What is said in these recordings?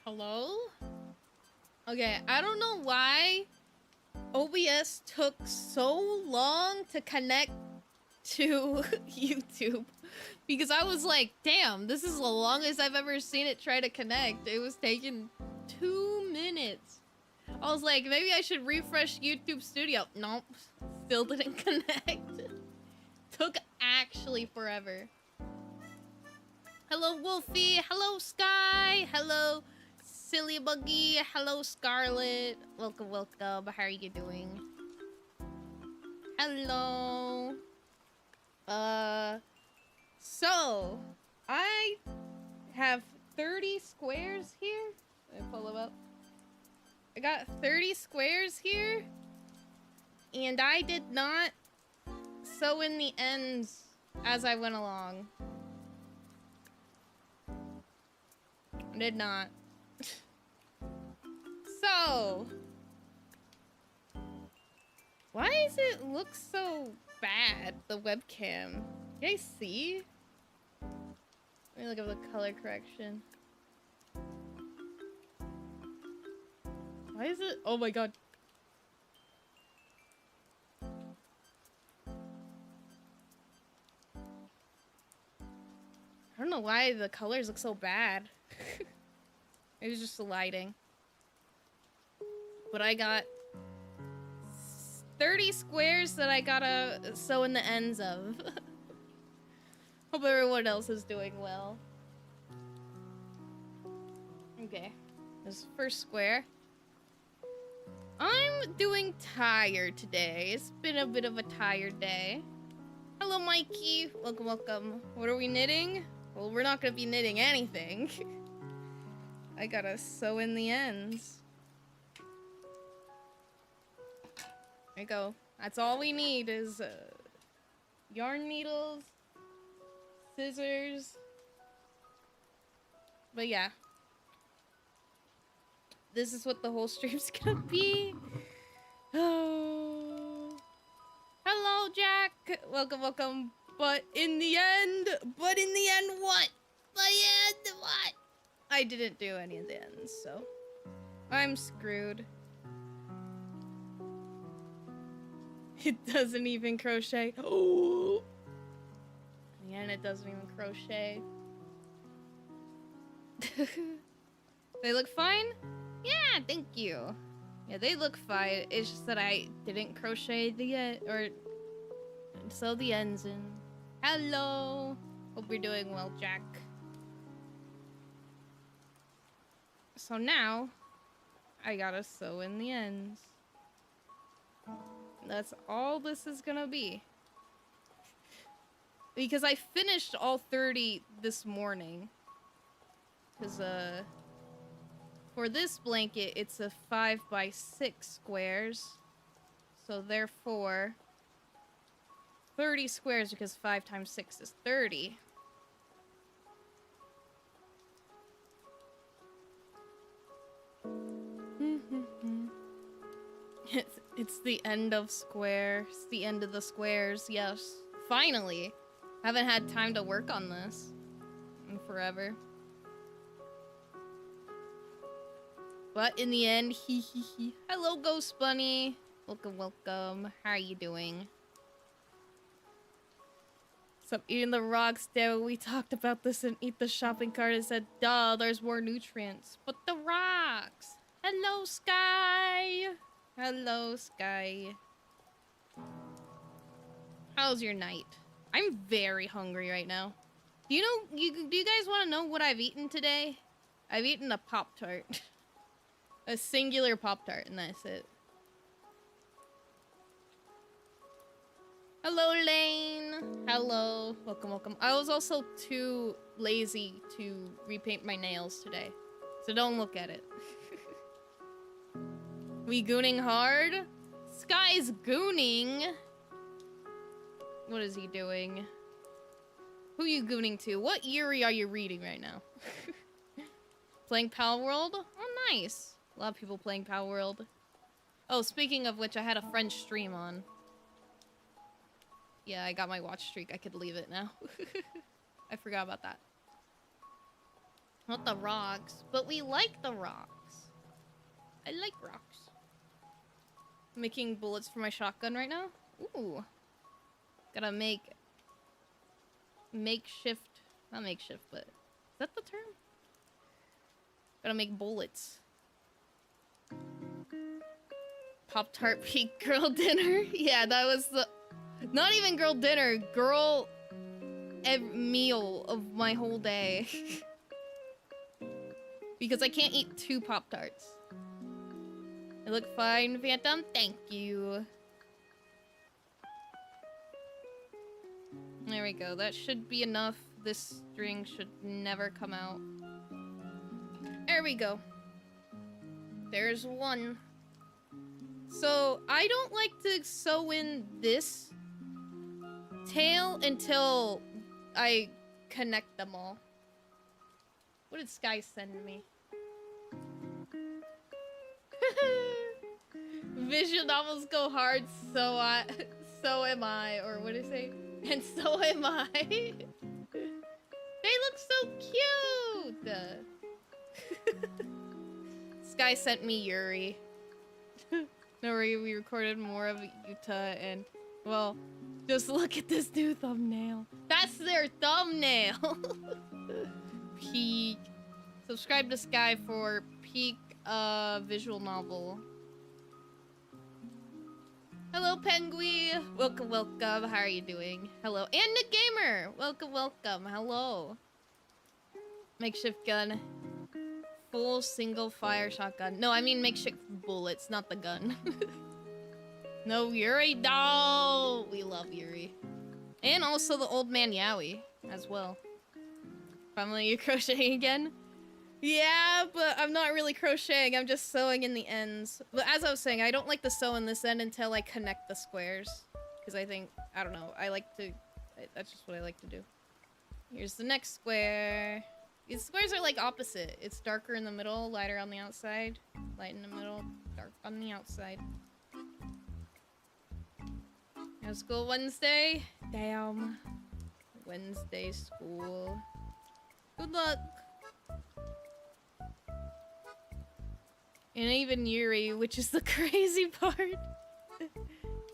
Hello? Okay, I don't know why OBS took so long to connect to YouTube. Because I was like, damn, this is the longest I've ever seen it try to connect. It was taking 2 minutes. I was like, maybe I should refresh YouTube Studio. Nope, still didn't connect. Took actually forever. Hello, Wolfie. Hello, Sky. Hello, Silly Buggy. Hello, Scarlet. Welcome, welcome. How are you doing? Hello. So, I have 30 squares here. Let me pull them up. I got 30 squares here. And I did not sew in the ends as I went along. Did not. So, why does it look so bad, the webcam? You guys see? Let me look at the color correction. Why is it? Oh my god. I don't know why the colors look so bad. It was just the lighting. But I got 30 squares that I gotta sew in the ends of. Hope everyone else is doing well. Okay, this first square. I'm doing tired today. It's been a bit of a tired day. Hello, Mikey. Welcome, welcome. What are we knitting? Well, we're not gonna be knitting anything. I gotta sew in the ends. There you go. That's all we need is yarn needles, scissors. But yeah. This is what the whole stream's gonna be. Oh. Hello, Jack. Welcome, welcome. But in the end what? What? I didn't do any of the ends, so I'm screwed. It doesn't even crochet. Oh. And it doesn't even crochet. They look fine? Yeah, thank you. Yeah, they look fine. It's just that I didn't crochet the end or sew the ends in. Hello. Hope you're doing well, Jack. So now I gotta sew in the ends. That's all this is gonna be. Because I finished all 30 this morning. Because, for this blanket, it's a 5x6 squares. So therefore, 30 squares because 5 times 6 is 30. It's the end of square. It's the end of the squares. Yes. Finally. Haven't had time to work on this in forever. But in the end, hee hee hee. Hello, Ghost Bunny. Welcome, welcome. How are you doing? Stop eating the rocks, damn it. We talked about this in Eat the Shopping Cart and said, duh, there's more nutrients. But the rocks. Hello, Sky. Hello, Sky. How's your night? I'm very hungry right now. Do you guys want to know what I've eaten today? I've eaten a Pop-Tart. A singular Pop-Tart, and that's it. Hello, Lane. Hello. Welcome, welcome. I was also too lazy to repaint my nails today, so don't look at it. We gooning hard? Sky's gooning. What is he doing? Who are you gooning to? What Yuri are you reading right now? Playing Pal World? Oh, nice. A lot of people playing Pal World. Oh, speaking of which, I had a French stream on. Yeah, I got my watch streak. I could leave it now. I forgot about that. Not the rocks, but we like the rocks. I like rocks. Making bullets for my shotgun right now. Ooh. Gotta make makeshift, not makeshift, but is that the term? Gotta make bullets. Pop-Tart peak girl dinner. Yeah, that was the, not even girl dinner, girl meal of my whole day. Because I can't eat 2 Pop-Tarts. I look fine, Phantom. Thank you. There we go. That should be enough. This string should never come out. There we go. There's one. So, I don't like to sew in this tail until I connect them all. What did Sky send me? Visual novels go hard, so am I, or what did it say? And so am I. They look so cute. Sky sent me Yuri. No worry, we recorded more of Utah, and well, just look at this new thumbnail. That's their thumbnail. Peak. Subscribe to Sky for peak visual novel. Hello, Penguin. Welcome, welcome. How are you doing? Hello. And Nick Gamer. Welcome, welcome. Hello. Makeshift gun. Full single fire shotgun. No, I mean makeshift bullets, not the gun. No, Yuri. No. We love Yuri. And also the old man Yowie as well. Finally, you're crocheting again? Yeah, but I'm not really crocheting. I'm just sewing in the ends. But as I was saying, I don't like to sew in this end until I connect the squares. Because I think, I don't know, that's just what I like to do. Here's the next square. These squares are like opposite. It's darker in the middle, lighter on the outside. Light in the middle, dark on the outside. No school Wednesday? Damn. Wednesday school. Good luck. And even Yuri, which is the crazy part.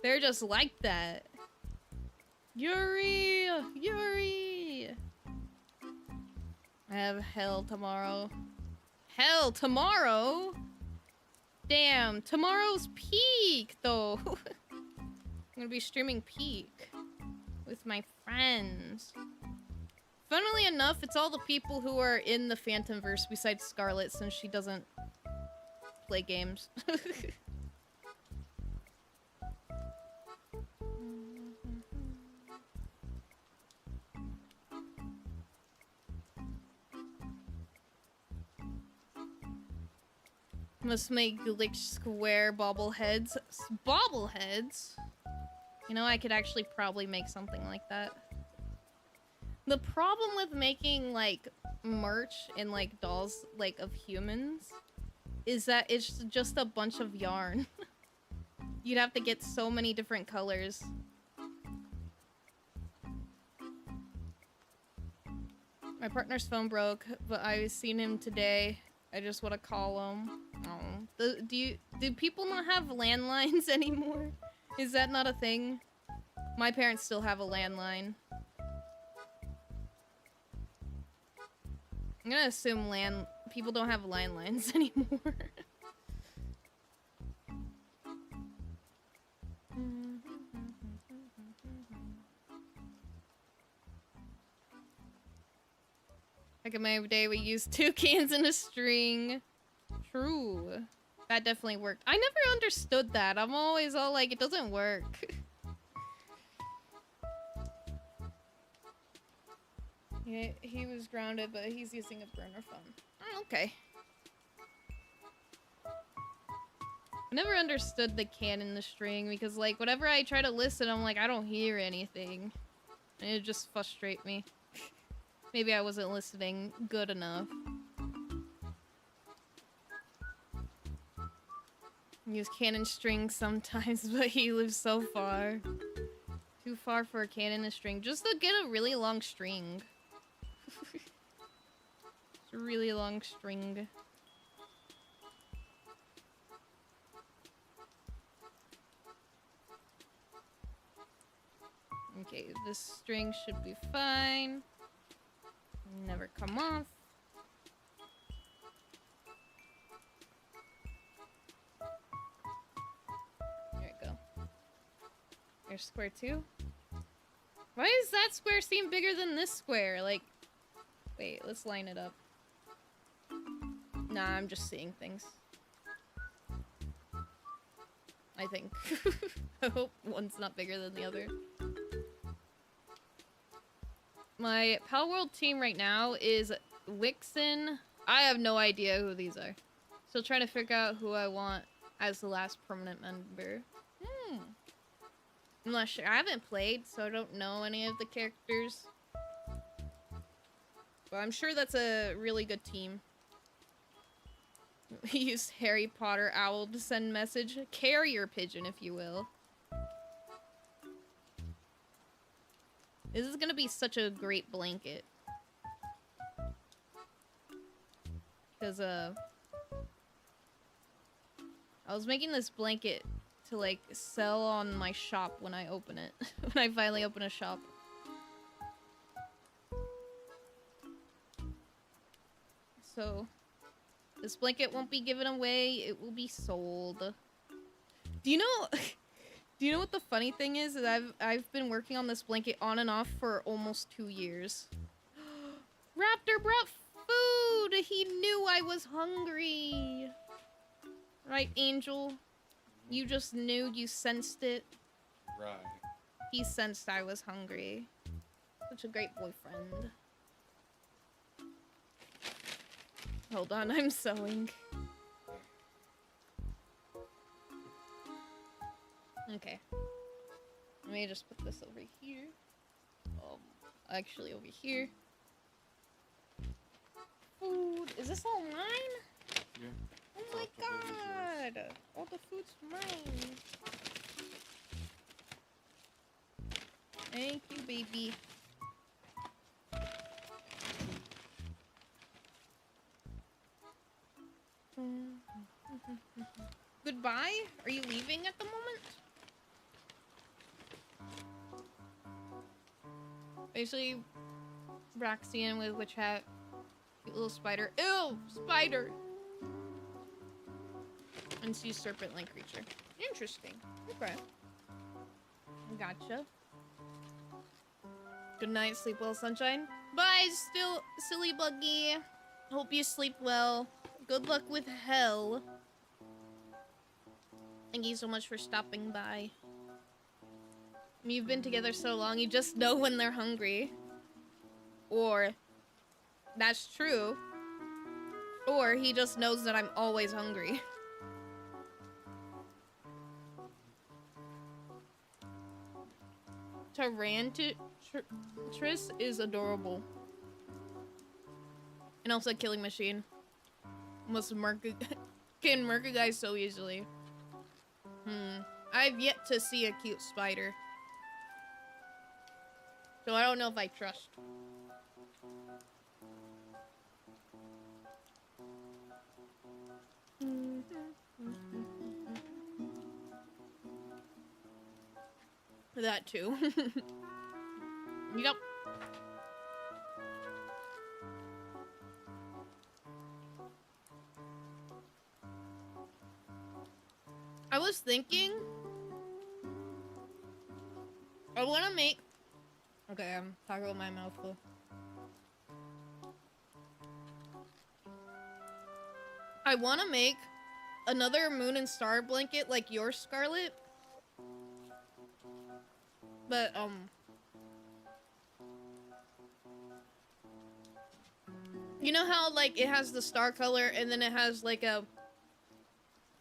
They're just like that. Yuri! Yuri! I have hell tomorrow. Hell tomorrow? Damn, tomorrow's peak, though. I'm gonna be streaming peak with my friends. Funnily enough, it's all the people who are in the Phantomverse besides Scarlet, since she doesn't play games. Must make glitch square bobbleheads. Bobbleheads? You know, I could actually probably make something like that. The problem with making, like, merch and, like, dolls, like, of humans is that it's just a bunch of yarn. You'd have to get so many different colors. My partner's phone broke, but I've seen him today. I just want to call him. Oh. Do people not have landlines anymore? Is that not a thing? My parents still have a landline. I'm gonna assume people don't have landlines anymore. Back in my day, we used 2 cans and a string. True. That definitely worked. I never understood that. I'm always all like, it doesn't work. Yeah, he was grounded, but he's using a burner phone. Oh, okay. I never understood the can and the string because, like, whenever I try to listen, I'm like, I don't hear anything. And it just frustrates me. Maybe I wasn't listening good enough. Use cannon string sometimes, but he lives so far. Too far for a cannon and string. Just to get a really long string. It's a really long string. Okay, this string should be fine. Never come off. There we go. There's square 2. Why does that square seem bigger than this square? Like, wait, let's line it up. Nah, I'm just seeing things. I think. I hope one's not bigger than the other. My Pal World team right now is Wixen. I have no idea who these are. Still trying to figure out who I want as the last permanent member. I'm not sure. I haven't played, so I don't know any of the characters. But I'm sure that's a really good team. We used Harry Potter owl to send message. Carrier pigeon, if you will. This is gonna be such a great blanket. Because, I was making this blanket to, like, sell on my shop when I open it. When I finally open a shop. So, this blanket won't be given away. It will be sold. Do you know... Do you know what the funny thing is? I've been working on this blanket on and off for almost 2 years. Raptor brought food! He knew I was hungry! Right, Angel? You just knew, you sensed it. Right. He sensed I was hungry. Such a great boyfriend. Hold on, I'm sewing. Okay. Let me just put this over here. Actually over here. Food. Is this all mine? Yeah. Oh my god! All the food's mine. Thank you, baby. Goodbye? Are you leaving at the moment? Basically, Braxian with witch hat. Cute little spider. Ew! Spider! And sea serpent-like creature. Interesting. Okay. Gotcha. Good night, sleep well, sunshine. Bye, still silly buggy. Hope you sleep well. Good luck with hell. Thank you so much for stopping by. You've been together so long, you just know when they're hungry. Or, that's true. Or he just knows that I'm always hungry. Tris is adorable. And also a killing machine. Must can murk a guy so easily. I've yet to see a cute spider. So I don't know if I trust. That too. Yep. I was thinking I want to make... Okay, I'm talking with my mouth full. I want to make another moon and star blanket like yours, Scarlet. But, you know how, like, it has the star color and then it has, like, a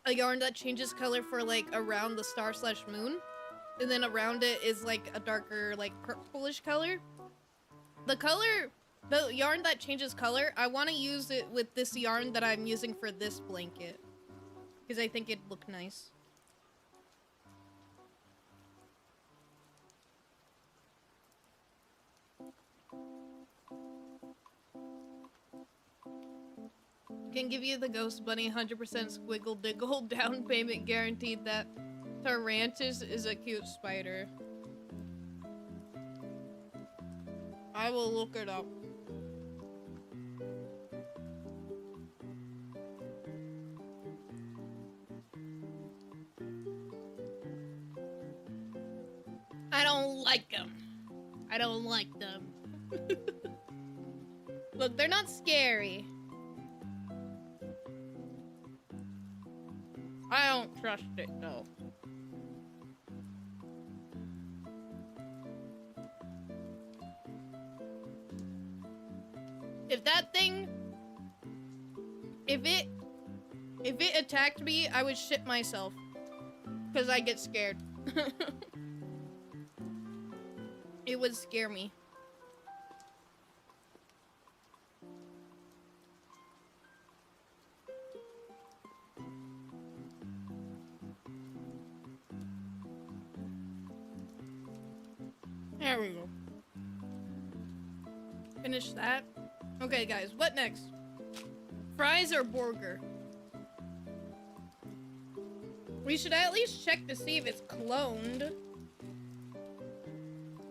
yarn that changes color for, like, around the star/moon? And then around it is, like, a darker, like, purplish color? The yarn that changes color, I want to use it with this yarn that I'm using for this blanket. Because I think it'd look nice. Can give you the ghost bunny 100% squiggle diggle down payment guaranteed that Tarantus is a cute spider. I will look it up. I don't like them. I don't like them. Look, they're not scary. I don't trust it, though. If that thing... If it attacked me, I would shit myself. Because I get scared. It would scare me. There we go. Finish that. Okay, guys, what next? Fries or burger? We should at least check to see if it's cloned.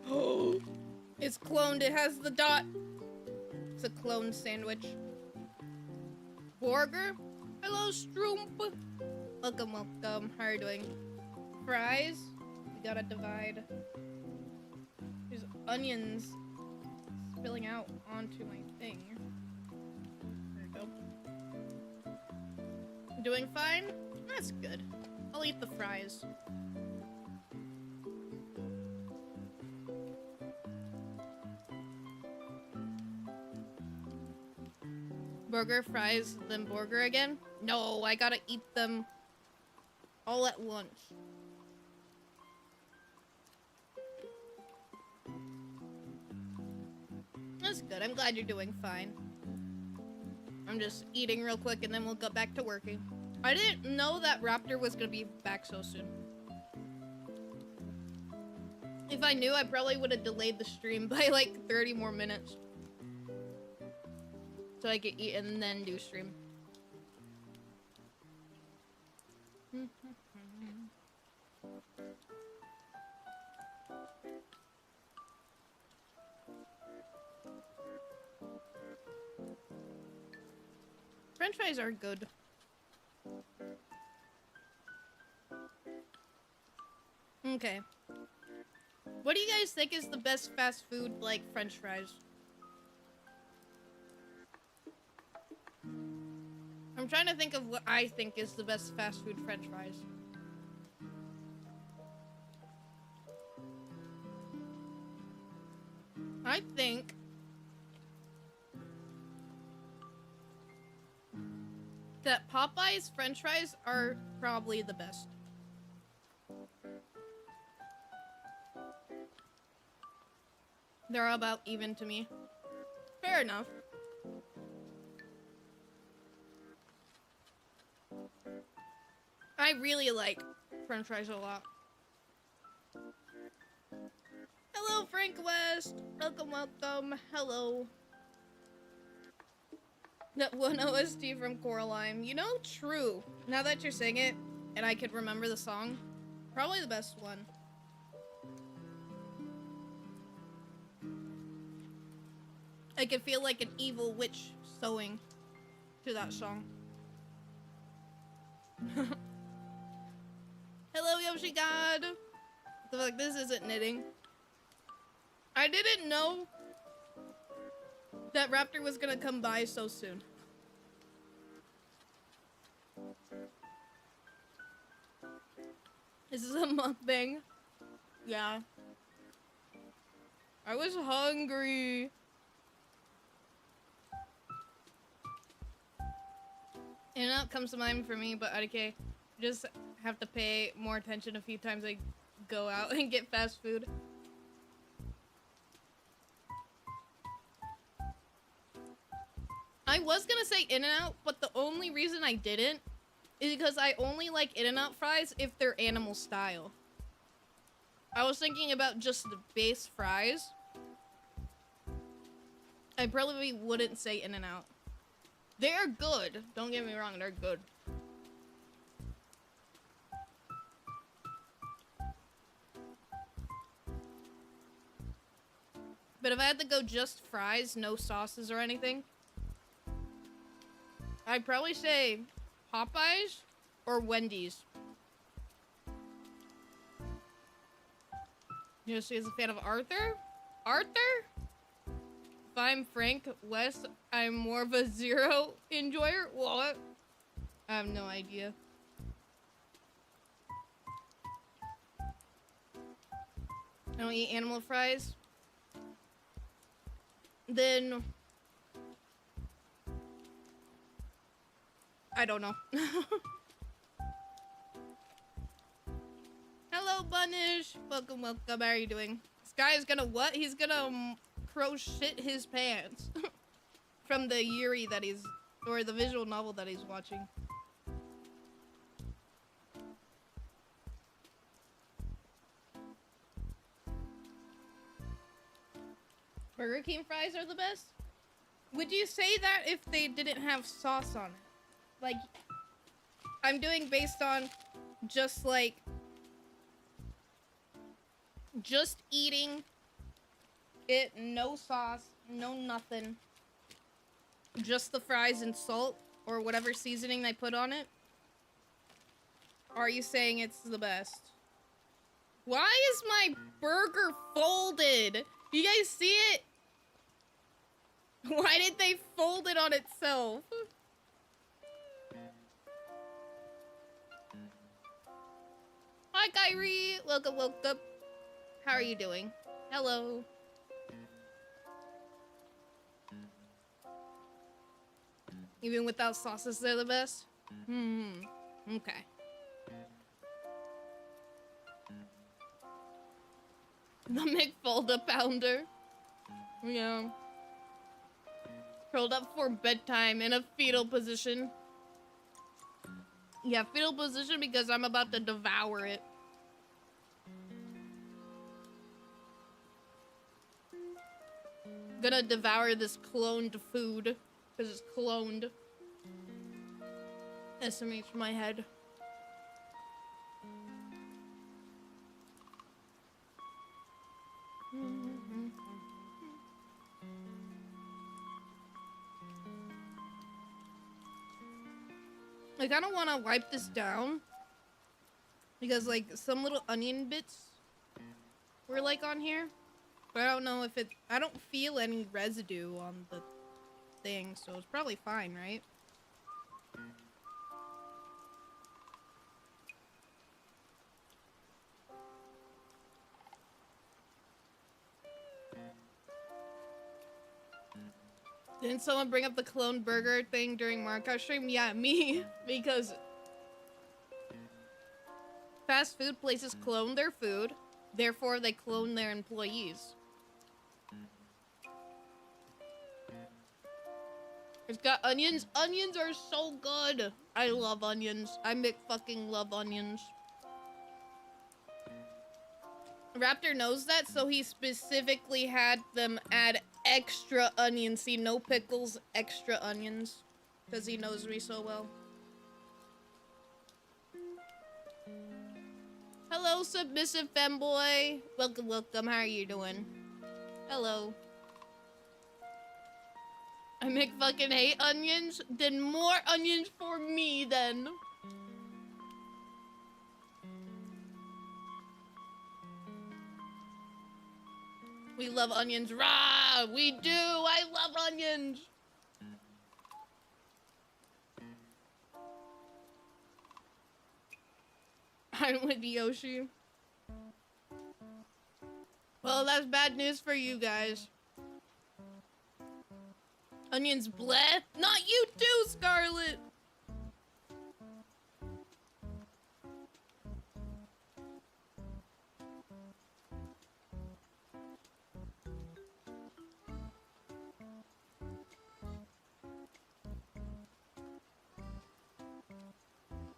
Oh, it's cloned. It has the dot. It's a cloned sandwich. Burger? Hello, Stroomp. Welcome, welcome. How are you doing? Fries? We gotta divide. There's onions spilling out onto my thing. There we go. Doing fine? That's good. I'll eat the fries. Burger, fries, then burger again? No, I gotta eat them all at once. That's good. I'm glad you're doing fine. I'm just eating real quick and then we'll go back to working. I didn't know that Raptor was gonna be back so soon. If I knew, I probably would have delayed the stream by like 30 more minutes. So I could eat and then do stream. French fries are good. Okay. What do you guys think is the best fast food, like, French fries? I'm trying to think of what I think is the best fast food French fries. I think that Popeye's French fries are probably the best. They're about even to me. Fair enough. I really like French fries a lot. Hello, Frank West. Welcome, welcome. Hello. That one OST from Coraline. You know, true. Now that you're saying it, and I could remember the song, probably the best one. I could feel like an evil witch sewing to that song. Hello, Yoshi God. The fuck, this isn't knitting. I didn't know that Raptor was gonna come by so soon. This is a mukbang. Yeah. I was hungry. In-N-Out comes to mind for me, but okay. Just have to pay more attention a few times I go out and get fast food. I was gonna say In-N-Out, but the only reason I didn't is because I only like In-N-Out fries if they're animal style. I was thinking about just the base fries. I probably wouldn't say In-N-Out. They're good. Don't get me wrong, they're good. But if I had to go just fries, no sauces or anything, I'd probably say Popeyes or Wendy's. You know, she is a fan of Arthur? Arthur? If I'm Frank West, I'm more of a zero enjoyer? What? I have no idea. I don't eat animal fries. Then I don't know. Hello, Bunish. Welcome, welcome. How are you doing? This guy is gonna what? He's gonna crochet his pants from the Yuri that he's, or the visual novel that he's watching. Burger King fries are the best? Would you say that if they didn't have sauce on it? Like, I'm doing based on just like, just eating it, no sauce, no nothing. Just the fries and salt or whatever seasoning they put on it. Are you saying it's the best? Why is my burger folded? You guys see it? Why did they fold it on itself? Hi, Kyrie. Welcome, welcome. How are you doing? Hello. Even without sauces, they're the best? Okay. The McFolda-Pounder. Yeah. Curled up for bedtime in a fetal position. Yeah, fetal position because I'm about to devour it. Gonna devour this cloned food because it's cloned. SMH my head. I kind of want to wipe this down because like some little onion bits were like on here, but I don't know if it, I don't feel any residue on the thing, so it's probably fine, right? Didn't someone bring up the clone burger thing during Markov stream? Yeah, me. Because fast food places clone their food, therefore they clone their employees. It's got onions. Onions are so good. I love onions. I fucking love onions. Raptor knows that, so he specifically had them add extra onions. See, no pickles, extra onions. Because he knows me so well. Hello, submissive femboy. Welcome, welcome. How are you doing? Hello. I fucking hate onions. Then more onions for me, then. We love onions. Rah! We do! I love onions! I'm with Yoshi. Well, that's bad news for you guys. Onions bleh? Not you too, Scarlet!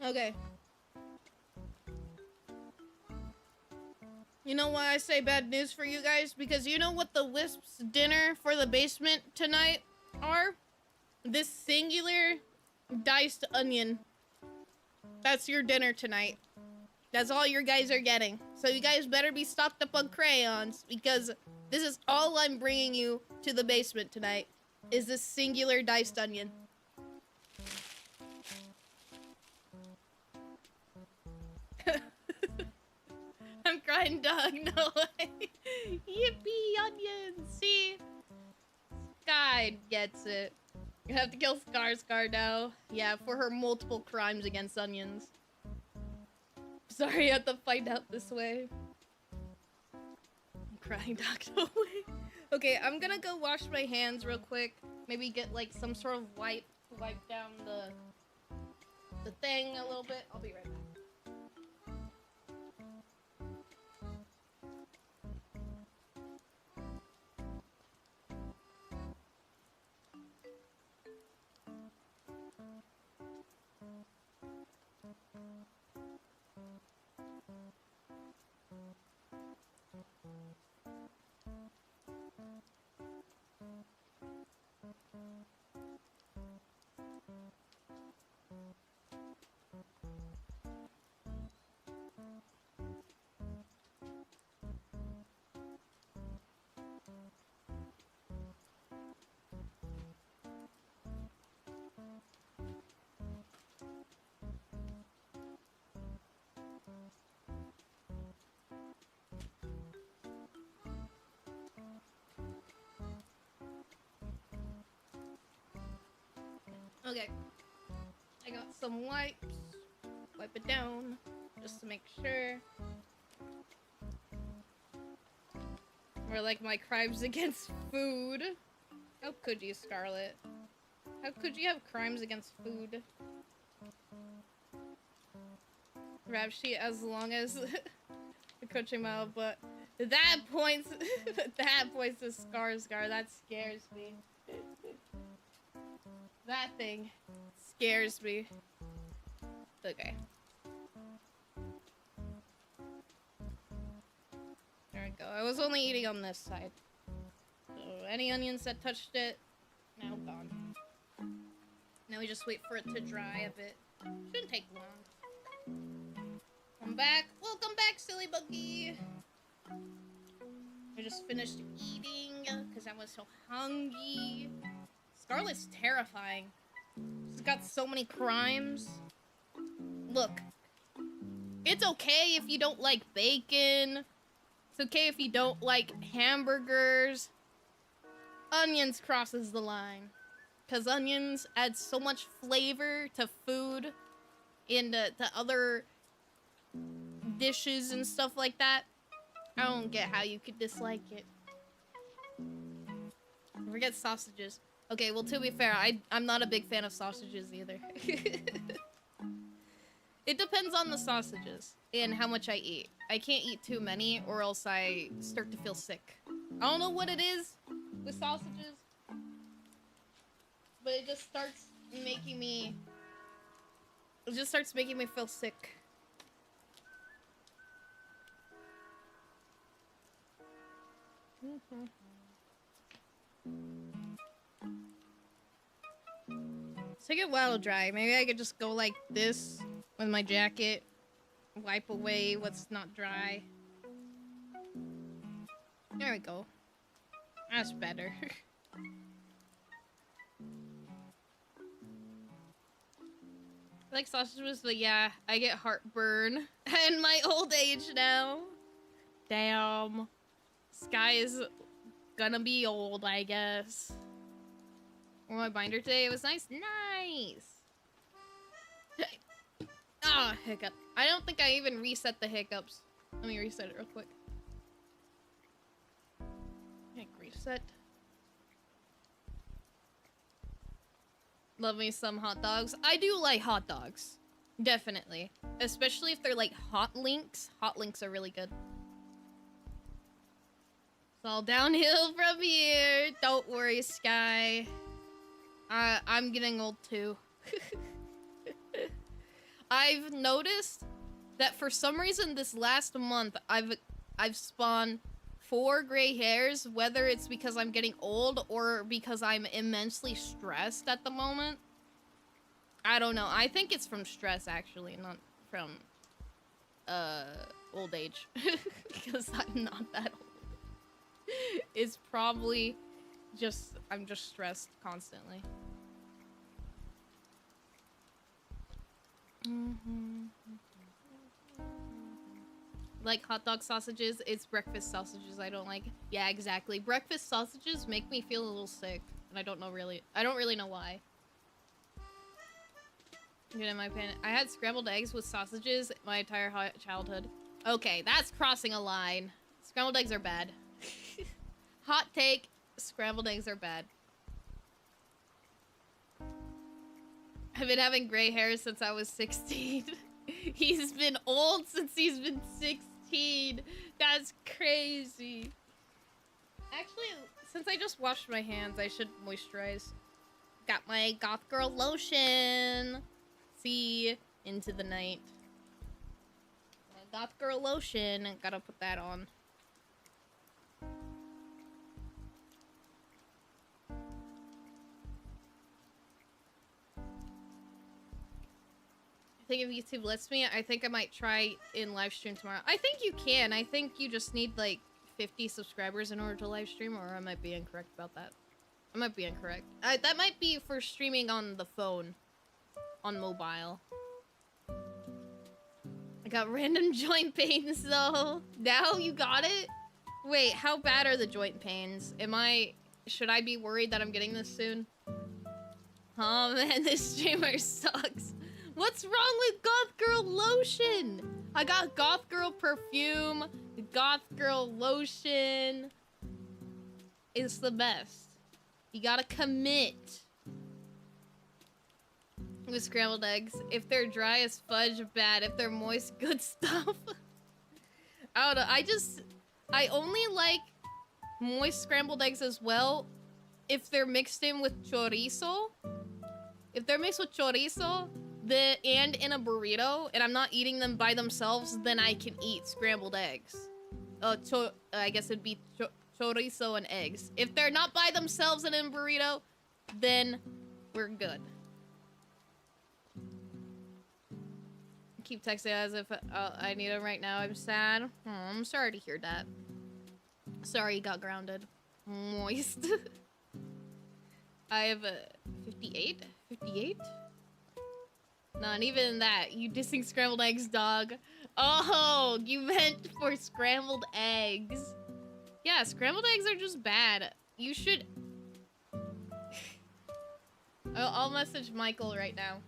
Okay. You know why I say bad news for you guys? Because you know what the Wisps' dinner for the basement tonight are? This singular diced onion. That's your dinner tonight. That's all your guys are getting. So you guys better be stocked up on crayons, because this is all I'm bringing you to the basement tonight, is this singular diced onion. I'm crying dog, no way. Yippee, onions, see? Sky gets it. You have to kill Scar now. Yeah, for her multiple crimes against onions. Sorry, I have to find out this way. I'm crying dog, no way. Okay, I'm gonna go wash my hands real quick. Maybe get like some sort of wipe to wipe down the thing a little bit. I'll be right back. Okay, I got some wipes. Wipe it down, just to make sure. Or like my crimes against food. How could you, Scarlet? How could you have crimes against food? Rap sheet as long as the coaching model, but that points to Scar. That scares me. That thing scares me. Okay. There we go. I was only eating on this side. So any onions that touched it, now gone. Now we just wait for it to dry a bit. Shouldn't take long. I'm back. Welcome back, silly buggy. I just finished eating because I was so hungry. Scarlet's terrifying. She's got so many crimes. Look, it's okay if you don't like bacon. It's okay if you don't like hamburgers. Onions crosses the line. Because onions add so much flavor to food and to other dishes and stuff like that. I don't get how you could dislike it. Forget sausages. Okay, well, to be fair, I'm not a big fan of sausages either. It depends on the sausages and how much I eat. I can't eat too many or else I start to feel sick. I don't know what it is with sausages, but it just starts making me... It just starts making me feel sick. It's taking a while to dry. Maybe I could just go like this with my jacket. Wipe away what's not dry. There we go. That's better. I like sausages, but yeah, I get heartburn in my old age now. Damn. Sky is gonna be old, I guess. Or my binder today. It was nice. Nice! Ah, hiccup. I don't think I even reset the hiccups. Let me reset it real quick. Reset. Love me some hot dogs. I do like hot dogs. Definitely. Especially if they're like hot links. Hot links are really good. It's all downhill from here. Don't worry, Sky. I'm getting old too. I've noticed that for some reason this last month I've spawned 4 gray hairs, whether it's because I'm getting old or because I'm immensely stressed at the moment. I don't know. I think it's from stress, actually, not from, old age. Because I'm not that old. It's probably just, I'm just stressed constantly. Like hot dog sausages, it's breakfast sausages I don't like. Yeah, exactly. Breakfast sausages make me feel a little sick, and I don't really know why. Get in my opinion. I had scrambled eggs with sausages my entire childhood. Okay, that's crossing a line. Scrambled eggs are bad. Hot take, scrambled eggs are bad. I've been having gray hair since I was 16. He's been old since he's been 16. That's crazy. Actually, since I just washed my hands, I should moisturize. Got my goth girl lotion. See, into the night. My goth girl lotion. Gotta put that on. I think if YouTube lets me, I think I might try in live stream tomorrow. I think you can. I think you just need like 50 subscribers in order to live stream, or I might be incorrect about that. I might be incorrect. That might be for streaming on the phone, on mobile. I got random joint pains though. Now you got it? Wait, how bad are the joint pains? Should I be worried that I'm getting this soon? Oh man, this streamer sucks. What's wrong with Goth Girl lotion? I got Goth Girl perfume, Goth Girl lotion. It's the best. You gotta commit. With scrambled eggs. If they're dry as fudge, bad. If they're moist, good stuff. I don't know. I only like moist scrambled eggs as well if they're mixed in with chorizo. If they're mixed with chorizo, and in a burrito, and I'm not eating them by themselves, then I can eat scrambled eggs. I guess it'd be chorizo and eggs. If they're not by themselves and in a burrito, then we're good. Keep texting as if I need them right now. I'm sad. Oh, I'm sorry to hear that. Sorry you got grounded. Moist. I have a 58? 58? Not even that. You dissing scrambled eggs, dog. Oh, you meant for scrambled eggs. Yeah, scrambled eggs are just bad. You should... I'll message Michael right now.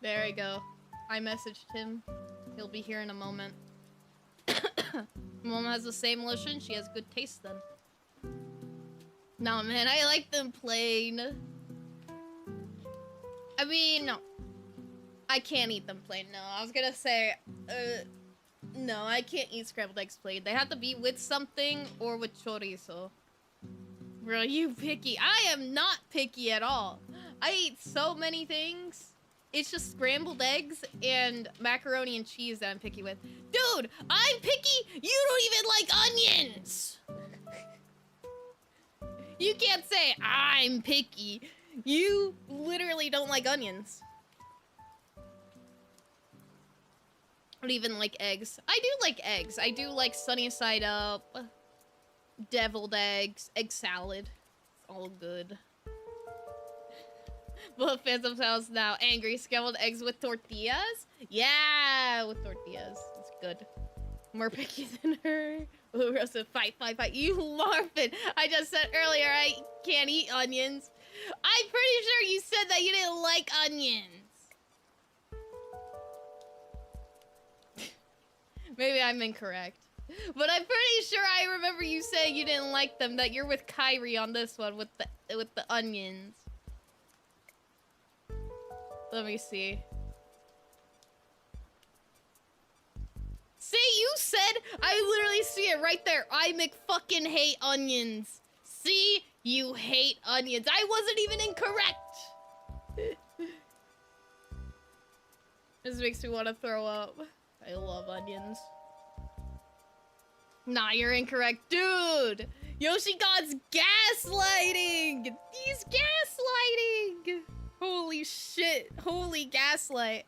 There we go. I messaged him. He'll be here in a moment. Mom has the same lotion. She has good taste then. No, man. I like them plain. I mean, no. I can't eat them plain. No, I was gonna say, no, I can't eat scrambled eggs plain. They have to be with something or with chorizo. Bro, you picky. I am not picky at all. I eat so many things. It's just scrambled eggs and macaroni and cheese that I'm picky with. Dude, I'm picky. You don't even like onions. You can't say I'm picky. You literally don't like onions. I don't even like eggs. I do like eggs. I do like sunny side up, deviled eggs, egg salad. It's all good. But Phantom's house now. Angry. Scrambled eggs with tortillas? Yeah, with tortillas. It's good. More picky than her. Ooh, roasted. Fight. You larping. I just said earlier I can't eat onions. I'm pretty sure you said that you didn't like onions. Maybe I'm incorrect. But I'm pretty sure I remember you saying you didn't like them, that you're with Kyrie on this one with the onions. Let me see. See, you said, I literally see it right there. I fucking hate onions. See, you hate onions. I wasn't even incorrect. This makes me want to throw up. I love onions. Nah, you're incorrect, dude. Yoshi God's gaslighting. He's gaslighting. Holy shit. Holy gaslight.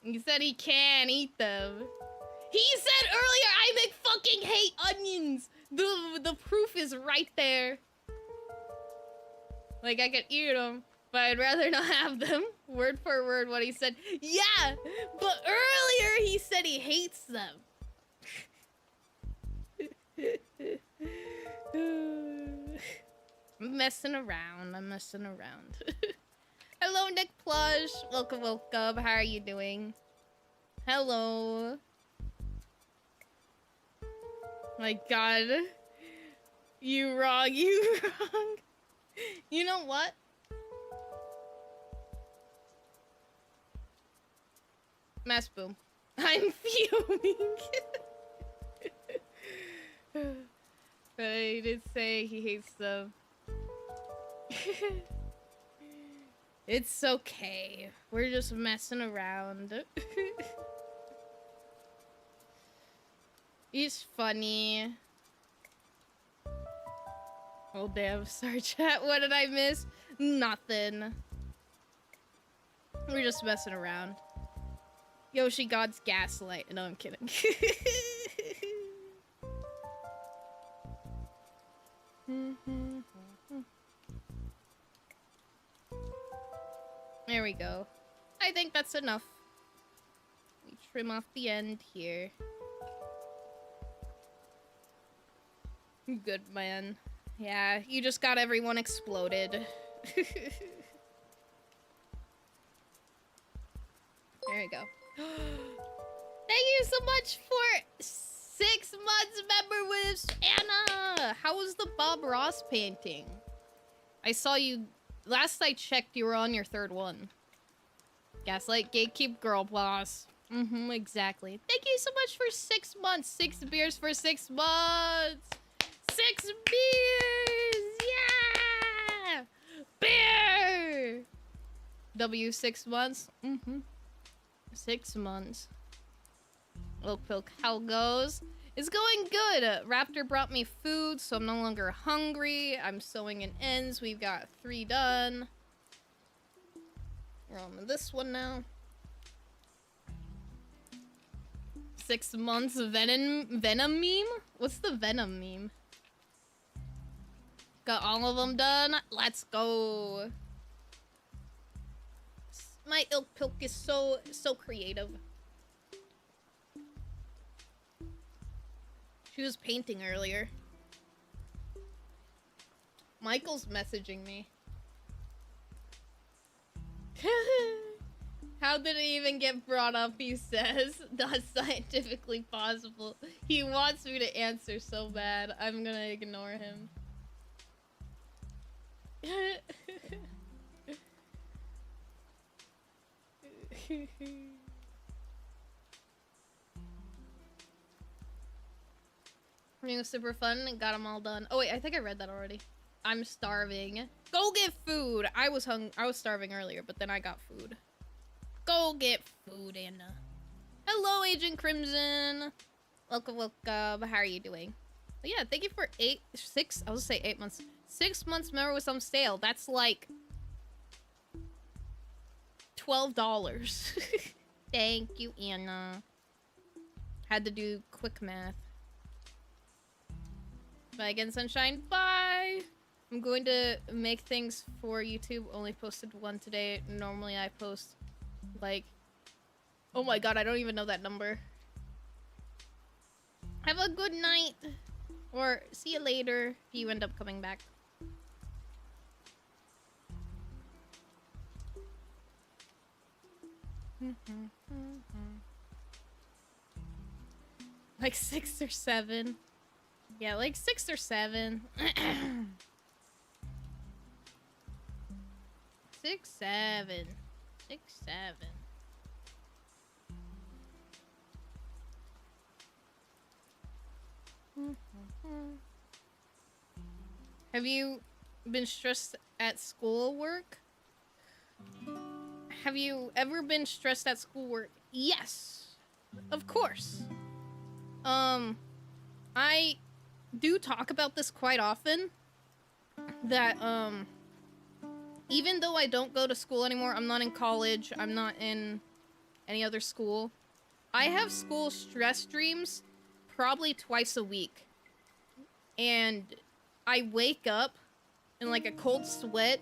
He said he can eat them. He said earlier I fucking hate onions. The proof is right there. Like, I could eat them, but I'd rather not have them. Word for word what he said. Yeah, but earlier he said he hates them. I'm messing around. I'm messing around. Hello, Nick Plush. Welcome, welcome. How are you doing? Hello. My God. You wrong. You wrong. You know what? Mass boom. I'm fuming. But he did say he hates them. It's okay. We're just messing around. He's funny. Oh damn, sorry chat. What did I miss? Nothing. We're just messing around. Yoshi God's gaslight. No, I'm kidding. There we go. I think that's enough. We trim off the end here. Good man. Yeah, you just got everyone exploded. There you go. Thank you so much for 6 months member with Anna. How was the Bob Ross painting? I saw you last I checked. You were on your 3rd one. Gaslight, gatekeep, girl boss. Exactly. Thank you so much for 6 months. 6 beers for 6 months. 6 beers! Yeah! Beer! W 6 months? 6 months. Oak Pilk, how goes? It's going good. Raptor brought me food, so I'm no longer hungry. I'm sewing in ends. We've got 3 done. We're on this one now. 6 months Venom meme? What's the Venom meme? Got all of them done. Let's go. My Ilk Pilk is so creative. She was painting earlier. Michael's messaging me. How did it even get brought up, he says? Not scientifically possible. He wants me to answer so bad. I'm gonna ignore him. It was super fun and got them all done. Oh wait, I think I read that already. I'm starving. Go get food. I was starving earlier, but then I got food. Go get food, Anna. Hello, Agent Crimson. Welcome, welcome. How are you doing? But yeah, thank you for 6 months. 6 months member with some sale. That's like $12. Thank you, Anna. Had to do quick math. Bye again, sunshine. Bye. I'm going to make things for YouTube. Only posted 1 today. Normally I post like, oh my god, I don't even know that number. Have a good night. Or see you later if you end up coming back. Like 6 or 7. Yeah, like 6 or 7. 6, 7. 6, 7. Have you been stressed at schoolwork? Have you ever been stressed at schoolwork? Yes, of course. I do talk about this quite often. That, even though I don't go to school anymore, I'm not in college, I'm not in any other school, I have school stress dreams probably twice a week. And I wake up in like a cold sweat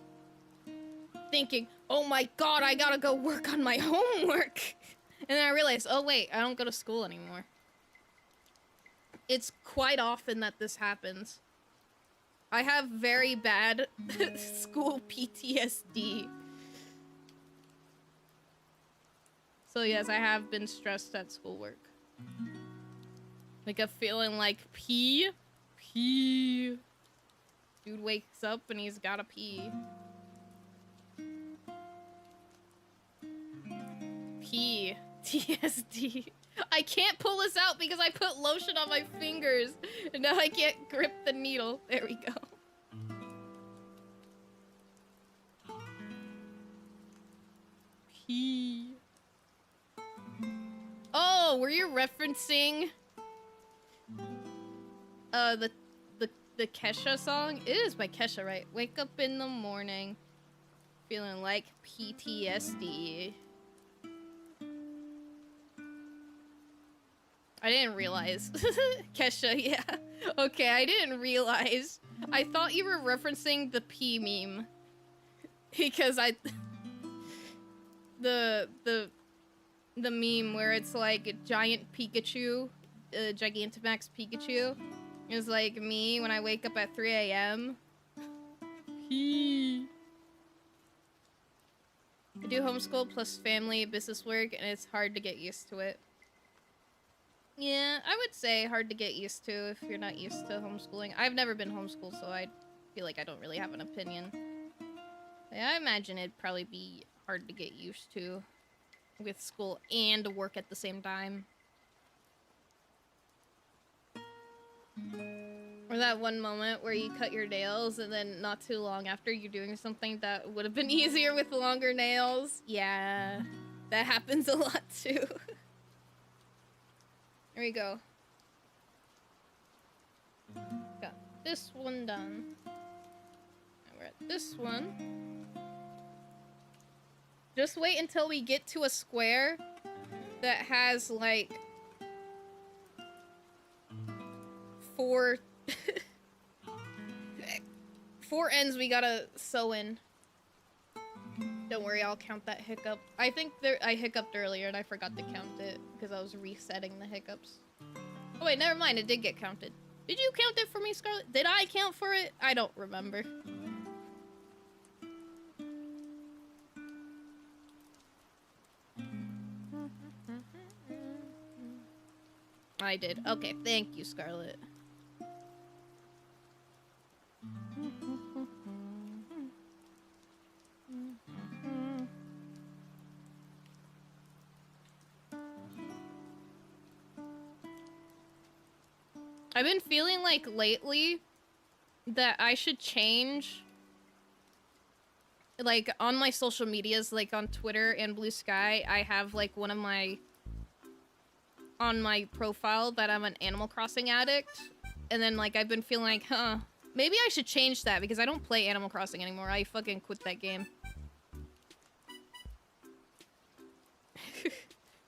thinking, oh my god, I gotta go work on my homework. And then I realize, oh wait, I don't go to school anymore. It's quite often that this happens. I have very bad school PTSD. So yes, I have been stressed at schoolwork. Like a feeling like pee. Dude wakes up and he's gotta pee. TSD. I can't pull this out because I put lotion on my fingers and now I can't grip the needle. There we go. Pee. Oh, were you referencing the Kesha song? It is by Kesha, right? Wake up in the morning feeling like PTSD. I didn't realize. Kesha, yeah. Okay, I didn't realize. I thought you were referencing the P meme. Because the meme where it's like a giant Pikachu, Gigantamax Pikachu. It's like me when I wake up at 3 a.m. I do homeschool plus family business work and it's hard to get used to it. Yeah, I would say hard to get used to if you're not used to homeschooling. I've never been homeschooled, so I feel like I don't really have an opinion. Yeah, I imagine it'd probably be hard to get used to with school and work at the same time. Or that one moment where you cut your nails and then not too long after you're doing something that would have been easier with longer nails. Yeah, that happens a lot too. There we go. Got this one done. And we're at this one. Just wait until we get to a square that has like 4 ends we gotta sew in. Don't worry, I'll count that hiccup. I think I hiccuped earlier and I forgot to count it because I was resetting the hiccups. Oh wait, never mind, it did get counted. Did you count it for me, Scarlett? Did I count for it? I don't remember. I did. Okay, thank you, Scarlett. I've been feeling like lately that I should change, like on my social medias, like on Twitter and Blue Sky, I have like one of my, on my profile that I'm an Animal Crossing addict. And then like I've been feeling like, maybe I should change that because I don't play Animal Crossing anymore. I fucking quit that game.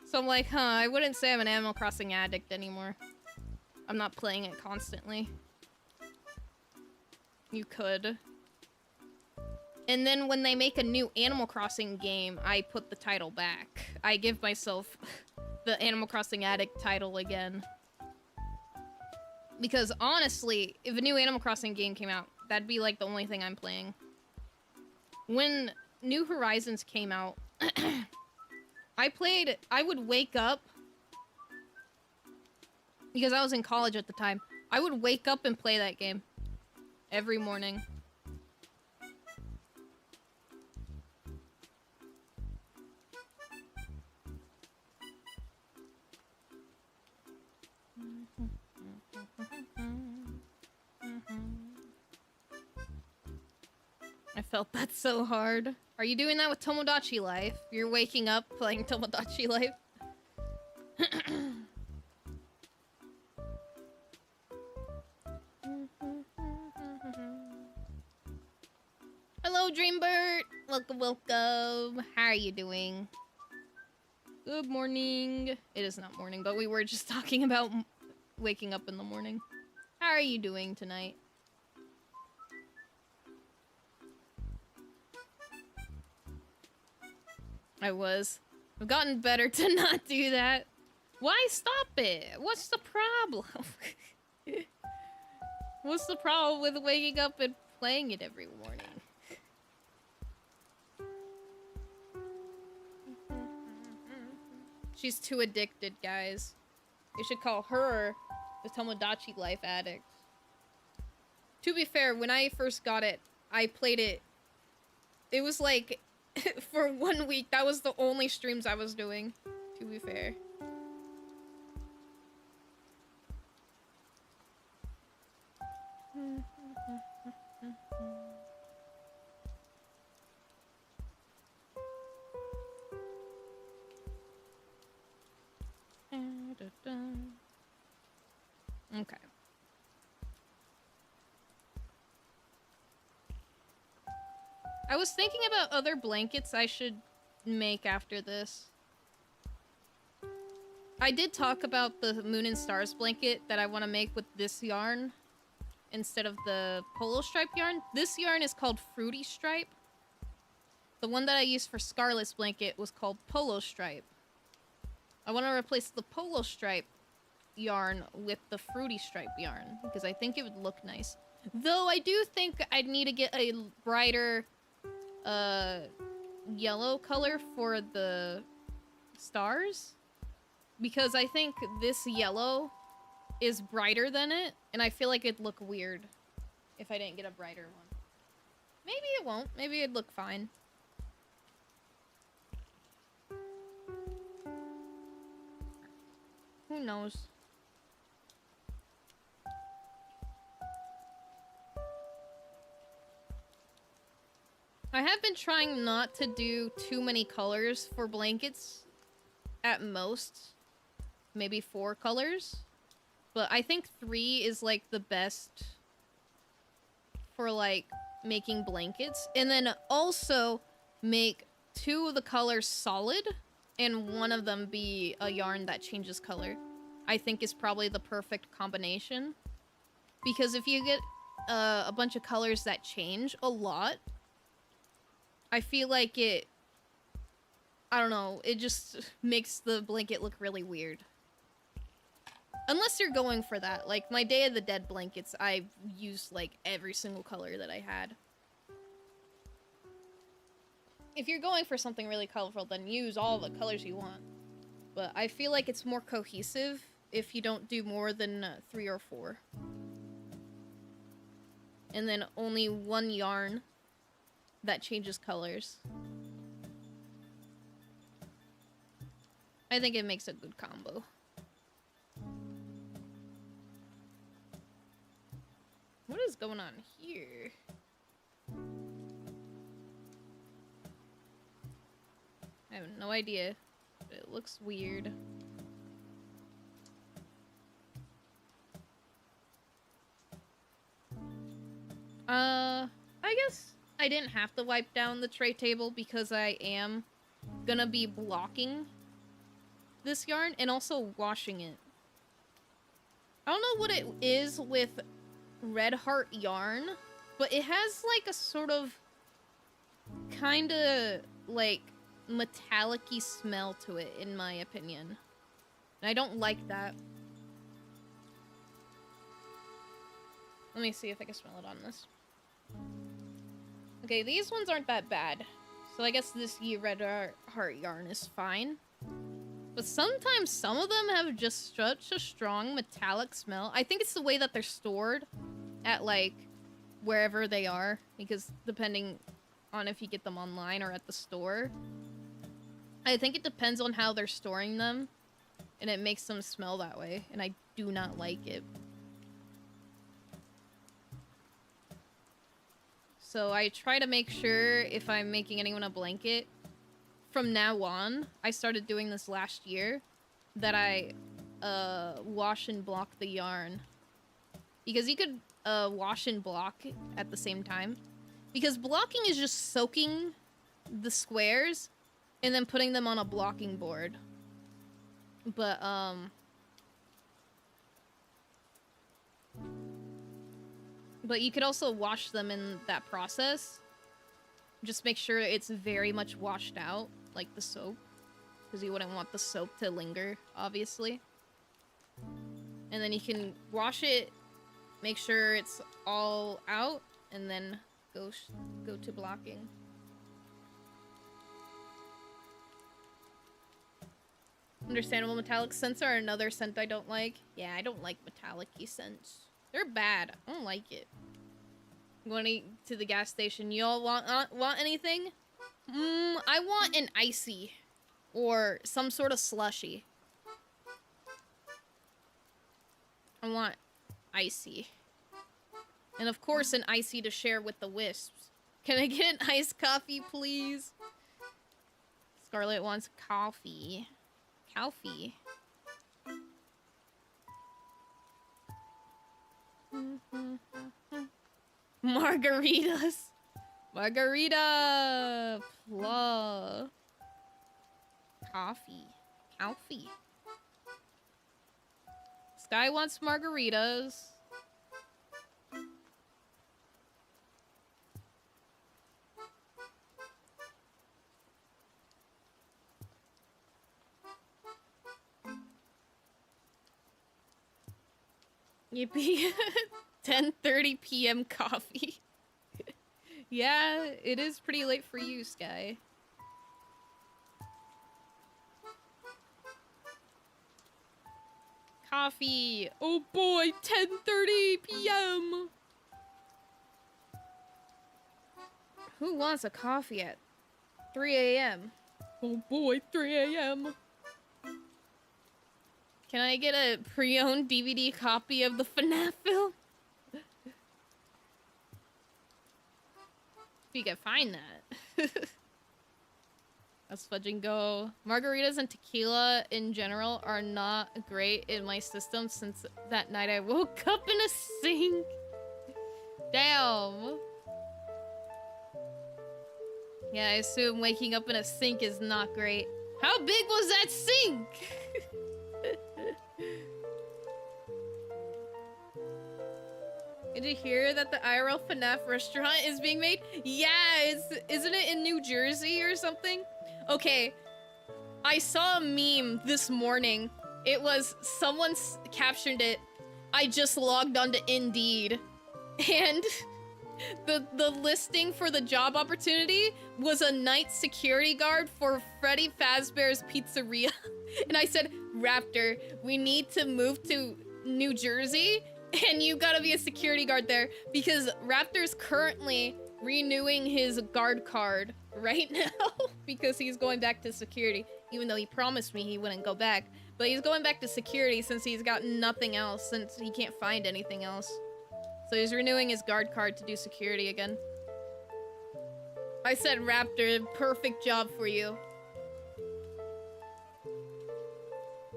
So I'm like, I wouldn't say I'm an Animal Crossing addict anymore. I'm not playing it constantly. You could. And then when they make a new Animal Crossing game, I put the title back. I give myself the Animal Crossing addict title again. Because honestly, if a new Animal Crossing game came out, that'd be like the only thing I'm playing. When New Horizons came out, I would wake up, because I was in college at the time, I would wake up and play that game every morning. I felt that so hard. Are you doing that with Tomodachi Life? You're waking up playing Tomodachi Life? Hello, Dreambird! Welcome, welcome. How are you doing? Good morning. It is not morning, but we were just talking about waking up in the morning. How are you doing tonight? I was. I've gotten better to not do that. Why stop it? What's the problem? What's the problem with waking up and playing it every morning? She's too addicted, guys. You should call her the Tomodachi Life addict. To be fair, when I first got it, I played it. It was like, for 1 week, that was the only streams I was doing. To be fair. Okay. I was thinking about other blankets I should make after this. I did talk about the Moon and Stars blanket that I want to make with this yarn instead of the polo stripe yarn. This yarn is called Fruity Stripe. The one that I used for Scarlet's blanket was called Polo Stripe. I want to replace the Polo Stripe yarn with the Fruity Stripe yarn because I think it would look nice. Though I do think I'd need to get a brighter yellow color for the stars because I think this yellow is brighter than it and I feel like it'd look weird if I didn't get a brighter one. Maybe it won't. Maybe it'd look fine. Who knows? I have been trying not to do too many colors for blankets. At most. Maybe 4 colors. But I think 3 is like the best for like making blankets. And then also make 2 of the colors solid and 1 of them be a yarn that changes color. I think is probably the perfect combination. Because if you get a bunch of colors that change a lot, I feel like it, I don't know, it just makes the blanket look really weird. Unless you're going for that. Like, my Day of the Dead blankets, I used, like, every single color that I had. If you're going for something really colorful, then use all the colors you want. But I feel like it's more cohesive if you don't do more than 3 or 4. And then only 1 yarn that changes colors. I think it makes a good combo. What is going on here? I have no idea. But it looks weird. I guess I didn't have to wipe down the tray table because I am gonna be blocking this yarn and also washing it. I don't know what it is with Red Heart yarn, but it has like a sort of kind of like metallic-y smell to it, in my opinion. And I don't like that. Let me see if I can smell it on this. Okay, these ones aren't that bad. So I guess this Red Heart yarn is fine. But sometimes some of them have just such a strong metallic smell. I think it's the way that they're stored at, like, wherever they are. Because depending on if you get them online or at the store. I think it depends on how they're storing them. And it makes them smell that way. And I do not like it. So I try to make sure if I'm making anyone a blanket, from now on, I started doing this last year, that I wash and block the yarn. Because you could wash and block at the same time. Because blocking is just soaking the squares and then putting them on a blocking board. But you could also wash them in that process. Just make sure it's very much washed out, like the soap. Because you wouldn't want the soap to linger, obviously. And then you can wash it, make sure it's all out, and then go to blocking. Understandable. Metallic scents are another scent I don't like. Yeah, I don't like metallic-y scents. They're bad. I don't like it. I'm going to the gas station. Y'all want anything? I want an icy. Or some sort of slushy. I want icy. And of course an icy to share with the wisps. Can I get an iced coffee, please? Scarlet wants coffee. Coffee. Margaritas. Margarita. Blah. Coffee. Coffee. Sky wants margaritas. Yippee. 10:30 p.m. coffee. Yeah, it is pretty late for you, Sky. Coffee. Oh boy, 10:30 p.m. Who wants a coffee at 3 a.m.? Oh boy, 3 a.m. Can I get a pre-owned DVD copy of the FNAF film? If you can find that. Let's fudging go. Margaritas and tequila in general are not great in my system since that night I woke up in a sink. Damn. Yeah, I assume waking up in a sink is not great. How big was that sink? Did you hear that the IRL FNAF restaurant is being made? Yeah, isn't it in New Jersey or something? Okay, I saw a meme this morning. It was, someone captioned it, I just logged onto Indeed. And the listing for the job opportunity was a night security guard for Freddy Fazbear's Pizzeria. And I said, Raptor, we need to move to New Jersey and you gotta be a security guard there because Raptor's currently renewing his guard card right now because he's going back to security, even though he promised me he wouldn't go back. But he's going back to security since he's got nothing else, since he can't find anything else. So he's renewing his guard card to do security again. I said, Raptor, perfect job for you.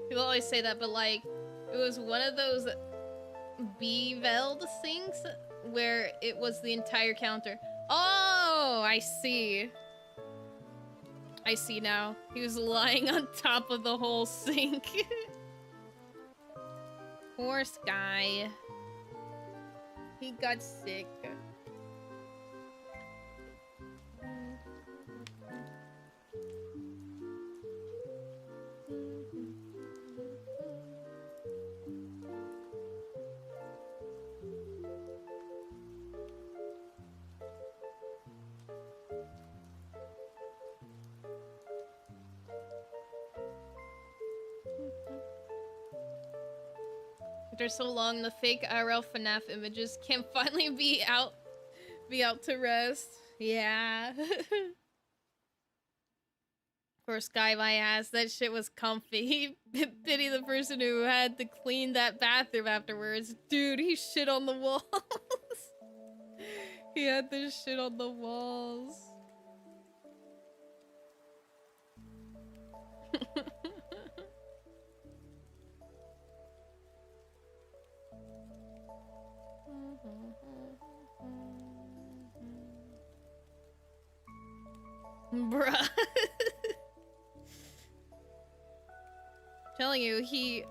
People always say that, but like, it was one of those B-Veld things where it was the entire counter. Oh, I see. I see now. He was lying on top of the whole sink. Poor Sky. He got sick. After so long, the fake IRL FNAF images can finally be out to rest. Yeah. Poor Sky, my ass. That shit was comfy. Pity the person who had to clean that bathroom afterwards. Dude, he shit on the walls. He had this shit on the walls. Bruh. Telling you, he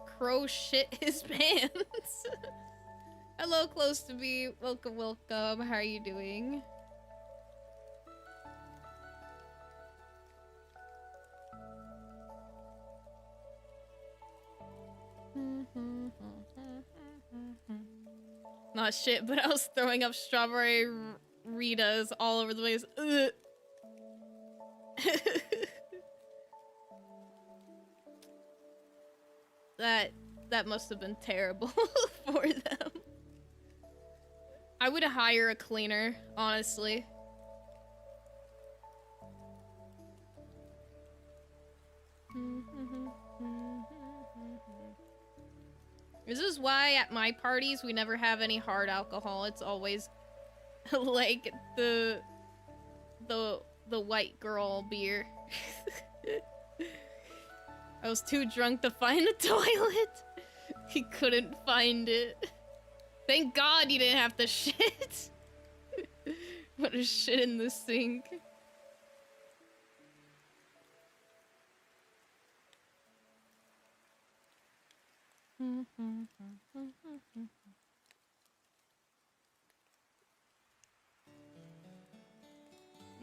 crochet his pants. Hello, close to me. Welcome, welcome. How are you doing? Not shit, but I was throwing up strawberry Ritas all over the place. Ugh. That must have been terrible for them. I would hire a cleaner, honestly. This is why at my parties we never have any hard alcohol. It's always like the white girl beer. I was too drunk to find the toilet. He couldn't find it. Thank God you didn't have to shit. What a shit in the sink.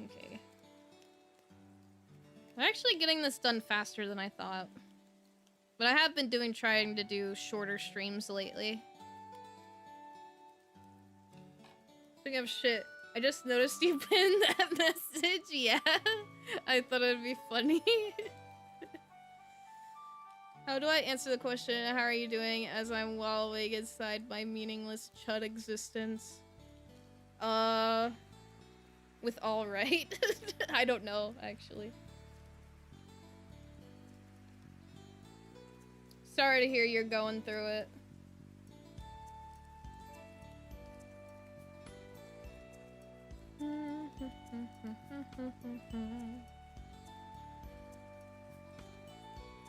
Okay. I'm actually getting this done faster than I thought. But I have been trying to do shorter streams lately. Speaking of shit, I just noticed you pinned that message. Yeah, I thought it'd be funny. How do I answer the question, how are you doing, as I'm wallowing inside my meaningless chud existence? With alright? I don't know, actually. Sorry to hear you're going through it.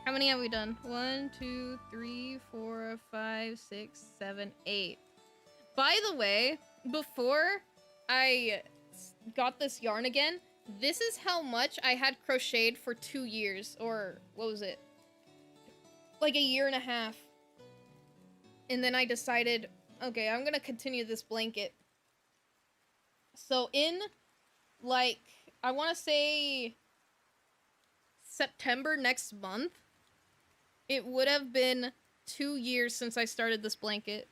How many have we done? 1, 2, 3, 4, 5, 6, 7, 8. By the way, before I got this yarn again, this is how much I had crocheted for 2 years, or what was it? Like a year and a half. And then I decided, okay, I'm gonna continue this blanket. So in, like, I want to say September next month, it would have been 2 years since I started this blanket.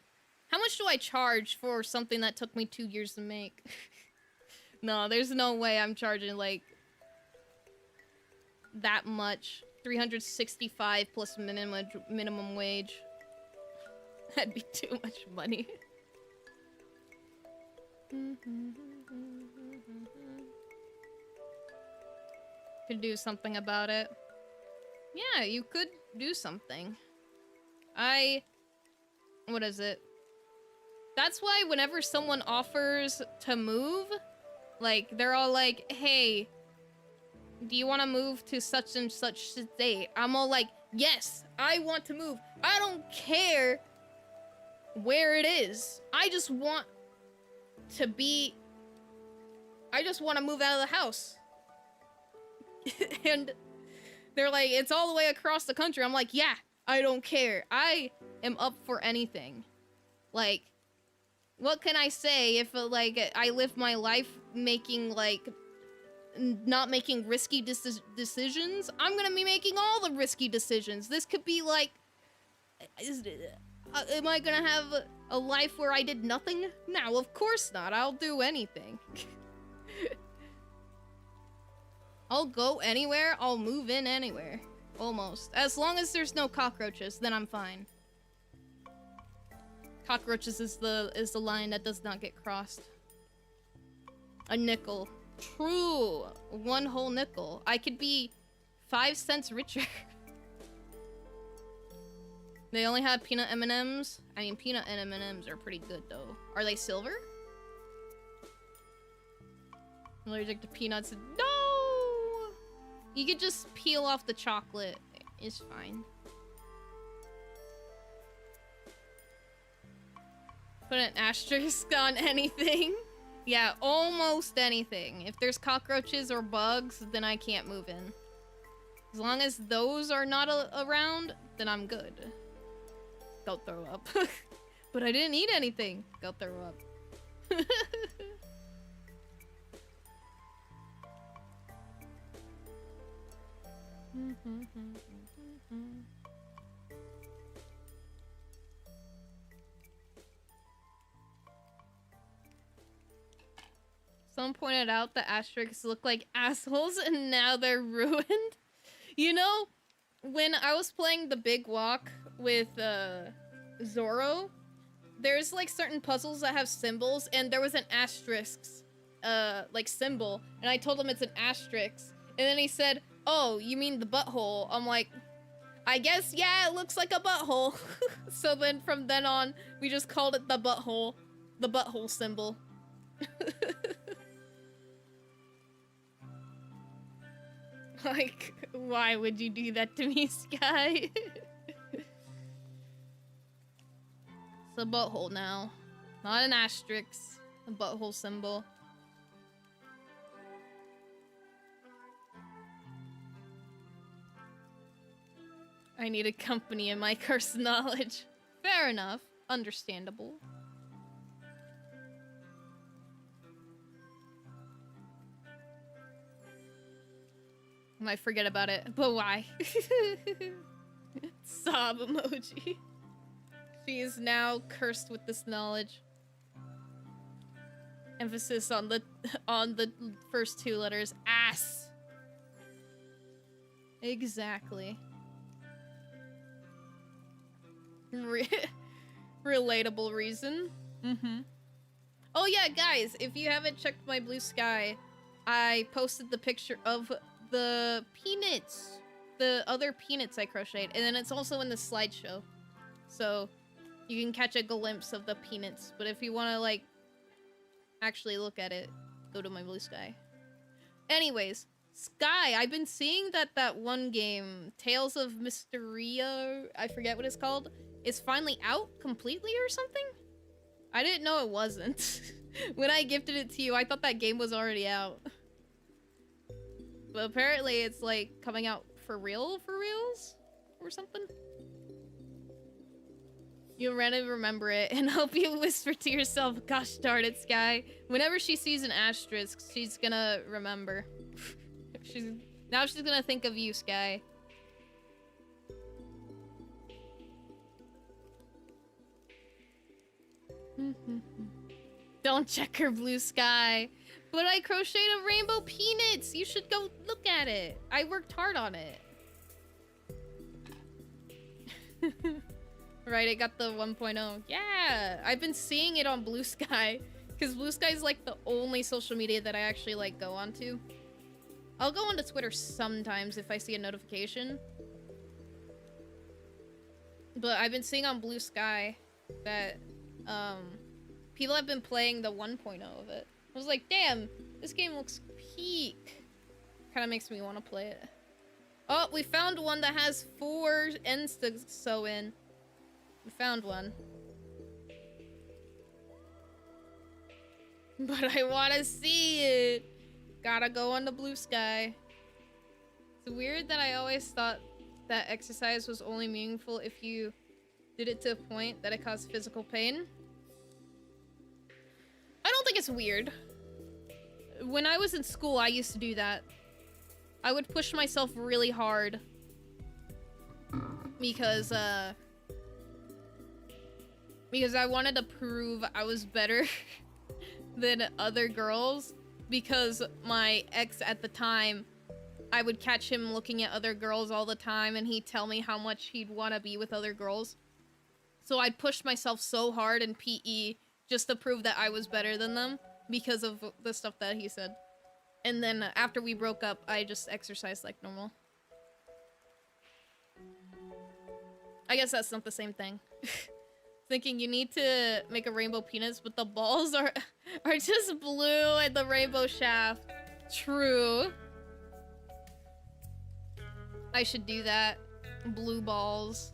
How much do I charge for something that took me 2 years to make? No, there's no way I'm charging, like, that much. 365 plus minimum wage. That'd be too much money. Could do something about it. Yeah, you could do something. What is it? That's why whenever someone offers to move, like, they're all like, hey, do you want to move to such and such state? I'm all like, yes, I want to move. I don't care where it is. I just want to move out of the house. And they're like, it's all the way across the country. I'm like, yeah, I don't care. I am up for anything. Like, what can I say if, like, I live my life making, like, not making risky decisions? I'm gonna be making all the risky decisions. This could be, like, am I gonna have a life where I did nothing? No, of course not. I'll do anything. I'll go anywhere. I'll move in anywhere. Almost. As long as there's no cockroaches, then I'm fine. Cockroaches is the line that does not get crossed. A nickel. True. One whole nickel. I could be 5 cents richer. They only have peanut M&Ms. I mean, peanut and M&Ms are pretty good, though. Are they silver? I'm allergic to peanuts. No! You could just peel off the chocolate. It's fine. Put an asterisk on anything. Yeah, almost anything. If there's cockroaches or bugs, then I can't move in. As long as those are not around, then I'm good. Go throw up. But I didn't eat anything. Go throw up. Someone pointed out the asterisks look like assholes and now they're ruined. You know, when I was playing the Big Walk with Zorro, there's like certain puzzles that have symbols and there was an asterisk like symbol and I told him it's an asterisk and then he said, "Oh, you mean the butthole?" I'm like, I guess, yeah, it looks like a butthole. So then from then on, we just called it the butthole symbol. Like, why would you do that to me, Sky? It's a butthole now. Not an asterisk. A butthole symbol. I needed company in my cursed knowledge. Fair enough. Understandable. I might forget about it, but why? Sob emoji. She is now cursed with this knowledge. Emphasis on the first two letters. Ass. Exactly. Relatable reason. Oh yeah, guys, if you haven't checked my blue sky, I posted the picture of the peanuts, the other peanuts I crocheted, and then it's also in the slideshow, so you can catch a glimpse of the peanuts. But if you want to like actually look at it, go to my blue sky. Anyways, Sky, I've been seeing that one game, Tales of Mysteria, I forget what it's called, is finally out completely or something. I didn't know it wasn't. When I gifted it to you, I thought that game was already out. But apparently it's like coming out for reals or something. You'll randomly remember it and hope you whisper to yourself, "Gosh darn it, Sky." Whenever she sees an asterisk, she's gonna remember. Now she's gonna think of you, Sky. Don't check her blue sky. But I crocheted a rainbow peanuts. You should go look at it. I worked hard on it. Right, I got the 1.0. Yeah, I've been seeing it on Blue Sky. Because Blue Sky is like the only social media that I actually like go onto. I'll go onto Twitter sometimes if I see a notification. But I've been seeing on Blue Sky that people have been playing the 1.0 of it. I was like, damn, this game looks peak. Kind of makes me want to play it. Oh, we found one that has 4 ends to sew in. We found one. But I want to see it. Gotta go on the Blue Sky. It's weird that I always thought that exercise was only meaningful if you did it to a point that it caused physical pain. I don't think it's weird. When I was in school, I used to do that. I would push myself really hard. Because I wanted to prove I was better than other girls. Because my ex at the time, I would catch him looking at other girls all the time and he'd tell me how much he'd want to be with other girls. So I'd push myself so hard in PE just to prove that I was better than them because of the stuff that he said. And then after we broke up, I just exercised like normal. I guess that's not the same thing. It's thinking you need to make a rainbow penis, but the balls are just blue and the rainbow shaft. True. I should do that. Blue balls.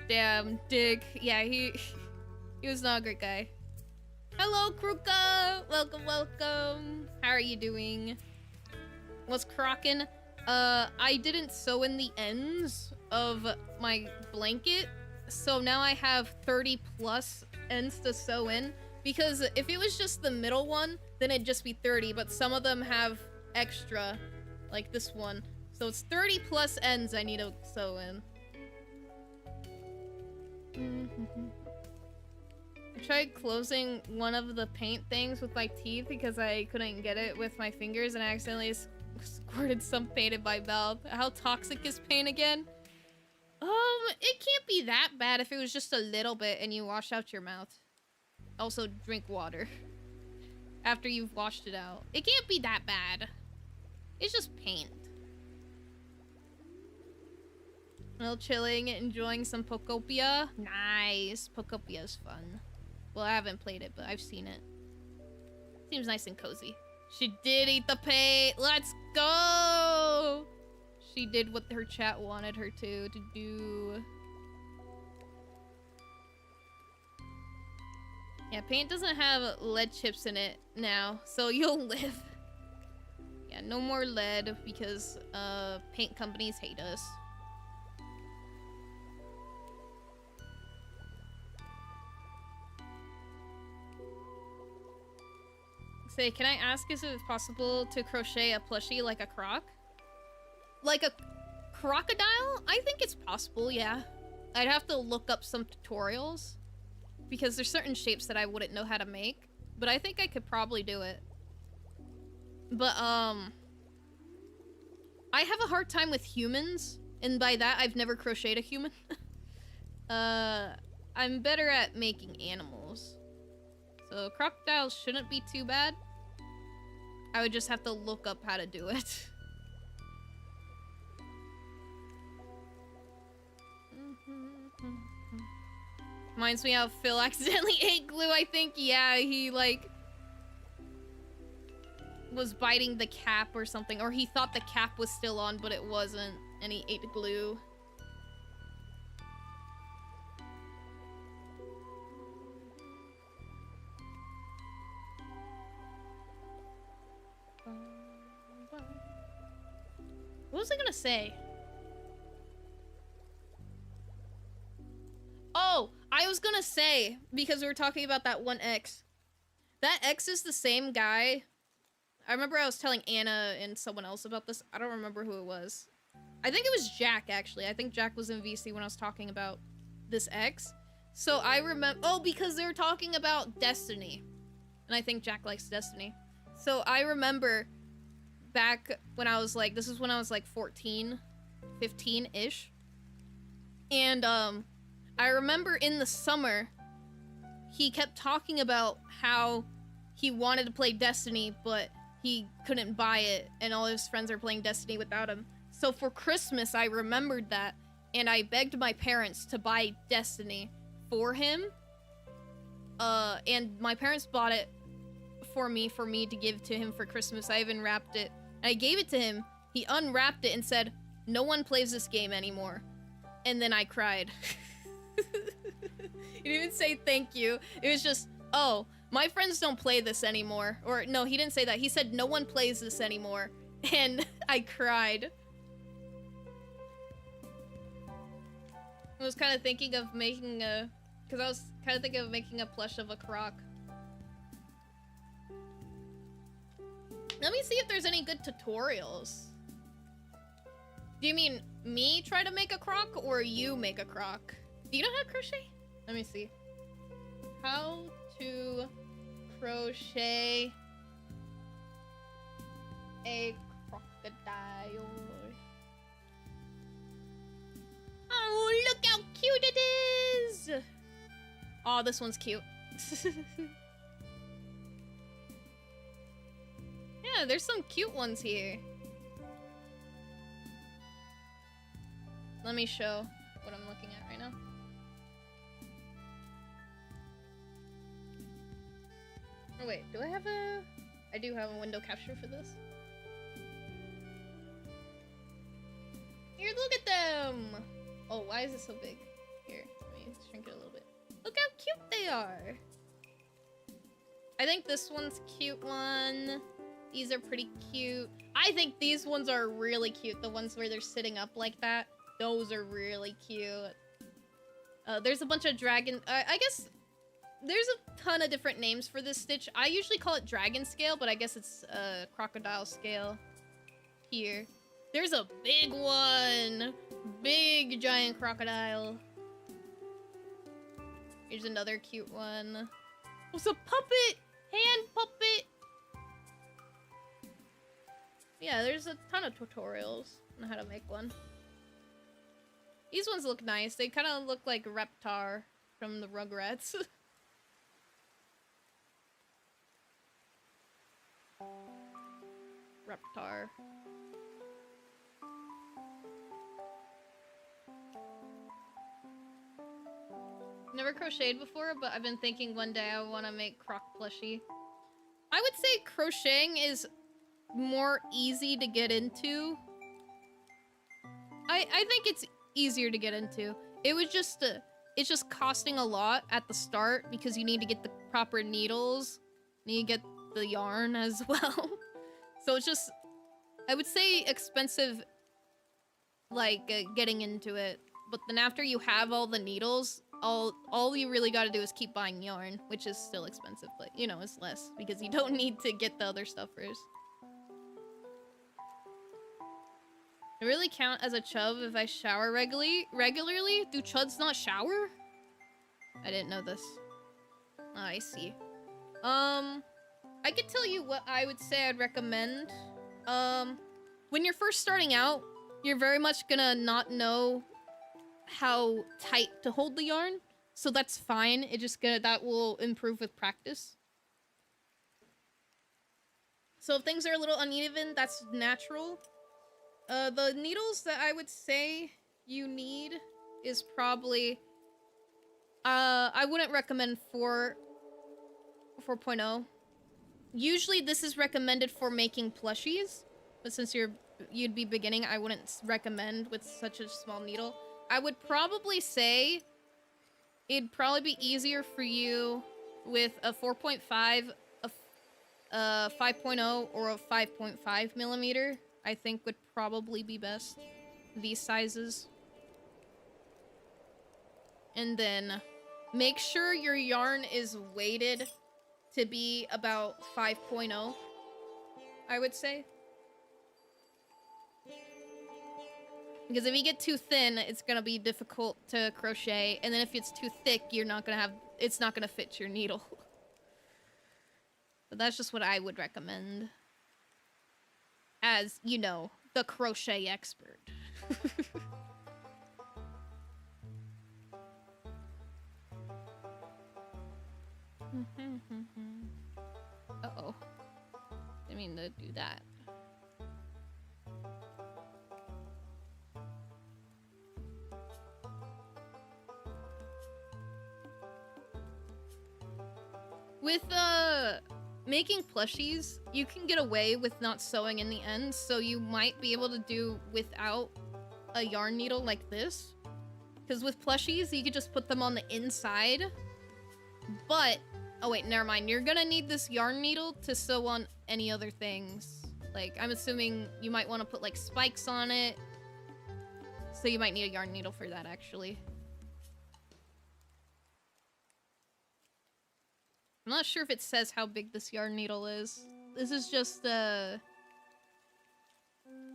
Damn, Dick. Yeah, he was not a great guy. Hello, Kruka! Welcome, welcome. How are you doing? What's crockin'? I didn't sew in the ends of my blanket, so now I have 30 plus ends to sew in, because if it was just the middle one, then it'd just be 30, but some of them have extra, like this one. So it's 30 plus ends I need to sew in. I tried closing one of the paint things with my teeth because I couldn't get it with my fingers, and I accidentally squirted some paint in my mouth. How toxic is paint again? It can't be that bad if it was just a little bit and you wash out your mouth. Also, drink water after you've washed it out. It can't be that bad. It's just paint. Well, chilling, enjoying some Pokopia. Nice. Pokopia is fun. Well, I haven't played it, but I've seen it. Seems nice and cozy. She did eat the paint. Let's go. She did what her chat wanted her to do. Yeah, paint doesn't have lead chips in it now, so you'll live. Yeah, no more lead because paint companies hate us. Say, can I ask if it's possible to crochet a plushie like a croc? Like a crocodile? I think it's possible, yeah. I'd have to look up some tutorials because there's certain shapes that I wouldn't know how to make, but I think I could probably do it. But, I have a hard time with humans, and by that, I've never crocheted a human. I'm better at making animals. So crocodiles shouldn't be too bad. I would just have to look up how to do it. Reminds me how Phil accidentally ate glue, I think. Yeah, he like was biting the cap or something, or he thought the cap was still on, but it wasn't, and he ate glue. What was I gonna say? Oh, I was gonna say, because we were talking about that one ex. That ex is the same guy. I remember I was telling Anna and someone else about this. I don't remember who it was. I think it was Jack, actually. I think Jack was in VC when I was talking about this ex. So I remember... Oh, because they were talking about Destiny. And I think Jack likes Destiny. So I remember... back when I was like, this is when I was like 14, 15-ish. And I remember in the summer, he kept talking about how he wanted to play Destiny, but he couldn't buy it, and all his friends are playing Destiny without him. So for Christmas, I remembered that, and I begged my parents to buy Destiny for him. And my parents bought it for me to give to him for Christmas. I even wrapped it. I gave it to him, he unwrapped it and said, "No one plays this game anymore." And then I cried. He didn't even say thank you. It was just, oh, my friends don't play this anymore. Or no, he didn't say that. He said, "No one plays this anymore." And I cried. I was kind of thinking of making a... because I was kind of thinking of making a plush of a croc. Let me see if there's any good tutorials. Do you mean me try to make a croc or you make a croc? Do you know how to crochet? Let me see. How to crochet a crocodile. Oh, look how cute it is! Oh, this one's cute. Yeah, there's some cute ones here. Let me show what I'm looking at right now. Oh wait, do I have a... I do have a window capture for this. Here, look at them! Oh, why is it so big? Here, let me shrink it a little bit. Look how cute they are! I think this one's a cute one. These are pretty cute. I think these ones are really cute. The ones where they're sitting up like that. Those are really cute. There's a bunch of dragon... I guess there's a ton of different names for this stitch. I usually call it dragon scale, but I guess it's crocodile scale here. There's a big one. Big giant crocodile. Here's another cute one. Oh, it's a puppet! Hand puppet! Yeah, there's a ton of tutorials on how to make one. These ones look nice. They kind of look like Reptar from the Rugrats. Reptar. Never crocheted before, but I've been thinking one day I want to make croc plushie. I would say crocheting is more easy to get into. I think it's easier to get into. It was just it's just costing a lot at the start because you need to get the proper needles, and you get the yarn as well. So it's just, I would say expensive, like getting into it. But then after you have all the needles, all you really got to do is keep buying yarn, which is still expensive, but you know, it's less because you don't need to get the other stuff first. It really count as a chub if I shower regularly? Do chuds not shower? I didn't know this. Oh, I see. I could tell you what I would say I'd recommend. When you're first starting out, you're very much gonna not know how tight to hold the yarn, so that's fine. That will improve with practice. So if things are a little uneven, that's natural. The needles that I would say you need is probably, I wouldn't recommend 4.0. Usually this is recommended for making plushies, but since you'd be beginning, I wouldn't recommend with such a small needle. I would probably say it'd probably be easier for you with a 4.5, a 5.0, or a 5.5 millimeter. I think would probably be best. These sizes. And then make sure your yarn is weighted to be about 5.0, I would say. Because if you get too thin, it's gonna be difficult to crochet, and then if it's too thick, it's not gonna fit your needle. But that's just what I would recommend. As, you know, the crochet expert. Uh-oh. Didn't mean to do that. With, making plushies, you can get away with not sewing in the end, so you might be able to do without a yarn needle like this. Because with plushies, you could just put them on the inside. But, oh wait, never mind. You're gonna need this yarn needle to sew on any other things. Like, I'm assuming you might want to put, like, spikes on it. So you might need a yarn needle for that, actually. I'm not sure if it says how big this yarn needle is. This is just, oh,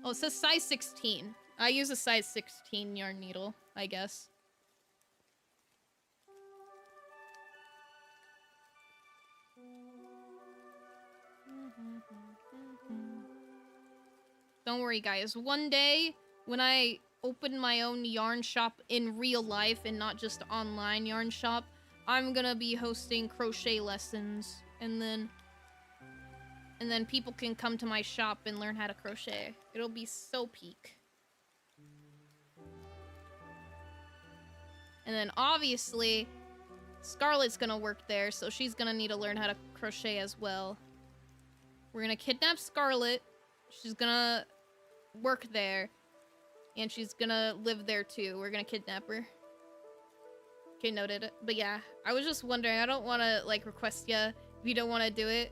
it says size 16. I use a size 16 yarn needle, I guess. Don't worry, guys. One day, when I open my own yarn shop in real life and not just online yarn shop, I'm gonna be hosting crochet lessons, and then people can come to my shop and learn how to crochet. It'll be so peak. And then obviously, Scarlett's gonna work there, so she's gonna need to learn how to crochet as well. We're gonna kidnap Scarlett. She's gonna work there. And she's gonna live there too. We're gonna kidnap her. Okay, noted. But yeah, I was just wondering. I don't want to, like, request ya if you don't want to do it.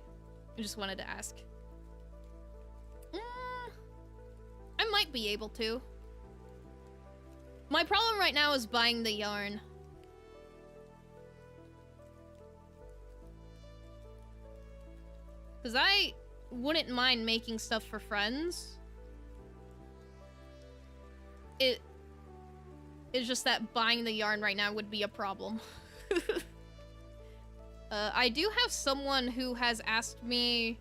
I just wanted to ask. I might be able to. My problem right now is buying the yarn. Because I wouldn't mind making stuff for friends. It's just that buying the yarn right now would be a problem. I do have someone who has asked me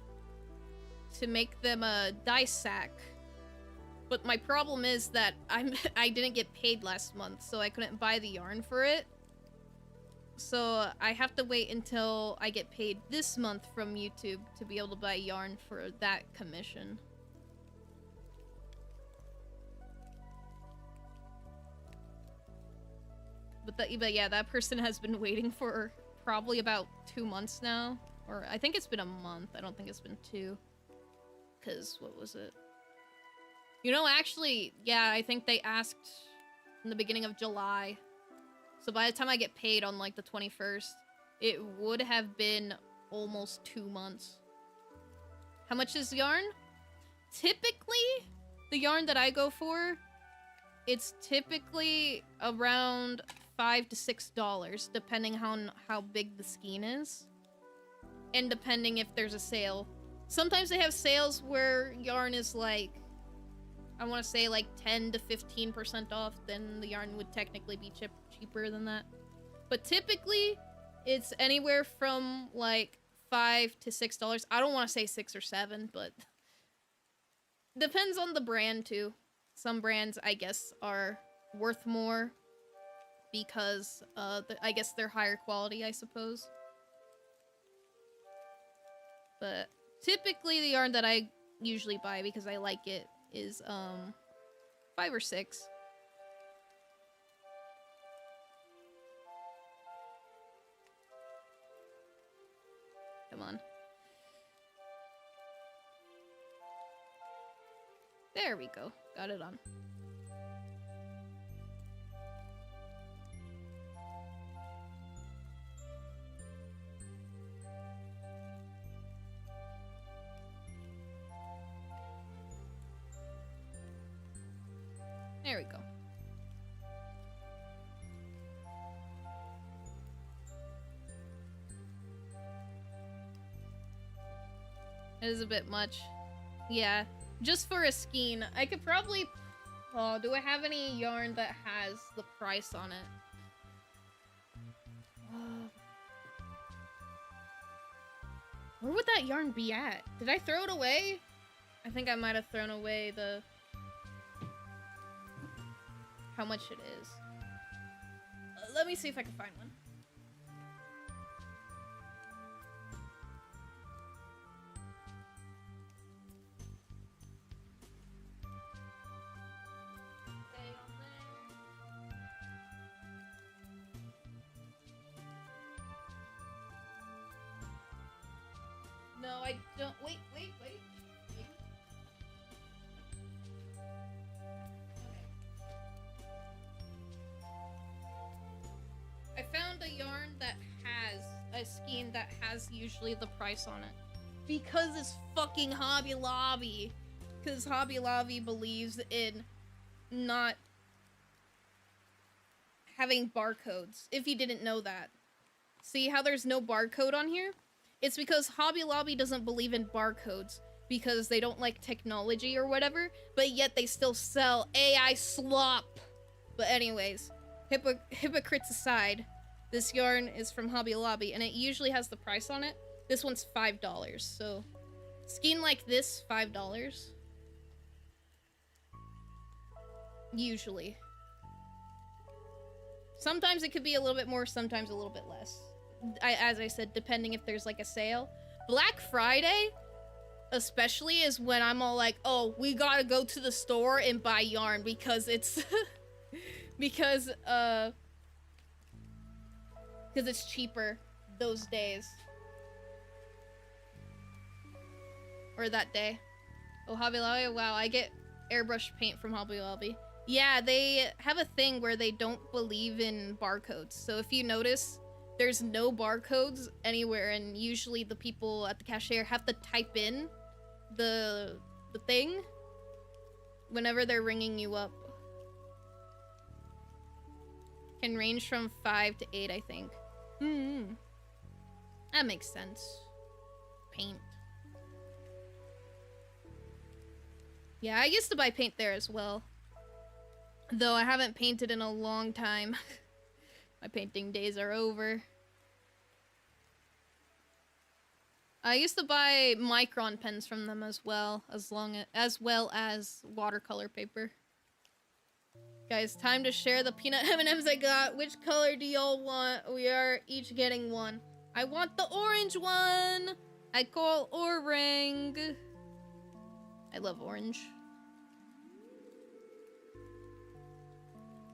to make them a dye sack. But my problem is that I didn't get paid last month, so I couldn't buy the yarn for it. So I have to wait until I get paid this month from YouTube to be able to buy yarn for that commission. But yeah, that person has been waiting for probably about 2 months now. Or I think it's been a month. I don't think it's been 2. Because, what was it? You know, actually, yeah, I think they asked in the beginning of July. So by the time I get paid on, like, the 21st, it would have been almost 2 months. How much is yarn? Typically, the yarn that I go for, it's typically around $5 to $6, depending how big the skein is. And depending if there's a sale. Sometimes they have sales where yarn is like, I want to say like 10 to 15% off, then the yarn would technically be cheaper than that. But typically, it's anywhere from like $5 to $6. I don't want to say 6 or 7, but depends on the brand too. Some brands, I guess, are worth more because I guess they're higher quality, I suppose. But typically the yarn that I usually buy because I like it is 5 or 6. Come on. There we go. Got it on. There we go. It is a bit much. Yeah. Just for a skein. I could probably... Oh, do I have any yarn that has the price on it? Where would that yarn be at? Did I throw it away? I think I might have thrown away the... how much it is. Let me see if I can find one. No, I don't. Wait. I found a yarn that has a skein that has usually the price on it. Because it's fucking Hobby Lobby. Because Hobby Lobby believes in not having barcodes. If you didn't know that. See how there's no barcode on here? It's because Hobby Lobby doesn't believe in barcodes. Because they don't like technology or whatever. But yet they still sell AI slop. But anyways... Hypocrites aside, this yarn is from Hobby Lobby, and it usually has the price on it. This one's $5, so... Skein like this, $5. Usually. Sometimes it could be a little bit more, sometimes a little bit less. As I said, depending if there's like a sale. Black Friday, especially, is when I'm all like, oh, we gotta go to the store and buy yarn because it's... because because it's cheaper those days. Or that day. Oh, Hobby Lobby, wow, I get airbrush paint from Hobby Lobby. Yeah, they have a thing where they don't believe in barcodes. So if you notice, there's no barcodes anywhere, and usually the people at the cashier have to type in the thing whenever they're ringing you up. Can range from 5 to 8, I think. That makes sense. Paint. Yeah, I used to buy paint there as well. Though I haven't painted in a long time. My painting days are over. I used to buy Micron pens from them as well, as well as watercolor paper. Guys, time to share the peanut M&Ms I got. Which color do y'all want? We are each getting one. I want the orange one. I call orang. I love orange.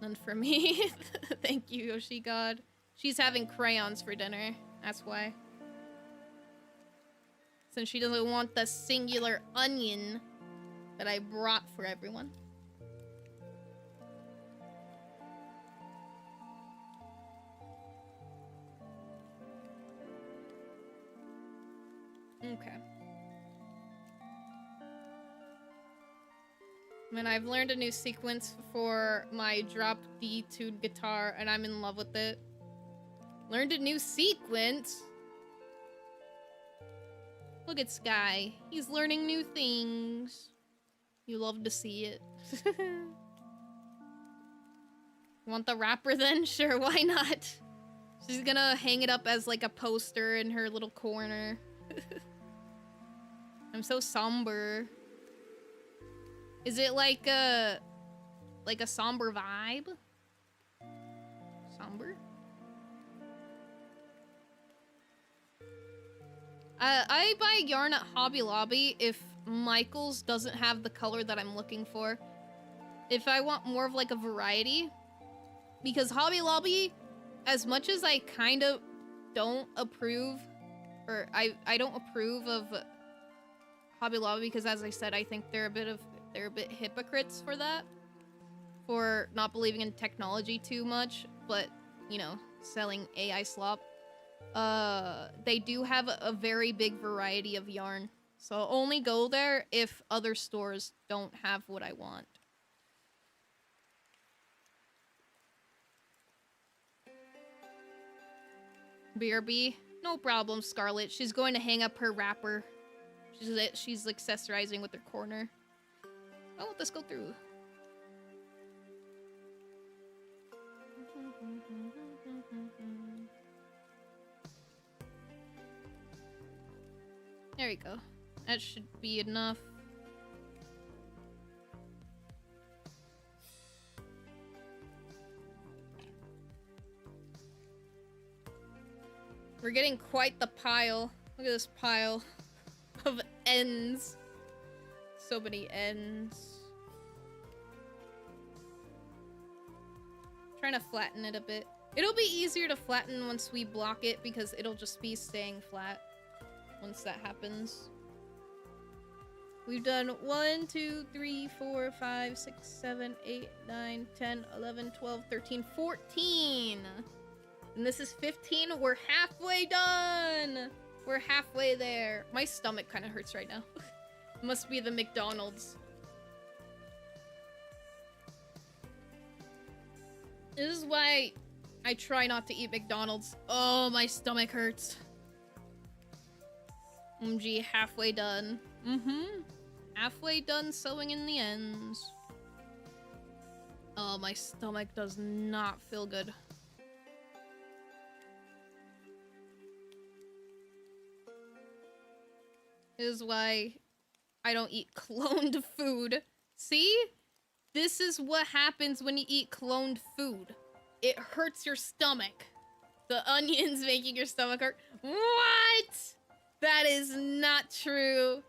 None for me. Thank you, Yoshi God. She's having crayons for dinner. That's why. Since she doesn't want the singular onion that I brought for everyone. Okay. Man, I've learned a new sequence for my drop D tuned guitar, and I'm in love with it. Learned a new sequence? Look at Sky. He's learning new things. You love to see it. Want the wrapper then? Sure, why not? She's gonna hang it up as like a poster in her little corner. I'm so somber. Is it like a somber vibe? Somber? I buy yarn at Hobby Lobby if Michael's doesn't have the color that I'm looking for. If I want more of like a variety. Because Hobby Lobby, as much as I kind of don't approve, or I don't approve of Hobby Lobby, because as I said, I think they're a bit hypocrites for that. For not believing in technology too much, but, you know, selling AI slop. They do have a very big variety of yarn. So I'll only go there if other stores don't have what I want. BRB, no problem, Scarlet. She's going to hang up her wrapper. She's accessorizing with her corner. Why won't this go through? There we go. That should be enough. We're getting quite the pile. Look at this pile of ends. So many ends. Trying to flatten it a bit. It'll be easier to flatten once we block it because it'll just be staying flat once that happens. We've done 1, 2, 3, 4, 5, 6, 7, 8, 9, 10, 11, 12, 13, 14. And this is 15. We're halfway done. We're halfway there. My stomach kind of hurts right now. Must be the McDonald's. This is why I try not to eat McDonald's. Oh, my stomach hurts. OMG, halfway done. Halfway done sewing in the ends. Oh, my stomach does not feel good. This is why I don't eat cloned food. See? This is what happens when you eat cloned food. It hurts your stomach. The onions making your stomach hurt. What? That is not true.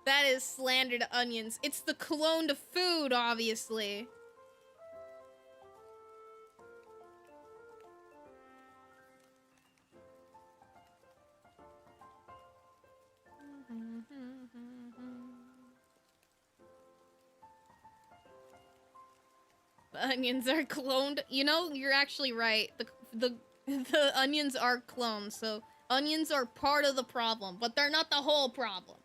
That is slander to onions. It's the cloned food, obviously. The onions are cloned. You know, you're actually right. The onions are cloned, so onions are part of the problem, but they're not the whole problem.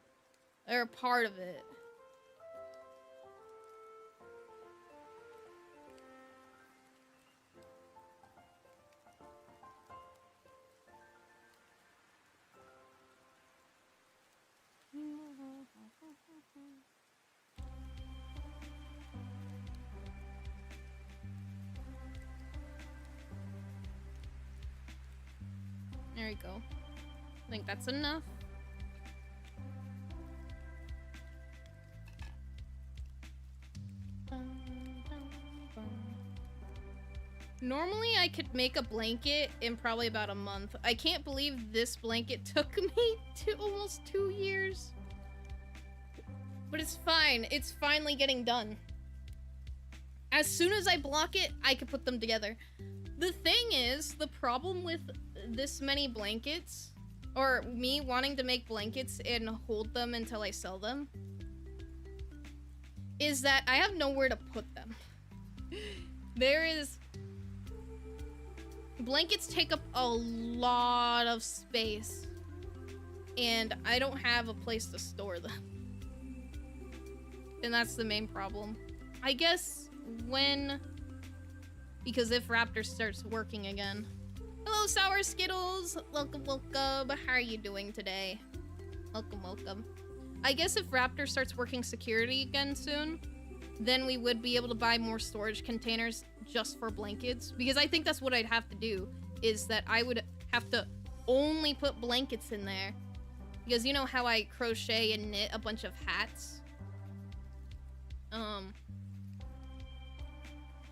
They're a part of it. There we go. I think that's enough. Normally, I could make a blanket in probably about a month. I can't believe this blanket took me almost 2 years. But it's fine. It's finally getting done. As soon as I block it, I can put them together. The thing is, the problem with this many blankets, or me wanting to make blankets and hold them until I sell them, is that I have nowhere to put them. Blankets take up a lot of space, and I don't have a place to store them. And that's the main problem. I guess because if Raptor starts working again. Hello, Sour Skittles! Welcome, welcome. How are you doing today? Welcome, welcome. I guess if Raptor starts working security again soon, then we would be able to buy more storage containers just for blankets. Because I think that's what I'd have to do, is that I would have to only put blankets in there. Because you know how I crochet and knit a bunch of hats?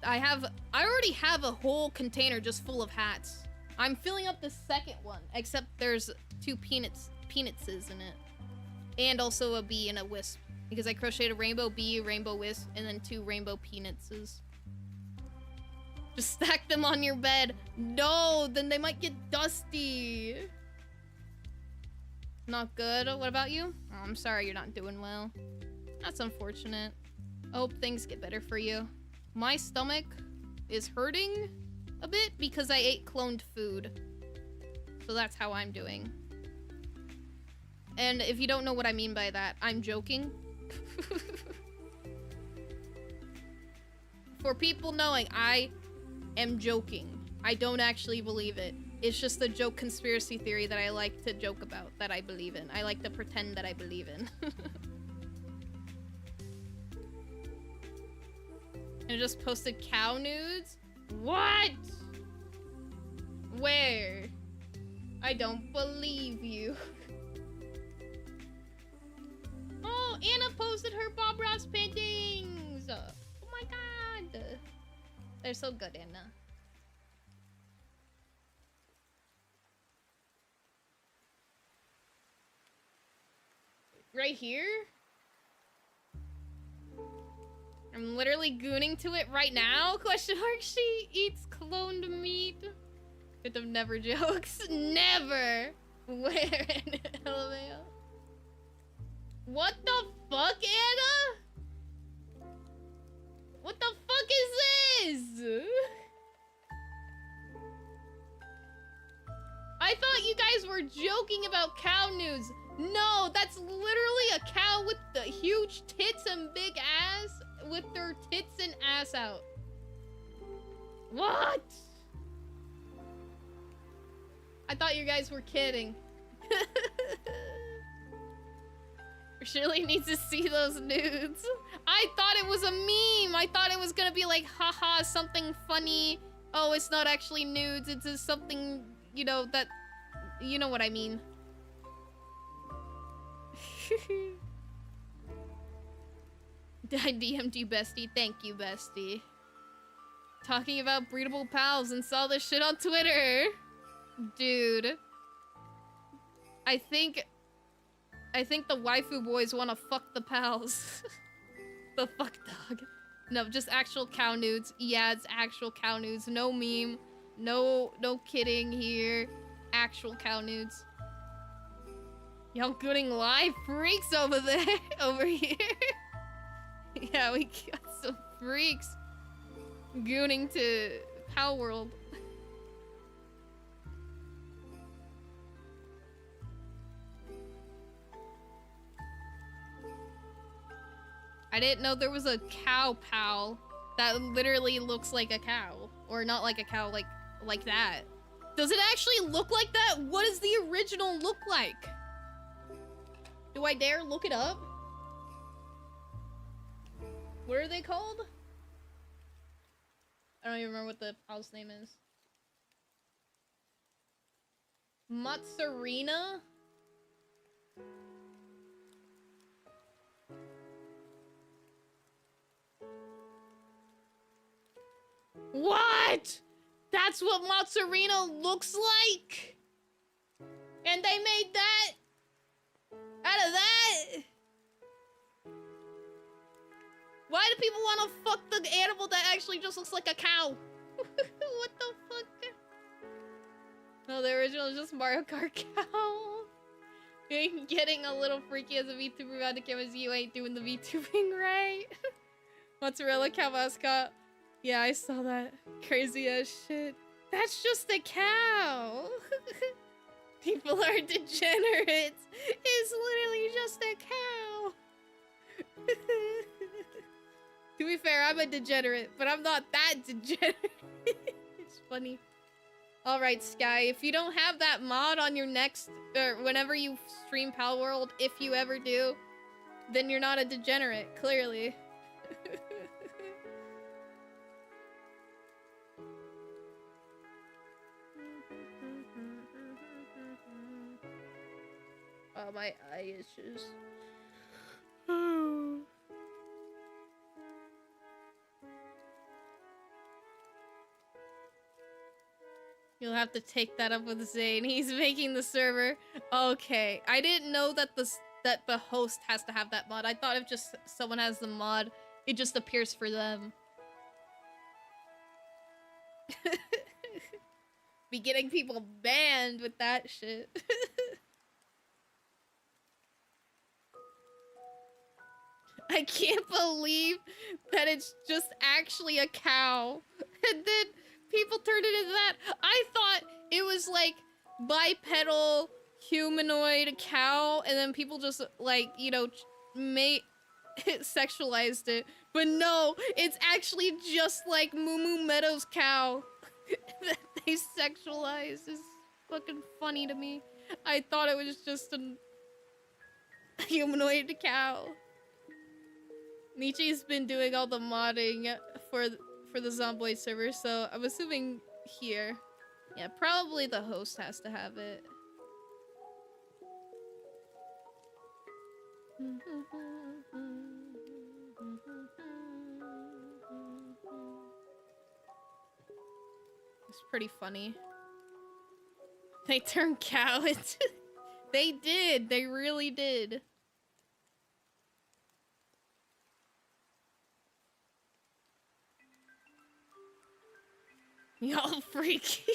I already have a whole container just full of hats. I'm filling up the second one, except there's 2 peanuts in it. And also a bee and a wisp. Because I crocheted a rainbow bee, a rainbow wisp, and then 2 rainbow peanutses. Just stack them on your bed. No, then they might get dusty. Not good. What about you? Oh, I'm sorry you're not doing well. That's unfortunate. I hope things get better for you. My stomach is hurting a bit because I ate cloned food. So that's how I'm doing. And if you don't know what I mean by that, I'm joking. For people knowing, I am joking. I don't actually believe it. It's just a joke conspiracy theory that I like to joke about, that I believe in. I like to pretend that I believe in. I just posted cow nudes? What? Where? I don't believe you. Oh, Anna posted her Bob Ross paintings! Oh my god! They're so good, Anna. Right here? I'm literally gooning to it right now? Question mark, she eats cloned meat. Bit of never jokes. Never! Where in LMAO? What the fuck, Anna? What the fuck is this? I thought you guys were joking about cow nudes. No, that's literally a cow with the huge tits and big ass with their tits and ass out. What? I thought you guys were kidding. Shirley needs to see those nudes. I thought it was a meme. I thought it was gonna be like, haha, something funny. Oh, it's not actually nudes. It's just something, you know, that... You know what I mean. I DM'd you, bestie. Thank you, bestie. Talking about breedable pals and saw this shit on Twitter. Dude. I think the waifu boys want to fuck the pals. The fuck dog. No, just actual cow nudes. Yeah, it's actual cow nudes. No meme. No kidding here. Actual cow nudes. Y'all gooning live freaks over there, over here. Yeah, we got some freaks gooning to Power World. I didn't know there was a cow pal that literally looks like a cow. Or not like a cow, like that. Does it actually look like that? What does the original look like? Do I dare look it up? What are they called? I don't even remember what the pal's name is. Mozzarina? What? That's what Mozzarina looks like? And they made that out of that? Why do people want to fuck the animal that actually just looks like a cow? What the fuck? No, the original is just Mario Kart cow. Getting a little freaky as a VTuber around the cameras, you ain't doing the VTubing right. Mozzarella cow mascot. Yeah, I saw that. Crazy ass shit. That's just a cow. People are degenerates. It's literally just a cow. To be fair, I'm a degenerate, but I'm not that degenerate. It's funny. Alright, Sky, if you don't have that mod on your next, or whenever you stream Pal World, if you ever do, then you're not a degenerate, clearly. Oh, my eye issues. You'll have to take that up with Zane. He's making the server. Okay. I didn't know that the host has to have that mod. I thought if just someone has the mod, it just appears for them. Be getting people banned with that shit. I can't believe that it's just actually a cow. And then people turned it into that. I thought it was like bipedal humanoid cow, and then people just like, you know, sexualized it. But no, it's actually just like Moo Moo Meadows cow that they sexualized. Is fucking funny to me. I thought it was just a humanoid cow. Nietzsche's been doing all the modding for the Zomboid server, so I'm assuming here. Yeah, probably the host has to have it. It's pretty funny. They turned cow into... They did! They really did. Y'all freaky.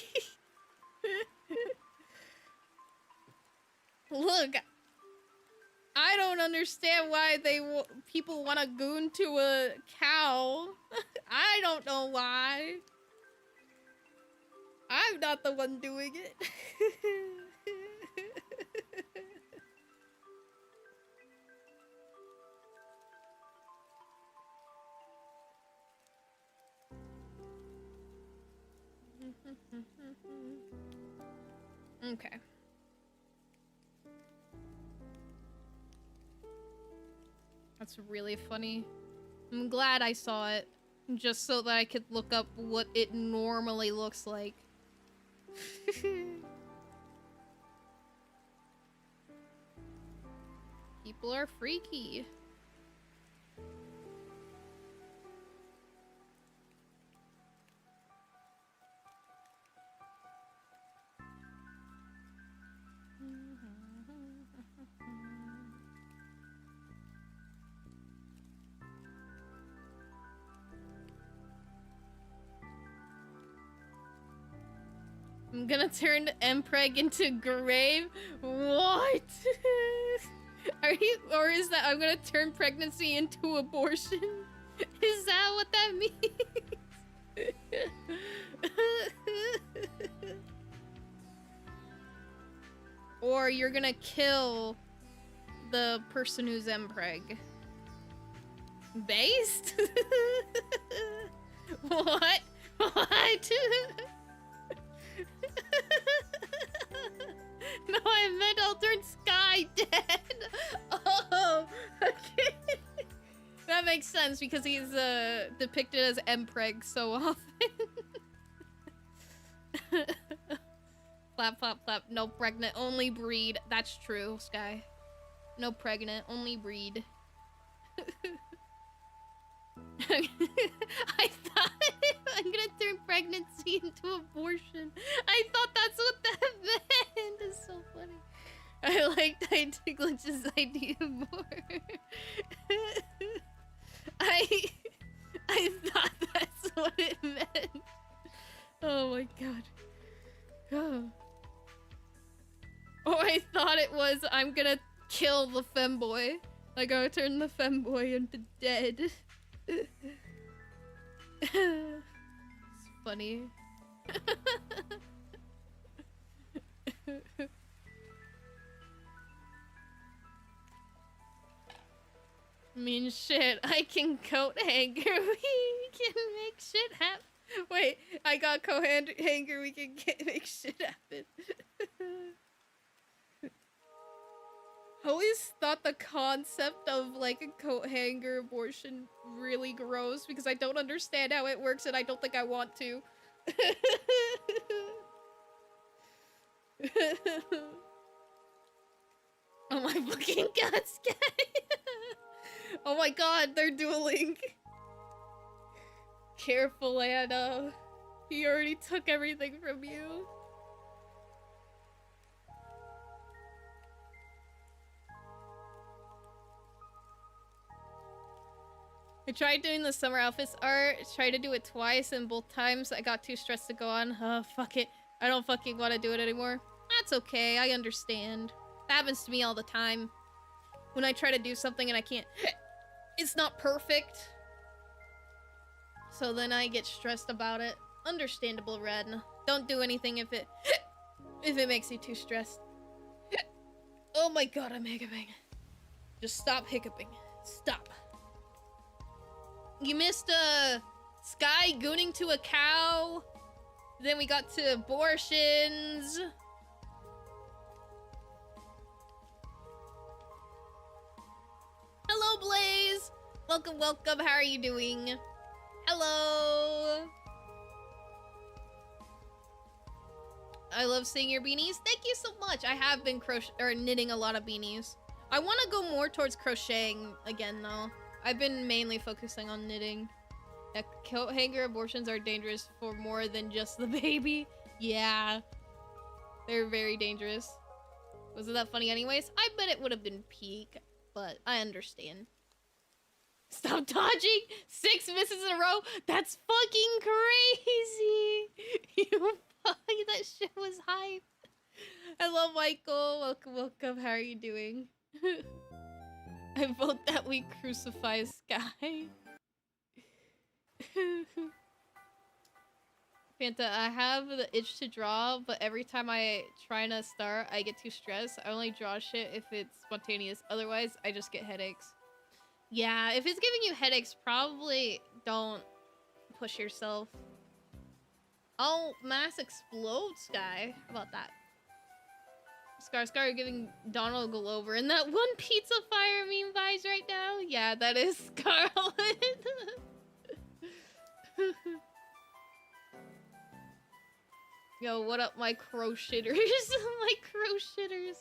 Look, I don't understand why people want to goon to a cow. I don't know why. I'm not the one doing it. Okay. That's really funny. I'm glad I saw it, just so that I could look up what it normally looks like. People are freaky. I'm gonna turn Mpreg into Grave? What? Are you, or is that I'm gonna turn pregnancy into abortion? Is that what that means? Or you're gonna kill the person who's mpreg? Based? What? What? No, I meant I'll turn Sky dead. Oh, okay. That makes sense because he's depicted as mpreg so often. Flap, flap, flap. No pregnant, only breed. That's true, Sky. No pregnant, only breed. I thought I'm gonna turn pregnancy into abortion. I thought that's what that meant. It's so funny. I liked Glitch's idea more. I thought that's what it meant. Oh my god. Oh. Oh, I thought it was I'm gonna kill the femboy. Like I would turn the femboy into dead. It's funny. I mean, shit, I can coat hanger. We can make shit happen. Wait, I got coat hanger. We can make shit happen. I always thought the concept of like a coat hanger abortion really gross because I don't understand how it works and I don't think I want to. Oh my fucking god, Sky. Oh my god, they're dueling. Careful, Anna. He already took everything from you. I tried doing the summer outfits art, tried to do it twice, and both times I got too stressed to go on. Fuck it. I don't fucking want to do it anymore. That's okay, I understand. That happens to me all the time. When I try to do something and I can't... It's not perfect. So then I get stressed about it. Understandable, Ren. Don't do anything if it... if it makes you too stressed. Oh my god, I'm hiccuping. Just stop hiccuping. Stop. You missed Sky gooning to a cow. Then we got to abortions. Hello, Blaze. Welcome, welcome. How are you doing? Hello. I love seeing your beanies. Thank you so much. I have been knitting a lot of beanies. I want to go more towards crocheting again, though. I've been mainly focusing on knitting. Yeah, coat hanger abortions are dangerous for more than just the baby. Yeah. They're very dangerous. Wasn't that funny anyways? I bet it would have been peak, but I understand. Stop dodging! 6 misses in a row! That's fucking crazy! You fuck, that shit was hype. Hello, Michael. Welcome, welcome. How are you doing? I vote that we crucify Sky. Fanta, I have the itch to draw, but every time I try to start, I get too stressed. I only draw shit if it's spontaneous. Otherwise, I just get headaches. Yeah, if it's giving you headaches, probably don't push yourself. Oh, mass explode, Sky. How about that? Scar, you're giving Donald a glow-over. And that one pizza fire meme vibes right now? Yeah, that is Scarlet. Yo, what up, my crochetters? My crochetters.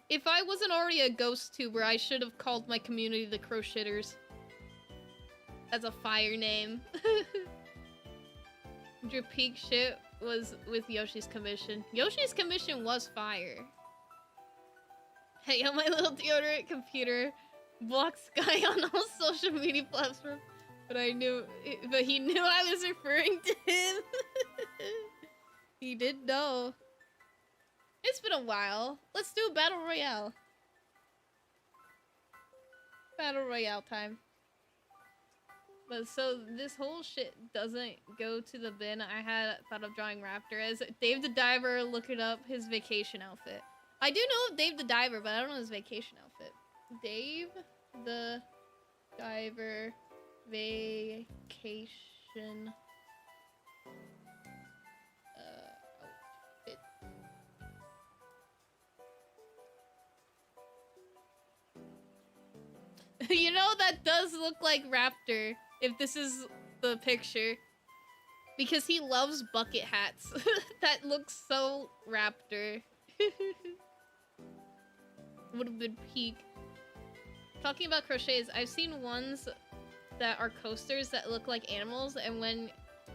If I wasn't already a ghost tuber, I should have called my community the crochetters. That's a fire name. Your peak shit was with Yoshi's commission. Yoshi's commission was fire. Hey, on my little deodorant computer, blocked Sky on all social media platforms, but he knew I was referring to him. He did know. It's been a while. Let's do a battle royale. Battle Royale time. But so this whole shit doesn't go to the bin. I had thought of drawing Raptor as Dave the Diver. Look it up, his vacation outfit. I do know of Dave the Diver, but I don't know his vacation outfit. Dave the Diver vacation outfit. You know, that does look like Raptor, if this is the picture. Because he loves bucket hats. That looks so Raptor. Would have been peak. Talking about crochets, I've seen ones that are coasters that look like animals, and when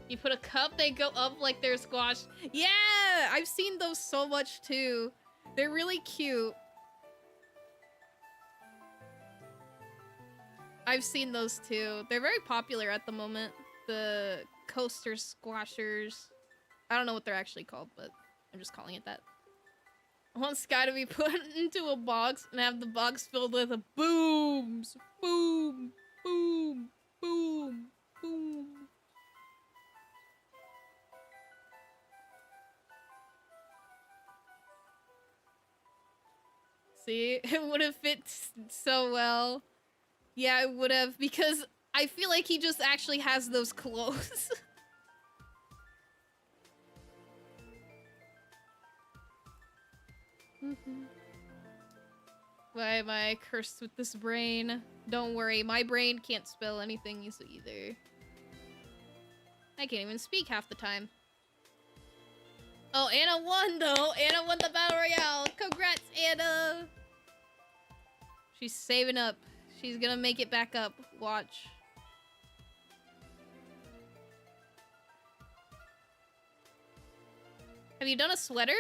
you put a cup, they go up like they're squashed. Yeah! I've seen those so much too. They're really cute. I've seen those too. They're very popular at the moment. The coaster squashers. I don't know what they're actually called, but I'm just calling it that. I want Sky to be put into a box and have the box filled with a booms. Boom, boom, boom, boom. See, it would have fit so well. Yeah, it would have, because I feel like he just actually has those clothes. Why am I cursed with this brain? Don't worry, my brain can't spell anything either. I can't even speak half the time. Oh, Anna won though! Anna won the Battle Royale! Congrats, Anna! She's saving up. She's gonna make it back up. Watch. Have you done a sweater?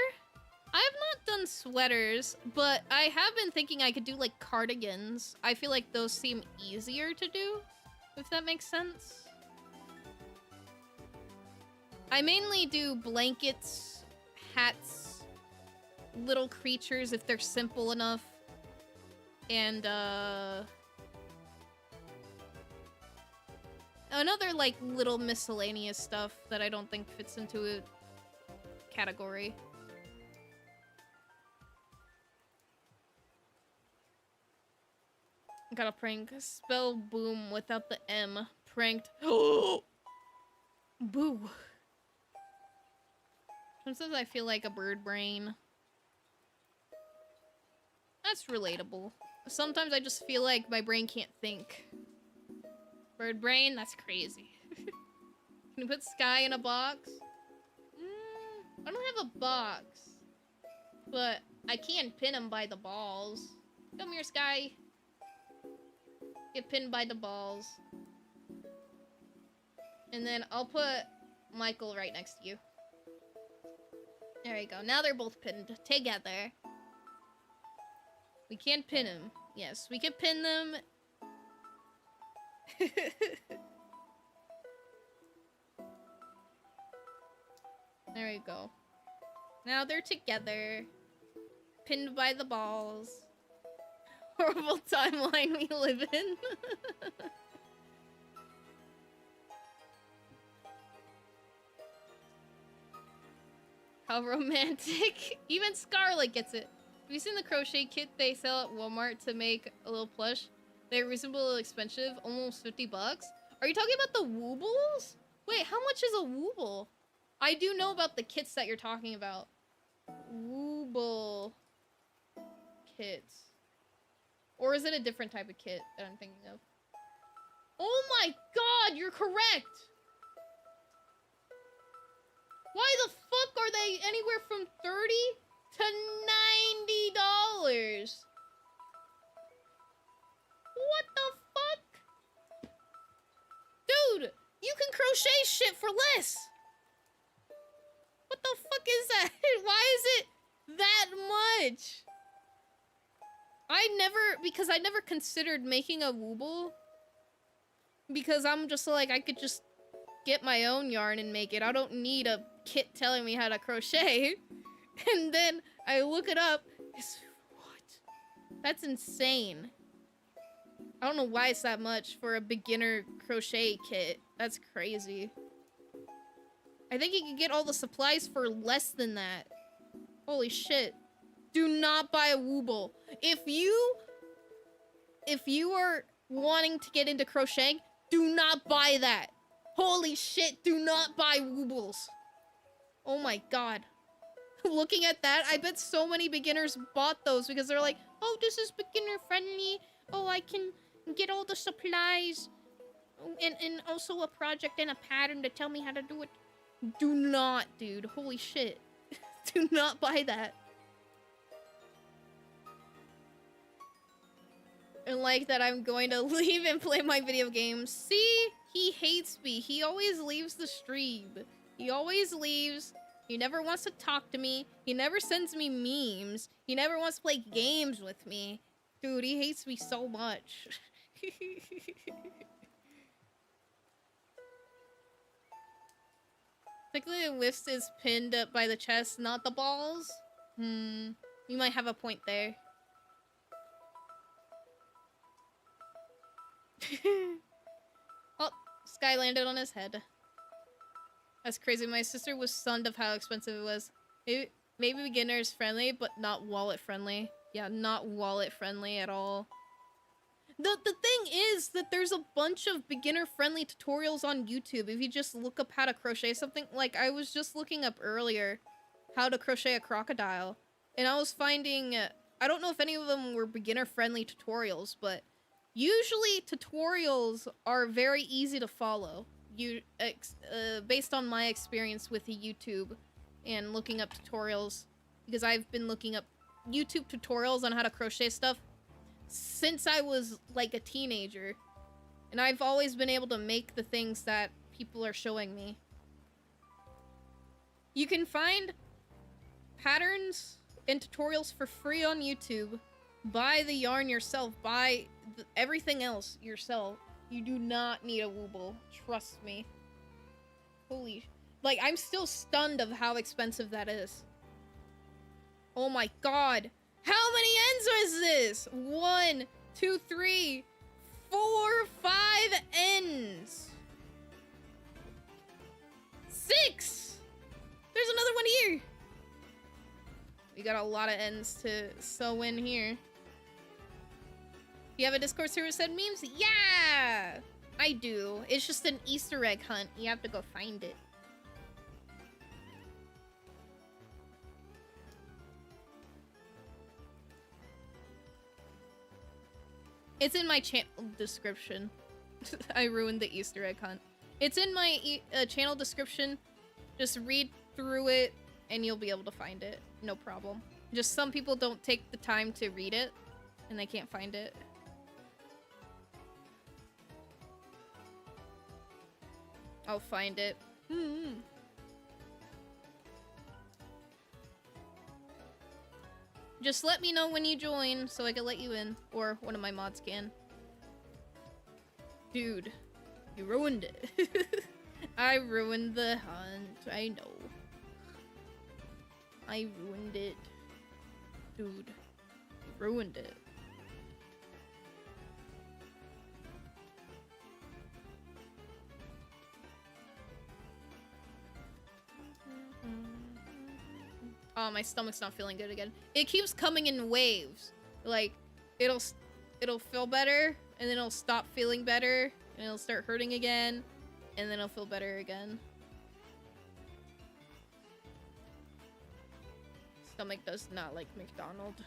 I have not done sweaters, but I have been thinking I could do like cardigans. I feel like those seem easier to do, if that makes sense. I mainly do blankets, hats, little creatures if they're simple enough, and another like little miscellaneous stuff that I don't think fits into a category. Got a prank. Spell boom without the M. Pranked. Boo. Sometimes I feel like a bird brain. That's relatable. Sometimes I just feel like my brain can't think. Bird brain? That's crazy. Can you put Sky in a box? I don't have a box. But I can pin him by the balls. Come here, Sky. Get pinned by the balls. And then I'll put Michael right next to you. There you go. Now they're both pinned together. We can pin him. Yes, we can pin them. There you go. Now they're together. Pinned by the balls. Horrible timeline we live in. How romantic. Even Scarlet gets it. Have you seen the crochet kit they sell at Walmart to make a little plush? They're reasonably expensive, almost 50 bucks. Are you talking about the woobles? Wait, how much is a wooble? I do know about the kits that you're talking about. Wooble kits. Or is it a different type of kit that I'm thinking of? Oh my god, you're correct! Why the fuck are they anywhere from $30 to $90? What the fuck? Dude, you can crochet shit for less! What the fuck is that? Why is it that much? Because I never considered making a wooble. Because I'm just like, I could just get my own yarn and make it. I don't need a kit telling me how to crochet. And then I look it up. It's, what? That's insane. I don't know why it's that much for a beginner crochet kit. That's crazy. I think you can get all the supplies for less than that. Holy shit. Do not buy a wooble. If you are wanting to get into crocheting, do not buy that. Holy shit, do not buy woobles. Oh my god. Looking at that, I bet so many beginners bought those because they're like, oh, this is beginner friendly. Oh, I can get all the supplies. And also a project and a pattern to tell me how to do it. Do not, dude. Holy shit. Do not buy that. And like that I'm going to leave and play my video games. See? He hates me. He always leaves the stream. He always leaves. He never wants to talk to me. He never sends me memes. He never wants to play games with me. Dude, he hates me so much. Technically, the whisk is pinned up by the chest, not the balls. You might have a point there. Oh, Sky landed on his head. That's crazy. My sister was stunned of how expensive it was. Maybe beginners friendly, but not wallet friendly. Yeah, not wallet friendly at all. The thing is that there's a bunch of beginner friendly tutorials on YouTube. If you just look up how to crochet something, like I was just looking up earlier how to crochet a crocodile, and I was finding, I don't know if any of them were beginner friendly tutorials, but usually tutorials are very easy to follow. Based on my experience with YouTube and looking up tutorials, because I've been looking up YouTube tutorials on how to crochet stuff since I was like a teenager, and I've always been able to make the things that people are showing me. You can find patterns and tutorials for free on YouTube. Buy the yarn yourself, buy everything else yourself. You do not need a wooble, trust me. Holy, like, I'm still stunned of how expensive that is. Oh my god. How many ends is this? 1, 2, 3, 4, 5 ends. 6! There's another one here. We got a lot of ends to sew in here. You have a Discord server said memes? Yeah! I do. It's just an Easter egg hunt. You have to go find it. It's in my channel description. I ruined the Easter egg hunt. It's in my channel description. Just read through it and you'll be able to find it. No problem. Just some people don't take the time to read it and they can't find it. I'll find it. Just let me know when you join so I can let you in, or one of my mods can. Dude, you ruined it. I ruined the hunt, I know. I ruined it. Dude, you ruined it. Oh, my stomach's not feeling good again. It keeps coming in waves. Like, it'll feel better, and then it'll stop feeling better, and it'll start hurting again, and then it'll feel better again. Stomach does not like McDonald's.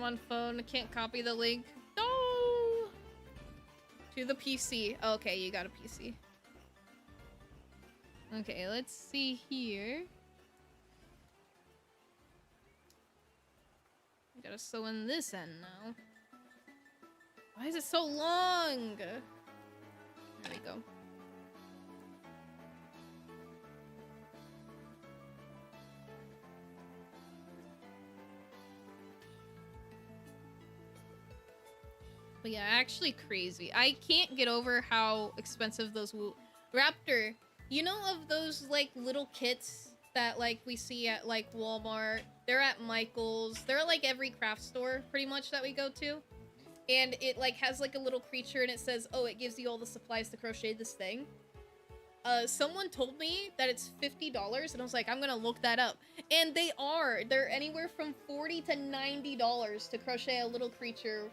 On phone, I can't copy the link. No! To the PC. Okay, you got a PC. Okay, let's see here. I gotta sew in this end now. Why is it so long? There we go. But yeah, actually crazy. I can't get over how expensive those Raptor, you know of those like little kits that like we see at like Walmart? They're at Michael's. They're at like every craft store pretty much that we go to. And it like has like a little creature and it says, oh, it gives you all the supplies to crochet this thing. Someone told me that it's $50 and I was like, I'm gonna look that up. And they are. They're anywhere from $40 to $90 to crochet a little creature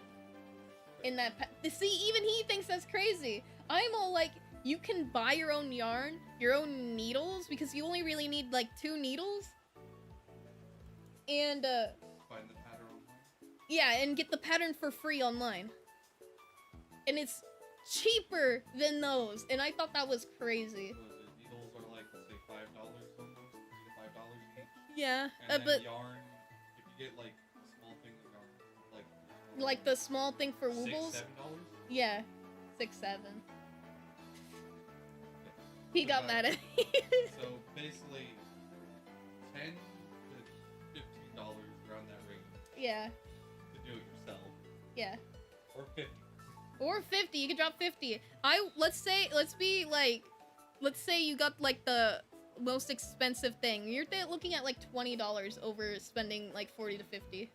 in that. See, even he thinks that's crazy. I'm all like, you can buy your own yarn, your own needles, because you only really need like 2 needles. And find the pattern online. Yeah, and get the pattern for free online. And it's cheaper than those, and I thought that was crazy. So the needles are like, let's say $5 almost, $3 to $5 each. Yeah, and but then yarn, if you get like a small thing of yarn, like the small thing for woobles. $6-7. Yeah, 6-7. He got mad at me. So basically, $10 to $15 around that range. Yeah. To do it yourself. Yeah. Or 50. Or 50. You can drop 50. Let's say you got like the most expensive thing. You're looking at like $20 over spending like 40 to 50.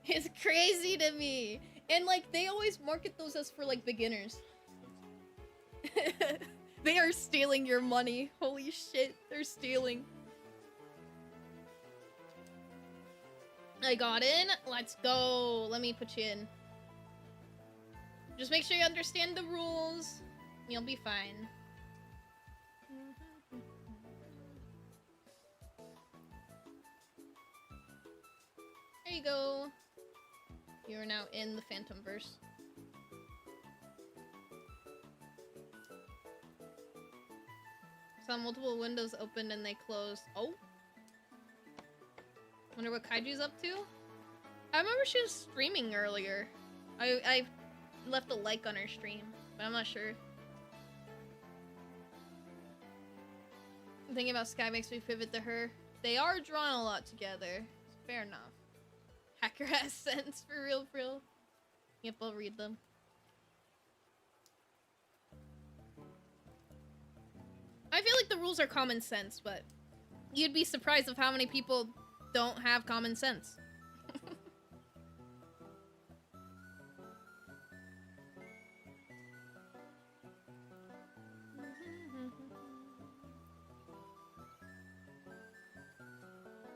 It's crazy to me. And like they always market those as for like beginners. They are stealing your money. Holy shit, they're stealing. I got in. Let's go. Let me put you in. Just make sure you understand the rules. You'll be fine. There you go. You are now in the Phantomverse. Saw multiple windows opened and they closed. Oh. Wonder what Kaiju's up to? I remember she was streaming earlier. I left a like on her stream, but I'm not sure. Thinking about Sky makes me pivot to her. They are drawn a lot together. Fair enough. Hacker ass sense, for real, for real. Yep, I'll read them. I feel like the rules are common sense, but you'd be surprised of how many people don't have common sense.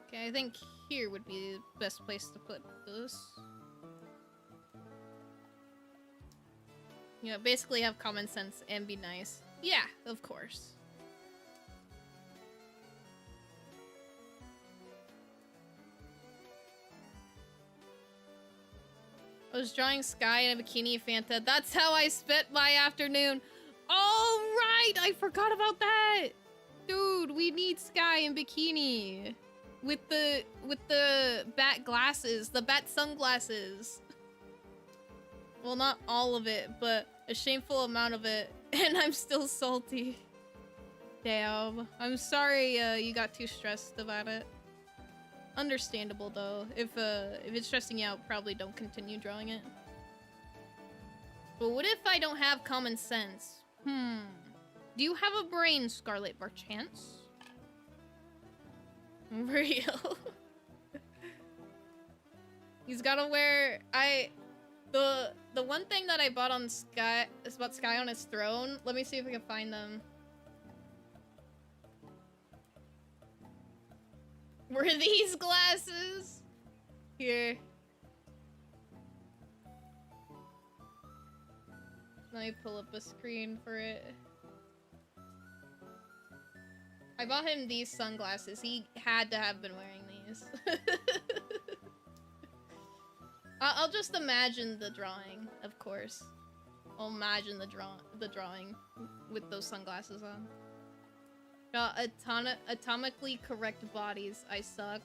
Okay, I think here would be the best place to put this. You know, basically have common sense and be nice. Yeah, of course. I was drawing Sky in a bikini Fanta. That's how I spent my afternoon. Oh, right! I forgot about that! Dude, we need Sky in bikini. With the bat glasses. The bat sunglasses. Well, not all of it, but a shameful amount of it. And I'm still salty. Damn. I'm sorry you got too stressed about it. Understandable though. If it's stressing you out, probably don't continue drawing it. But what if I don't have common sense? Do you have a brain, Scarlet, by chance? Real. He's gotta wear the one thing that I bought on Sky is about Sky on his throne. Let me see if I can find them. Were these glasses? Here. Let me pull up a screen for it. I bought him these sunglasses. He had to have been wearing these. I'll just imagine the drawing, of course. I'll imagine the drawing with those sunglasses on. Atomically correct bodies. I suck.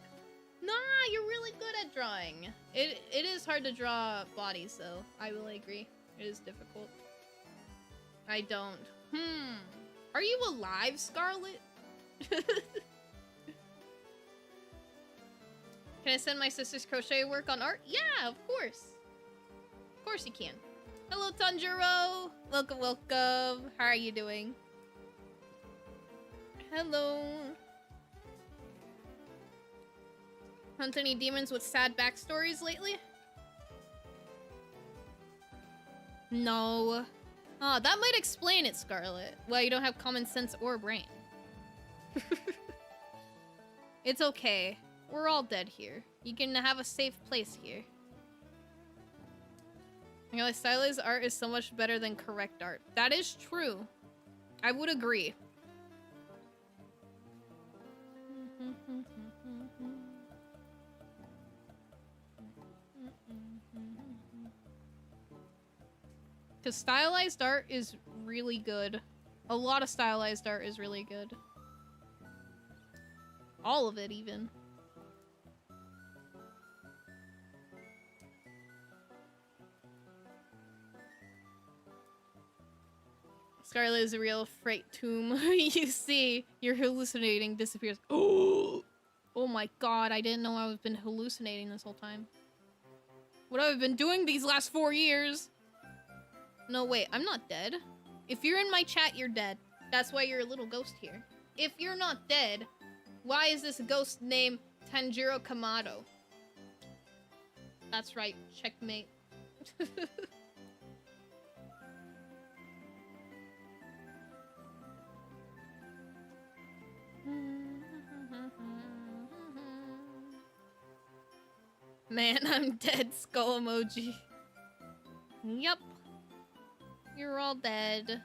Nah, you're really good at drawing. It is hard to draw bodies, though. I will agree. It is difficult. I don't. Are you alive, Scarlet? Can I send my sister's crochet work on art? Yeah, of course. Of course you can. Hello, Tanjiro. Welcome, welcome. How are you doing? Hello. Hunt any demons with sad backstories lately? No. Oh, that might explain it, Scarlet. Well, you don't have common sense or brain. It's okay. We're all dead here. You can have a safe place here. You know, stylized art is so much better than correct art. That is true. I would agree. Because stylized art is really good. A lot of stylized art is really good. All of it, even. Scarlet is a real freight tomb. You see, you're hallucinating, disappears. Oh! Oh my god, I didn't know I've been hallucinating this whole time. What have I been doing these last 4 years? No, wait, I'm not dead. If you're in my chat, you're dead. That's why you're a little ghost here. If you're not dead, why is this ghost named Tanjiro Kamado? That's right, checkmate. Man, I'm dead, skull emoji. Yup. You're all dead.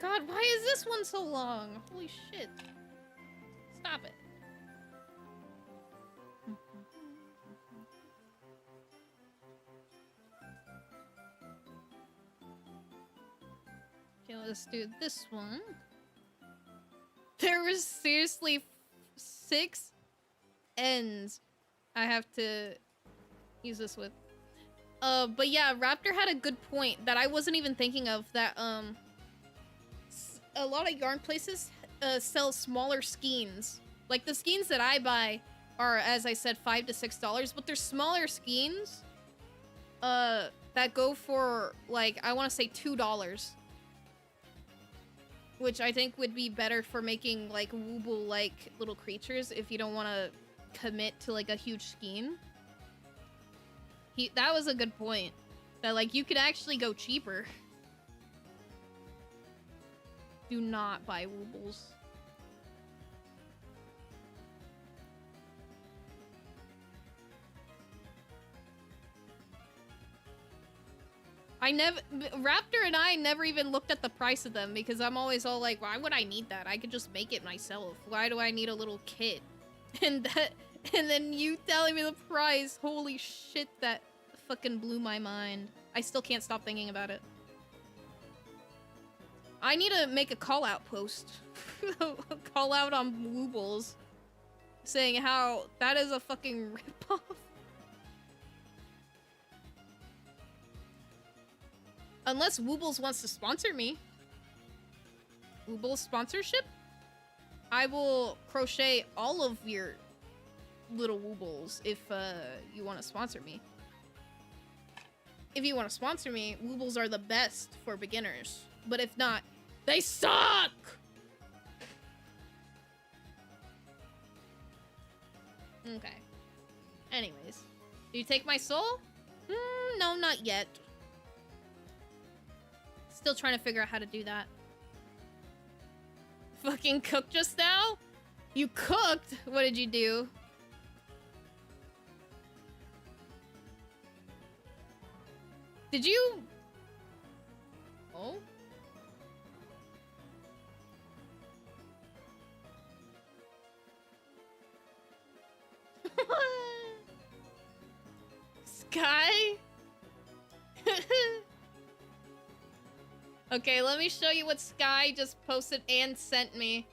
God, why is this one so long? Holy shit. Stop it. Okay, let's do this one. There was seriously 6 ends I have to use this with. But yeah, Raptor had a good point that I wasn't even thinking of, that a lot of yarn places sell smaller skeins. Like the skeins that I buy are, as I said, $5 to $6, but there's smaller skeins that go for, like, I want to say $2. Which I think would be better for making, like, Wooble-like little creatures if you don't want to commit to, like, a huge skein. That was a good point. That, like, you could actually go cheaper. Do not buy Woobles. Raptor and I never even looked at the price of them because I'm always all like, why would I need that? I could just make it myself. Why do I need a little kit? And then you telling me the price, holy shit, that fucking blew my mind. I still can't stop thinking about it. I need to make a call out post. A call out on Woobles. Saying how that is a fucking ripoff. Unless Woobles wants to sponsor me. Woobles sponsorship? I will crochet all of your little Woobles if you want to sponsor me. If you want to sponsor me, Woobles are the best for beginners. But if not, they suck! Okay. Anyways. Do you take my soul? No, not yet. Still trying to figure out how to do that. Fucking cooked just now? You cooked? What did you do? Did you... Oh? Sky? Okay, let me show you what Sky just posted and sent me.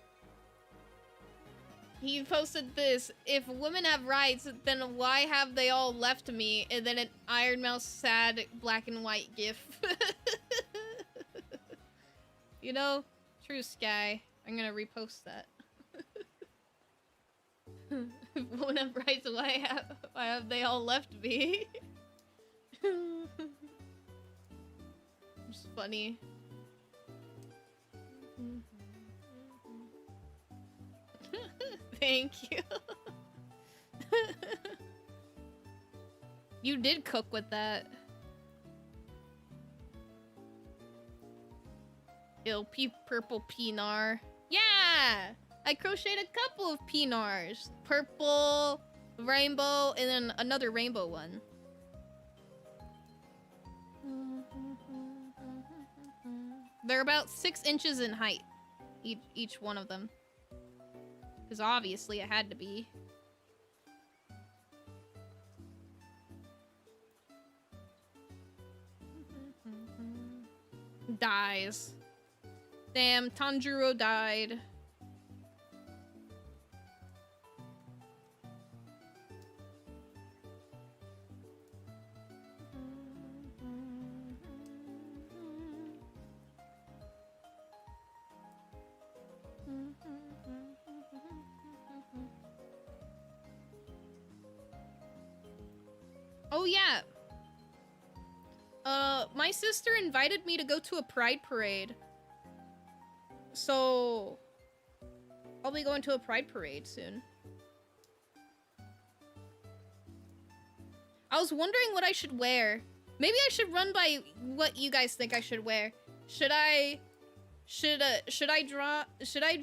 He posted this. If women have rights, then why have they all left me? And then an Iron Mouse sad black and white gif. You know, true Sky. I'm gonna repost that. Won't price, why have they all left me? It's funny. Thank you. You did cook with that. Purple pinar. Yeah! I crocheted a couple of pinars. Purple, rainbow, and then another rainbow one. They're about 6 inches in height. Each one of them. Because obviously it had to be. Dies. Damn, Tanjiro died. Oh yeah. My sister invited me to go to a pride parade. So I'll be going to a pride parade soon. I was wondering what I should wear. Maybe I should run by what you guys think I should wear. Should I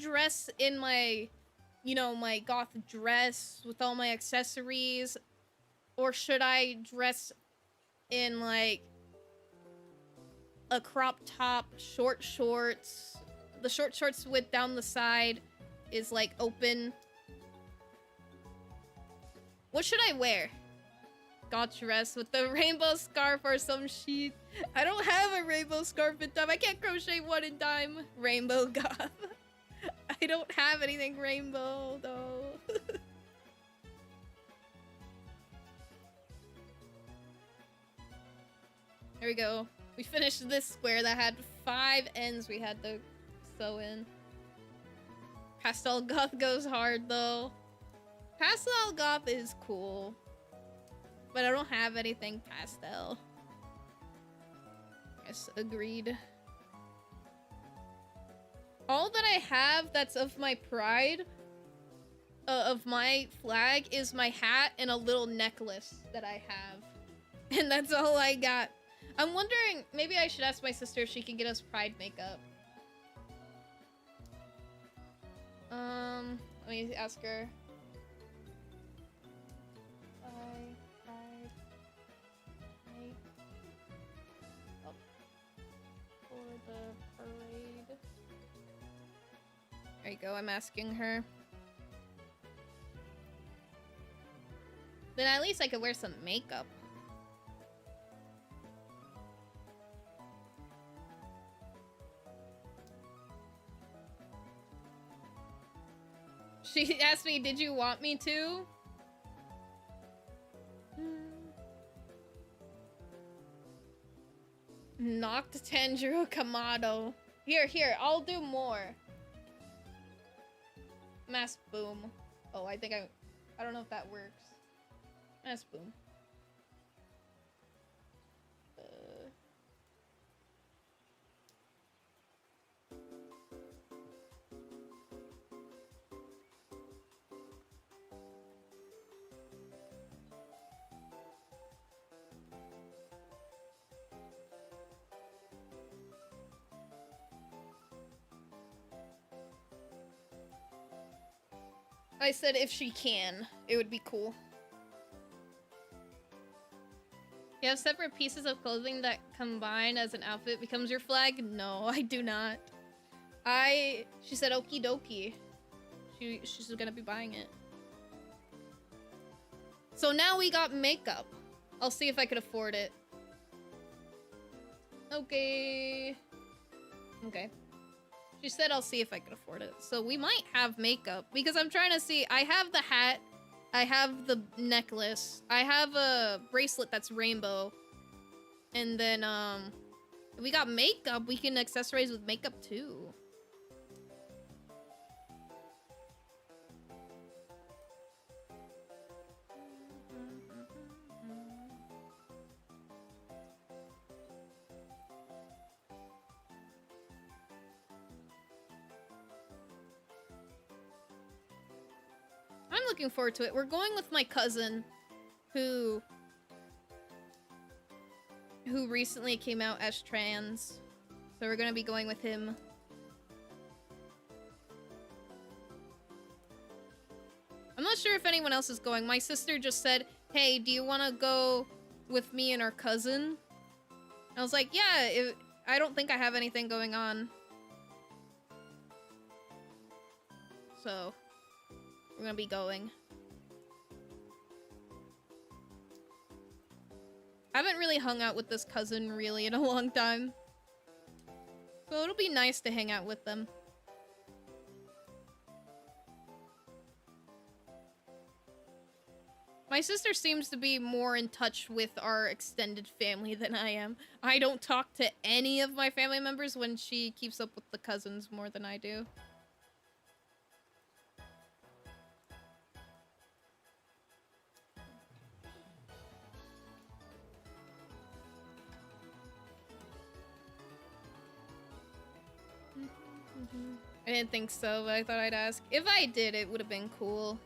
dress in my, you know, my goth dress with all my accessories? Or should I dress in like a crop top, short shorts? The short shorts with down the side is like open. What should I wear? Goth dress with the rainbow scarf or some sheet. I don't have a rainbow scarf in time. I can't crochet one in time. Rainbow goth. I don't have anything rainbow though. There we go. We finished this square that had 5 ends we had to sew in. Pastel goth goes hard though. Pastel goth is cool. But I don't have anything pastel. Yes, agreed. All that I have that's of my pride, of my flag, is my hat and a little necklace that I have. And that's all I got. I'm wondering, maybe I should ask my sister if she can get us pride makeup. Let me ask her. Pride makeup for the parade. There you go, I'm asking her. Then at least I could wear some makeup. She asked me, did you want me to? Knocked Tanjiro Kamado. Here, I'll do more. Mass boom. Oh, I don't know if that works. Mass boom. I said if she can, it would be cool. You have separate pieces of clothing that combine as an outfit becomes your flag? No, I do not. She said okie dokie. She's gonna be buying it. So now we got makeup. I'll see if I could afford it. Okay. She said I'll see if I could afford it. So we might have makeup because I'm trying to see. I have the hat. I have the necklace. I have a bracelet that's rainbow. And then, If we got makeup, we can accessorize with makeup too. I'm looking forward to it. We're going with my cousin who recently came out as trans. So we're gonna be going with him. I'm not sure if anyone else is going. My sister just said, hey, do you want to go with me and our cousin? I was like, yeah, I don't think I have anything going on. So, we're gonna be going. I haven't really hung out with this cousin really in a long time. So it'll be nice to hang out with them. My sister seems to be more in touch with our extended family than I am. I don't talk to any of my family members when she keeps up with the cousins more than I do. I didn't think so, but I thought I'd ask. If I did, it would have been cool.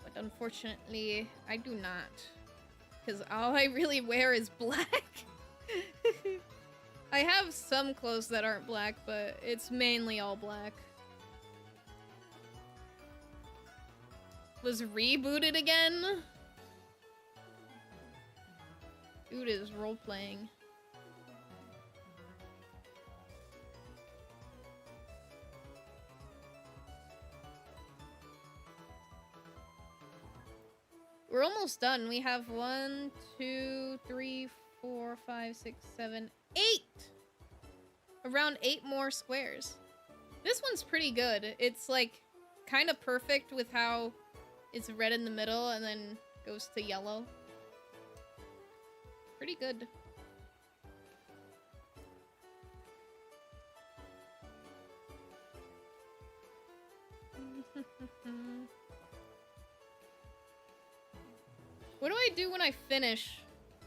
But unfortunately, I do not. Because all I really wear is black. I have some clothes that aren't black, but it's mainly all black. Was rebooted again? Dude is role-playing. We're almost done. We have 1, 2, 3, 4, 5, 6, 7, 8! Around 8 more squares. This one's pretty good. It's like kind of perfect with how it's red in the middle and then goes to yellow. Pretty good. What do I do when I finish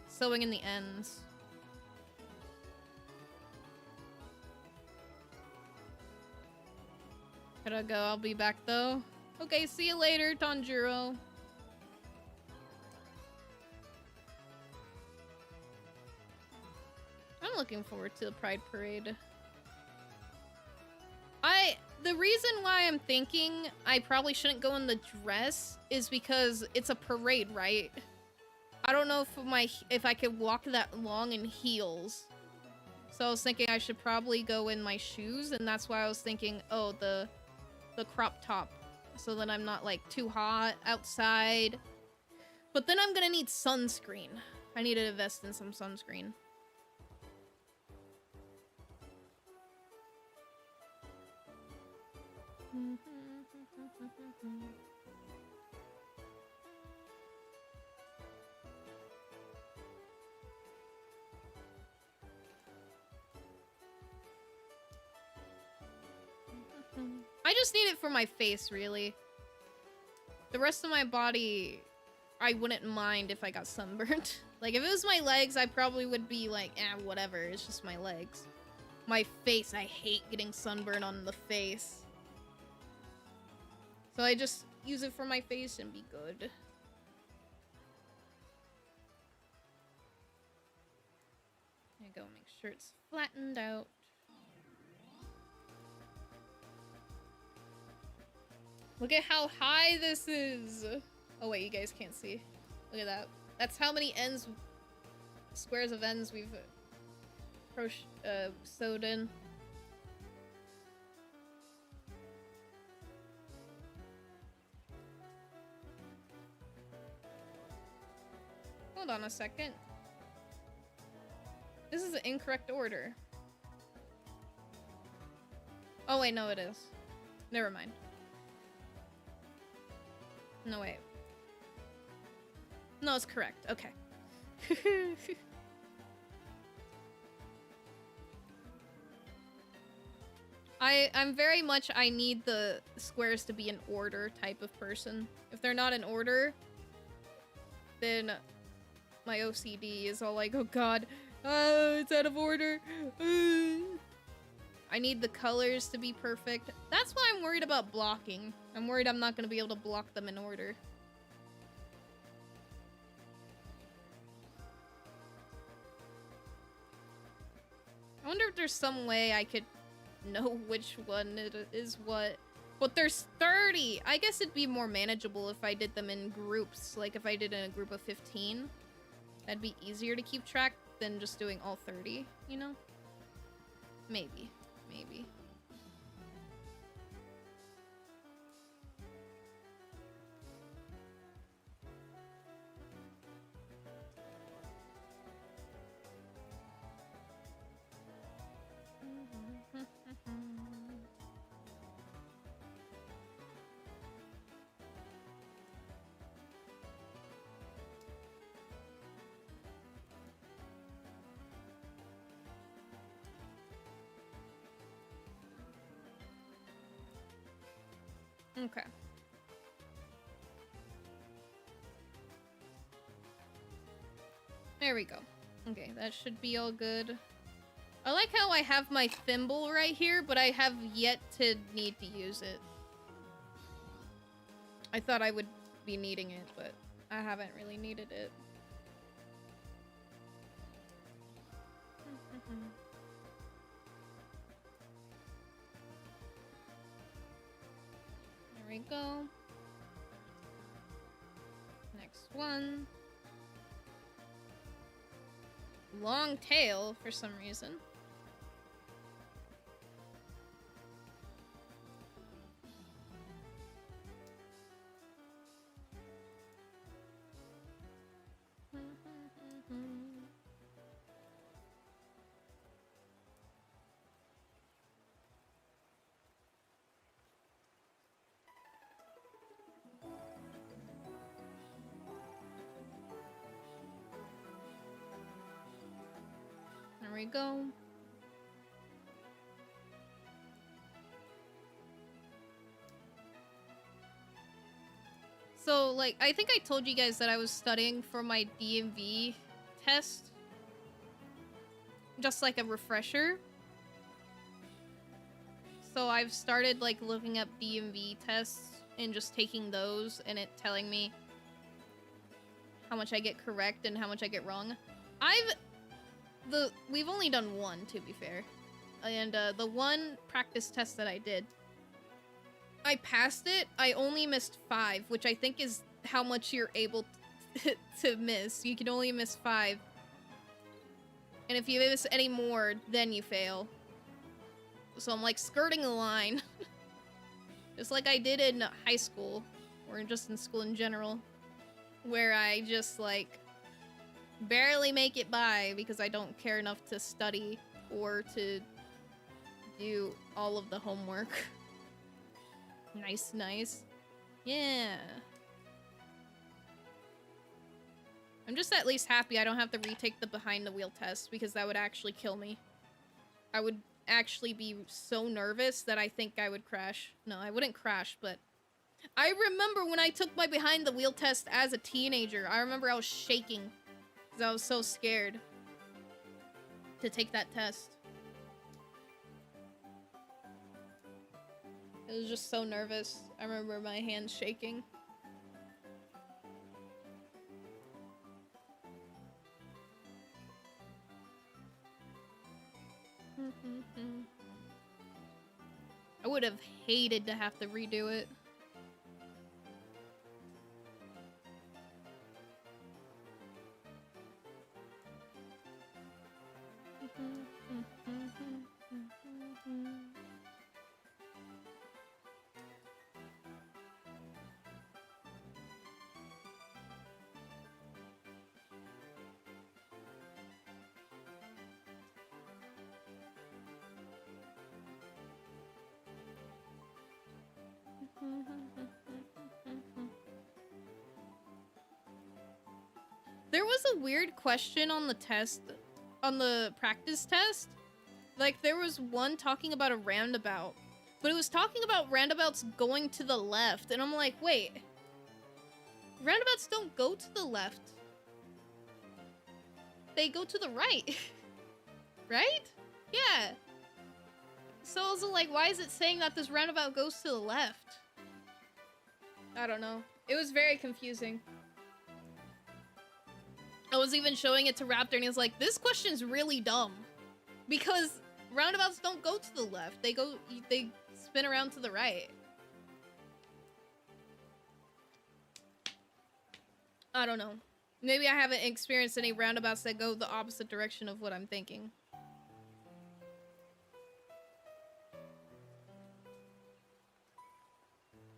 sewing in the ends? Gotta go. I'll be back though. Okay, see you later, Tanjiro. I'm looking forward to the Pride Parade. The reason why I'm thinking I probably shouldn't go in the dress is because it's a parade, right? I don't know if I could walk that long in heels. So I was thinking I should probably go in my shoes, and that's why I was thinking, oh, the crop top. So that I'm not like too hot outside. But then I'm gonna need sunscreen. I need to invest in some sunscreen. I just need it for my face, really. The rest of my body, I wouldn't mind if I got sunburned. Like, if it was my legs, I probably would be like, eh, whatever, it's just my legs. My face, I hate getting sunburned on the face. So I just use it for my face and be good. There you go, make sure it's flattened out. Look at how high this is! Oh wait, you guys can't see. Look at that. That's how many ends, squares of ends we've sewed in. Hold on a second. This is the incorrect order. Oh wait, no it is. Never mind. No, wait. No, it's correct. Okay. I'm very much, I need the squares to be in order type of person. If they're not in order, then my OCD is all like, oh god, it's out of order. I need the colors to be perfect. That's why I'm worried about blocking. I'm worried I'm not going to be able to block them in order. I wonder if there's some way I could know which one it is what. But there's 30! I guess it'd be more manageable if I did them in groups. Like if I did in a group of 15. That'd be easier to keep track than just doing all 30, you know? Maybe. Maybe. Okay. There we go. Okay, that should be all good. I like how I have my thimble right here, but I have yet to need to use it. I thought I would be needing it, but I haven't really needed it. There we go. Next one. Long tail for some reason. There we go. So, like, I think I told you guys that I was studying for my DMV test. Just like a refresher. So I've started, like, looking up DMV tests and just taking those and it telling me how much I get correct and how much I get wrong. We've only done one, to be fair. And the one practice test that I did, I passed it. I only missed 5, which I think is how much you're able to miss. You can only miss 5. And if you miss any more, then you fail. So I'm like skirting the line. Just like I did in high school, or just in school in general, where I just like barely make it by because I don't care enough to study or to do all of the homework. Nice, nice. Yeah. I'm just at least happy I don't have to retake the behind the wheel test because that would actually kill me. I would actually be so nervous that I think I would crash. No, I wouldn't crash, but I remember when I took my behind the wheel test as a teenager, I remember I was shaking because I was so scared to take that test. I was just so nervous. I remember my hands shaking. I would have hated to have to redo it. There was a weird question on the test, on the practice test, Like, there was one talking about a roundabout, but it was talking about roundabouts going to the left, and I'm like, wait, roundabouts don't go to the left. They go to the right. Right? Yeah. So I was like, why is it saying that this roundabout goes to the left? I don't know. It was very confusing. I was even showing it to Raptor, and he was like, this question's really dumb. Because roundabouts don't go to the left. They spin around to the right. I don't know. Maybe I haven't experienced any roundabouts that go the opposite direction of what I'm thinking.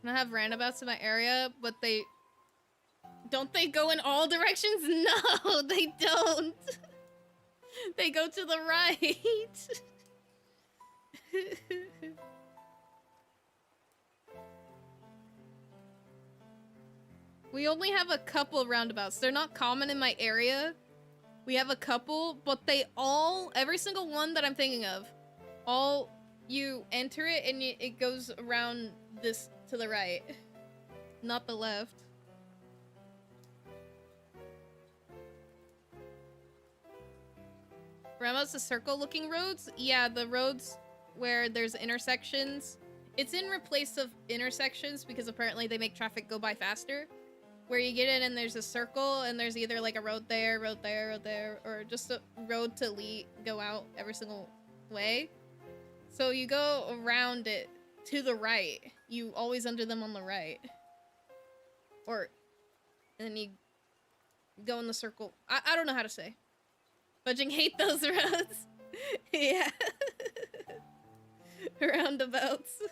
I have roundabouts in my area, but don't they go in all directions? No, they don't. They go to the right. We only have a couple roundabouts. They're not common in my area. We have a couple, but every single one that I'm thinking of, you enter it and it goes around this to the right, not the left. Roundabouts, the circle-looking roads? Yeah, the roads where there's intersections. It's in replace of intersections because apparently they make traffic go by faster. Where you get in and there's a circle and there's either like a road there, or just a road to go out every single way. So you go around it to the right. You always enter them on the right. And then you go in the circle. I don't know how to say. Fudging hate those roads. Yeah. Roundabouts.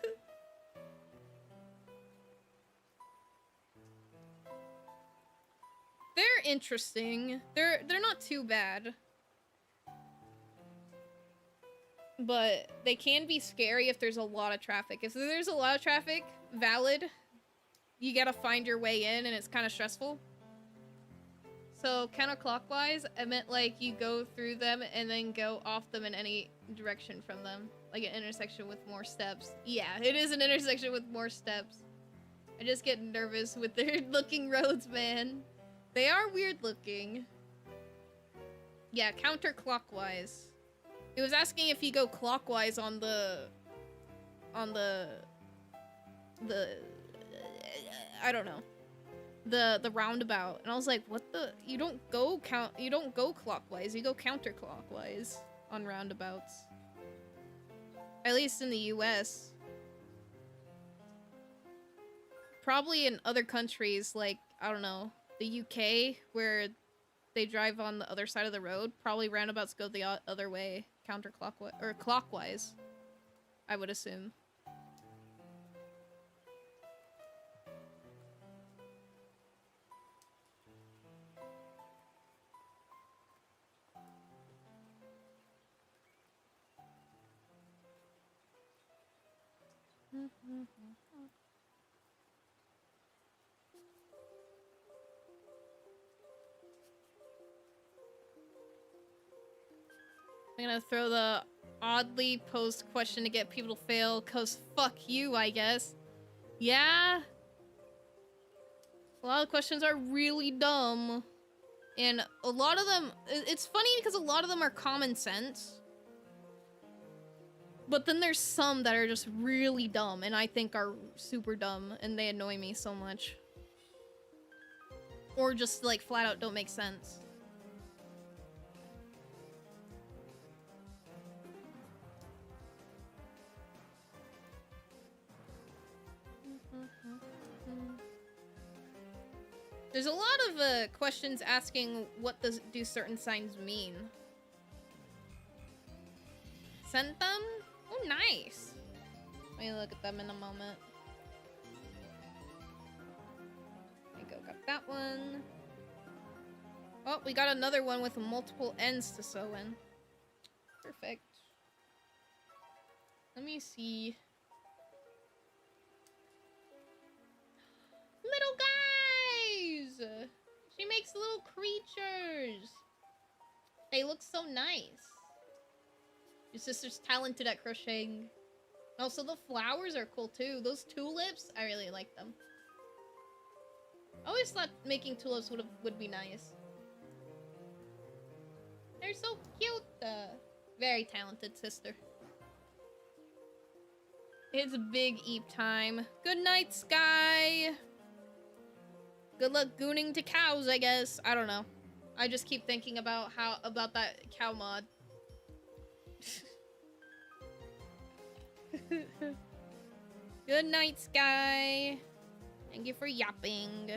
They're interesting. They're not too bad. But they can be scary if there's a lot of traffic. If there's a lot of traffic, valid. You gotta find your way in and it's kind of stressful. So counterclockwise, I meant like you go through them and then go off them in any direction from them. Like an intersection with more steps. Yeah, it is an intersection with more steps. I just get nervous with their looking roads, man. They are weird looking. Yeah, counterclockwise. It was asking if you go clockwise on the I don't know. The roundabout. And I was like, what the? You don't go clockwise, you go counterclockwise on roundabouts. At least in the US. Probably in other countries like, I don't know, the UK, where they drive on the other side of the road, probably roundabouts go the other way, counterclockwise, or clockwise, I would assume. I'm gonna throw the oddly posed question to get people to fail, cause fuck you, I guess. Yeah. A lot of questions are really dumb. And a lot of them, it's funny because a lot of them are common sense. But then there's some that are just really dumb and I think are super dumb and they annoy me so much. Or just like flat out don't make sense. There's a lot of questions asking what do certain signs mean. Sent them? Oh, nice. Let me look at them in a moment. There you go, got that one. Oh, we got another one with multiple ends to sew in. Perfect. Let me see. Little guys! She makes little creatures. They look so nice. Your sister's talented at crocheting. Also, the flowers are cool too. Those tulips, I really like them. I always thought making tulips would be nice. They're so cute. Very talented sister. It's big eep time. Good night, Sky. Good luck gooning to cows, I guess. I don't know. I just keep thinking about that cow mod. Good night, Sky. Thank you for yapping.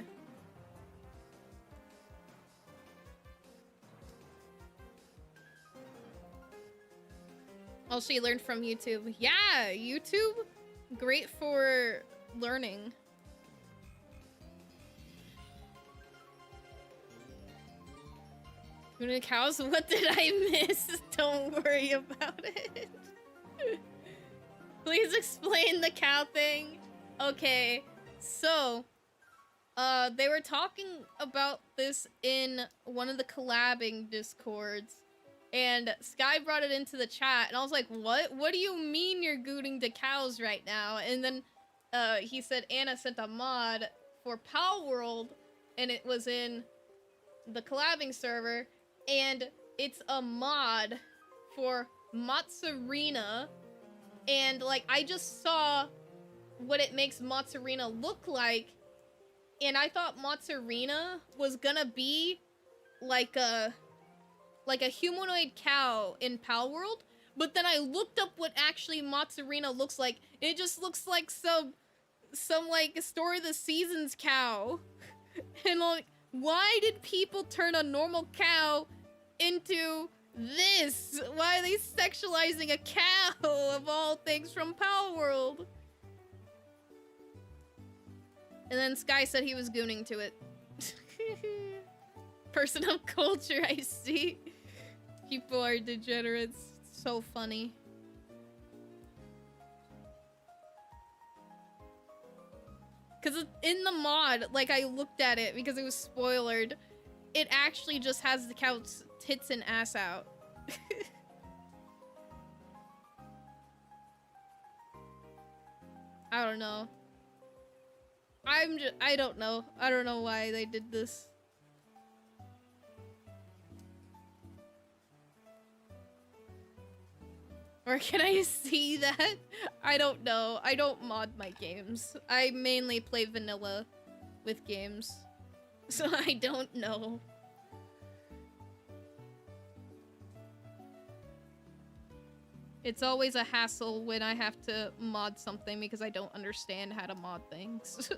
Oh, she learned from YouTube. Yeah, YouTube, great for learning. Cows, what did I miss? Don't worry about it. Please explain the cow thing. Okay, so, they were talking about this in one of the collabing discords, and Sky brought it into the chat, and I was like, what? What do you mean you're gooting to cows right now? And then, he said Anna sent a mod for Pal World, and it was in the collabing server, and it's a mod for Mozzarina, and, like, I just saw what it makes Mozzarina look like, and I thought Mozzarina was gonna be like a humanoid cow in Pal World, but then I looked up what actually Mozzarina looks like, and it just looks like some like Story of the Seasons cow. And like, why did people turn a normal cow into this? Why are they sexualizing a cow of all things from Pal World? And then Sky said he was gooning to it. Person of culture, I see. People are degenerates. So funny. Because in the mod, like, I looked at it because it was spoilered. It actually just has the cow's tits and ass out. I don't know. I don't know. I don't know why they did this. Or can I see that? I don't know. I don't mod my games. I mainly play vanilla with games. So I don't know. It's always a hassle when I have to mod something because I don't understand how to mod things.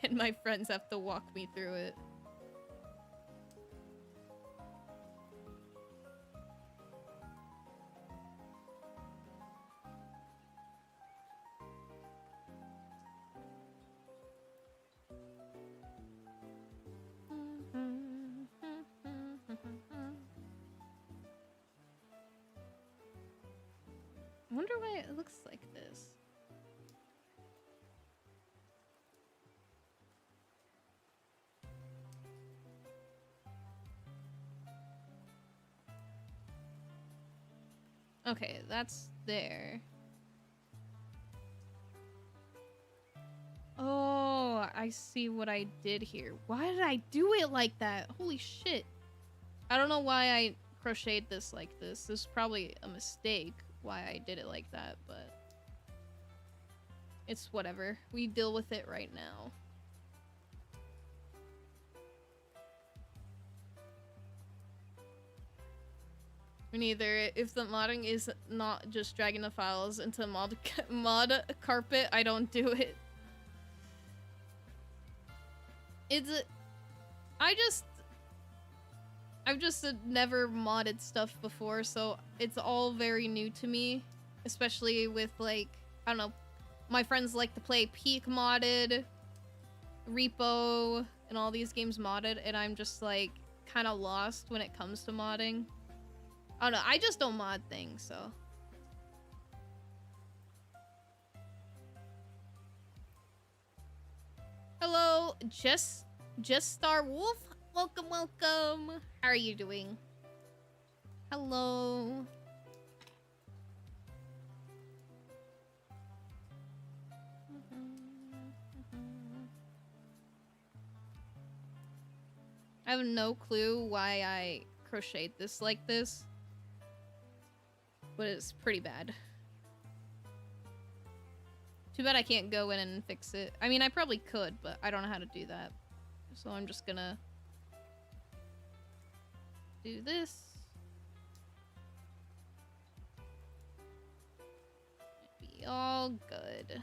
And my friends have to walk me through it. I wonder why it looks like this. Okay, that's there. Oh, I see what I did here. Why did I do it like that? Holy shit. I don't know why I crocheted this like this. This is probably a mistake why I did it like that, but it's whatever. We deal with it right now. Neither. If the modding is not just dragging the files into mod carpet, I don't do it. I've just never modded stuff before, so it's all very new to me. Especially with, like, I don't know, my friends like to play Peak modded, Repo, and all these games modded, and I'm just, like, kind of lost when it comes to modding. I don't know, I just don't mod things, so. Hello, Just Star Wolf. Welcome, welcome. How are you doing? Hello. I have no clue why I crocheted this like this. But it's pretty bad. Too bad I can't go in and fix it. I mean, I probably could, but I don't know how to do that. So I'm just gonna do this. Be all good.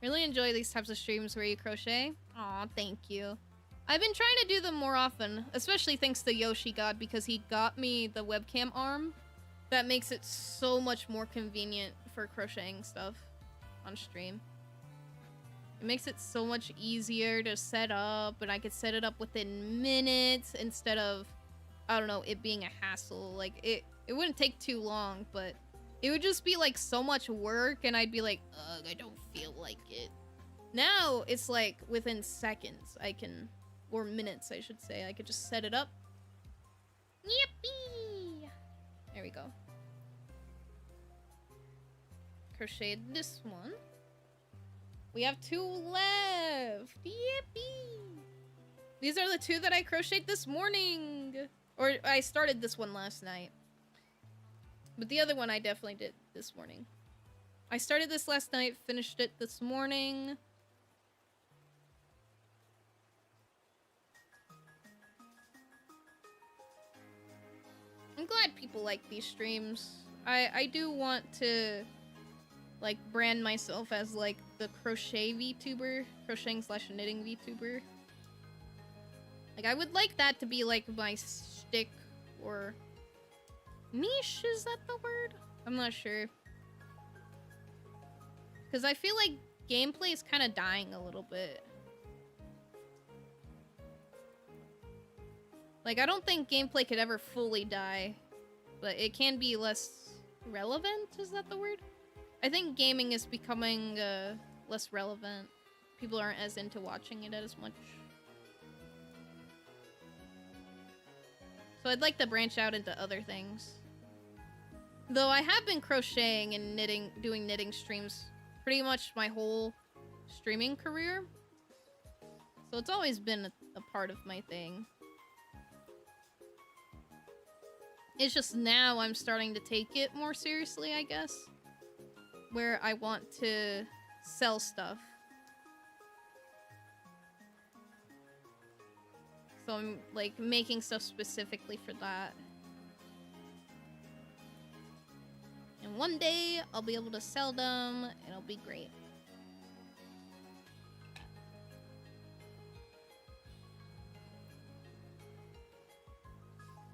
Really enjoy these types of streams where you crochet. Aw, thank you. I've been trying to do them more often, especially thanks to Yoshi God, because he got me the webcam arm. That makes it so much more convenient for crocheting stuff on stream. It makes it so much easier to set up, and I could set it up within minutes instead of, I don't know, it being a hassle. Like, it wouldn't take too long, but it would just be like so much work, and I'd be like, ugh, I don't feel like it. Now, it's like within seconds I can, or minutes I should say, I could just set it up. Yippee! There we go. Crocheted this one. We have 2 left. Yippee! These are the 2 that I crocheted this morning. Or I started this one last night. But the other one I definitely did this morning. I started this last night, finished it this morning. I'm glad people like these streams. I do want to, like, brand myself as, like, the crochet VTuber. Crocheting/knitting VTuber. Like, I would like that to be, like, my shtick or niche, is that the word? I'm not sure. Because I feel like gameplay is kind of dying a little bit. Like, I don't think gameplay could ever fully die, but it can be less relevant, is that the word? I think gaming is becoming less relevant. People aren't as into watching it as much. So I'd like to branch out into other things. Though I have been crocheting and knitting, doing knitting streams pretty much my whole streaming career. So it's always been a part of my thing. It's just now I'm starting to take it more seriously, I guess. Where I want to sell stuff. So I'm, like, making stuff specifically for that. And one day, I'll be able to sell them, and it'll be great.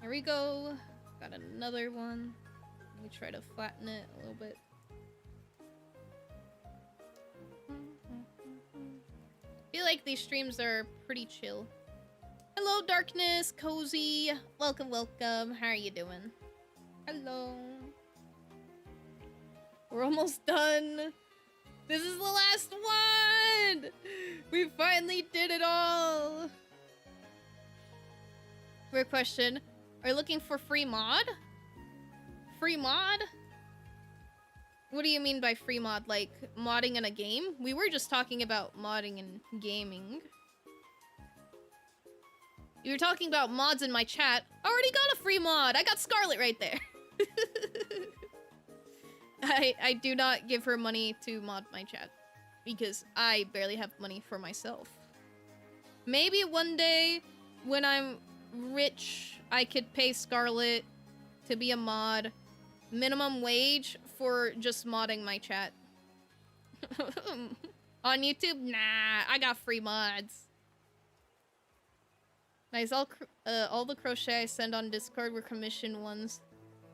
There we go. Got another one. Let me try to flatten it a little bit. I feel like these streams are pretty chill. Hello, Darkness, Cozy. Welcome, welcome. How are you doing? Hello. We're almost done. This is the last one. We finally did it all. Quick question. Are you looking for free mod? Free mod? What do you mean by free mod? Like modding in a game? We were just talking about modding in gaming. You were talking about mods in my chat. I already got a free mod. I got Scarlet right there. I do not give her money to mod my chat because I barely have money for myself. Maybe one day when I'm rich, I could pay Scarlet to be a mod. Minimum wage for just modding my chat. On YouTube? Nah, I got free mods. Nice, all the crochet I send on Discord were commission ones.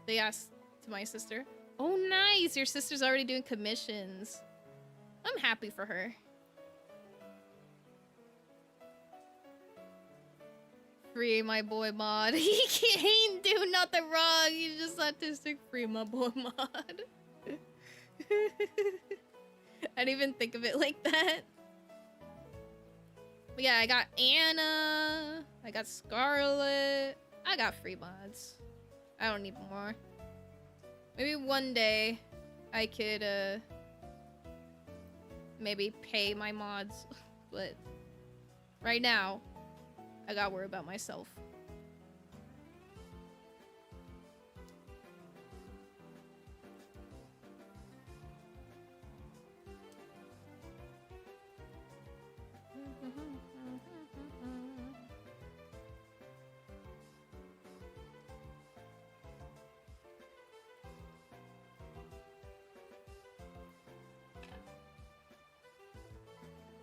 They asked to my sister. Oh, nice! Your sister's already doing commissions. I'm happy for her. Free my boy mod. He can't do nothing wrong. He's just autistic. Free my boy mod. I didn't even think of it like that. But yeah, I got Anna. I got Scarlet. I got free mods. I don't need more. Maybe one day I could maybe pay my mods, but right now I gotta worry about myself.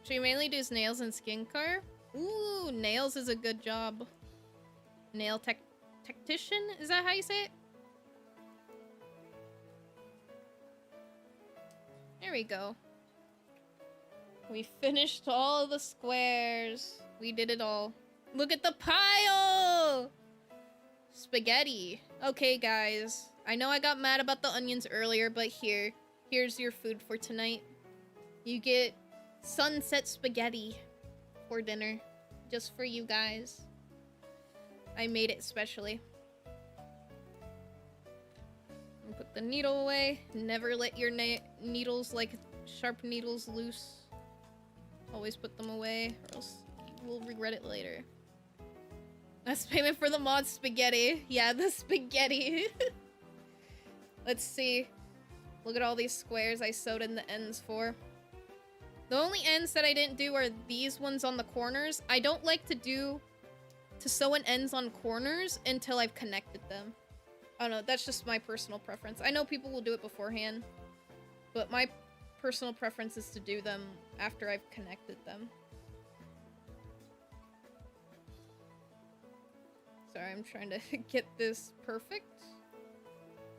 She mainly does nails and skincare. Ooh, nails is a good job. Nail tactician? Is that how you say it? There we go. We finished all the squares. We did it all. Look at the pile! Spaghetti. Okay, guys. I know I got mad about the onions earlier, but here's your food for tonight. You get sunset spaghetti for dinner. Just for you guys. I made it specially. And put the needle away. Never let your needles, like sharp needles, loose. Always put them away, or else you will regret it later. That's payment for the mod spaghetti. Yeah, the spaghetti. Let's see. Look at all these squares I sewed in the ends for. The only ends that I didn't do are these ones on the corners. I don't like to sew in ends on corners until I've connected them. I don't know, that's just my personal preference. I know people will do it beforehand, but my personal preference is to do them after I've connected them. Sorry, I'm trying to get this perfect.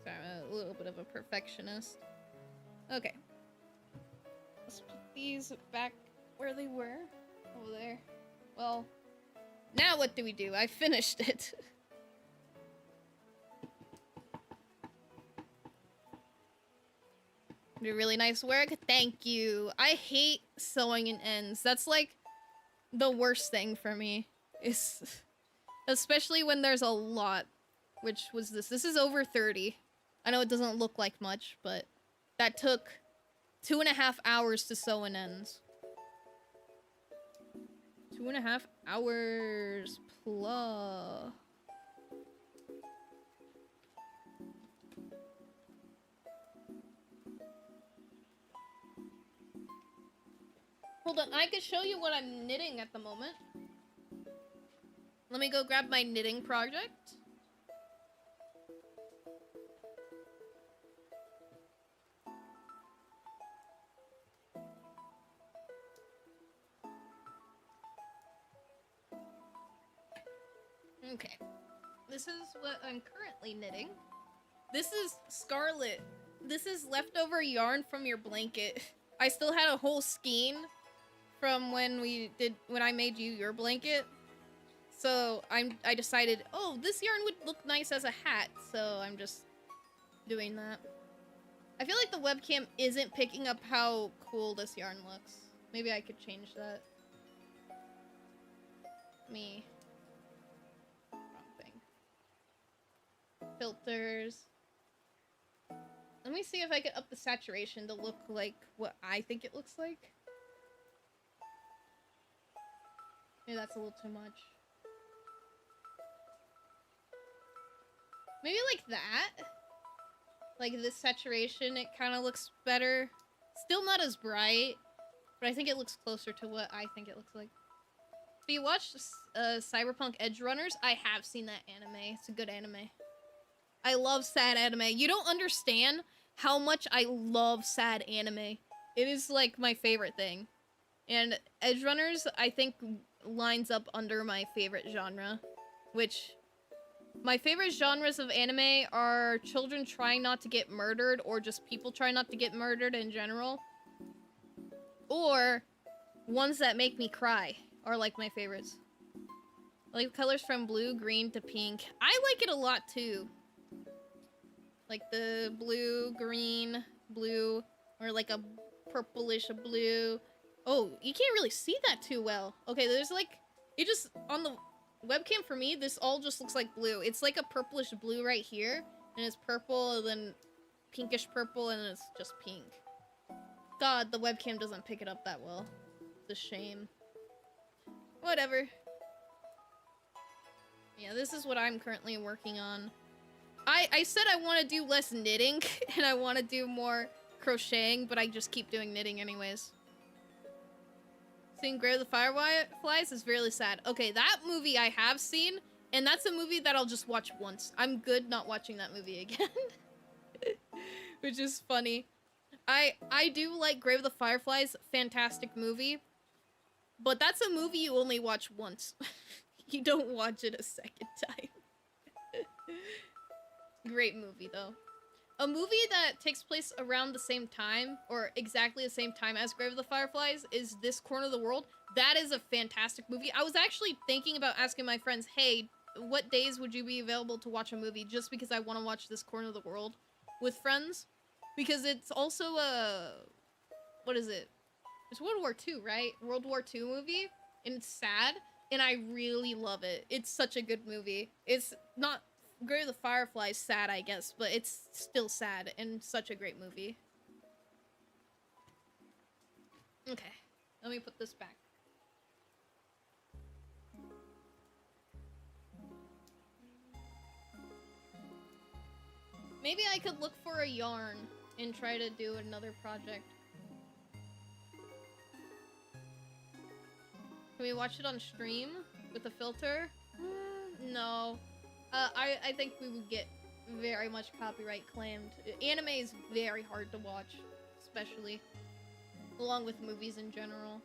Sorry, I'm a little bit of a perfectionist. Okay. Let's put these back where they were. Over there. Well, now what do we do? I finished it. Do really nice work. Thank you. I hate sewing in ends. That's like the worst thing for me. Especially when there's a lot. Which was this? This is over 30. I know it doesn't look like much, but that took 2.5 hours to sew in ends. 2.5 hours plus. Hold on, I can show you what I'm knitting at the moment. Let me go grab my knitting project. Okay. This is what I'm currently knitting. This is Scarlet. This is leftover yarn from your blanket. I still had a whole skein from when I made you your blanket. So I decided, oh, this yarn would look nice as a hat, so I'm just doing that. I feel like the webcam isn't picking up how cool this yarn looks. Maybe I could change that. Me. Wrong thing. Filters. Let me see if I can up the saturation to look like what I think it looks like. Maybe that's a little too much. Maybe like that. Like this saturation, it kind of looks better. Still not as bright, but I think it looks closer to what I think it looks like. If you watched Cyberpunk Edge Runners, I have seen that anime. It's a good anime. I love sad anime. You don't understand how much I love sad anime. It is like my favorite thing. And Edge Runners, I think, lines up under my favorite genre, which my favorite genres of anime are children trying not to get murdered, or just people trying not to get murdered in general, or ones that make me cry are like my favorites. I like colors from blue, green to pink. I like it a lot too. Like the blue, green, blue, or like a purplish blue. Oh, you can't really see that too well. Okay, there's like, it just, on the webcam for me, this all just looks like blue. It's like a purplish blue right here, and it's purple, and then pinkish purple, and then it's just pink. God, the webcam doesn't pick it up that well. It's a shame. Whatever. Yeah, this is what I'm currently working on. I said I want to do less knitting and I want to do more crocheting, but I just keep doing knitting anyways. Seeing Grave of the Fireflies is really sad. Okay, that movie I have seen, and that's a movie that I'll just watch once. I'm good not watching that movie again. Which is funny. I do like Grave of the Fireflies, fantastic movie. But that's a movie you only watch once. You don't watch it a second time. Great movie, though. A movie that takes place around the same time, or exactly the same time as Grave of the Fireflies, is This Corner of the World. That is a fantastic movie. I was actually thinking about asking my friends, hey, what days would you be available to watch a movie, just because I want to watch This Corner of the World with friends? Because it's also a... what is it? It's World War II, right? World War II movie, and it's sad, and I really love it. It's such a good movie. It's not... Grave of the Fireflies sad, I guess, but it's still sad and such a great movie. Okay, let me put this back. Maybe I could look for a yarn and try to do another project. Can we watch it on stream with a filter? No. I think we would get very much copyright claimed. Anime is very hard to watch, especially. Along with movies in general.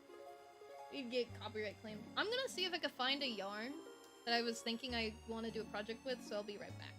You'd get copyright claimed. I'm gonna see if I can find a yarn that I was thinking I want to do a project with, so I'll be right back.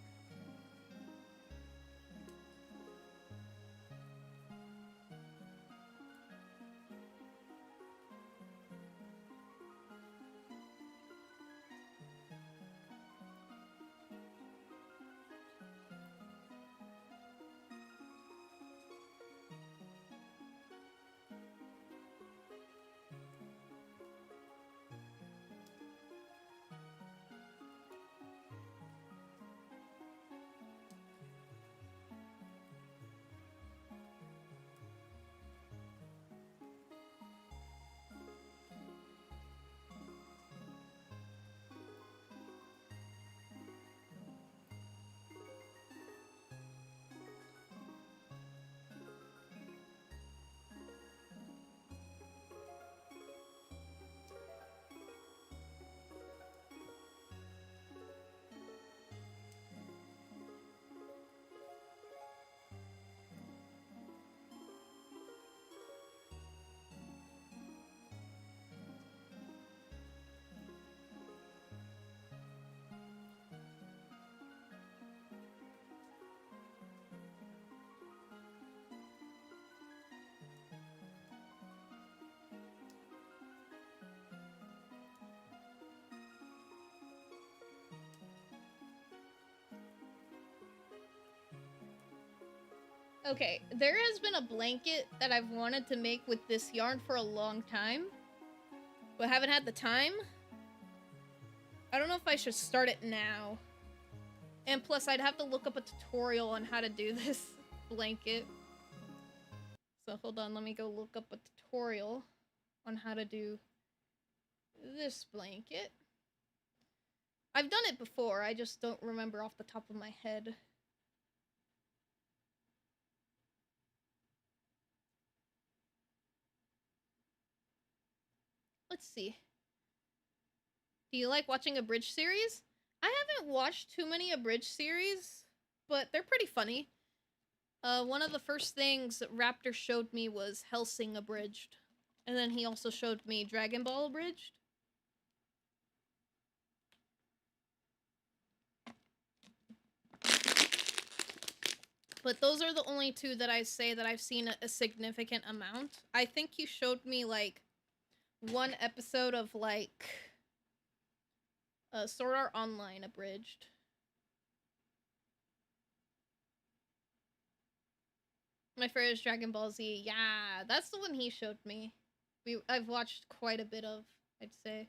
Okay, there has been a blanket that I've wanted to make with this yarn for a long time, but haven't had the time. I don't know if I should start it now. And plus, I'd have to look up a tutorial on how to do this blanket. So hold on, let me go look up a tutorial on how to do this blanket. I've done it before, I just don't remember off the top of my head. Let's see. Do you like watching abridged series? I haven't watched too many abridged series, but they're pretty funny. One of the first things Raptor showed me was Hellsing abridged. And then he also showed me Dragon Ball abridged. But those are the only two that I say that I've seen a significant amount. I think you showed me, like, one episode of, like, Sword Art Online abridged. My favorite is Dragon Ball Z. Yeah, that's the one he showed me. I've watched quite a bit of, I'd say.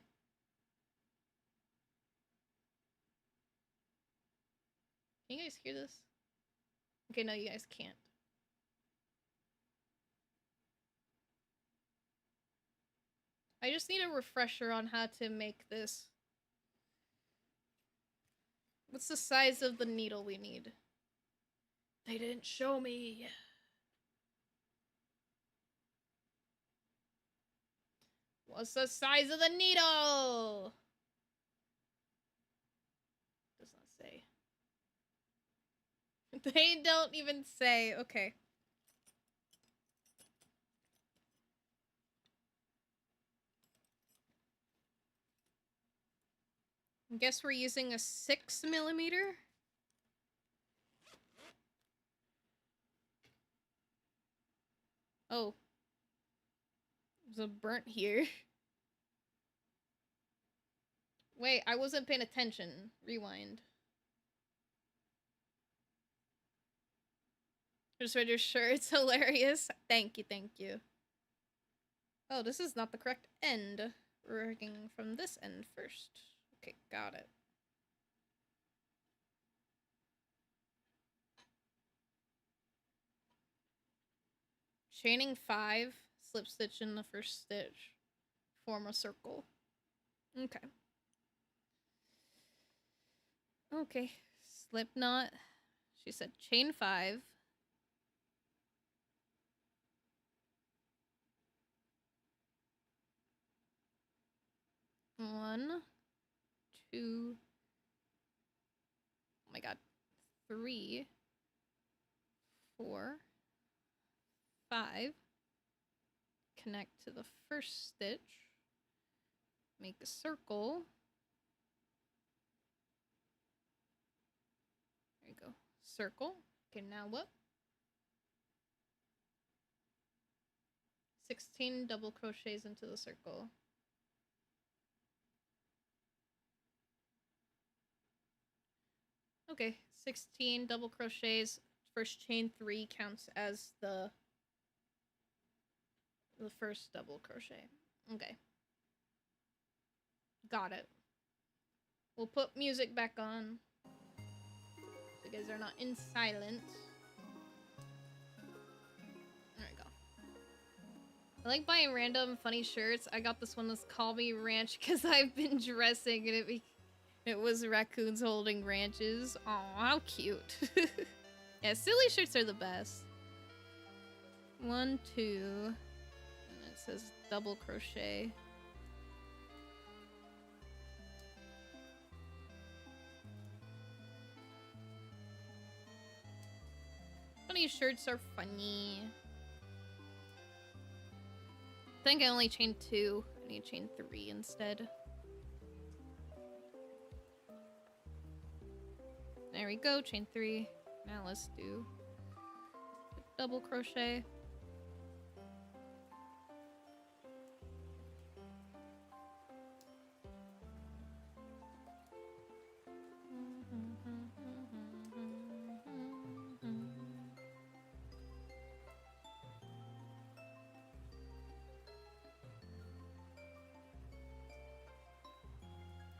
Can you guys hear this? Okay, no, you guys can't. I just need a refresher on how to make this. What's the size of the needle we need? They didn't show me. What's the size of the needle? Does not say. They don't even say. Okay. I guess we're using a 6mm. Oh. There's a burnt here. Wait, I wasn't paying attention. Rewind. Just read your shirt. It's hilarious. Thank you, thank you. Oh, this is not the correct end. We're working from this end first. Okay, got it. Chaining 5, slip stitch in the first stitch. Form a circle. Okay. Okay. Slip knot. She said chain 5. One, two, oh my god, 3, 4, 5. Connect to the first stitch. Make a circle. There you go. Circle. Okay, now what? 16 double crochets into the circle. Okay, 16 double crochets. First chain 3 counts as the first double crochet. Okay. Got it. We'll put music back on. So you guys are not in silence. There we go. I like buying random funny shirts. I got this one that's Call Me Ranch because I've been dressing and it was raccoons holding ranches. Aw, how cute. Yeah, silly shirts are the best. 1, 2, and it says double crochet. Funny shirts are funny. I think I only chained 2. I need to chain 3 instead. There we go, chain 3. Now let's do double crochet.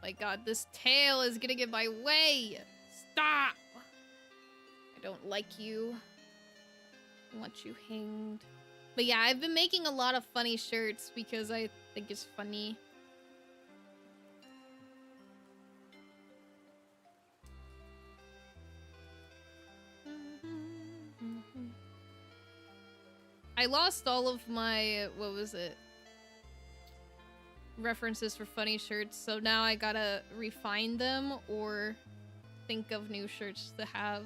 My god, this tail is gonna get my way! Stop! I don't like you. I want you hanged. But yeah, I've been making a lot of funny shirts because I think it's funny. I lost all of my, what was it? References for funny shirts, so now I gotta refine them or think of new shirts to have.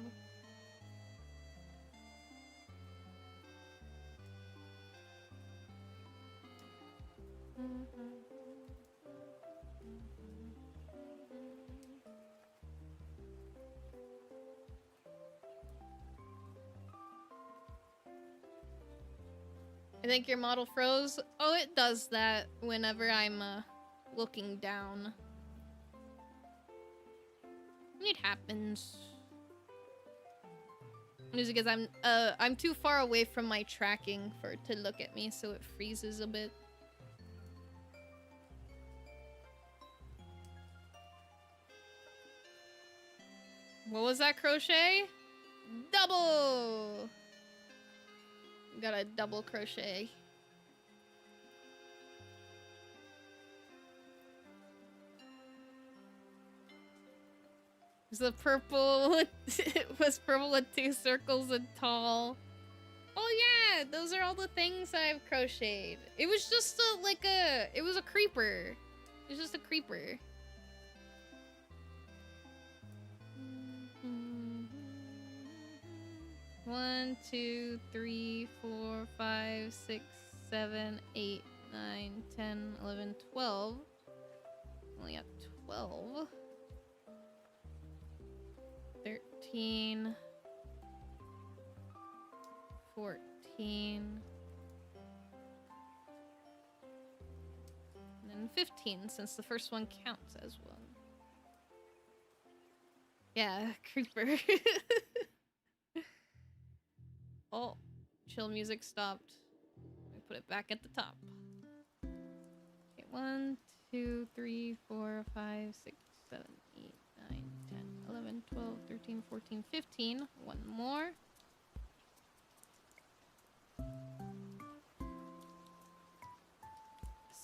I think your model froze. Oh, it does that whenever I'm looking down. It happens. It's because I'm too far away from my tracking for it to look at me, so it freezes a bit. What was that crochet? Double! Got a double crochet. It's the purple it was purple with 2 circles and tall. Oh yeah, those are all the things I've crocheted. It was just it was a creeper. It was just a creeper. One, 2, 3, 4, 5, 6, 7, 8, 9, 10, 11, 12. Only got 12. 13. 14. And then 15, since the first one counts as one. Yeah, creeper. Oh, chill music stopped. Let me put it back at the top. Okay, 1, 2, 3, 4, 5, 6, 7, 8, 9, 10, 11, 12, 13, 14, 15. One more.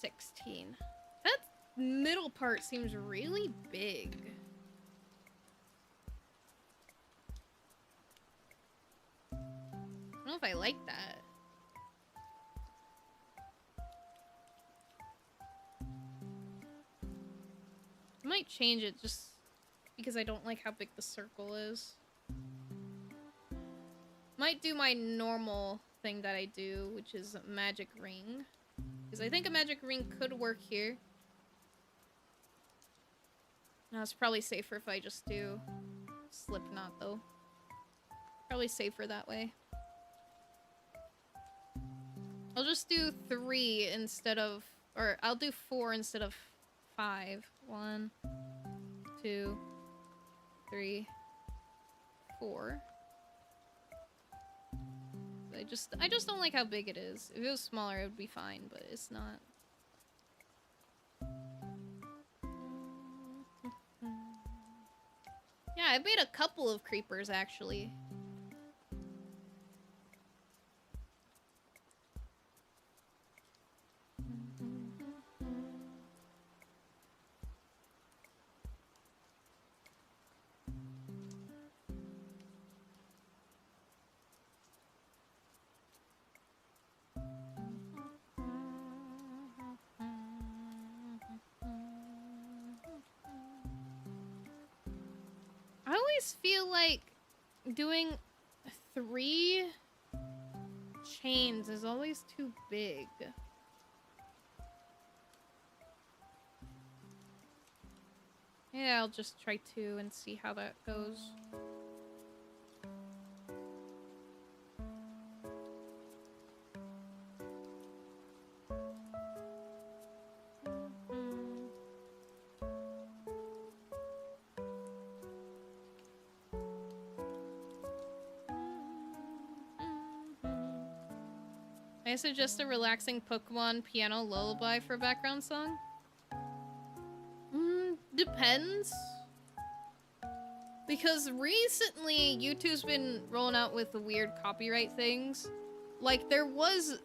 16. That middle part seems really big. I don't know if I like that. I might change it just because I don't like how big the circle is. Might do my normal thing that I do, which is a magic ring. Because I think a magic ring could work here. No, it's probably safer if I just do Slipknot, though. Probably safer that way. I'll just do 3 instead of... Or, I'll do 4 instead of 5. 1, 2, 3, 4. I just don't like how big it is. If it was smaller, it would be fine, but it's not. Yeah, I made a couple of creepers, actually. I always feel like doing 3 chains is always too big. Yeah, I'll just try 2 and see how that goes. I suggest a relaxing Pokemon piano lullaby for a background song. Depends. Because recently, YouTube's been rolling out with the weird copyright things. Like, there was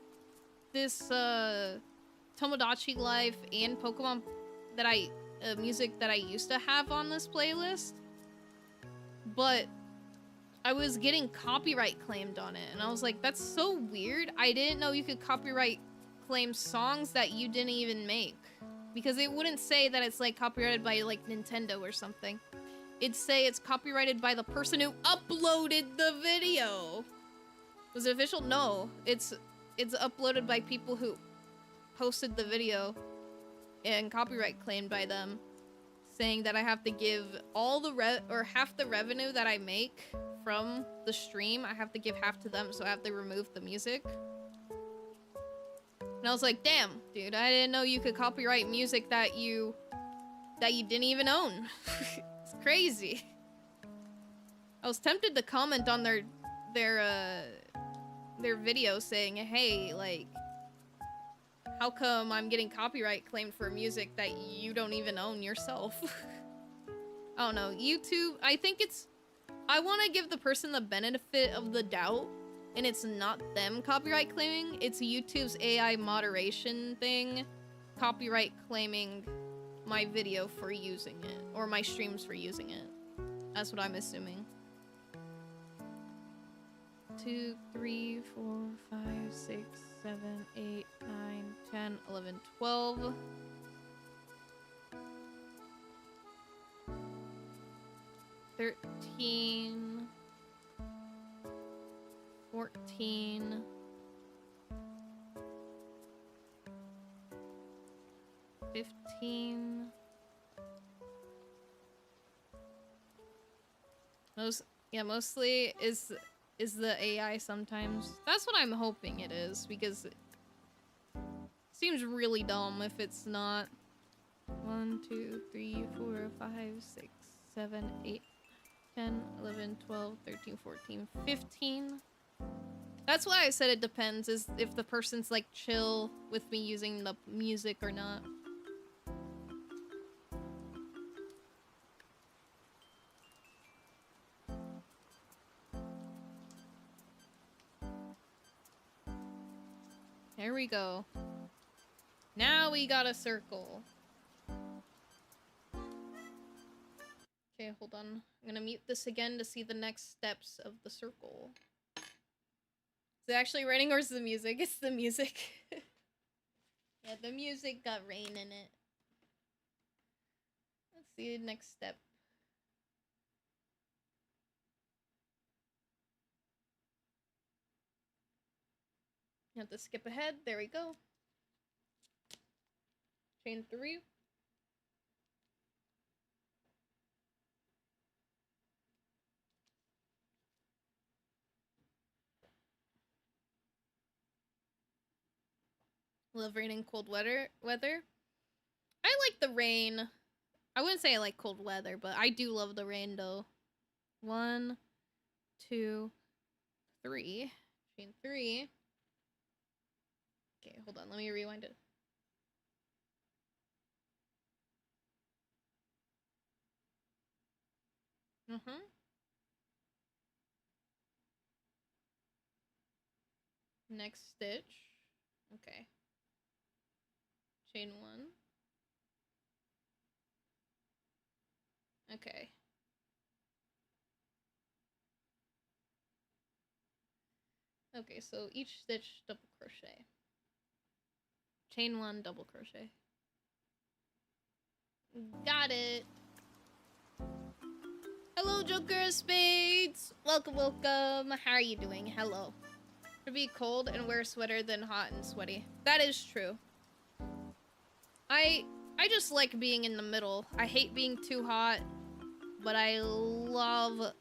this, Tomodachi Life and Pokemon that music that I used to have on this playlist. But I was getting copyright claimed on it, and I was like, that's so weird. I didn't know you could copyright claim songs that you didn't even make. Because it wouldn't say that it's, like, copyrighted by, like, Nintendo or something. It'd say it's copyrighted by the person who uploaded the video. Was it official? No. It's uploaded by people who posted the video and copyright claimed by them, saying that I have to give all the half the revenue that I make from the stream, I have to give half to them, so I have to remove the music. And I was like, damn, dude, I didn't know you could copyright music that you didn't even own. It's crazy. I was tempted to comment on their video saying, hey, like, how come I'm getting copyright claimed for music that you don't even own yourself? I don't know. YouTube, I want to give the person the benefit of the doubt, and it's not them copyright claiming, it's YouTube's AI moderation thing copyright claiming my video for using it, or my streams for using it. That's what I'm assuming. 2, 3, 4, 5, 6, 7, 8, 9, 10, 11, 12. 13. 14. 15. Mostly is the AI sometimes. That's what I'm hoping it is, because it seems really dumb if it's not. 1, 2, 3, 4, 5, 6, 7, 8, 10, 11, 12, 13, 14, 15. That's why I said it depends, is if the person's like chill with me using the music or not. There we go. Now we got a circle. Okay, hold on. I'm gonna mute this again to see the next steps of the circle. Is it actually raining or is it the music? It's the music. Yeah, the music got rain in it. Let's see the next step. You have to skip ahead. There we go. Chain 3. Love rain and cold weather. I like the rain. I wouldn't say I like cold weather, but I do love the rain though. 1, 2, 3. Chain 3. Okay, hold on. Let me rewind it. Next stitch. Okay. Chain 1. Okay. Okay, so each stitch double crochet. Chain 1, double crochet. Got it. Hello, Joker of Spades. Welcome, welcome. How are you doing? Hello. To be cold and wear a sweater than hot and sweaty. That is true. I just like being in the middle. I hate being too hot, but I love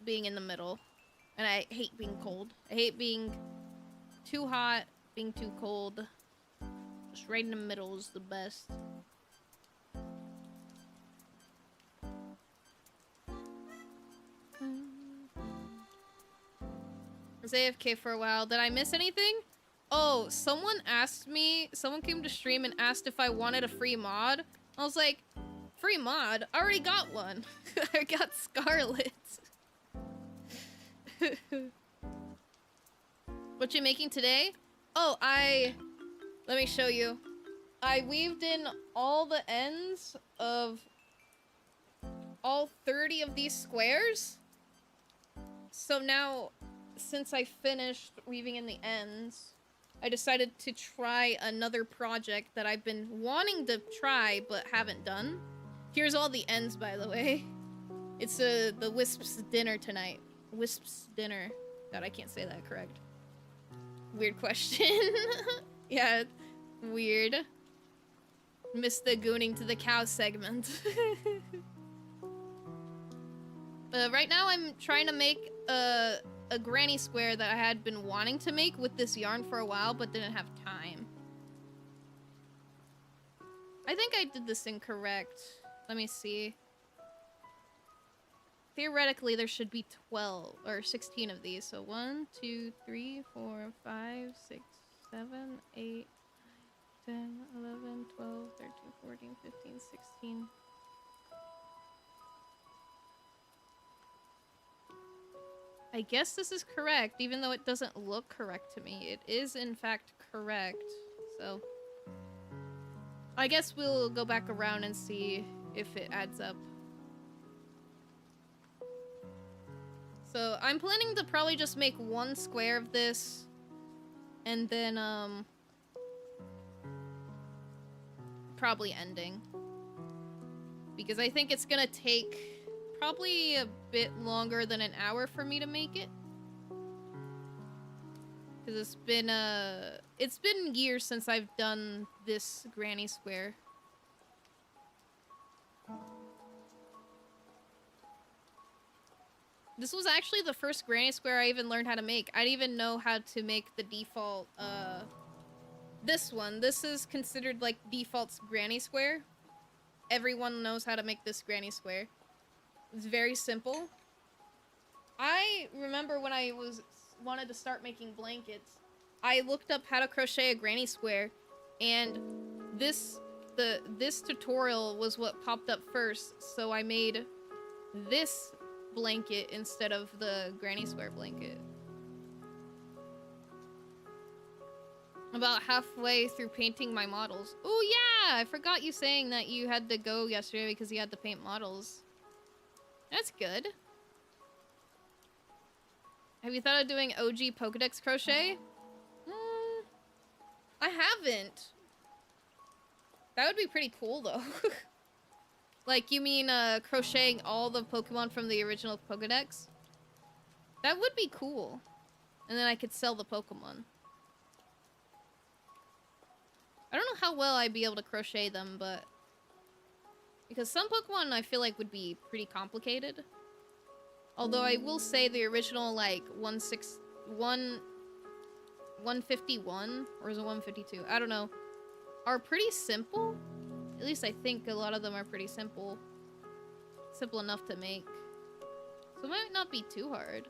being in the middle. And I hate being cold. I hate being too hot, being too cold. Just right in the middle is the best. I was AFK for a while. Did I miss anything? Oh, someone came to stream and asked if I wanted a free mod. I was like, free mod? I already got one. I got Scarlet. What you making today? Oh, let me show you. I weaved in all the ends of all 30 of these squares. So now, since I finished weaving in the ends, I decided to try another project that I've been wanting to try but haven't done. Here's all the ends, by the way. It's the Wisp's dinner tonight. Wisp's dinner. God, I can't say that correct. Weird question. Yeah, weird. Missed the gooning to the cow segment. Right now I'm trying to make a granny square that I had been wanting to make with this yarn for a while, but didn't have time. I think I did this incorrect. Let me see. Theoretically, there should be 12 or 16 of these. So 1, 2, 3, 4, 5, 6, 7, 8, 10, 11, 12, 13, 14, 15, 16. I guess this is correct, even though it doesn't look correct to me. It is, in fact, correct. So I guess we'll go back around and see if it adds up. So I'm planning to probably just make one square of this, and then probably ending, because I think it's gonna take probably a bit longer than an hour for me to make it, because it's been years since I've done this granny square. This was actually the first granny square I even learned how to make. I didn't even know how to make the default, this one. This is considered, like, default granny square. Everyone knows how to make this granny square. It's very simple. I remember when I wanted to start making blankets, I looked up how to crochet a granny square, and this tutorial was what popped up first, so I made this blanket instead of the granny square blanket. About halfway through painting my models. Oh yeah, I forgot you saying that you had to go yesterday because you had to paint models. That's good. Have you thought of doing OG Pokedex crochet? I haven't. That would be pretty cool though. Like, you mean crocheting all the Pokemon from the original Pokedex? That would be cool. And then I could sell the Pokemon. I don't know how well I'd be able to crochet them, but... because some Pokemon I feel like would be pretty complicated. Although I will say the original, like, 151, or is it 152? I don't know. Are pretty simple. At least I think a lot of them are pretty simple. Simple enough to make. So it might not be too hard.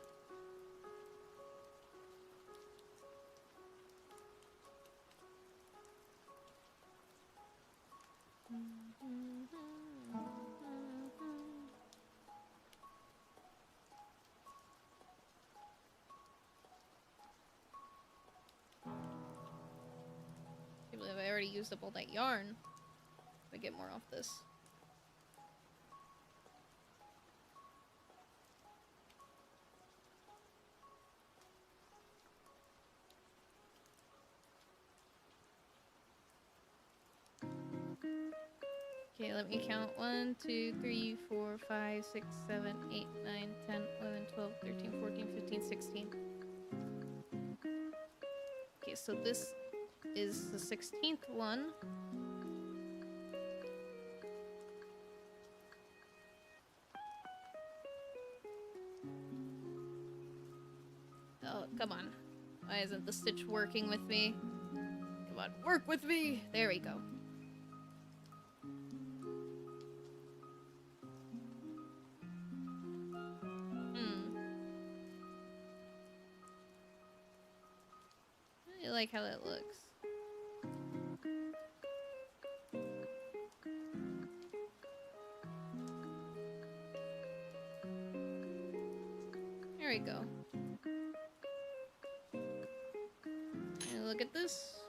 I can't believe I already used up all that yarn. If I get more off this. Okay, let me count. 1, 2, 3, 4, 5, 6, 7, 8, 9, 10, 11, 12, 13, 14, 15, 16. Okay, so this is the 16th one. Oh, come on. Why isn't the stitch working with me? Come on, work with me! There we go. I like how that looks. There we go. And look at this.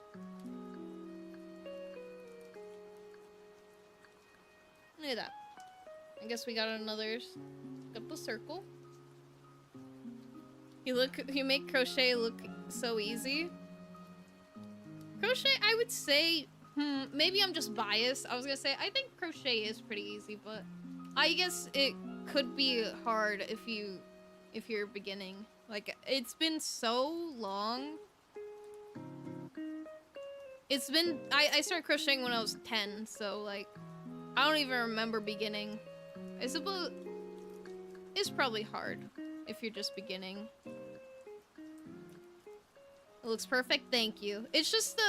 Look at that. I guess we got another couple circle. You make crochet look so easy. Crochet, I would say, maybe I'm just biased. I was gonna say, I think crochet is pretty easy, but I guess it could be hard if you're beginning. Like, it's been so long. It's been, I started crocheting when I was 10, so, like, I don't even remember beginning. I suppose it's probably hard if you're just beginning. It looks perfect, thank you. It's just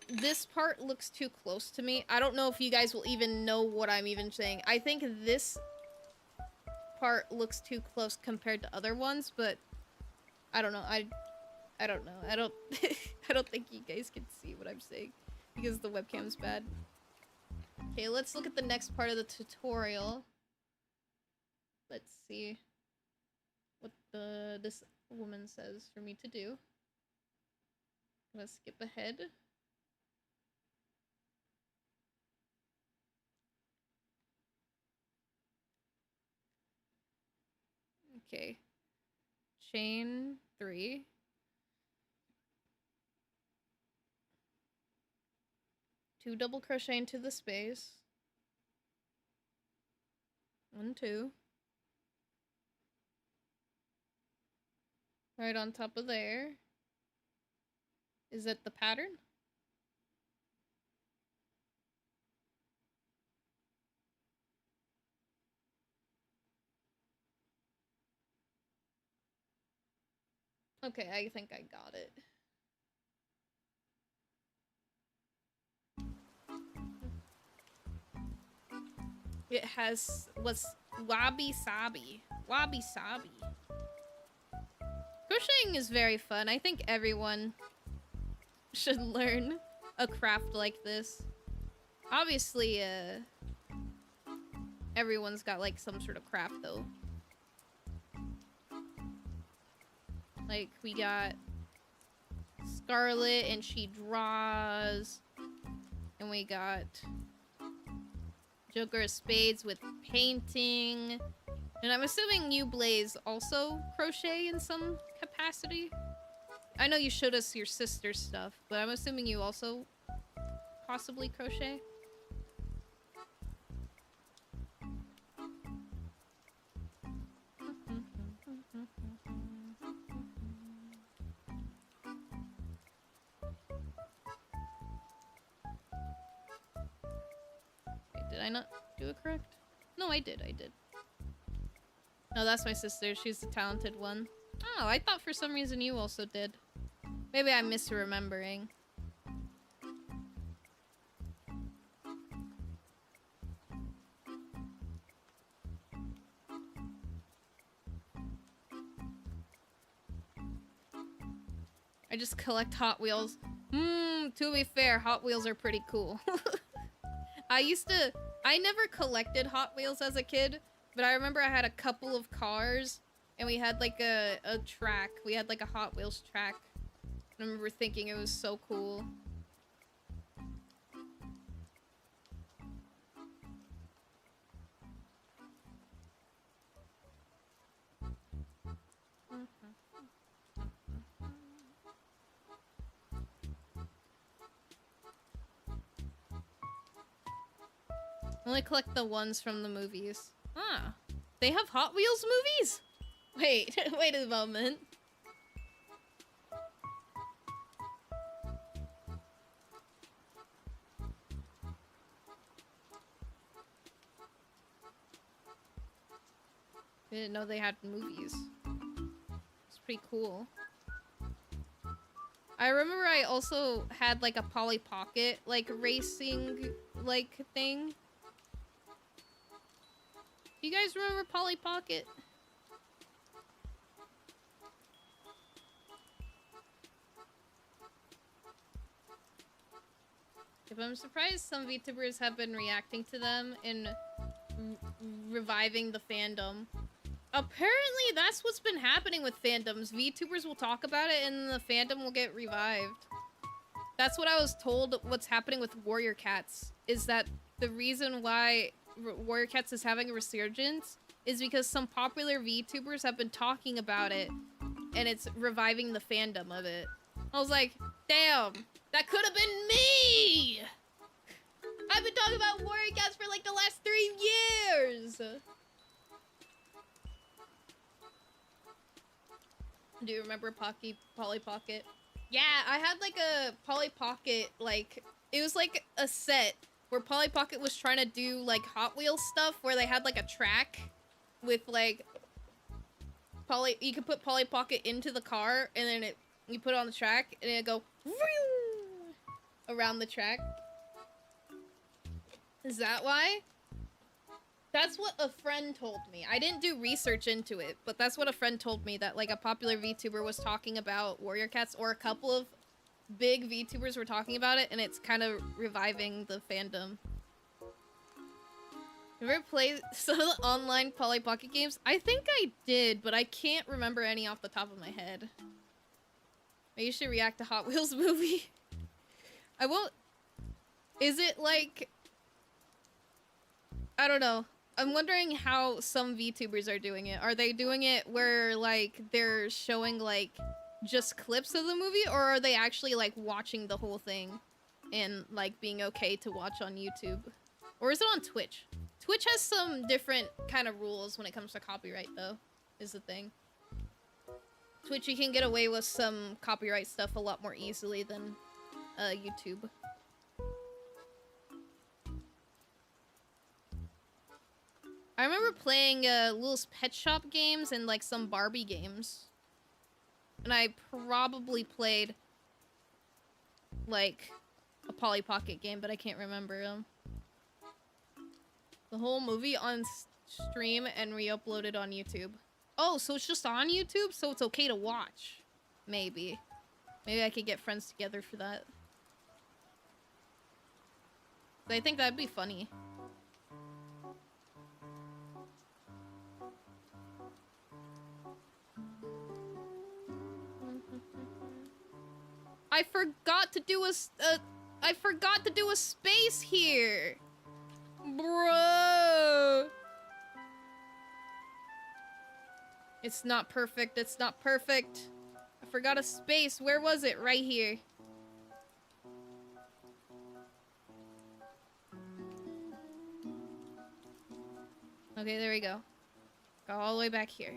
this part looks too close to me. I don't know if you guys will even know what I'm even saying. I think this part looks too close compared to other ones, but I don't know. I don't know. I don't I don't think you guys can see what I'm saying because the webcam's bad. Okay, let's look at the next part of the tutorial. Let's see what this woman says for me to do. Let's skip ahead. Okay. Chain 3. Two double crochet into the space. 1, 2. Right on top of there. Is that the pattern? Okay, I think I got it. It has was wabi sabi. Wabi sabi. Crocheting is very fun. I think everyone should learn a craft like this. Obviously, everyone's got like some sort of craft though. Like we got Scarlet and she draws, and we got Joker of Spades with painting, and I'm assuming you, Blaze, also crochet in some capacity. I know you showed us your sister's stuff, but I'm assuming you also possibly crochet. Wait, did I not do it correct? No, I did. No, that's my sister. She's the talented one. Oh, I thought for some reason you also did. Maybe I'm misremembering. I just collect Hot Wheels. To be fair, Hot Wheels are pretty cool. I never collected Hot Wheels as a kid, but I remember I had a couple of cars, and we had like a track. We had like a Hot Wheels track. I remember thinking it was so cool. Only collect the ones from the movies. Ah, they have Hot Wheels movies? Wait, wait a moment. I didn't know they had movies. It's pretty cool. I remember I also had like a Polly Pocket like racing like thing. Do you guys remember Polly Pocket? If I'm surprised some VTubers have been reacting to them and reviving the fandom. Apparently that's what's been happening with fandoms. VTubers will talk about it and the fandom will get revived. That's what I was told what's happening with Warrior Cats, is that the reason why Warrior Cats is having a resurgence is because some popular VTubers have been talking about it and it's reviving the fandom of it. I was like, damn, that could have been me! I've been talking about Warrior Cats for like the last 3 years! Do you remember Polly Pocket? Yeah, I had like a Polly Pocket, like, it was like a set where Polly Pocket was trying to do like Hot Wheels stuff where they had like a track with like you could put Polly Pocket into the car and then you put it on the track and it'd go around the track. Is that why? That's what a friend told me. I didn't do research into it, but that's what a friend told me, that like a popular VTuber was talking about Warrior Cats, or a couple of big VTubers were talking about it, and it's kind of reviving the fandom. Have you ever played some of the online Polly Pocket games? I think I did, but I can't remember any off the top of my head. I usually react to Hot Wheels movie. I won't... Is it like... I don't know. I'm wondering how some VTubers are doing it. Are they doing it where, like, they're showing, like, just clips of the movie? Or are they actually, like, watching the whole thing and, like, being okay to watch on YouTube? Or is it on Twitch? Twitch has some different kind of rules when it comes to copyright, though, is the thing. Twitch, you can get away with some copyright stuff a lot more easily than YouTube. I remember playing Little's Pet Shop games and like some Barbie games. And I probably played like a Polly Pocket game, but I can't remember them. The whole movie on stream and re-uploaded on YouTube. Oh, so it's just on YouTube? So it's okay to watch. Maybe. Maybe I could get friends together for that. I think that'd be funny. I forgot to do a space here. Bro. It's not perfect. It's not perfect. I forgot a space. Where was it? Right here. Okay, there we go. Go all the way back here.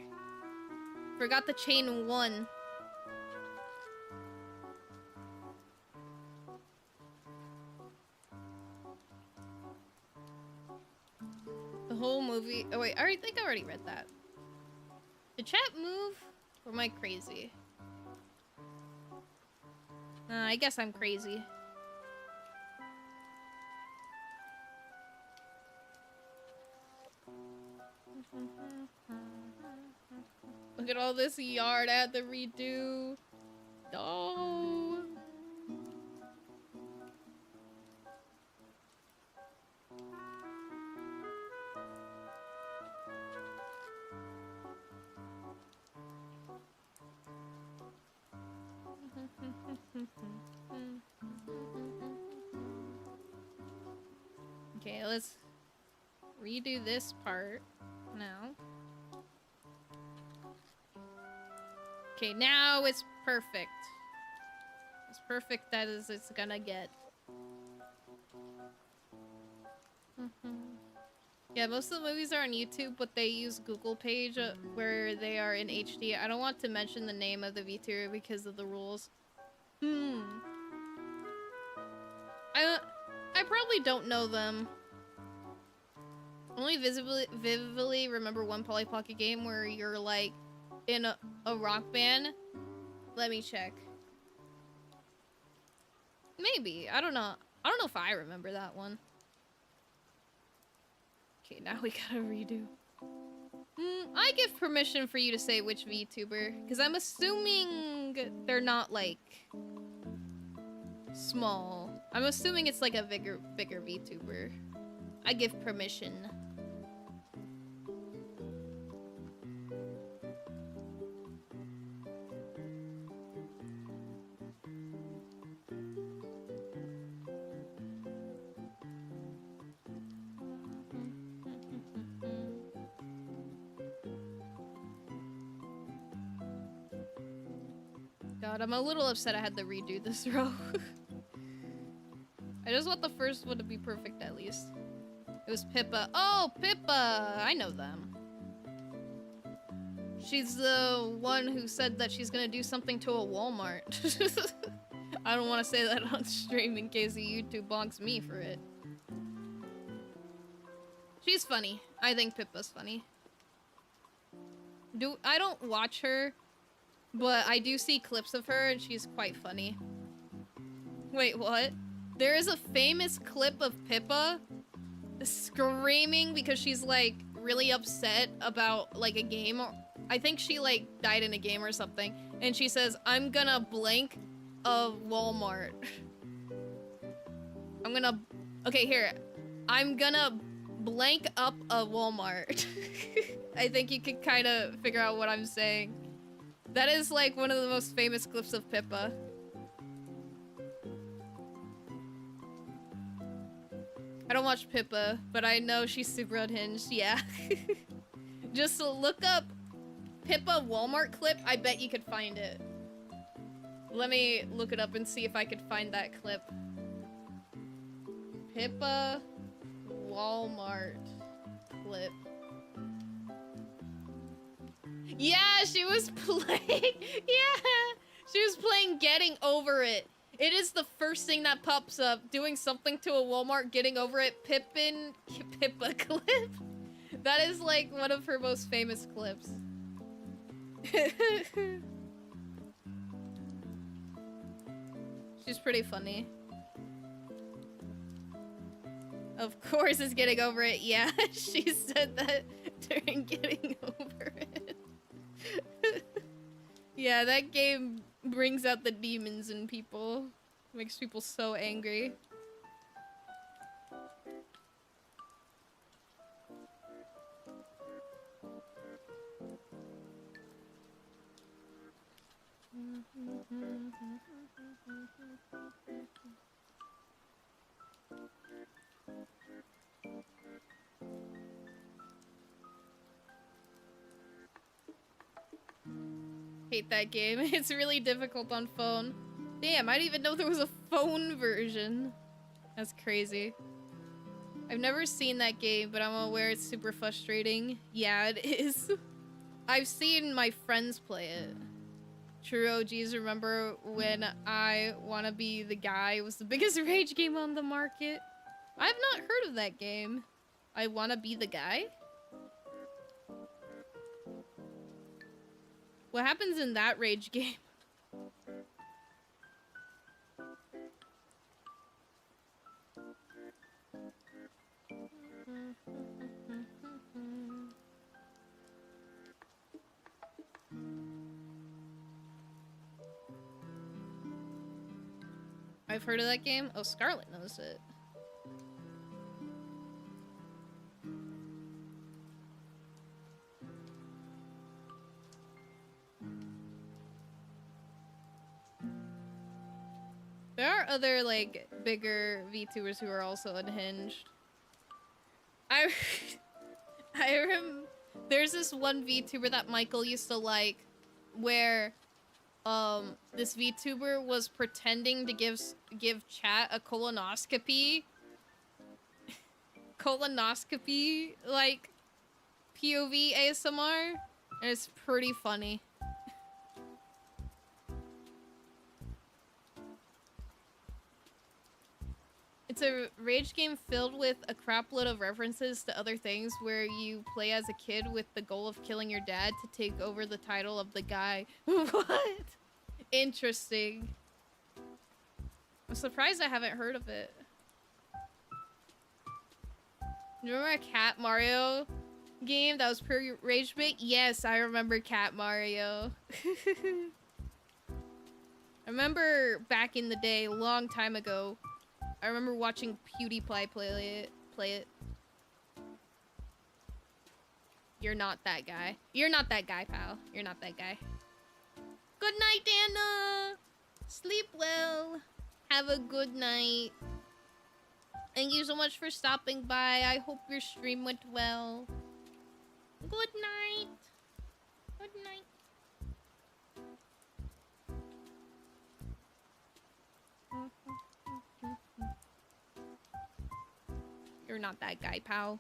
Forgot the chain 1. The whole movie. Oh wait, I think I already read that. Did chat move? Or am I crazy? I guess I'm crazy. Look at all this yard I had to redo. Oh. Okay, let's redo this part now. Okay, now it's perfect. As perfect as it's gonna get. Yeah, most of the movies are on YouTube, but they use Google page where they are in HD. I don't want to mention the name of the VTuber because of the rules. I probably don't know them. Only vividly remember one Polly Pocket game where you're like in a rock band. Let me check. Maybe. I don't know. I don't know if I remember that one. Okay, now we gotta redo. I give permission for you to say which VTuber, because I'm assuming they're not like small. I'm assuming it's like a bigger VTuber. I give permission. God, I'm a little upset I had to redo this row. I just want the first one to be perfect at least. It was Pippa. Oh, Pippa! I know them. She's the one who said that she's gonna do something to a Walmart. I don't want to say that on stream in case the YouTube bonks me for it. She's funny. I think Pippa's funny. I don't watch her, but I do see clips of her and she's quite funny. Wait, what? There is a famous clip of Pippa screaming because she's like really upset about like a game. I think she like died in a game or something. And she says, I'm gonna blank a Walmart. Okay, here. I'm gonna blank up a Walmart. I think you can kind of figure out what I'm saying. That is like one of the most famous clips of Pippa. I don't watch Pippa, but I know she's super unhinged, yeah. Just look up Pippa Walmart clip, I bet you could find it. Let me look it up and see if I could find that clip. Pippa Walmart clip. Yeah, she was playing, yeah! She was playing Getting Over It. It is the first thing that pops up. Doing something to a Walmart, getting over it, Pippa clip. That is like one of her most famous clips. She's pretty funny. Of course it's Getting Over It. Yeah, she said that during Getting Over It. Yeah, that game brings out the demons in people. Makes people so angry. Hate that game. It's really difficult on phone. Damn, I didn't even know there was a phone version. That's crazy. I've never seen that game, but I'm aware it's super frustrating. Yeah, it is. I've seen my friends play it. True OGs remember when I Wanna Be the Guy was the biggest rage game on the market. I've not heard of that game. I Wanna Be the Guy? What happens in that rage game? I've heard of that game. Oh, Scarlet knows it. There are other, like, bigger VTubers who are also unhinged. There's this one VTuber that Michael used to like, where, this VTuber was pretending to give chat a colonoscopy. Colonoscopy, like, POV ASMR. And it's pretty funny. It's a rage game filled with a crapload of references to other things where you play as a kid with the goal of killing your dad to take over the title of the guy. What? Interesting. I'm surprised I haven't heard of it. You remember a Cat Mario game that was pure rage bait? Yes, I remember Cat Mario. I remember back in the day, a long time ago, I remember watching PewDiePie play it. You're not that guy. You're not that guy, pal. You're not that guy. Good night, Anna! Sleep well. Have a good night. Thank you so much for stopping by. I hope your stream went well. Good night. Good night. You're not that guy, pal.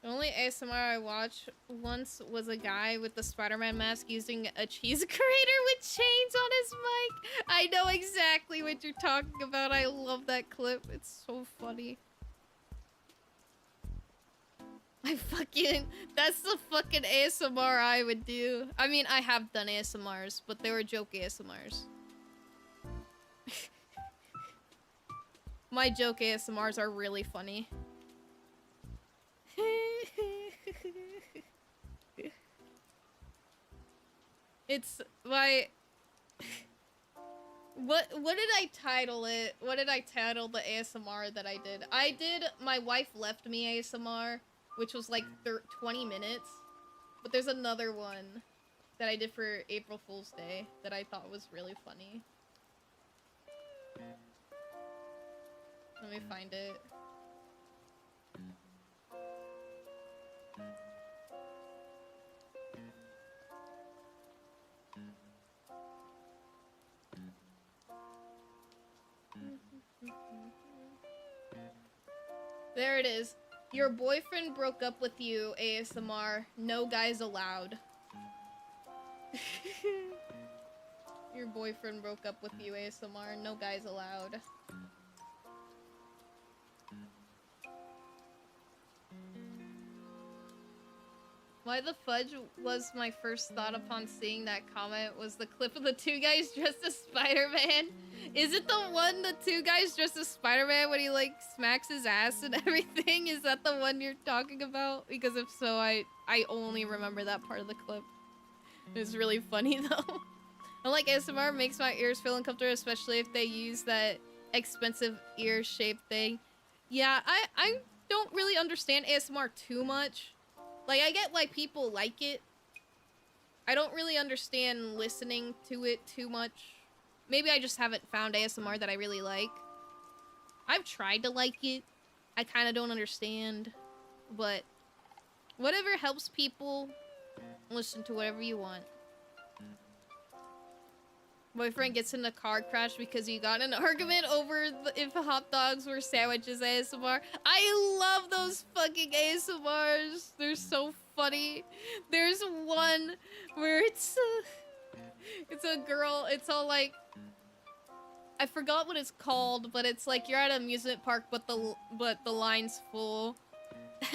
The only ASMR I watched once was a guy with the Spider-Man mask using a cheese grater with chains on his mic. I know exactly what you're talking about. I love that clip. It's so funny. That's the fucking ASMR I would do. I mean, I have done ASMRs, but they were joke ASMRs. My joke ASMRs are really funny. It's my... What did I title it? What did I title the ASMR that I did? I did My Wife Left Me ASMR. which was like 20 minutes. But there's another one that I did for April Fool's Day that I thought was really funny. Let me find it. There it is. Your boyfriend broke up with you, ASMR. No guys allowed. Your boyfriend broke up with you, ASMR. No guys allowed. Why the fudge was my first thought upon seeing that comment was the clip of the two guys dressed as Spider-Man. Is it the one, the two guys dressed as Spider-Man when he like smacks his ass and everything? Is that the one you're talking about? Because if so, I only remember that part of the clip. It's really funny though. I like ASMR, makes my ears feel uncomfortable, especially if they use that expensive ear shape thing. Yeah, I don't really understand ASMR too much. Like, I get why people like it. I don't really understand listening to it too much. Maybe I just haven't found ASMR that I really like. I've tried to like it. I kind of don't understand. But whatever helps people, listen to whatever you want. Boyfriend gets in a car crash because he got in an argument over if hot dogs were sandwiches. ASMR. I love those fucking ASMRs. They're so funny. There's one where it's a girl. It's all like, I forgot what it's called, but it's like you're at an amusement park, but the line's full,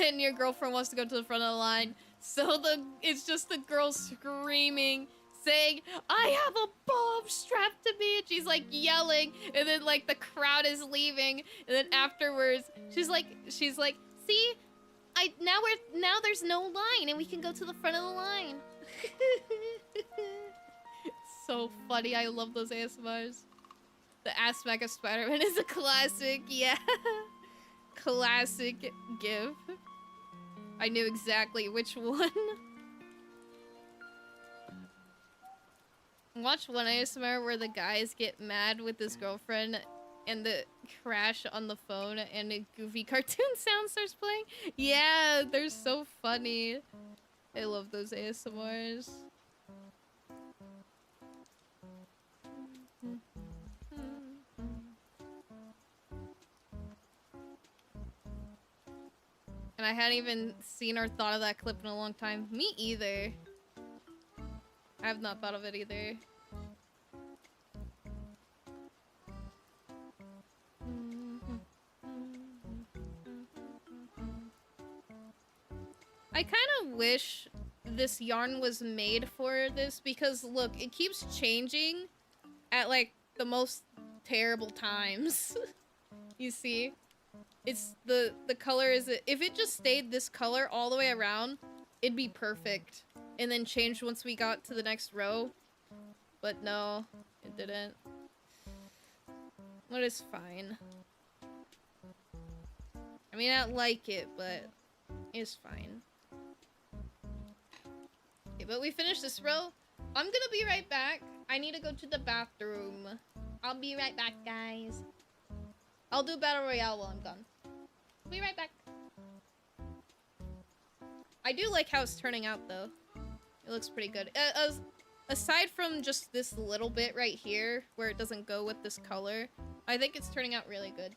and your girlfriend wants to go to the front of the line. So it's just the girl screaming, saying, I have a bomb strapped to me, and she's like yelling, and then like the crowd is leaving, and then afterwards she's like, see, now there's no line, and we can go to the front of the line. It's so funny. I love those ASMRs. The ass smack of Spider-Man is a classic. Yeah. Classic gif. I knew exactly which one. Watch one ASMR where the guys get mad with his girlfriend and the crash on the phone and a goofy cartoon sound starts playing. Yeah, they're so funny. I love those ASMRs. And I hadn't even seen or thought of that clip in a long time. Me either. I have not thought of it either. I kind of wish this yarn was made for this because look, it keeps changing at like the most terrible times. You see? It's the color is, if it just stayed this color all the way around, it'd be perfect. And then change once we got to the next row. But no, it didn't. But it's fine. I mean, I don't like it, but it's fine. Okay, but we finished this row. I'm gonna be right back. I need to go to the bathroom. I'll be right back, guys. I'll do Battle Royale while I'm gone. Be right back. I do like how it's turning out, though. It looks pretty good. Aside from just this little bit right here, where it doesn't go with this color, I think it's turning out really good.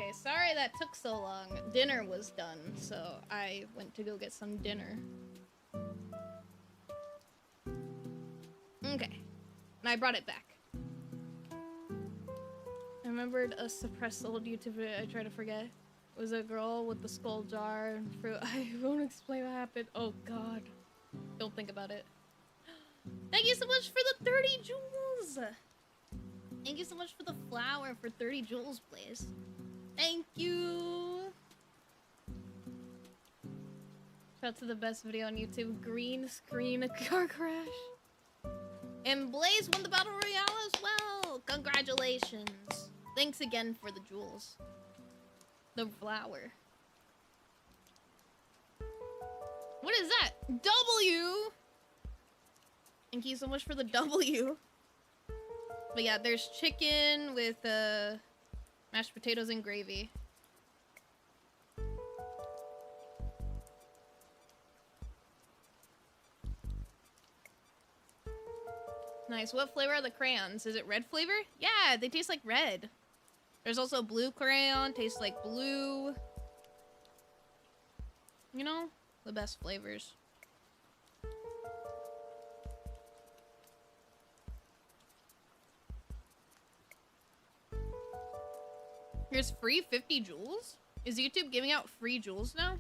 Okay, sorry that took so long. Dinner was done, so I went to go get some dinner. Okay. And I brought it back. I remembered a suppressed old YouTube video I try to forget. It was a girl with the skull jar and fruit. I won't explain what happened. Oh god. Don't think about it. Thank you so much for the 30 jewels! Thank you so much for the flower for 30 jewels, please. Thank you! Shout out to the best video on YouTube, green screen car crash. And Blaze won the Battle Royale as well! Congratulations! Thanks again for the jewels. The flower. What is that? W! Thank you so much for the W. But yeah, there's chicken with mashed potatoes and gravy. Nice. What flavor are the crayons? Is it red flavor? Yeah, they taste like red. There's also blue crayon, tastes like blue. You know, the best flavors. Here's free 50 jewels? Is YouTube giving out free jewels now?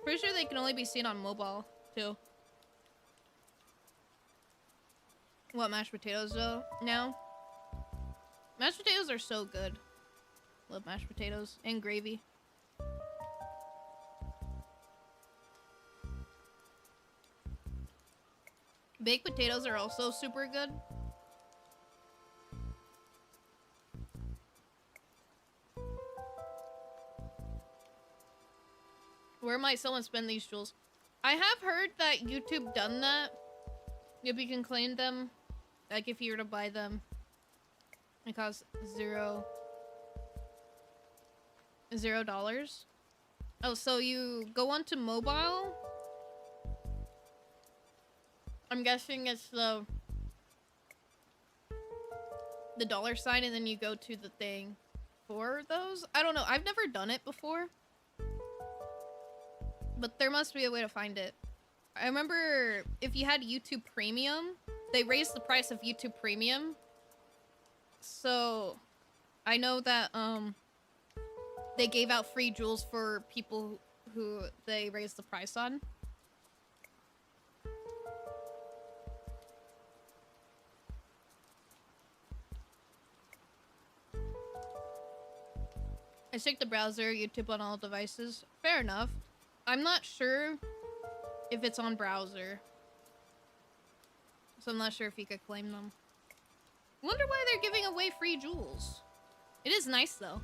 Pretty sure they can only be seen on mobile, too. What, mashed potatoes, though, now? Mashed potatoes are so good. Love mashed potatoes and gravy. Baked potatoes are also super good. Where might someone spend these jewels? I have heard that YouTube done that. If you can claim them, like if you were to buy them, it costs $0. Oh, so you go onto mobile? I'm guessing it's the $sign and then you go to the thing for those? I don't know. I've never done it before. But there must be a way to find it. I remember if you had YouTube Premium, they raised the price of YouTube Premium. So I know that they gave out free jewels for people who they raised the price on. I checked the browser, YouTube on all devices. Fair enough. I'm not sure if it's on browser. So I'm not sure if you could claim them. Wonder why they're giving away free jewels. It is nice though.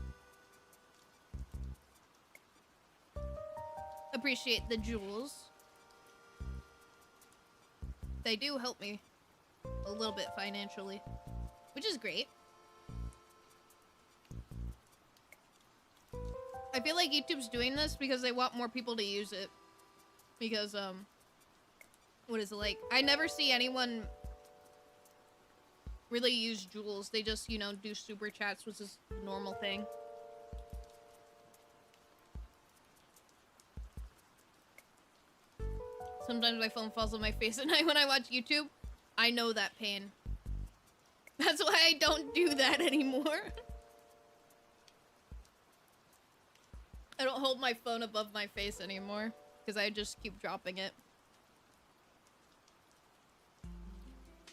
Appreciate the jewels. They do help me a little bit financially, which is great. I feel like YouTube's doing this because they want more people to use it. Because, what is it like? I never see anyone really use jewels. They just, you know, do super chats, which is a normal thing. Sometimes my phone falls on my face at night when I watch YouTube. I know that pain. That's why I don't do that anymore. I don't hold my phone above my face anymore because I just keep dropping it.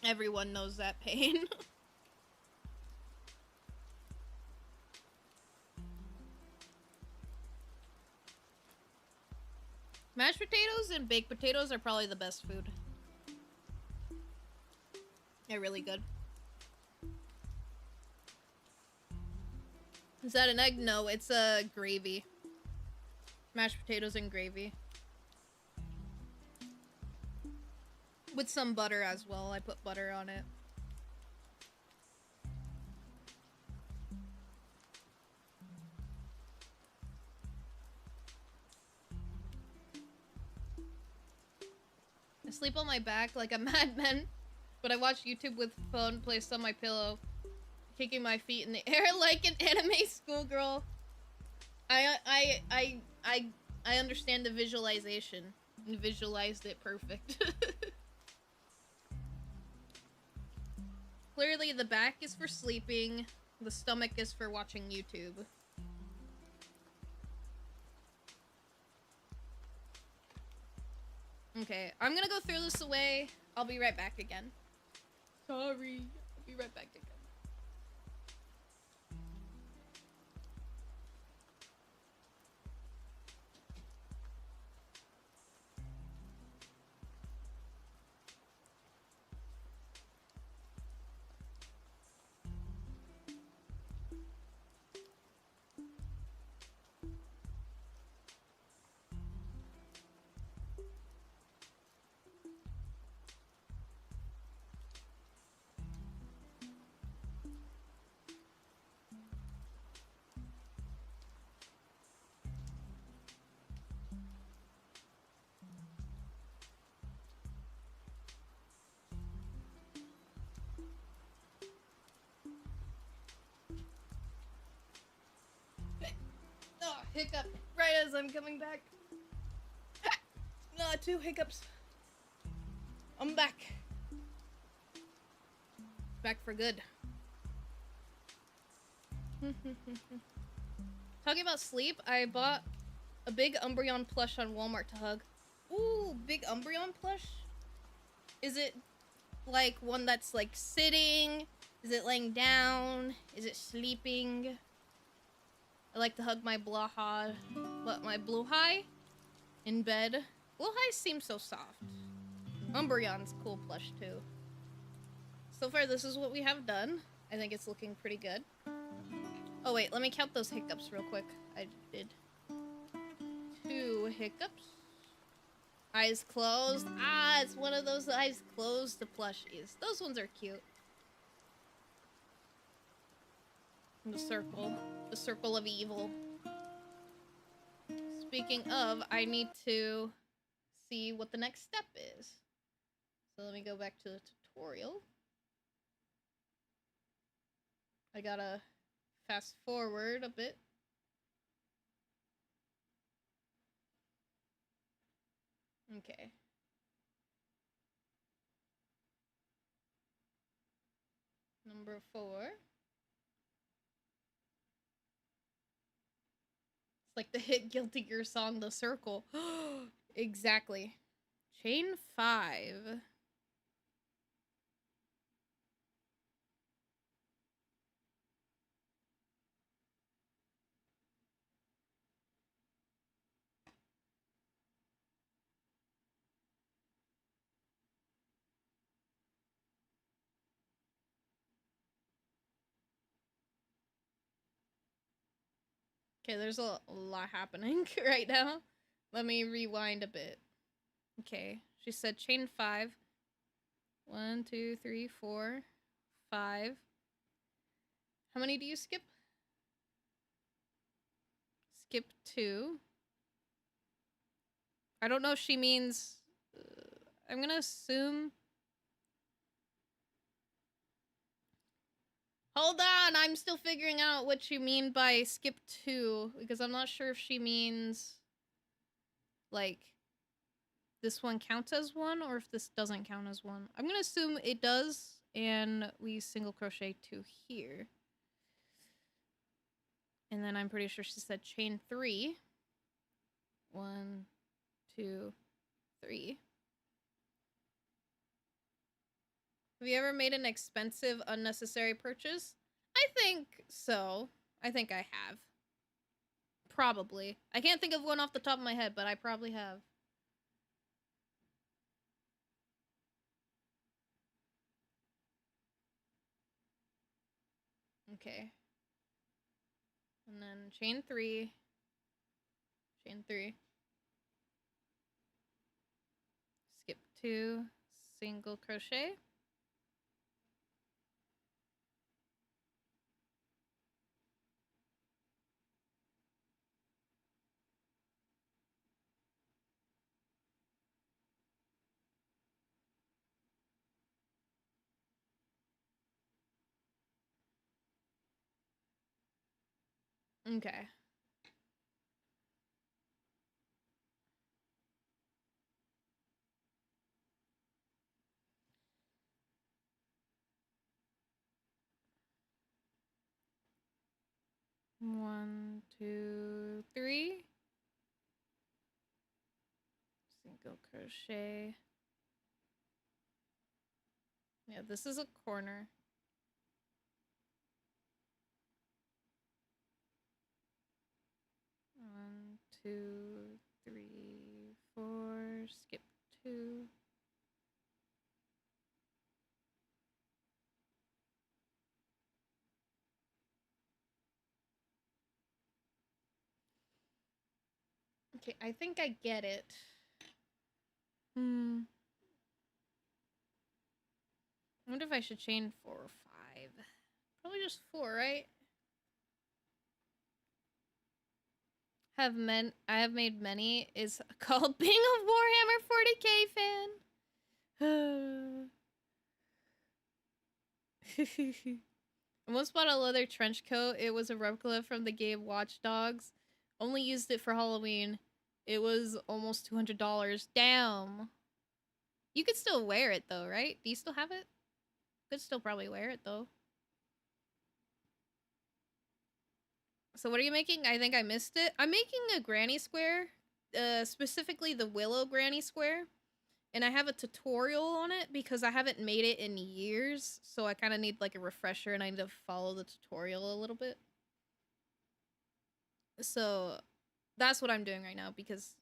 Everyone knows that pain. Mashed potatoes and baked potatoes are probably the best food. They're really good. Is that an egg? No, it's a gravy. Mashed potatoes and gravy. With some butter as well. I put butter on it. I sleep on my back like a madman, but I watch YouTube with phone placed on my pillow. kicking my feet in the air like an anime schoolgirl. I understand the visualization and visualized it perfect. Clearly, the back is for sleeping, the stomach is for watching YouTube. Okay, I'm gonna go throw this away. I'll be right back again. Sorry, I'll be right back again. Oh, hiccup right as I'm coming back. No, 2 hiccups. I'm back. Back for good. Talking about sleep, I bought a big Umbreon plush on Walmart to hug. Ooh, big Umbreon plush? Is it like one that's like sitting? Is it laying down? Is it sleeping? I like to hug my Blahai, my Bluehai in bed. Bluehai seems so soft. Umbreon's cool plush too. So far, this is what we have done. I think it's looking pretty good. Oh wait, let me count those hiccups real quick. I did 2 hiccups. Eyes closed. Ah, it's one of those eyes closed to plushies. Those ones are cute. And the circle of evil. Speaking of, I need to see what the next step is. So let me go back to the tutorial. I gotta fast forward a bit. Okay. Number 4. It's like the hit Guilty Gear song, The Circle. Exactly. Chain 5. Okay, there's a lot happening right now. Let me rewind a bit. Okay, she said chain 5. 1, 2, 3, 4, 5. How many do you skip? Skip 2. I don't know if she means... I'm gonna assume... Hold on, I'm still figuring out what you mean by skip 2, because I'm not sure if she means, like, this one counts as 1, or if this doesn't count as 1. I'm gonna assume it does, and we single crochet 2 here. And then I'm pretty sure she said chain 3. 1, 2, 3. Have you ever made an expensive, unnecessary purchase? I think so. I think I have. Probably. I can't think of one off the top of my head, but I probably have. Okay. And then chain 3. Chain 3. Skip 2. Single crochet. Okay. One, two, three. Single crochet. Yeah, this is a corner. One, two, three, four. Skip two. Okay, I think I get it. I wonder if I should chain 4 or 5. Probably just 4, right? I have made many is called being a Warhammer 40k fan. I once bought a leather trench coat. It was a replica from the game Watch Dogs. Only used it for Halloween. It was almost $200. Damn. You could still wear it though, right? Do you still have it? Could still probably wear it though. So what are you making? I think I missed it. I'm making a granny square. Specifically the willow granny square. And I have a tutorial on it because I haven't made it in years. So I kind of need like a refresher and I need to follow the tutorial a little bit. So that's what I'm doing right now because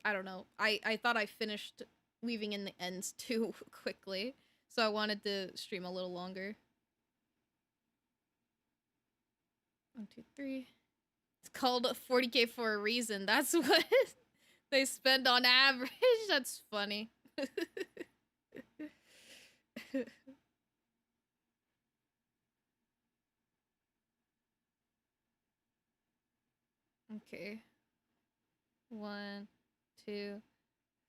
I don't know. I thought I finished weaving in the ends too quickly. So I wanted to stream a little longer. 1, 2, 3. It's called 40k for a reason. That's what they spend on average. That's funny. Okay. 1, 2,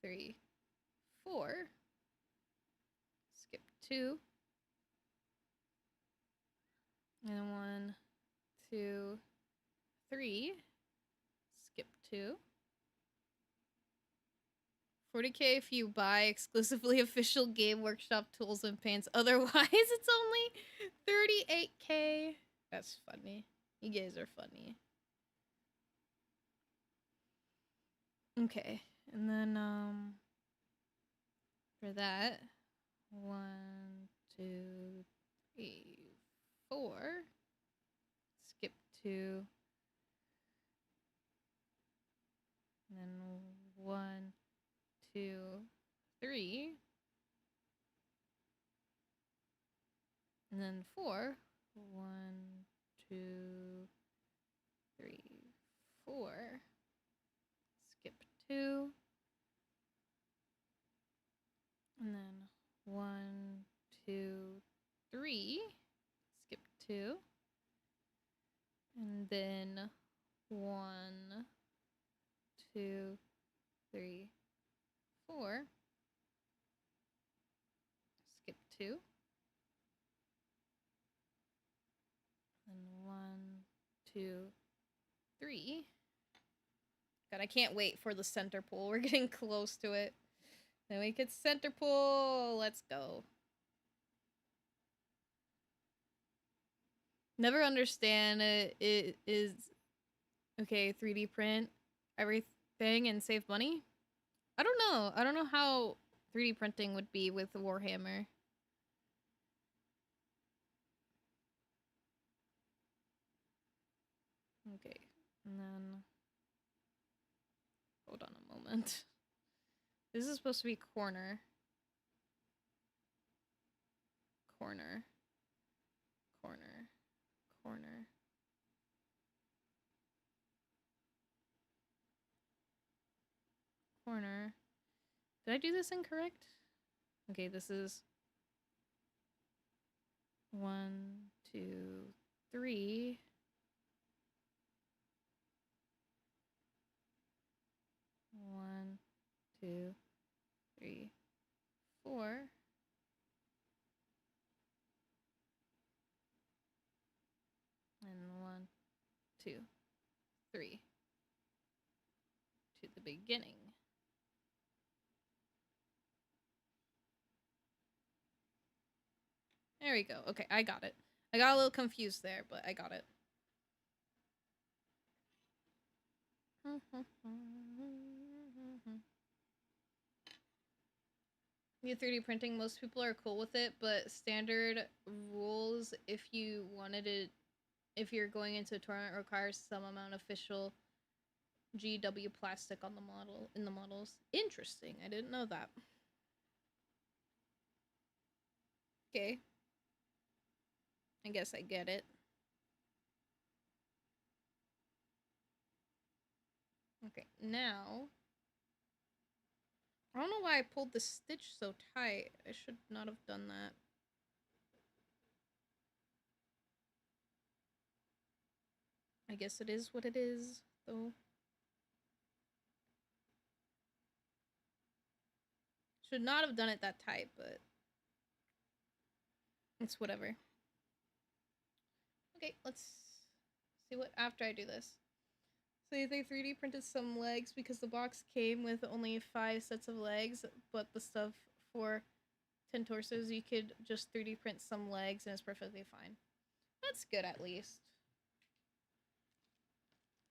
3, 4. Skip 2. And 1, 2, 3. Skip 2. 40k if you buy exclusively official Game Workshop tools and paints. Otherwise, it's only 38k. That's funny. You guys are funny. Okay, and then for that, 1, 2, 3, 4. Skip 2. And then 1, 2, 3. And then 4. 1, 2, 3, 4. Skip 2. And then 1, 2, 3. Skip 2. And then 1, 2, 3, 4. Skip 2. And 1, 2, 3. God, I can't wait for the center pull. We're getting close to it. Then we get center pull. Let's go. Never understand it is okay, 3D print everything and save money. I don't know. I don't know how 3D printing would be with Warhammer. Okay, and then hold on a moment. This is supposed to be corner. Corner. Corner. Corner. Corner. Did I do this incorrect? Okay, this is 1, 2, 3. 1, 2, 3, 4. And 1, 2, 3 to the beginning. There we go. Okay, I got it. I got a little confused there, but I got it. Yeah, 3D printing, most people are cool with it, but standard rules if you wanted it, if you're going into a tournament, requires some amount of official GW plastic on the model, in the models. Interesting, I didn't know that. Okay. I guess I get it. Okay, now... I don't know why I pulled the stitch so tight. I should not have done that. I guess it is what it is, though. Should not have done it that tight, but... it's whatever. Okay, let's see what after I do this. So they 3D printed some legs because the box came with only 5 sets of legs, but the stuff for 10 torsos, you could just 3D print some legs and it's perfectly fine. That's good, at least.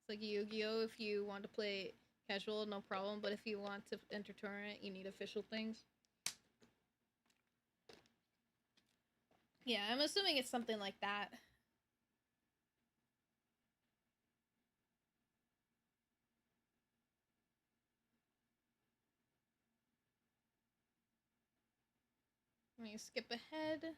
It's like Yu-Gi-Oh! If you want to play casual, no problem, but if you want to enter tournament, you need official things. Yeah, I'm assuming it's something like that. Let me skip ahead.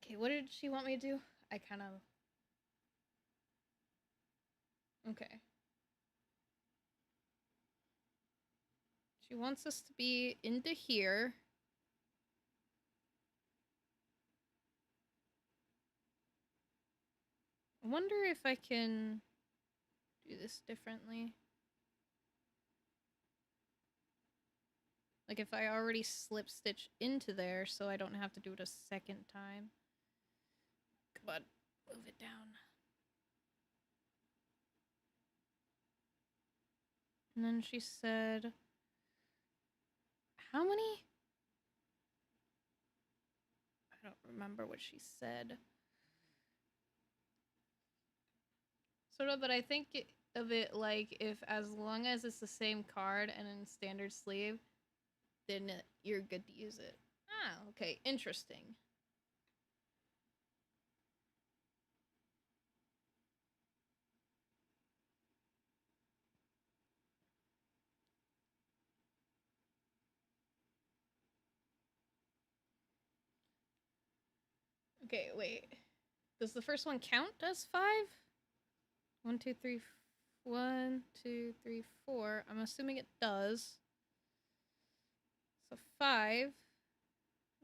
Okay, what did she want me to do? I kind of... okay. She wants us to be into here. I wonder if I can do this differently. Like if I already slip stitch into there so I don't have to do it a second time. Come on, move it down. And then she said, how many? I don't remember what she said. Sort of, but I think of it like if as long as it's the same card and in standard sleeve, then you're good to use it. Ah, okay, interesting. Okay, wait. Does the first one count as 5? 1, 2, 3, 1, 2, 3, 4. I'm assuming it does. So 5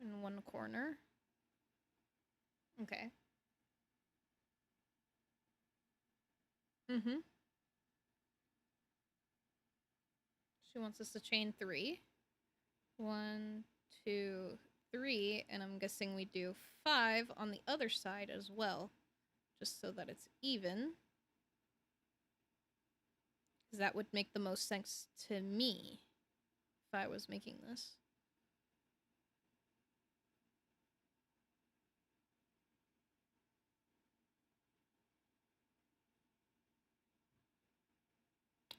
in one corner. Okay. Mm-hmm. She wants us to chain 3. 1, 2, 3, and I'm guessing we do 5 on the other side as well, just so that it's even. Because that would make the most sense to me if I was making this.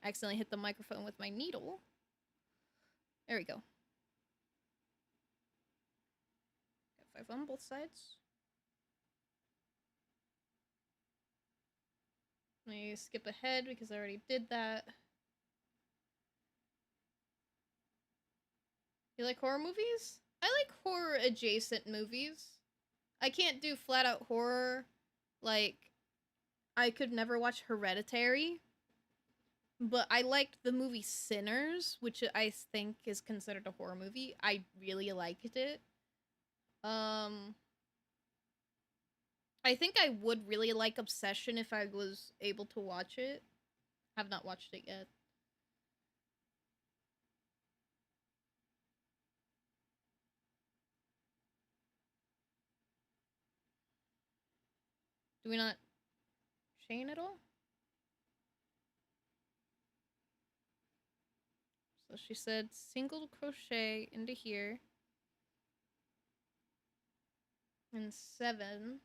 I accidentally hit the microphone with my needle. There we go. Got 5 on both sides. Let me skip ahead because I already did that. You like horror movies? I like horror adjacent movies. I can't do flat out horror. Like, I could never watch Hereditary. But I liked the movie Sinners, which I think is considered a horror movie. I really liked it. I think I would really like Obsession if I was able to watch it. Have not watched it yet. Do we not chain at all? So she said single crochet into here. And 7.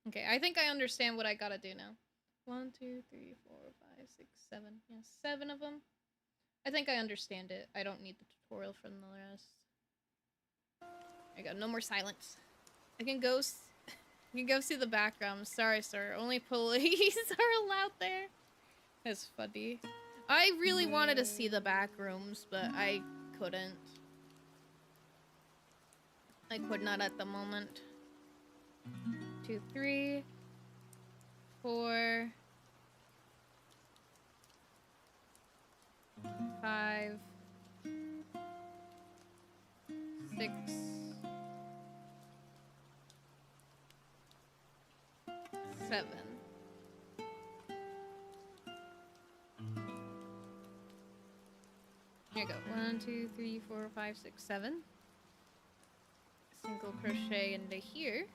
Okay, I think I understand what I gotta do now. 1, 2, 3, 4, 5, 6, 7. Yeah, 7 of them. I think I understand it. I don't need the tutorial from the rest. I got no more silence. I can go. You can go see the background. Sorry, sir. Only police are allowed there. That's funny. I really wanted to see the back rooms, but I couldn't. I could not at the moment. 2, 3, 4, 5, 6, 7. Here you go. 1, 2, 3, 4, 5, 6, 7. Single crochet into here.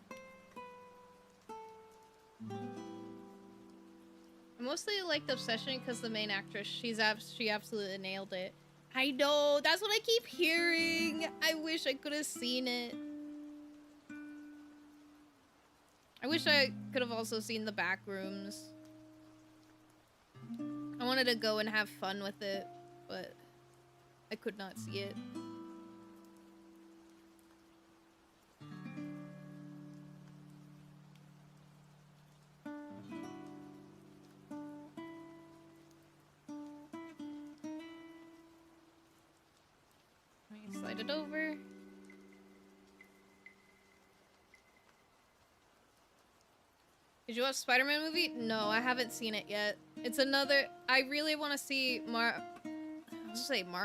I mostly liked Obsession because the main actress, she absolutely nailed it. I know, that's what I keep hearing. I wish I could have seen it. I wish I could have also seen the back rooms. I wanted to go and have fun with it, but I could not see it. Let me slide it over. Did you watch Spider-Man movie? No, I haven't seen it yet. It's another... I really want to see Mario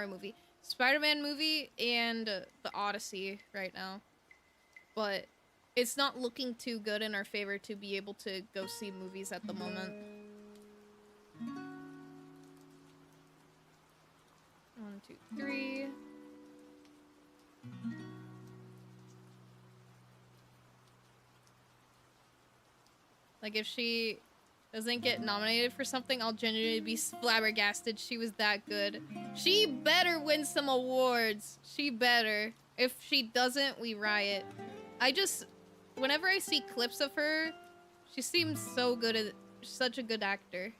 movie. Spider-Man movie and the Odyssey right now. But it's not looking too good in our favor to be able to go see movies at the moment. 1, 2, 3. Like, if she doesn't get nominated for something, I'll genuinely be flabbergasted. She was that good. She better win some awards. She better. If she doesn't, we riot. Whenever I see clips of her, she seems so good at, such a good actor.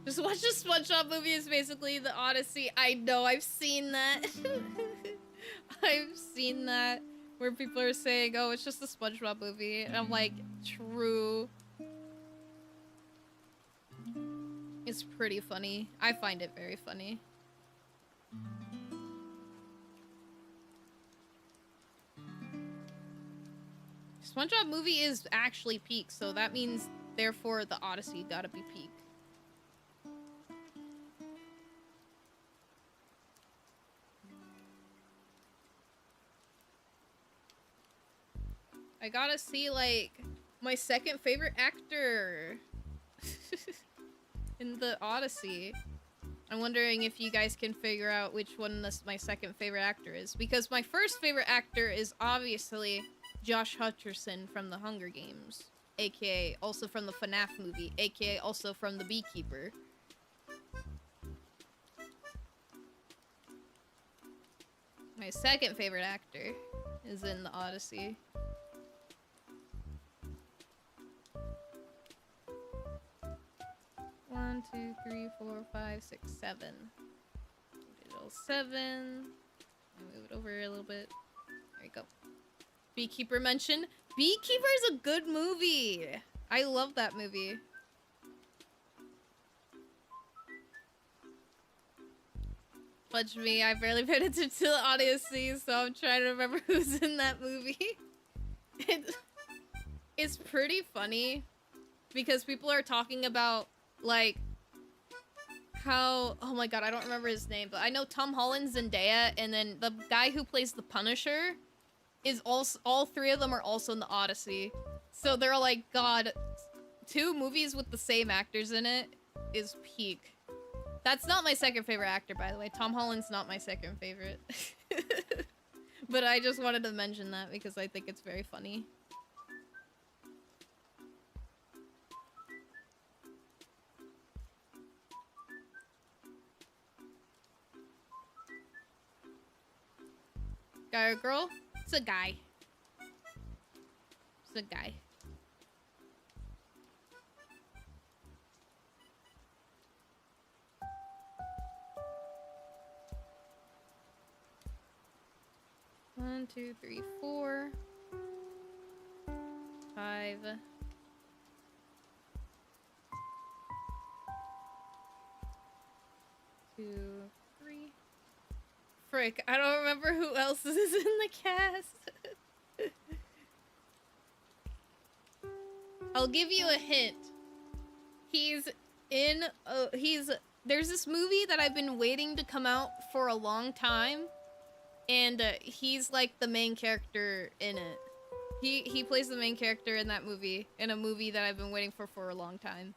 Just watch the SpongeBob movie is basically the Odyssey. I know, I've seen that. I've seen that. Where people are saying, oh, it's just the SpongeBob movie. And I'm like, true. It's pretty funny. I find it very funny. SpongeBob movie is actually peak, so that means, therefore, the Odyssey gotta be peak. I gotta see, like, my second favorite actor in the Odyssey. I'm wondering if you guys can figure out which one my second favorite actor is. Because my first favorite actor is obviously Josh Hutcherson from the Hunger Games. AKA also from the FNAF movie. AKA also from The Beekeeper. My second favorite actor is in the Odyssey. One, 2, 3, 4, 5, 6, 7. Digital 7. Move it over a little bit. There you go. Beekeeper mention. Beekeeper is a good movie. I love that movie. Fudge me, I barely paid attention to the Odyssey, so I'm trying to remember who's in that movie. It's pretty funny because people are talking about like how, oh my god, I don't remember his name, but I know Tom Holland, Zendaya, and then the guy who plays the Punisher is also, all three of them are also in the Odyssey. So they're like, god, 2 movies with the same actors in it is peak. That's not my second favorite actor, by the way. Tom Holland's not my second favorite. But I just wanted to mention that because I think it's very funny. Guy or girl? It's a guy. It's a guy. One, 2, 3, 4, 5. 2, 3. Frick, I don't remember who else is in the cast. I'll give you a hint. He's in, there's this movie that I've been waiting to come out for a long time. And he's like the main character in it. He plays the main character in that movie, in a movie that I've been waiting for a long time.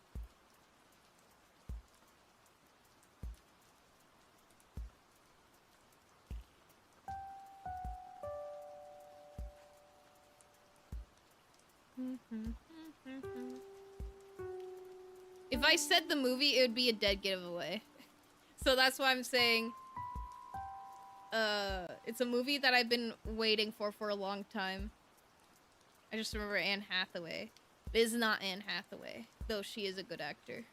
If I said the movie, it would be a dead giveaway. So that's why I'm saying it's a movie that I've been waiting for a long time. I just remember Anne Hathaway. It is not Anne Hathaway, though she is a good actor.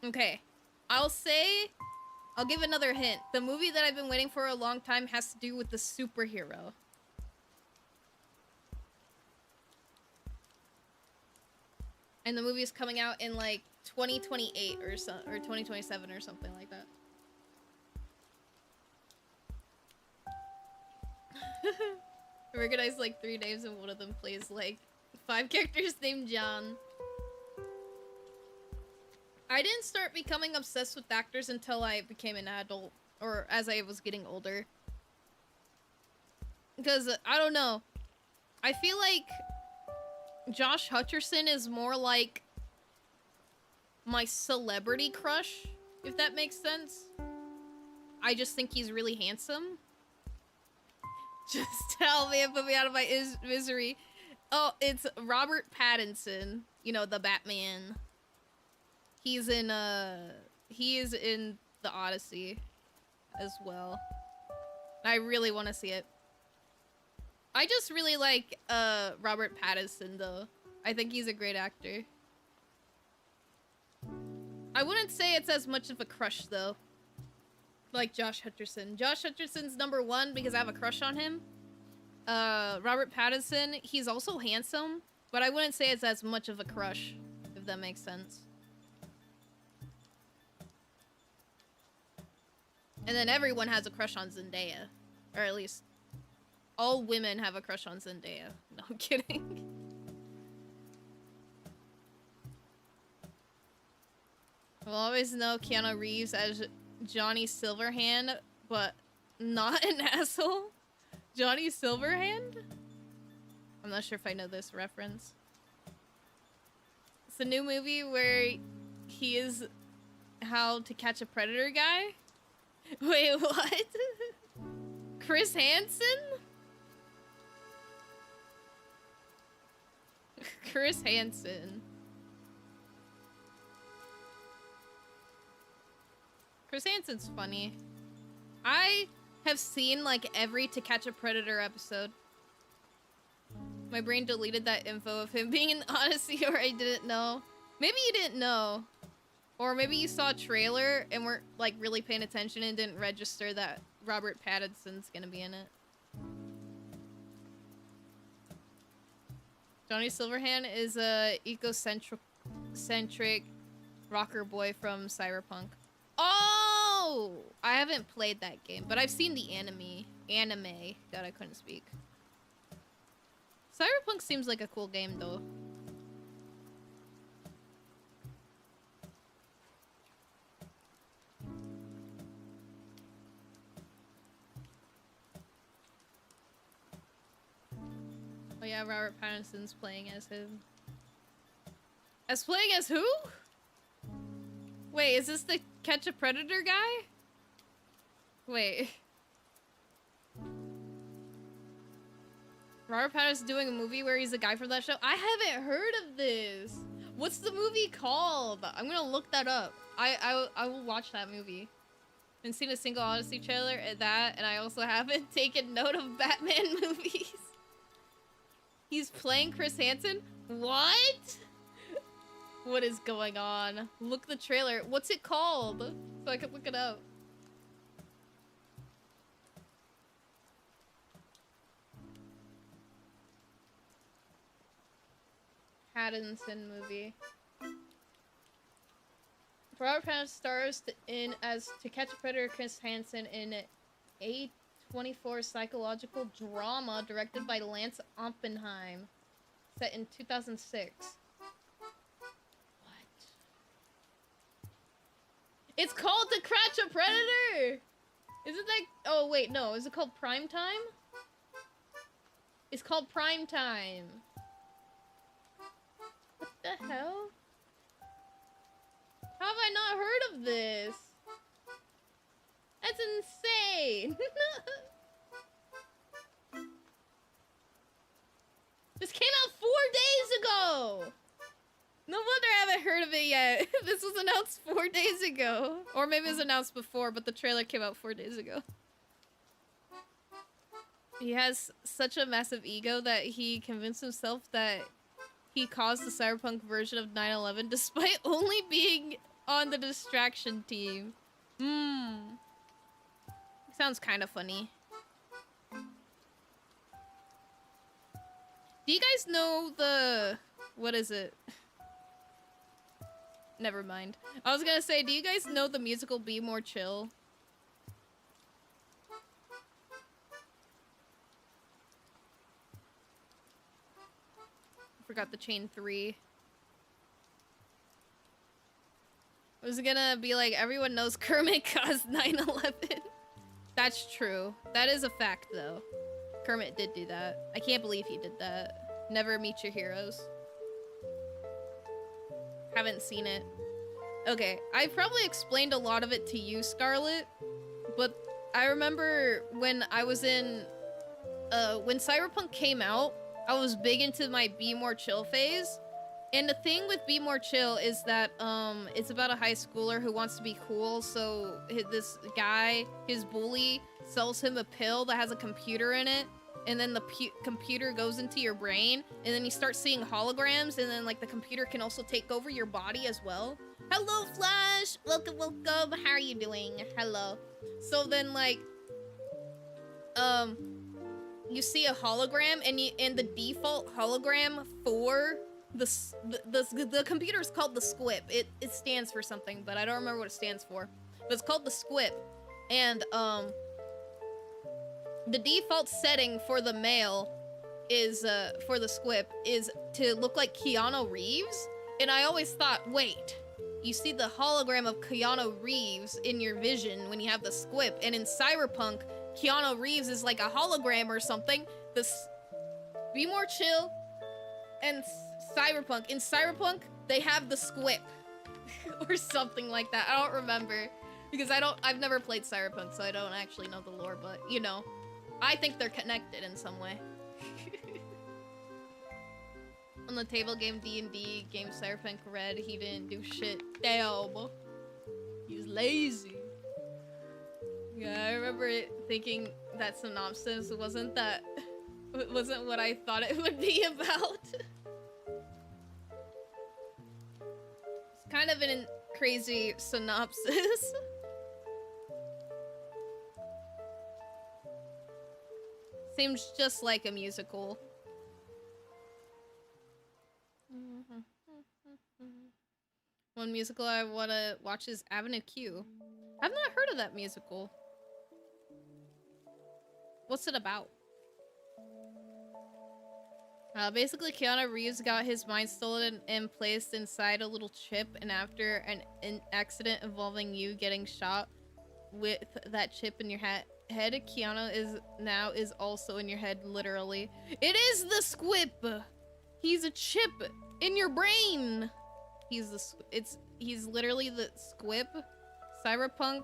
Okay. I'll give another hint. The movie that I've been waiting for a long time has to do with the superhero. And the movie is coming out in like 2028 or 2027 or something like that. I recognize like 3 names and one of them plays like 5 characters named John. I didn't start becoming obsessed with actors until I became an adult, or as I was getting older. Because, I don't know. I feel like Josh Hutcherson is more like my celebrity crush, if that makes sense. I just think he's really handsome. Just tell me and put me out of my misery. Oh, it's Robert Pattinson. You know, the Batman. He is in the Odyssey as well. I really want to see it. I just really like Robert Pattinson though. I think he's a great actor. I wouldn't say it's as much of a crush though. Like Josh Hutcherson. Josh Hutcherson's #1 because I have a crush on him. Robert Pattinson, he's also handsome, but I wouldn't say it's as much of a crush, if that makes sense. And then everyone has a crush on Zendaya. Or at least all women have a crush on Zendaya. No, I'm kidding. We'll always know Keanu Reeves as Johnny Silverhand, but not an asshole. Johnny Silverhand? I'm not sure if I know this reference. It's a new movie where he is How to Catch a Predator guy. Wait, what? Chris Hansen? Chris Hansen. Chris Hansen's funny. I have seen like every To Catch a Predator episode. My brain deleted that info of him being in Odyssey, or I didn't know. Maybe you didn't know. Or maybe you saw a trailer and weren't like really paying attention and didn't register that Robert Pattinson's gonna be in it. Johnny Silverhand is a ecocentric rocker boy from Cyberpunk. Oh! I haven't played that game, but I've seen the anime. God, I couldn't speak. Cyberpunk seems like a cool game, though. Oh yeah, Robert Pattinson's playing as him. Playing as who? Wait, is this the Catch a Predator guy? Wait. Robert Pattinson's doing a movie where he's a guy from that show? I haven't heard of this. What's the movie called? I'm gonna look that up. I will watch that movie. Been seen a single Odyssey trailer at that, and I also haven't taken note of Batman movies. He's playing Chris Hansen? What? What is going on? Look the trailer. What's it called? So I can look it up. Pattinson movie. Robert Pattinson stars as To Catch a Predator Chris Hansen in A24 psychological drama directed by Lance Oppenheim, set in 2006. What? It's called To Catch a Predator! Isn't that... Oh, wait, no. Is it called Prime Time? It's called Prime Time. What the hell? How have I not heard of this? That's insane! This came out 4 days ago! No wonder I haven't heard of it yet. This was announced 4 days ago. Or maybe it was announced before, but the trailer came out 4 days ago. He has such a massive ego that he convinced himself that he caused the cyberpunk version of 9/11 despite only being on the distraction team. Sounds kind of funny. Do you guys know the... What is it? Never mind. I was gonna say, do you guys know the musical Be More Chill? Forgot the chain 3. I was gonna be like, everyone knows Kermit caused 9/11. That's true. That is a fact, though. Kermit did do that. I can't believe he did that. Never meet your heroes. Haven't seen it. Okay, I probably explained a lot of it to you, Scarlet, but I remember when I was in, when Cyberpunk came out, I was big into my Be More Chill phase, and the thing with Be More Chill is that, it's about a high schooler who wants to be cool, so this guy, his bully, sells him a pill that has a computer in it, and then the computer goes into your brain, and then you start seeing holograms, and then, like, the computer can also take over your body as well. Hello, Flash! Welcome, welcome! How are you doing? Hello. So then, like, you see a hologram, and the default hologram for the computer is called the Squip. It stands for something, but I don't remember what it stands for. But it's called the Squip, and the default setting for the male is for the Squip is to look like Keanu Reeves, and I always thought, wait, you see the hologram of Keanu Reeves in your vision when you have the Squip, and in Cyberpunk, Keanu Reeves is like a hologram or something. This Be More Chill and Cyberpunk. In Cyberpunk, they have the Squip or something like that. I don't remember because I've never played Cyberpunk, so I don't actually know the lore, but you know, I think they're connected in some way. On the table game D&D, game Cyberpunk Red, he didn't do shit. Damn. He was lazy. Yeah, I remember thinking that synopsis wasn't what I thought it would be about. kind of a crazy synopsis. Seems just like a musical. One musical I want to watch is Avenue Q. I've not heard of that musical. What's it about? Basically, Keanu Reeves got his mind stolen and placed inside a little chip, and after an accident involving you getting shot with that chip in your head, Keanu is also in your head, literally. It is the squip! He's a chip in your brain! He's literally the squip. Cyberpunk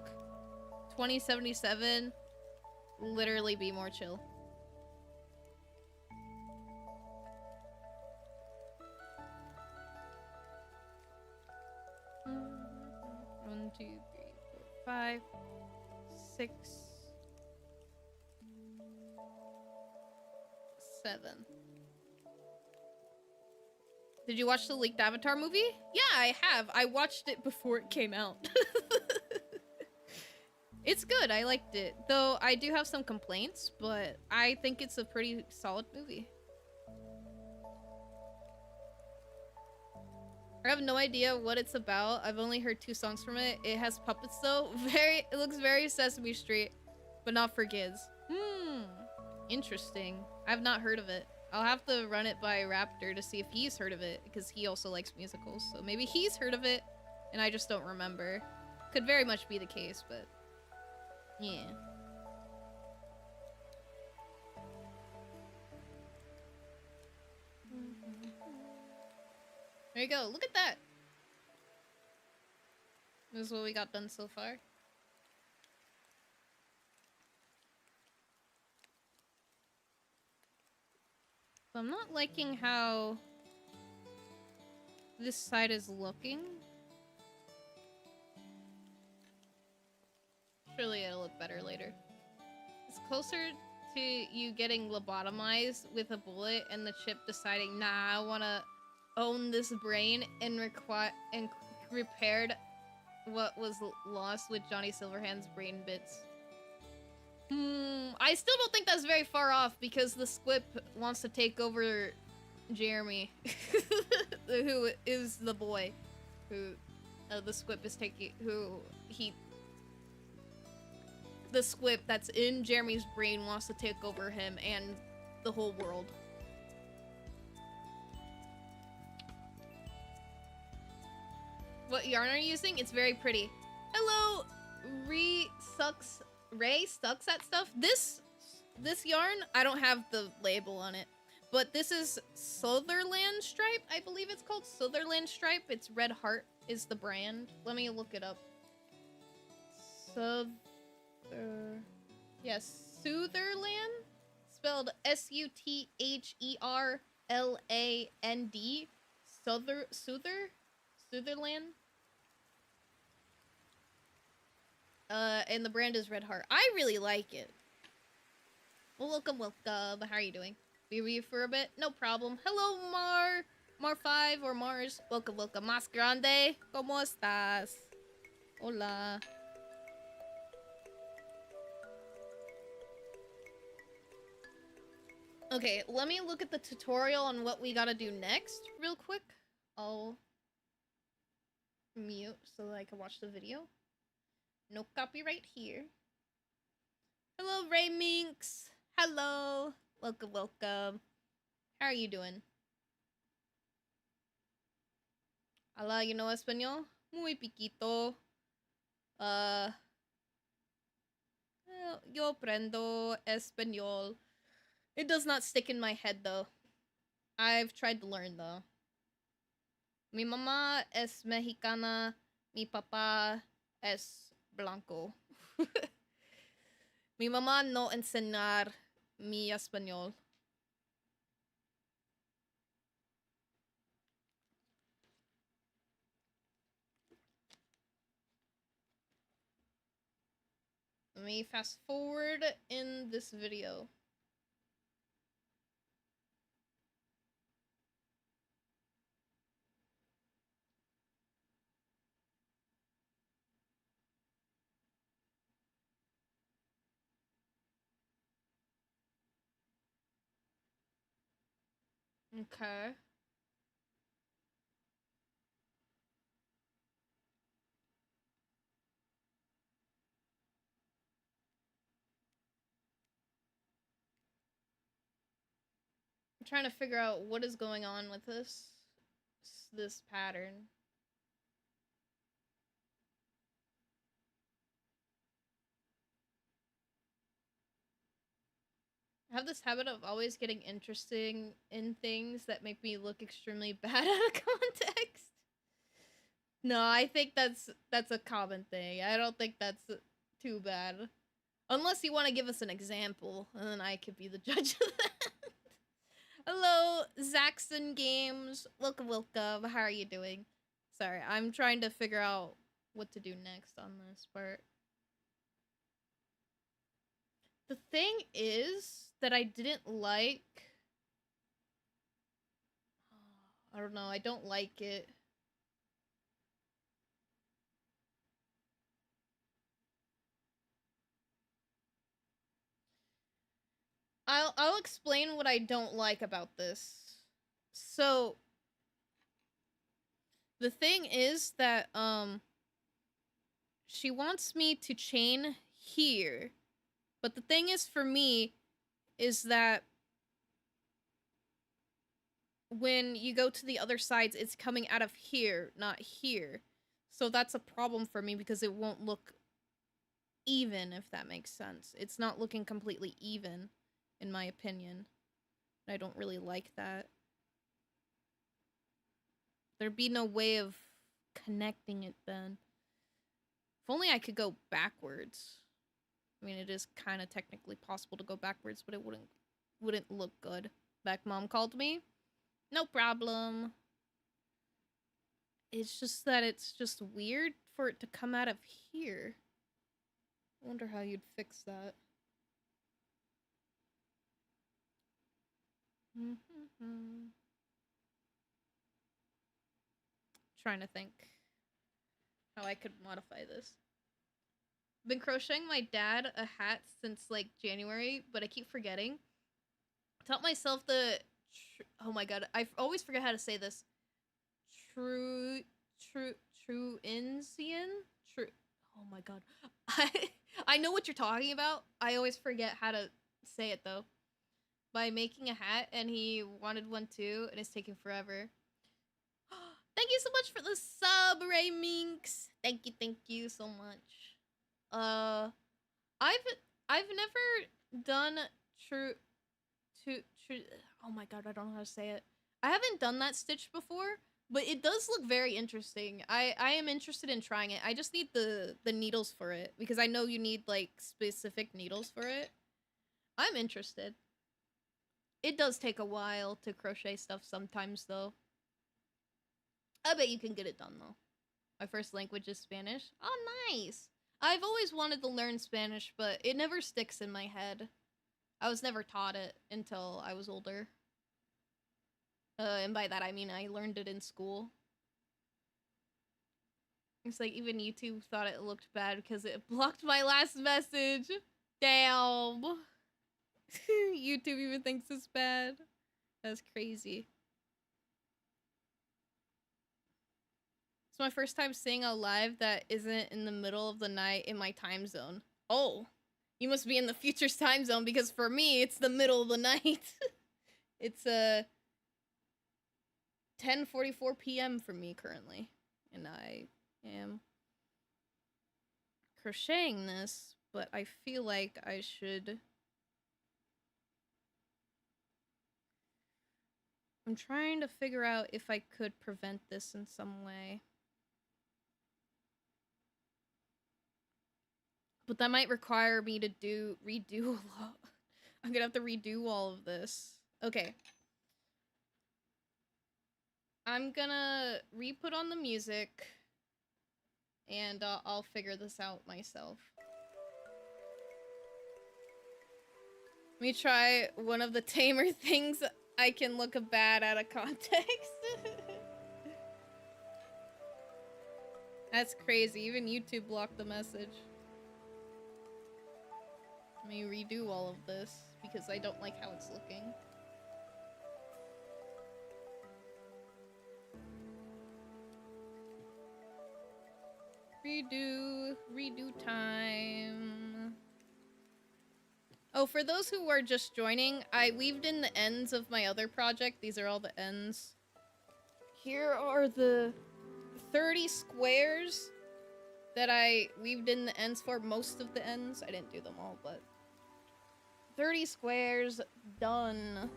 2077. Literally be more chill. One, two, three, four, 5, 6, 7. Did you watch the leaked Avatar movie? Yeah, I have. I watched it before it came out. It's good. I liked it. Though I do have some complaints, but I think it's a pretty solid movie. I have no idea what it's about. I've only heard 2 songs from it. It has puppets though. It looks very Sesame Street, but not for kids. Interesting. I've not heard of it. I'll have to run it by Raptor to see if he's heard of it, because he also likes musicals. So maybe he's heard of it, and I just don't remember. Could very much be the case, but yeah. There you go. Look at that. This is what we got done so far. So I'm not liking how this side is looking. Surely it'll look better later. It's closer to you getting lobotomized with a bullet and the chip deciding, nah, I wanna own this brain and repaired what was lost with Johnny Silverhand's brain bits. I still don't think that's very far off, because the squip wants to take over Jeremy, who is the boy, who the squip is taking, the squip that's in Jeremy's brain wants to take over him and the whole world. What yarn are you using? It's very pretty. Hello, Ray sucks at stuff. This yarn, I don't have the label on it, but this is Sutherland Stripe, I believe it's called. Sutherland Stripe. It's Red Heart is the brand. Let me look it up. Yes, Sutherland, spelled Sutherland. Sutherland. And the brand is Red Heart. I really like it. Well, welcome. How are you doing? Be with you for a bit? No problem. Hello, Mar5 or Mars. Welcome. Mas grande. ¿Cómo estás? Hola. Okay, let me look at the tutorial on what we gotta do next real quick. I'll mute so that I can watch the video. No copyright here. Hello, Ray Minx. Hello. Welcome. How are you doing? Hola, you know español? Muy piquito. Yo aprendo español. It does not stick in my head, though. I've tried to learn, though. Mi mamá es mexicana. Mi papá es blanco. Mi mamá no enseñar mi español. Let me fast forward in this video. Okay. I'm trying to figure out what is going on with this pattern. I have this habit of always getting interesting in things that make me look extremely bad out of context. No, I think that's a common thing. I don't think that's too bad. Unless you want to give us an example, and then I could be the judge of that. Hello, Zaxxon Games. Welcome. How are you doing? Sorry, I'm trying to figure out what to do next on this part. The thing is that I didn't like... I don't know, I don't like it. I'll explain what I don't like about this. So the thing is that she wants me to chain here. But the thing is for me is that when you go to the other sides, it's coming out of here, not here. So that's a problem for me because it won't look even, if that makes sense. It's not looking completely even, in my opinion. I don't really like that. There'd be no way of connecting it then. If only I could go backwards. I mean, it is kind of technically possible to go backwards, but it wouldn't look good. Back mom called me. No problem. It's just that it's just weird for it to come out of here. I wonder how you'd fix that. Trying to think how I could modify this. I've been crocheting my dad a hat since like January, but I keep forgetting. I taught myself the oh my god, I always forget how to say this. Truinsian? Oh my god. I know what you're talking about. I always forget how to say it though. By making a hat, and he wanted one too, and it's taking forever. Thank you so much for the sub, Ray Minx. Thank you so much. I've never done true. Oh my god, I don't know how to say it. I haven't done that stitch before, but it does look very interesting. I am interested in trying it. I just need the needles for it because I know you need like specific needles for it. I'm interested. It does take a while to crochet stuff sometimes though. I bet you can get it done though. My first language is Spanish. Oh, nice. I've always wanted to learn Spanish, but it never sticks in my head. I was never taught it until I was older. And by that I mean I learned it in school. It's like even YouTube thought it looked bad because it blocked my last message. Damn. YouTube even thinks it's bad. That's crazy. It's my first time seeing a live that isn't in the middle of the night in my time zone. Oh, you must be in the future's time zone because for me, it's the middle of the night. It's 10:44 p.m. for me currently. And I am crocheting this, but I feel like I should... I'm trying to figure out if I could prevent this in some way. But that might require me to redo a lot. I'm gonna have to redo all of this. Okay. I'm gonna re-put on the music. And I'll figure this out myself. Let me try one of the tamer things I can look bad out of context. That's crazy. Even YouTube blocked the message. Let me redo all of this because I don't like how it's looking. Redo time. Oh, for those who are just joining, I weaved in the ends of my other project. These are all the ends. Here are the 30 squares that I weaved in the ends for. Most of the ends. I didn't do them all, but 30 squares done.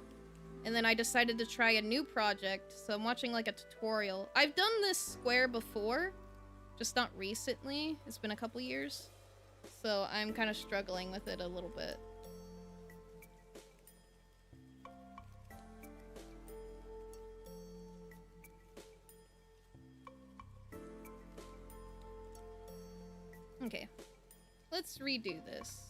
And then I decided to try a new project, so I'm watching like a tutorial. I've done this square before, just not recently. It's been a couple years, so I'm kind of struggling with it a little bit. Okay, let's redo this.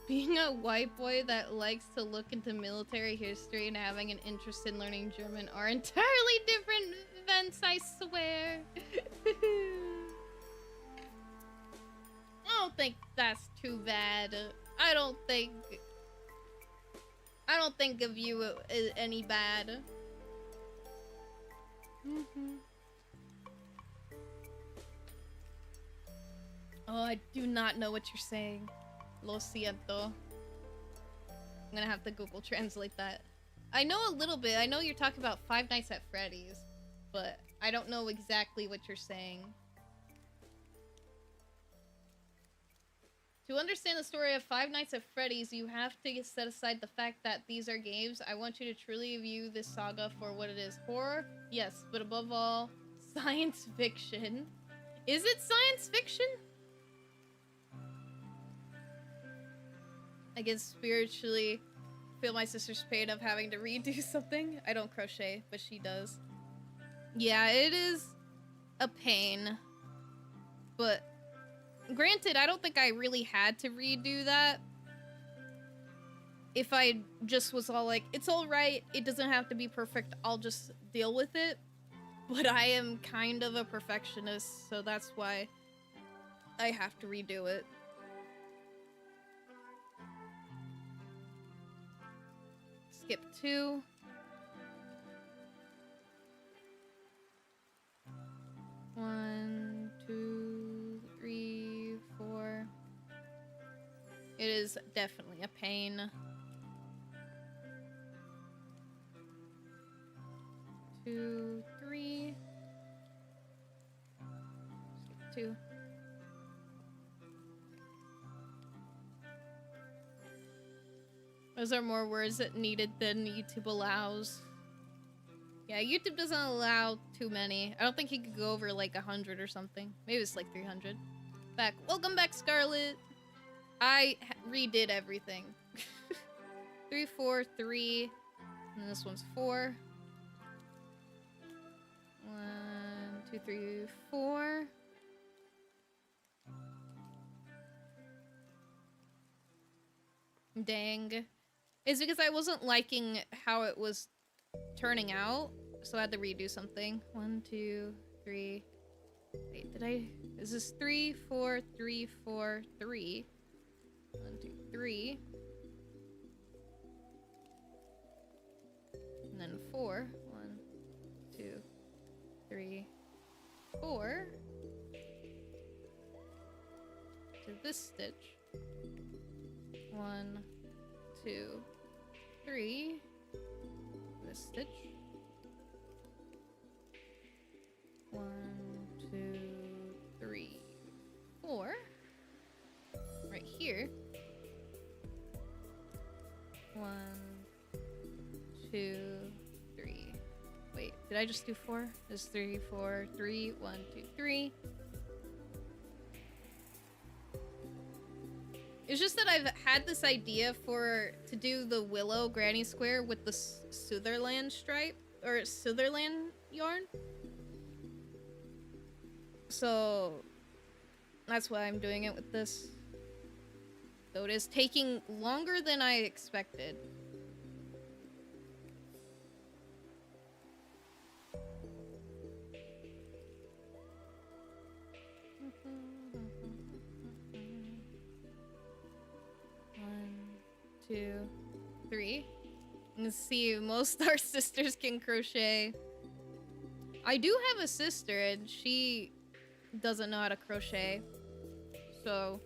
Being a white boy that likes to look into military history and having an interest in learning German are entirely different events, I swear. I don't think that's too bad. I don't think of you as any bad. Oh, I do not know what you're saying. Lo siento. I'm gonna have to Google translate that. I know a little bit. I know you're talking about Five Nights at Freddy's, but I don't know exactly what you're saying. To understand the story of Five Nights at Freddy's, you have to set aside the fact that these are games. I want you to truly view this saga for what it is. Horror? Yes, but above all, science fiction. Is it science fiction? I can spiritually feel my sister's pain of having to redo something. I don't crochet, but she does. Yeah, it is a pain. But granted, I don't think I really had to redo that. If I just was all like, it's alright, it doesn't have to be perfect, I'll just deal with it. But I am kind of a perfectionist, so that's why I have to redo it. Skip 2. One, 2, 3, 4. It is definitely a pain. 2, 3. Skip 2. Those are more words that needed than YouTube allows. Yeah, YouTube doesn't allow too many. I don't think he could go over like 100 or something. Maybe it's like 300. Back. Welcome back, Scarlet. I redid everything. 3, 4, 3. And then this one's 4. 1, 2, 3, 4. Dang. It's because I wasn't liking how it was turning out, so I had to redo something. 1, 2, 3. Wait, did I? Is this 3, 4, 3, 4, 3? 1, 2, 3. And then 4. 1, 2, 3, 4. To this stitch. 1, 2, 3. This stitch. 1, 2, 3, 4. Right here. 1, 2, 3. Wait, did I just do 4? This is 3, 4, 3. 1, 2, 3. It's just that I've had this idea to do the Willow Granny Square with the Sutherland stripe, or Sutherland yarn. So that's why I'm doing it with this. So it is taking longer than I expected. 2, 3. Let's see, most of our sisters can crochet. I do have a sister and she doesn't know how to crochet. So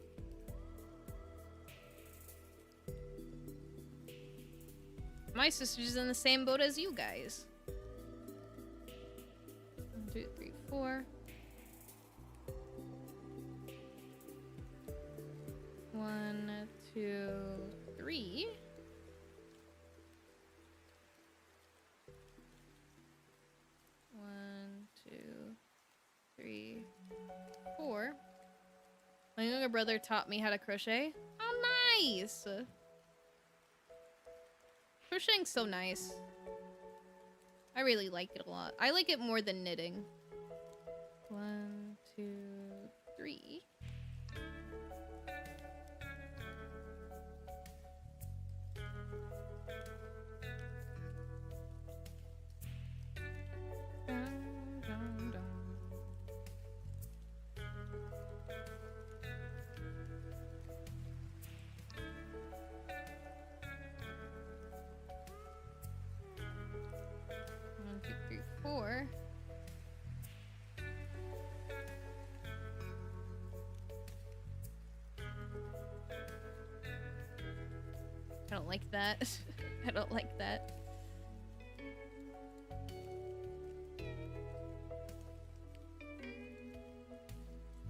my sister's in the same boat as you guys. 1, 2, 3, 4. 1, 2, 3. 1, 2, 3, 4. My younger brother taught me how to crochet. Oh, nice! Crocheting's so nice. I really like it a lot. I like it more than knitting. 1, 2, 3. Dun, dun, dun. One, two, three, 4. I don't like that. I don't like that.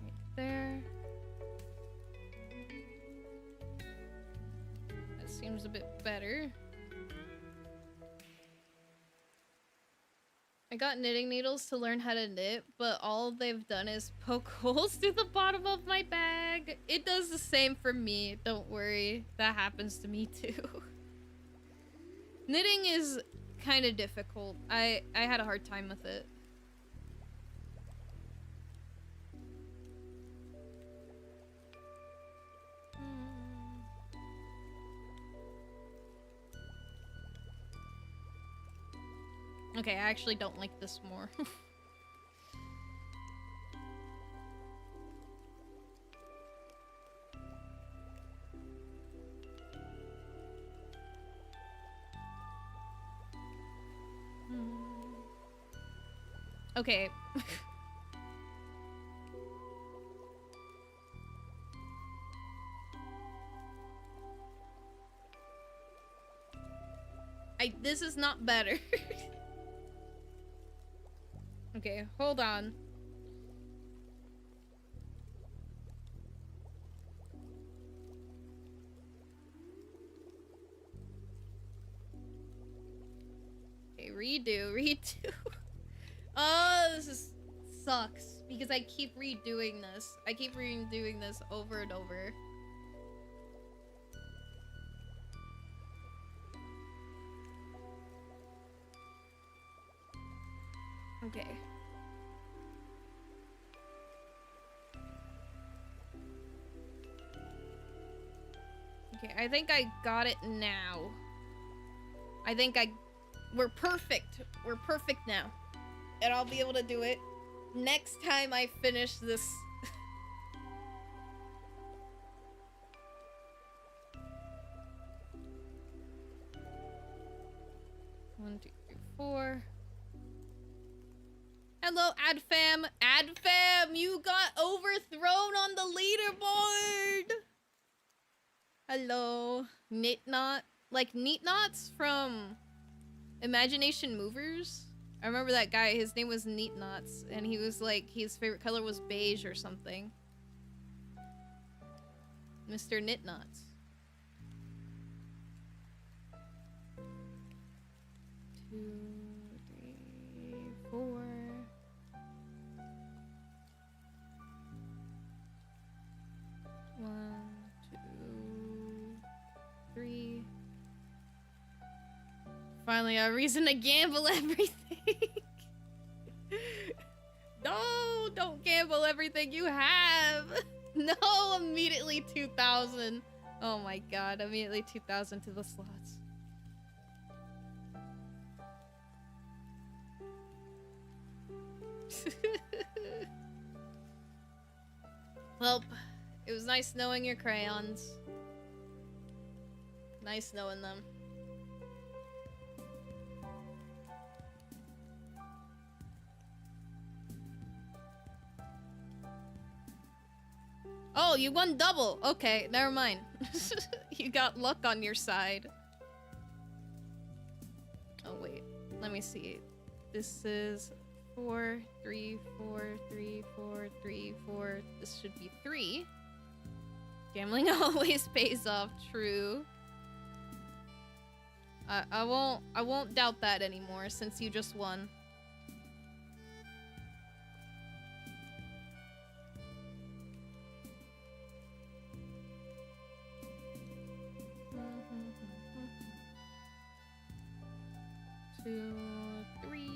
Right there. That seems a bit better. I got knitting needles to learn how to knit, but all they've done is poke holes through the bottom of my bag. It does the same for me, don't worry. That happens to me too. Knitting is kind of difficult. I had a hard time with it. Okay, I actually don't like this more. Okay. This is not better. Okay, hold on. Okay, redo. Oh, sucks because I keep redoing this. I keep redoing this over and over. Okay. Okay, I think I got it now. We're perfect. We're perfect now. And I'll be able to do it next time I finish this. 1, 2, 3, 4. Hello, AdFam. AdFam, you got overthrown on the leaderboard. Hello. Knit Knot. Like Neat Knots from Imagination Movers. I remember that guy. His name was Neat Knots. And he was like, his favorite color was beige or something. Mr. Knit Knots. 2, 3, 4. 1, 2, 3. Finally, a reason to gamble everything. No, don't gamble everything you have. No, immediately 2,000. Oh my god, immediately 2,000 to the slots. Well, it was nice knowing your crayons. Nice knowing them. Oh, you won double. Okay, never mind. You got luck on your side. Oh, wait. Let me see. This is 4, 3, 4, 3, 4, 3, 4. This should be 3. Gambling always pays off. True. I won't doubt that anymore since you just won. Two, 3.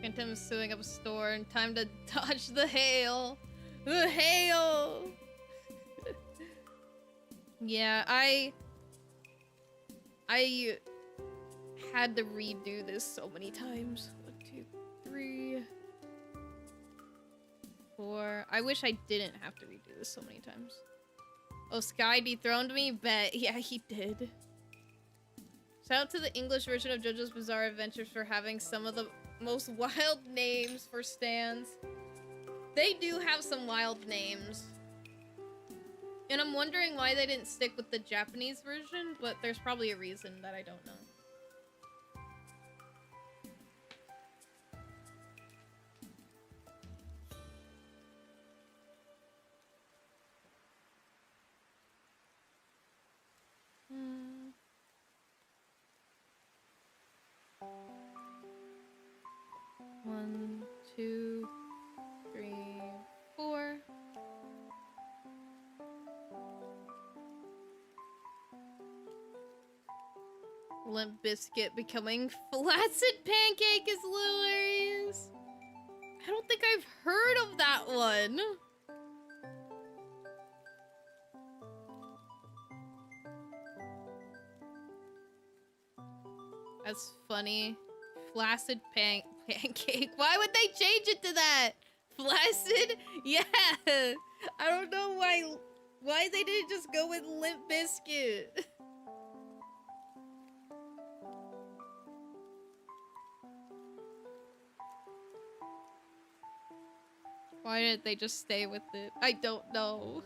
Phantom's suing up a store and time to dodge the hail. The hail! Yeah, I had to redo this so many times. 1, 2, 3, 4. I wish I didn't have to redo this so many times. Oh, Sky dethroned me? Bet. Yeah, he did. Shout out to the English version of JoJo's Bizarre Adventures for having some of the most wild names for stands. They do have some wild names. And I'm wondering why they didn't stick with the Japanese version, but there's probably a reason that I don't know. One, 2, 3, 4. Limp Biscuit becoming Flaccid Pancake is hilarious. I don't think I've heard of that one. That's funny. Flaccid Pancake. Why would they change it to that? Flaccid? Yeah. I don't know why they didn't just go with Limp Biscuit. Why didn't they just stay with it? I don't know.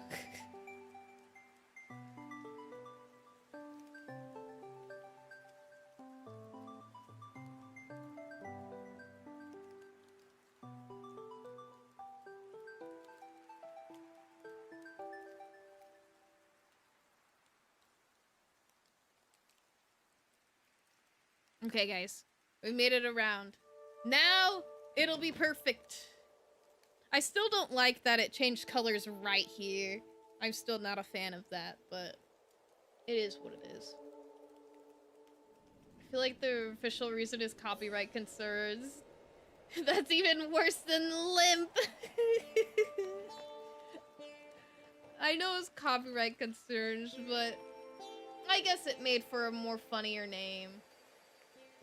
Okay, guys. We made it around. Now, it'll be perfect. I still don't like that it changed colors right here. I'm still not a fan of that, but it is what it is. I feel like the official reason is copyright concerns. That's even worse than limp. I know it's copyright concerns, but I guess it made for a more funnier name.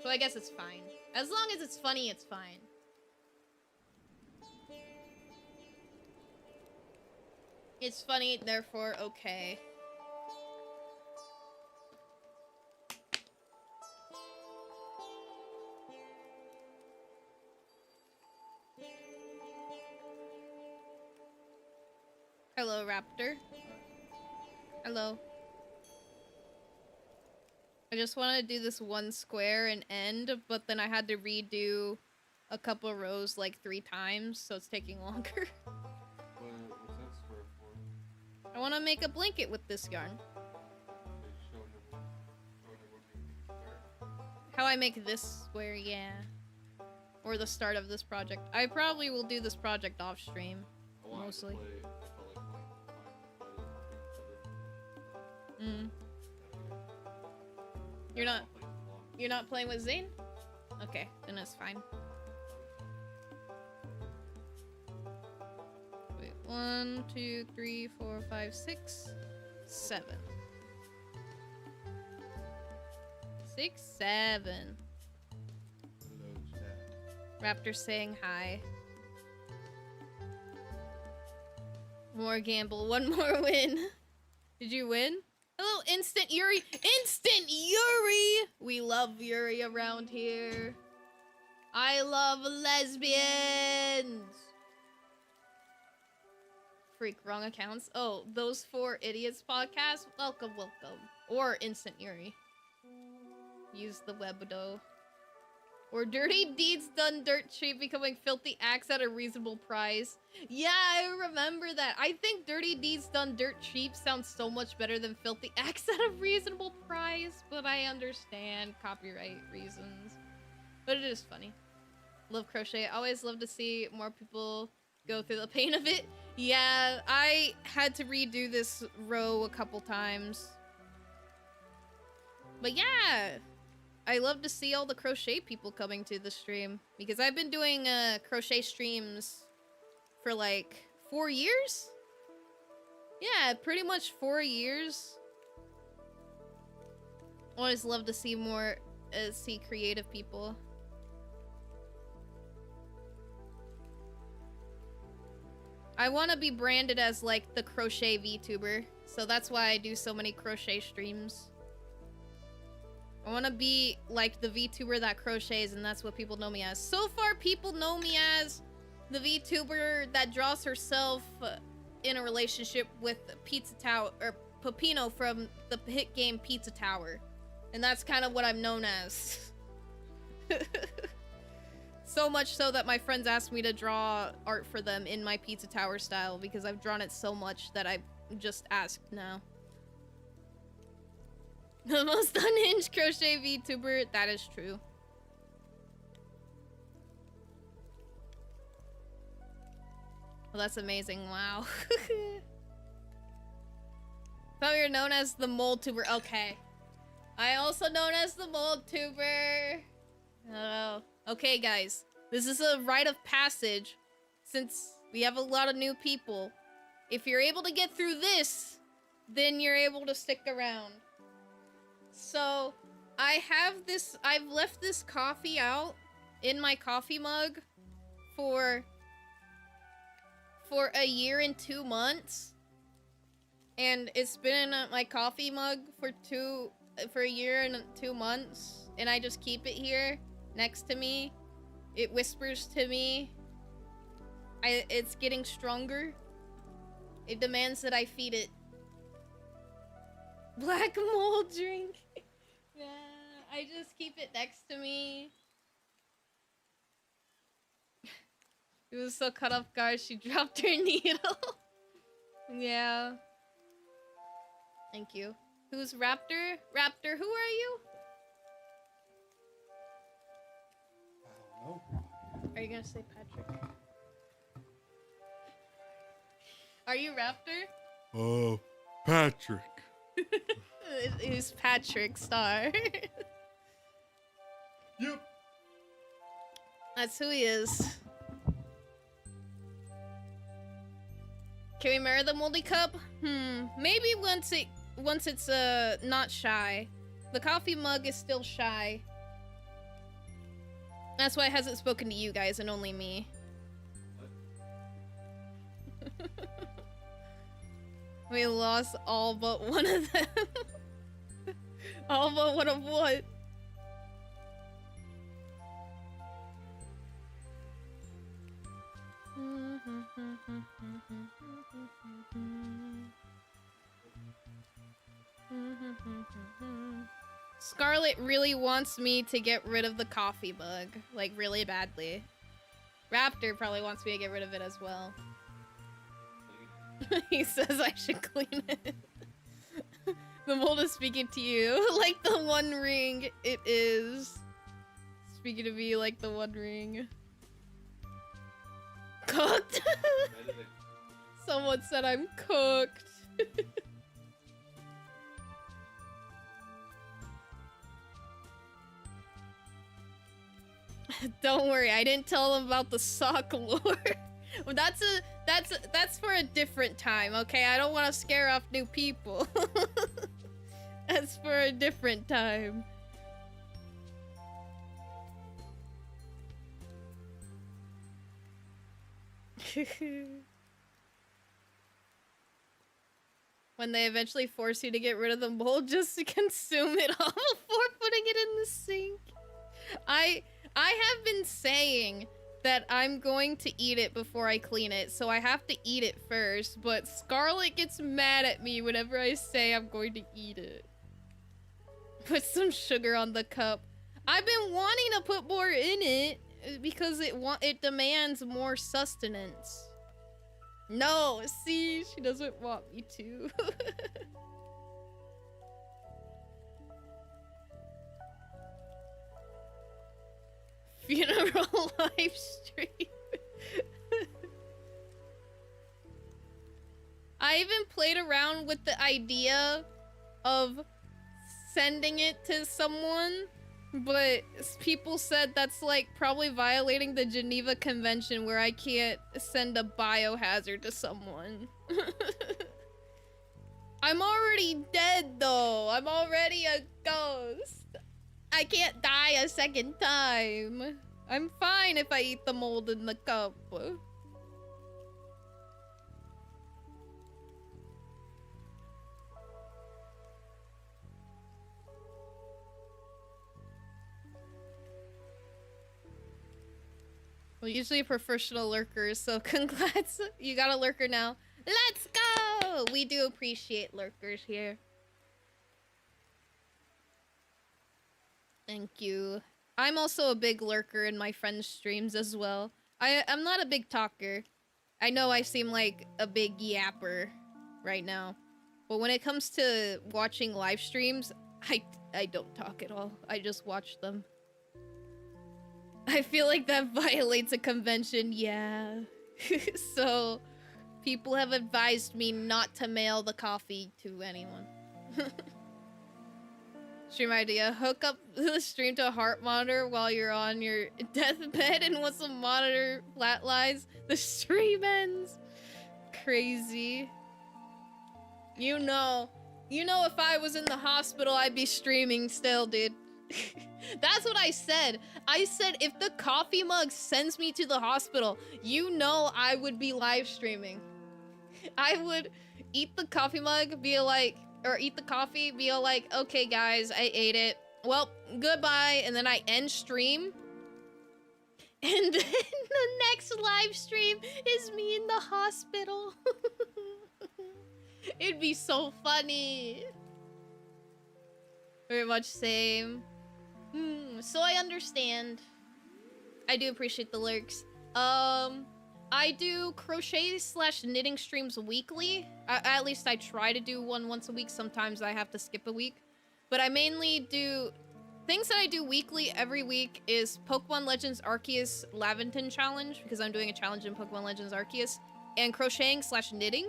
So I guess it's fine. As long as it's funny, it's fine. It's funny, therefore okay. Hello, Raptor. Hello. I just wanted to do this one square and end, but then I had to redo a couple rows like 3 times, so it's taking longer. What's that square for? I want to make a blanket with this yarn. How I make this square, yeah. Or the start of this project. I probably will do this project off stream, mostly. You're not playing with Zane? Okay, then it's fine. Wait, 1, 2, 3, 4, 5, 6, 7. 6, 7. Hello, chat. Raptor saying hi. More gamble. One more win. Did you win? Hello, Instant Yuri. Instant Yuri! We love Yuri around here. I love lesbians. Freak, wrong accounts. Oh, those 4 idiots podcast. Welcome, welcome. Or Instant Yuri. Use the webdo. Or dirty deeds done dirt cheap becoming filthy acts at a reasonable price. Yeah, I remember that. I think dirty deeds done dirt cheap sounds so much better than filthy acts at a reasonable price, but I understand copyright reasons. But it is funny. Love crochet. Always love to see more people go through the pain of it. Yeah, I had to redo this row a couple times. But yeah, I love to see all the crochet people coming to the stream because I've been doing crochet streams for like 4 years. Yeah, pretty much 4 years. Always love to see more, see creative people. I want to be branded as like the crochet VTuber, so that's why I do so many crochet streams. I want to be like the VTuber that crochets, and that's what people know me as. So far, people know me as the VTuber that draws herself in a relationship with Pizza Tower, or Peppino from the hit game Pizza Tower. And that's kind of what I'm known as. So much so that my friends asked me to draw art for them in my Pizza Tower style because I've drawn it so much that I've just asked now. The most unhinged crochet VTuber, that is true. Well, that's amazing, wow. Thought you were known as the mold tuber, okay. I also known as the mold tuber. Oh, okay guys. This is a rite of passage since we have a lot of new people. If you're able to get through this, then you're able to stick around. So, I've left this coffee out in my coffee mug for a year and 2 months. And it's been in my coffee mug for a year and 2 months. And I just keep it here next to me. It whispers to me. It's getting stronger. It demands that I feed it. Black mold drink. Yeah, I just keep it next to me. It was so cut off guard, she dropped her needle. Yeah. Thank you. Who's Raptor? Raptor, who are you? I don't know. Are you gonna say Patrick? Are you Raptor? Oh, Patrick. Who's Patrick Star? Yep. That's who he is. Can we marry the moldy cup? Maybe once it's not shy. The coffee mug is still shy. That's why it hasn't spoken to you guys and only me. We lost all but one of them. All but one of what? Scarlett really wants me to get rid of the coffee mug, like really badly. Raptor probably wants me to get rid of it as well. He says I should clean it. The mold is speaking to you, like the One Ring. It is speaking to me like the One Ring. Cooked. Someone said I'm cooked. Don't worry, I didn't tell them about the sock lore. That's for a different time, okay? I don't want to scare off new people. That's for a different time. When they eventually force you to get rid of the mold just to consume it all before putting it in the sink. I have been saying that I'm going to eat it before I clean it, so I have to eat it first, but Scarlet gets mad at me whenever I say I'm going to eat it. Put some sugar on the cup. I've been wanting to put more in it because it demands more sustenance. No, see, she doesn't want me to. Funeral live stream. I even played around with the idea of sending it to someone, but people said that's like probably violating the Geneva Convention where I can't send a biohazard to someone. I'm already dead though. I'm already a ghost. I can't die a second time. I'm fine if I eat the mold in the cup. Well, usually a professional lurker, so congrats. You got a lurker now. Let's go! We do appreciate lurkers here. Thank you. I'm also a big lurker in my friends' streams as well. I'm not a big talker. I know I seem like a big yapper right now. But when it comes to watching live streams, I don't talk at all. I just watch them. I feel like that violates a convention, yeah. So, people have advised me not to mail the coffee to anyone. Stream idea. Hook up the stream to a heart monitor while you're on your deathbed, and once the monitor flatlines, the stream ends. Crazy. You know if I was in the hospital, I'd be streaming still, dude. That's what I said. I said if the coffee mug sends me to the hospital, you know I would be live streaming. I would eat the coffee mug, be like, or eat the coffee, be like, okay guys, I ate it. Well, goodbye, and then I end stream. And then the next live stream is me in the hospital. It'd be so funny. Very much same. So I understand. I do appreciate the lurks. I do crochet/knitting streams weekly. At least I try to do one once a week. Sometimes I have to skip a week. But I mainly do... Things that I do weekly every week is Pokemon Legends Arceus Laventon Challenge, because I'm doing a challenge in Pokemon Legends Arceus, and crocheting/knitting.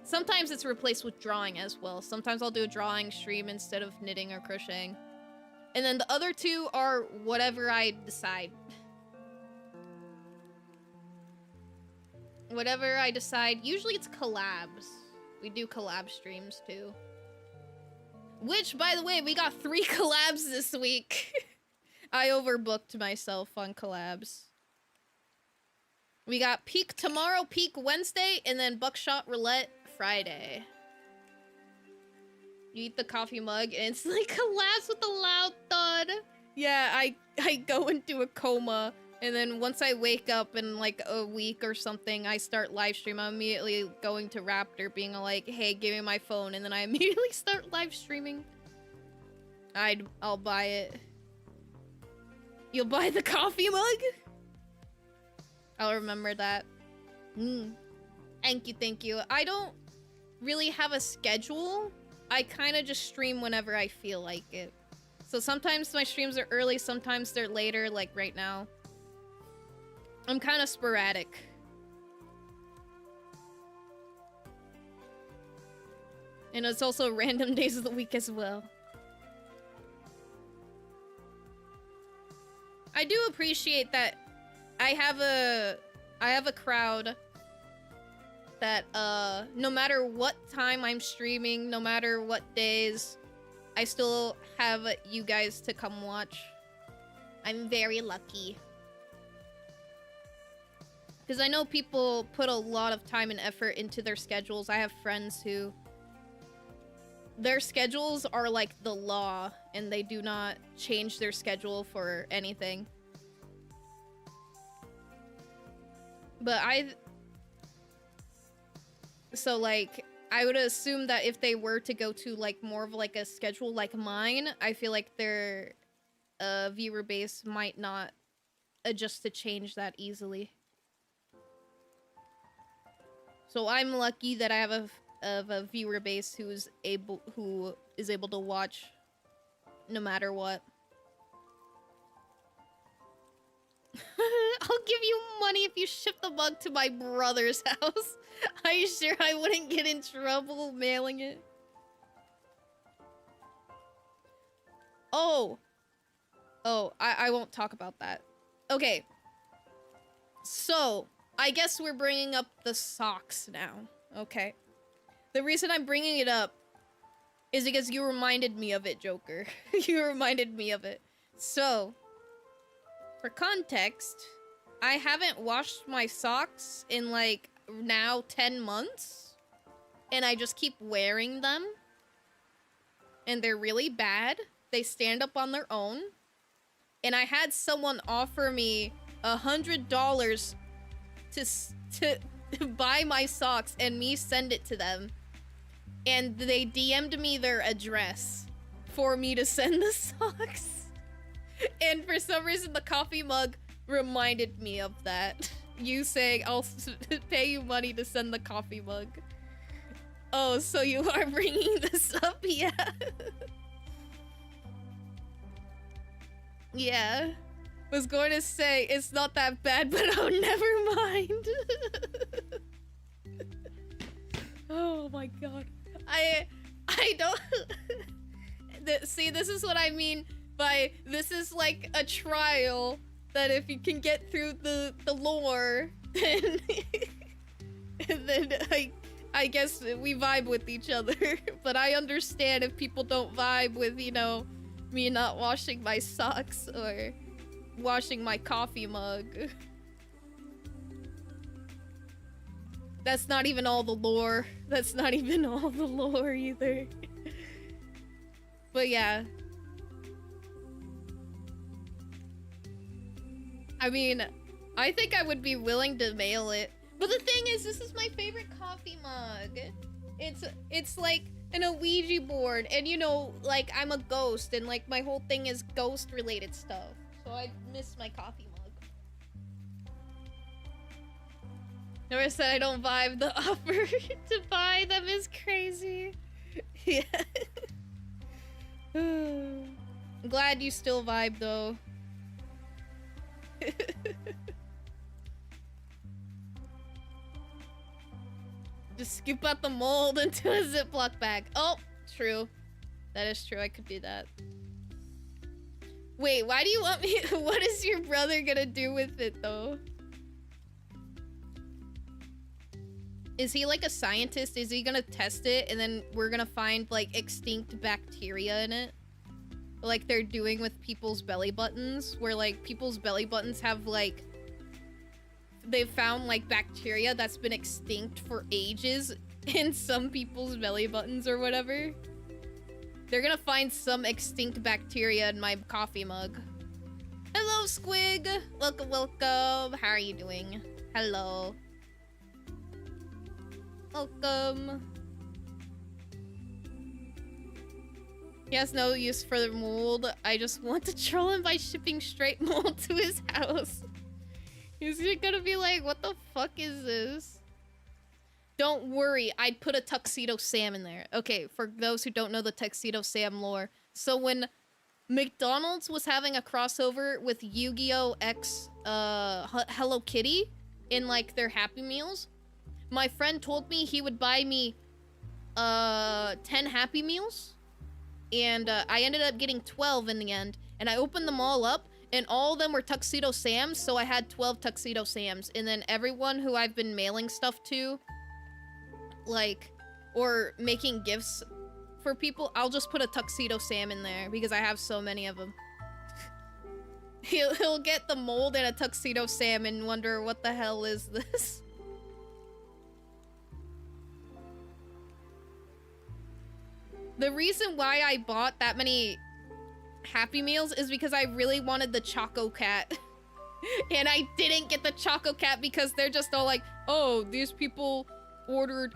Sometimes it's replaced with drawing as well. Sometimes I'll do a drawing stream instead of knitting or crocheting. And then the other two are whatever I decide. Whatever I decide. Usually it's collabs. We do collab streams too. Which, by the way, we got 3 collabs this week. I overbooked myself on collabs. We got Peak tomorrow, Peak Wednesday, and then Buckshot Roulette Friday. You eat the coffee mug and it's like collapse with a loud thud. Yeah, I go into a coma, and then once I wake up in like a week or something, I start live stream. I'm immediately going to Raptor being like, hey, give me my phone, and then I immediately start live streaming. I'll buy it. You'll buy the coffee mug? I'll remember that. Thank you. I don't really have a schedule. I kind of just stream whenever I feel like it. So sometimes my streams are early, sometimes they're later, like right now. I'm kind of sporadic. And it's also random days of the week as well. I do appreciate that I have a crowd that no matter what time I'm streaming, no matter what days, I still have you guys to come watch. I'm very lucky. Because I know people put a lot of time and effort into their schedules. I have friends who... their schedules are like the law, and they do not change their schedule for anything. But so, like, I would assume that if they were to go to, like, more of, like, a schedule like mine, I feel like their viewer base might not adjust to change that easily. So I'm lucky that I have a viewer base who is able to watch no matter what. I'll give you money if you ship the mug to my brother's house. Are you sure I wouldn't get in trouble mailing it? Oh, I won't talk about that. Okay. So, I guess we're bringing up the socks now. Okay. The reason I'm bringing it up is because you reminded me of it, Joker. You reminded me of it. So, for context, I haven't washed my socks in, like, now 10 months. And I just keep wearing them. And they're really bad. They stand up on their own. And I had someone offer me $100 to buy my socks and me send it to them. And they DM'd me their address for me to send the socks. And for some reason, the coffee mug reminded me of that. You saying, I'll pay you money to send the coffee mug. Oh, so you are bringing this up? Yeah. Yeah. Was going to say, it's not that bad, but oh, never mind. Oh my god. I don't... See, this is what I mean by, this is like a trial that if you can get through the lore, then... then I guess we vibe with each other. But I understand if people don't vibe with, you know, me not washing my socks or washing my coffee mug. That's not even all the lore. That's not even all the lore either. But yeah. I mean, I think I would be willing to mail it. But the thing is, this is my favorite coffee mug. It's like an Ouija board, and you know, like, I'm a ghost, and like my whole thing is ghost related stuff. So I miss my coffee mug. Never said I don't vibe. The offer to buy them is crazy. Yeah. I'm glad you still vibe though. Just scoop out the mold into a Ziploc bag. Oh, true. That is true. I could do that. Wait, why do you want me? What is your brother gonna do with it, though? Is he like a scientist? Is he gonna test it and then we're gonna find like extinct bacteria in it? Like they're doing with people's belly buttons, where like people's belly buttons have like... they've found like bacteria that's been extinct for ages in some people's belly buttons or whatever. They're gonna find some extinct bacteria in my coffee mug. Hello, Squig! Welcome, welcome. How are you doing? Hello. Welcome. He has no use for the mold. I just want to troll him by shipping straight mold to his house. He's gonna be like, what the fuck is this? Don't worry, I'd put a Tuxedo Sam in there. Okay, for those who don't know the Tuxedo Sam lore. So when McDonald's was having a crossover with Yu-Gi-Oh! X Hello Kitty in like their Happy Meals, my friend told me he would buy me 10 Happy Meals. And I ended up getting 12 in the end. And I opened them all up. And all of them were Tuxedo Sams, so I had 12 Tuxedo Sams. And then everyone who I've been mailing stuff to, like, or making gifts for people, I'll just put a Tuxedo Sam in there because I have so many of them. He'll get the mold and a tuxedo Sam and wonder what the hell is this? The reason why I bought that many Happy Meals is because I really wanted the Choco Cat. And I didn't get the Choco Cat because they're just all like, oh, these people ordered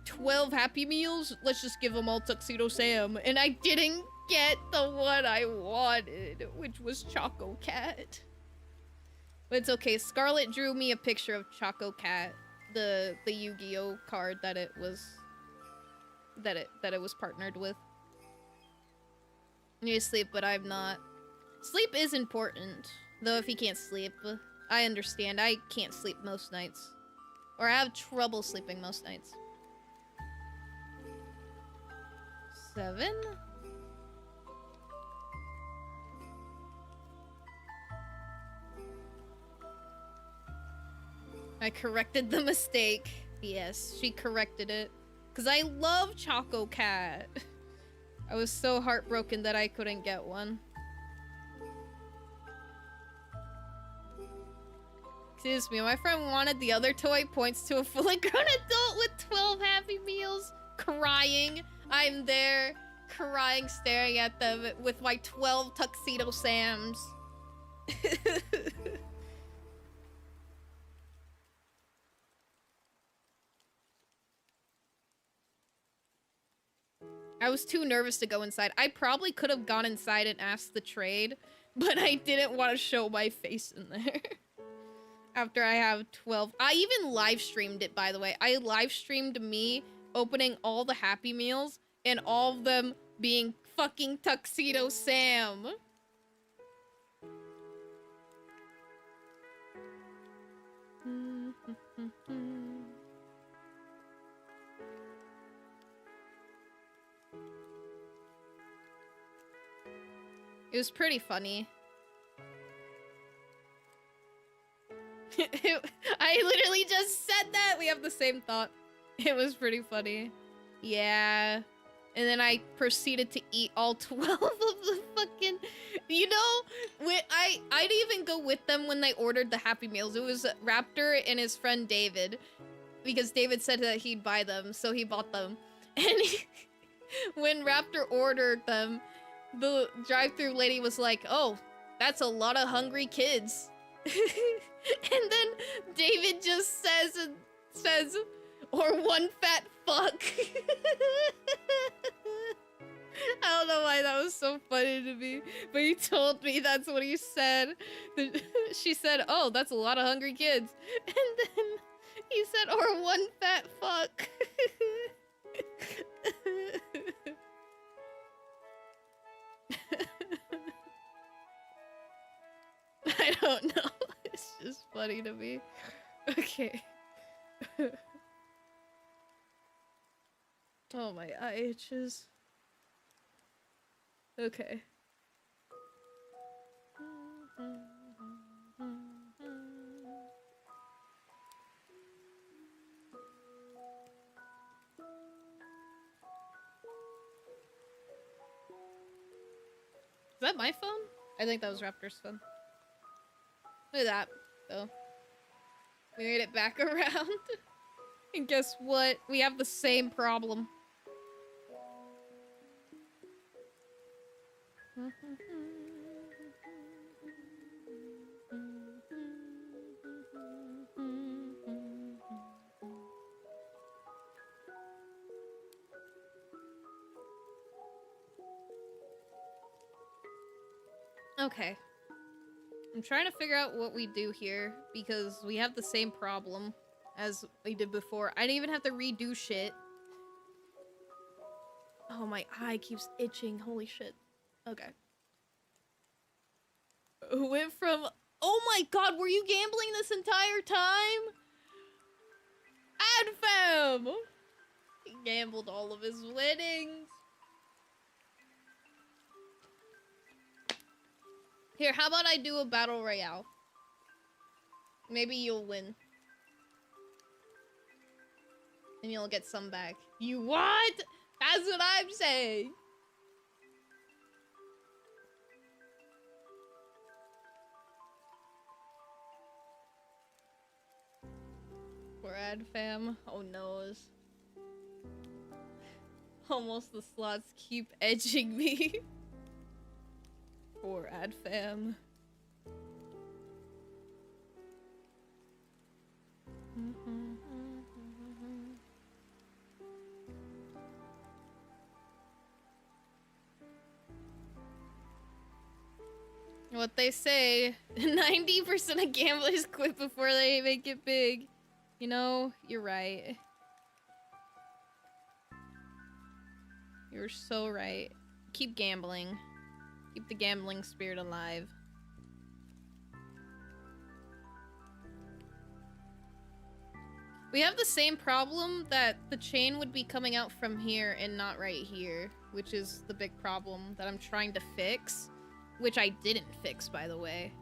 12 Happy Meals, let's just give them all Tuxedo Sam. And I didn't get the one I wanted, which was Choco Cat. But it's okay, Scarlett drew me a picture of Choco Cat, the Yu-Gi-Oh card that it was partnered with. I need to sleep, but I'm not. Sleep is important, though if you can't sleep, I understand. I can't sleep most nights. Or I have trouble sleeping most nights. 7? I corrected the mistake. Yes, she corrected it. Because I love Choco Cat. I was so heartbroken that I couldn't get one. Excuse me, my friend wanted the other toy, points to a fully grown adult with 12 Happy Meals, crying. I'm there, crying, staring at them with my 12 Tuxedo Sams. I was too nervous to go inside. I probably could have gone inside and asked the trade, but I didn't want to show my face in there. After I have 12. I even live streamed it, by the way. I live streamed me opening all the Happy Meals and all of them being fucking Tuxedo Sam. It was pretty funny. I literally just said that! We have the same thought. It was pretty funny. Yeah. And then I proceeded to eat all 12 of the fucking... You know, I didn't even go with them when they ordered the Happy Meals. It was Raptor and his friend David. Because David said that he'd buy them, so he bought them. And when Raptor ordered them, the drive-thru lady was like, oh, that's a lot of hungry kids. And then David just says, or one fat fuck. I don't know why that was so funny to me, but he told me that's what he said. She said, oh, that's a lot of hungry kids. And then he said, or one fat fuck. I don't know. It's just funny to me. Okay. Oh, my eye itches. Okay. Is that my phone? I think that was Raptor's phone. Look at that, though. We made it back around. And guess what? We have the same problem. Okay. I'm trying to figure out what we do here, because we have the same problem as we did before. I didn't even have to redo shit. Oh, my eye keeps itching. Holy shit. Okay. Went from... Oh my god, were you gambling this entire time? AdFam! He gambled all of his winnings. Here, how about I do a battle royale? Maybe you'll win. And you'll get some back. You what? That's what I'm saying. ad fam. Oh noes. Almost the slots keep edging me. Poor ad fam. What they say, 90% of gamblers quit before they make it big. You know, you're right. You're so right. Keep gambling. Keep the gambling spirit alive. We have the same problem that the chain would be coming out from here and not right here, which is the big problem that I'm trying to fix, which I didn't fix, by the way.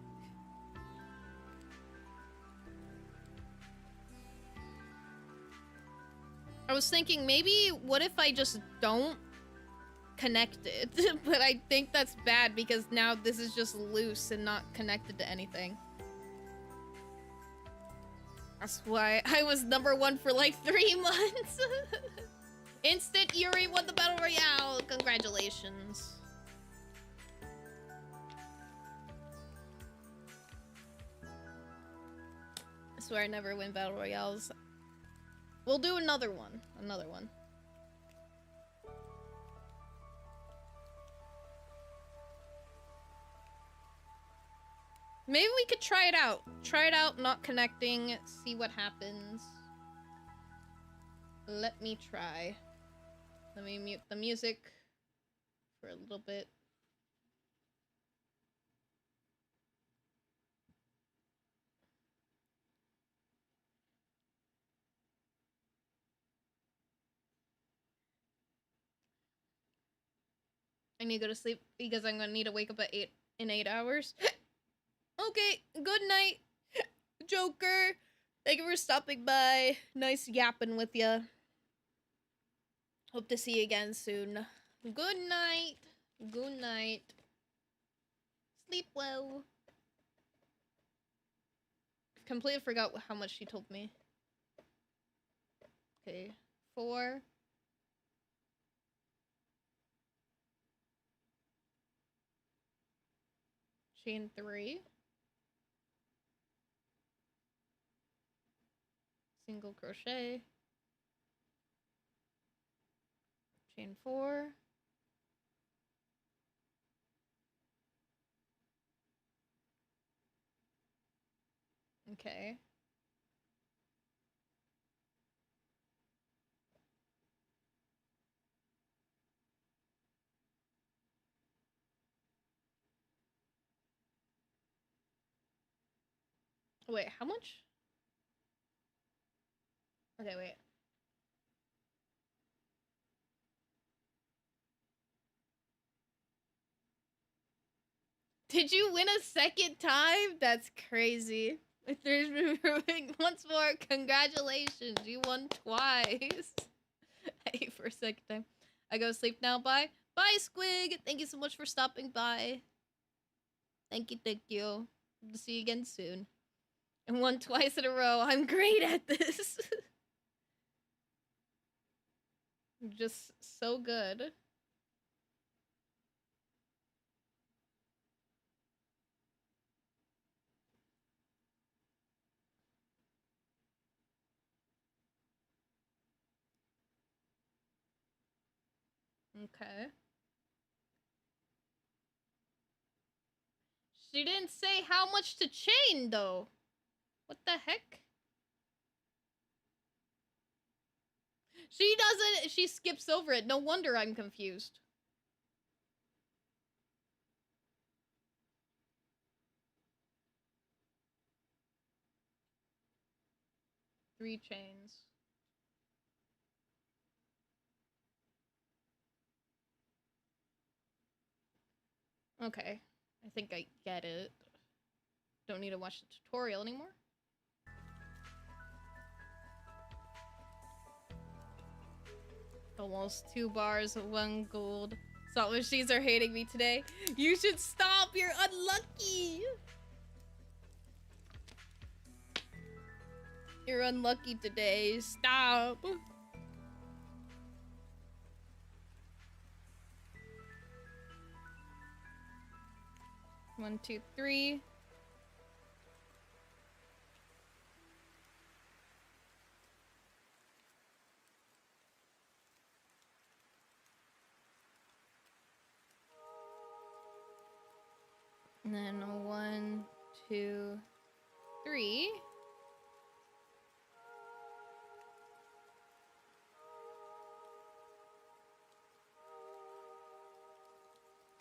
I was thinking maybe what if I just don't connect it? But I think that's bad because now this is just loose and not connected to anything. That's why I was #1 for like 3 months. Instant Yuri won the Battle Royale. Congratulations. I swear I never win Battle Royales. We'll do another one. Another one. Maybe we could try it out. Try it out, not connecting, see what happens. Let me try. Let me mute the music for a little bit. I need to go to sleep because I'm gonna need to wake up at 8 hours. Okay, good night, Joker. Thank you for stopping by. Nice yapping with ya. Hope to see you again soon. Good night. Good night. Sleep well. Completely forgot how much she told me. Okay, 4. Chain 3. Single crochet. Chain 4. Okay. Wait, how much? Okay, wait. Did you win a second time? That's crazy. There's once more. Congratulations. You won twice. Hey, for a second time. I go to sleep now. Bye. Bye, Squig. Thank you so much for stopping by. Thank you, thank you. Hope to see you again soon. And won twice in a row. I'm great at this. Just so good. Okay. She didn't say how much to chain, though. What the heck? She doesn't. She skips over it. No wonder I'm confused. Three chains. Okay. I think I get it. Don't need to watch the tutorial anymore. Almost 2 bars, 1 gold. Slot machines are hating me today. You should stop. You're unlucky. You're unlucky today. Stop. One, two, three. And then 1, 2, 3.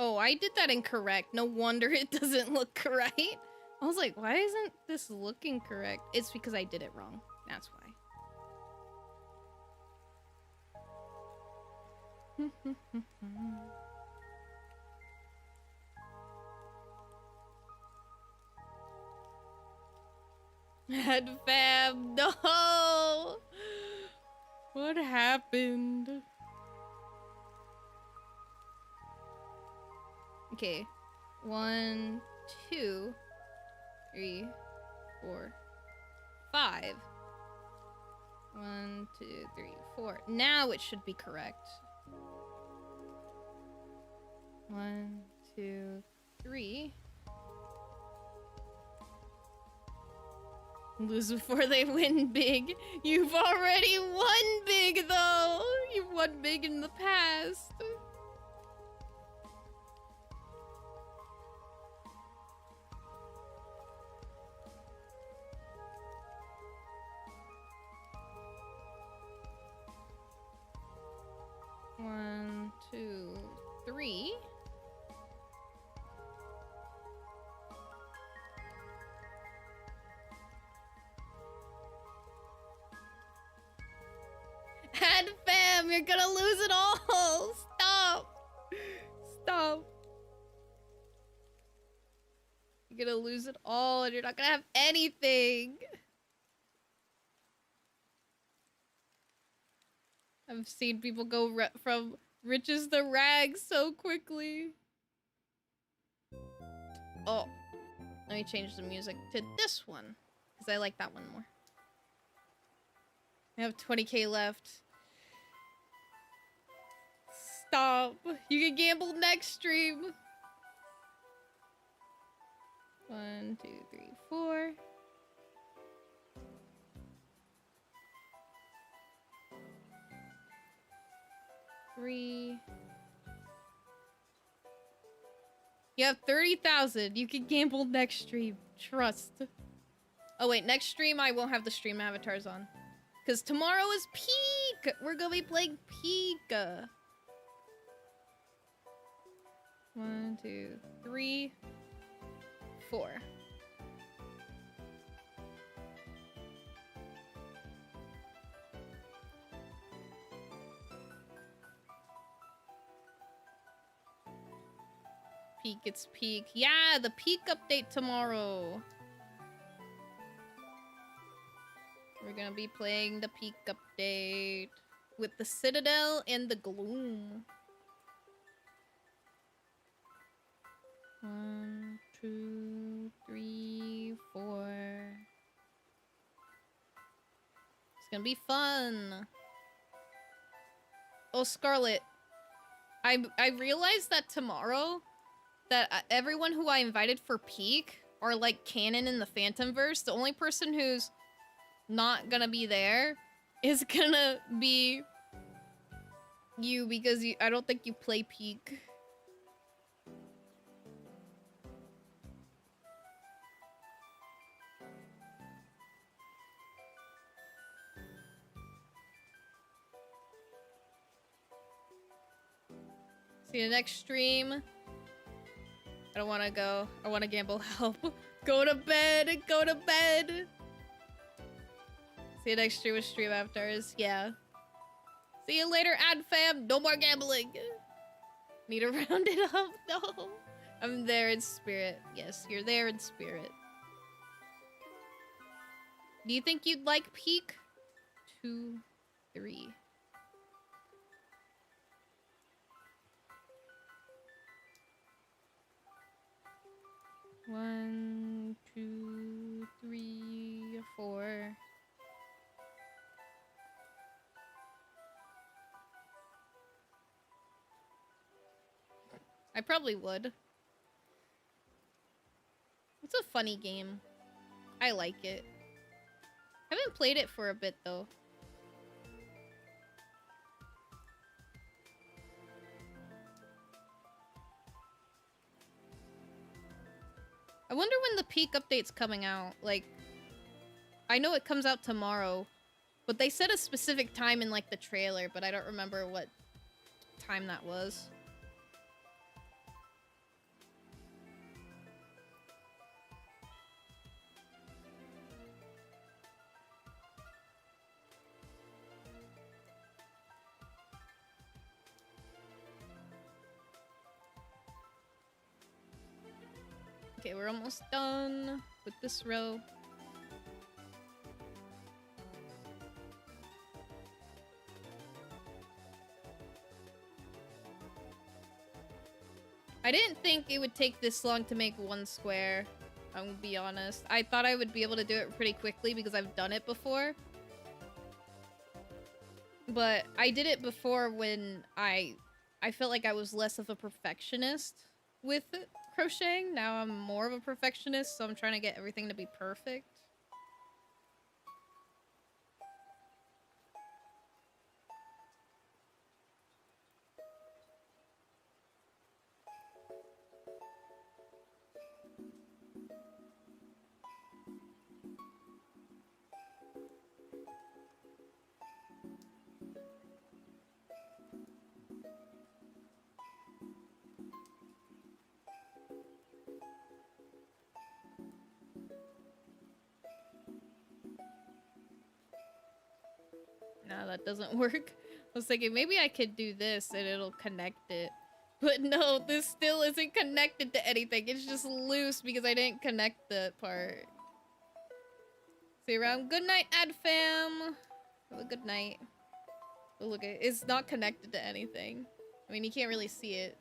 Oh, I did that incorrect. No wonder it doesn't look right. I was like, why isn't this looking correct? It's because I did it wrong. That's why. Head fam, no! What happened? Okay. 1, 2, 3, 4, 5. 1, 2, 3, 4. Now it should be correct. 1, 2, 3. Lose before they win big. You've already won big, though. You've won big in the past. One, two, three. And fam, you're gonna lose it all. Stop. Stop. You're gonna lose it all and you're not gonna have anything. I've seen people go from riches to rags so quickly. Oh, let me change the music to this one because I like that one more. I have 20k left. Stop. You can gamble next stream. 1, 2, 3, 4. Three. You have 30,000. You can gamble next stream. Trust. Oh wait, next stream I won't have the stream avatars on. Because tomorrow is peak! We're gonna be playing peak! 1, 2, 3, 4. Peak, it's peak. Yeah, the peak update tomorrow. We're gonna be playing the peak update with the Citadel and the Gloom. 1, 2, 3, 4. It's gonna be fun. Oh, Scarlet. I realized that tomorrow that everyone who I invited for peak are like canon in the Phantomverse. The only person who's not gonna be there is gonna be you because I don't think you play peak. See you next stream. I don't want to go. I want to gamble. Help. Go to bed. Go to bed. See you next stream with stream avatars. Yeah. See you later, ad fam. No more gambling. Need to round it up. No. I'm there in spirit. Yes, you're there in spirit. Do you think you'd like peak? 2, 3. One, 2, 3, 4. I probably would. It's a funny game. I like it. Haven't played it for a bit though. I wonder when the peak update's coming out. Like, I know it comes out tomorrow, but they said a specific time in like the trailer, but I don't remember what time that was. Okay, we're almost done with this row. I didn't think it would take this long to make one square. I'm gonna be honest. I thought I would be able to do it pretty quickly because I've done it before. But I did it before when I felt like I was less of a perfectionist with crocheting. Now I'm more of a perfectionist, so I'm trying to get everything to be perfect. No, that doesn't work. I was thinking maybe I could do this and it'll connect it. But no, this still isn't connected to anything. It's just loose because I didn't connect the part. See you around. Good night, Ad Fam. Have a good night. Oh, look, it's not connected to anything. I mean, you can't really see it.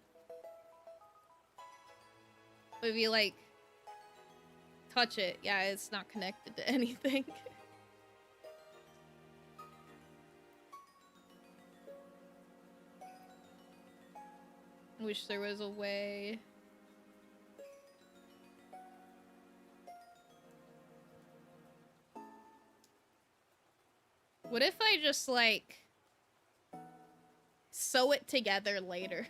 But if you, like, touch it, yeah, it's not connected to anything. Wish there was a way. What if I just, like, sew it together later?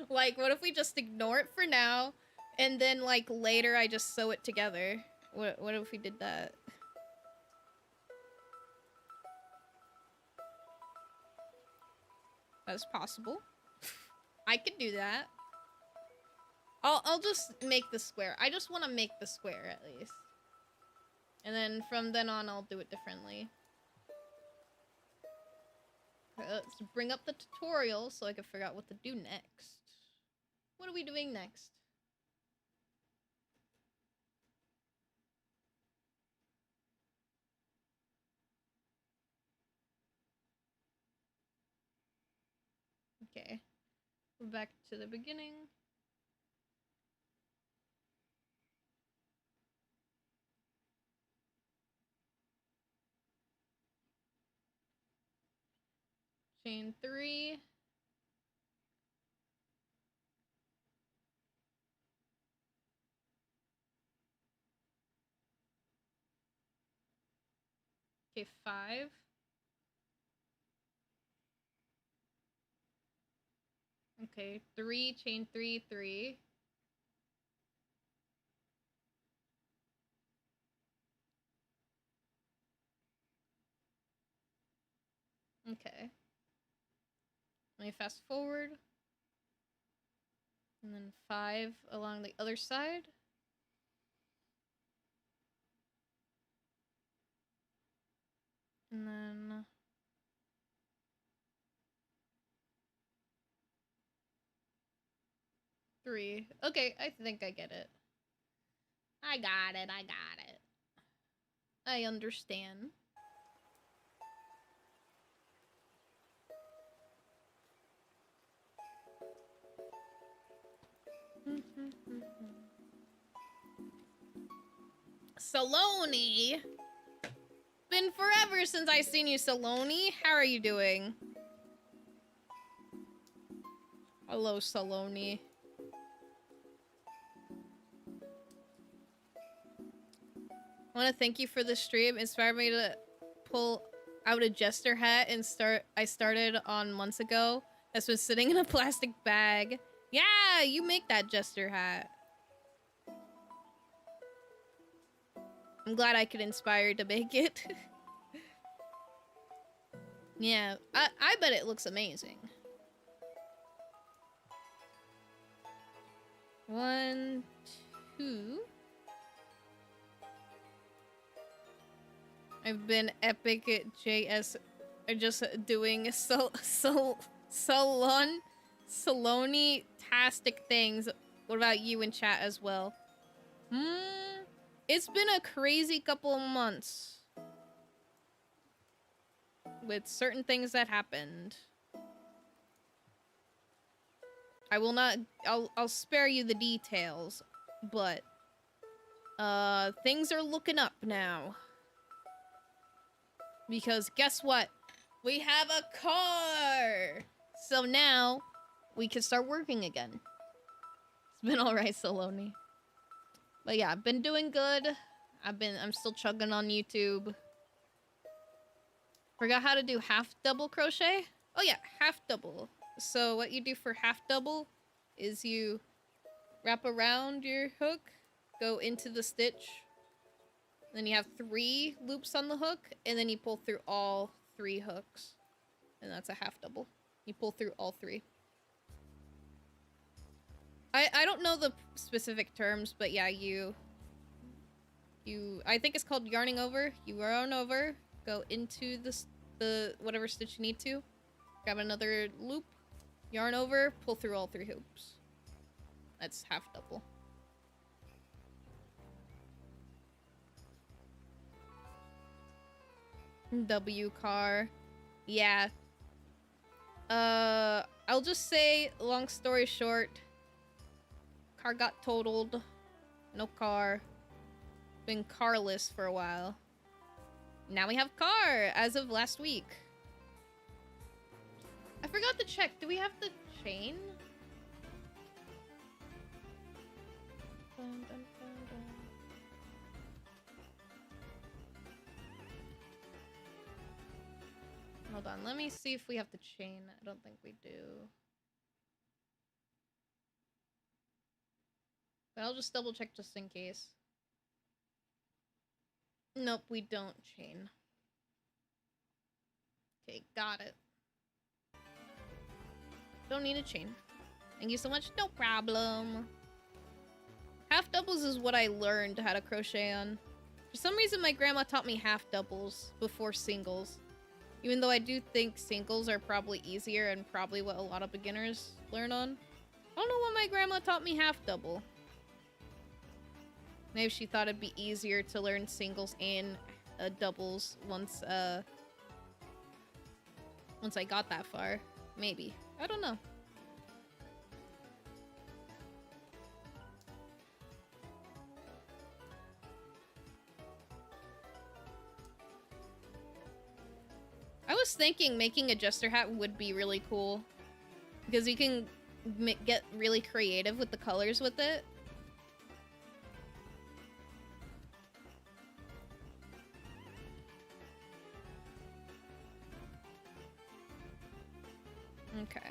Like, what if we just ignore it for now, and then, like, later I just sew it together? What if we did that? That's possible. I could do that. I'll just make the square. I just want to make the square at least. And then from then on, I'll do it differently. Let's bring up the tutorial so I can figure out what to do next. What are we doing next? Okay. We're back to the beginning. Chain 3. Okay, 5. Okay, 3, chain 3, 3. Okay. Let me fast forward. And then 5 along the other side. And then 3. Okay, I think I get it. I got it. I understand. Saloni! Been forever since I seen you, Saloni. How are you doing? Hello, Saloni. I want to thank you for the stream. Inspired me to pull out a jester hat and I started on months ago. That's been sitting in a plastic bag. Yeah, you make that jester hat. I'm glad I could inspire you to make it. Yeah, I bet it looks amazing. 1, 2. I've been epic at JS, just doing saloni-tastic things. What about you in chat as well? It's been a crazy couple of months with certain things that happened. I will not. I'll spare you the details, but things are looking up now. Because guess what? We have a car! So now, we can start working again. It's been alright, Saloni. But yeah, I've been doing good. I'm still chugging on YouTube. Forgot how to do half double crochet? Oh yeah, half double. So what you do for half double is you wrap around your hook, go into the stitch, then you have 3 loops on the hook, and then you pull through all 3 hooks. And that's a half double. You pull through all 3. I don't know the specific terms, but yeah, I think it's called yarning over. You yarn over, go into the whatever stitch you need to, grab another loop, yarn over, pull through all 3 hoops. That's half double. W car. Yeah. I'll just say, long story short, car got totaled. No car. Been carless for a while. Now we have car as of last week. I forgot to check. Do we have the chain? Dun, dun, dun, dun. Hold on, let me see if we have the chain. I don't think we do. But I'll just double check just in case. Nope, we don't chain. Okay, got it. Don't need a chain. Thank you so much. No problem. Half doubles is what I learned how to crochet on. For some reason, my grandma taught me half doubles before singles. Even though I do think singles are probably easier and probably what a lot of beginners learn on. I don't know why my grandma taught me half double. Maybe she thought it'd be easier to learn singles and doubles once I got that far. Maybe. I don't know. I was thinking making a jester hat would be really cool. Because you can get really creative with the colors with it. Okay.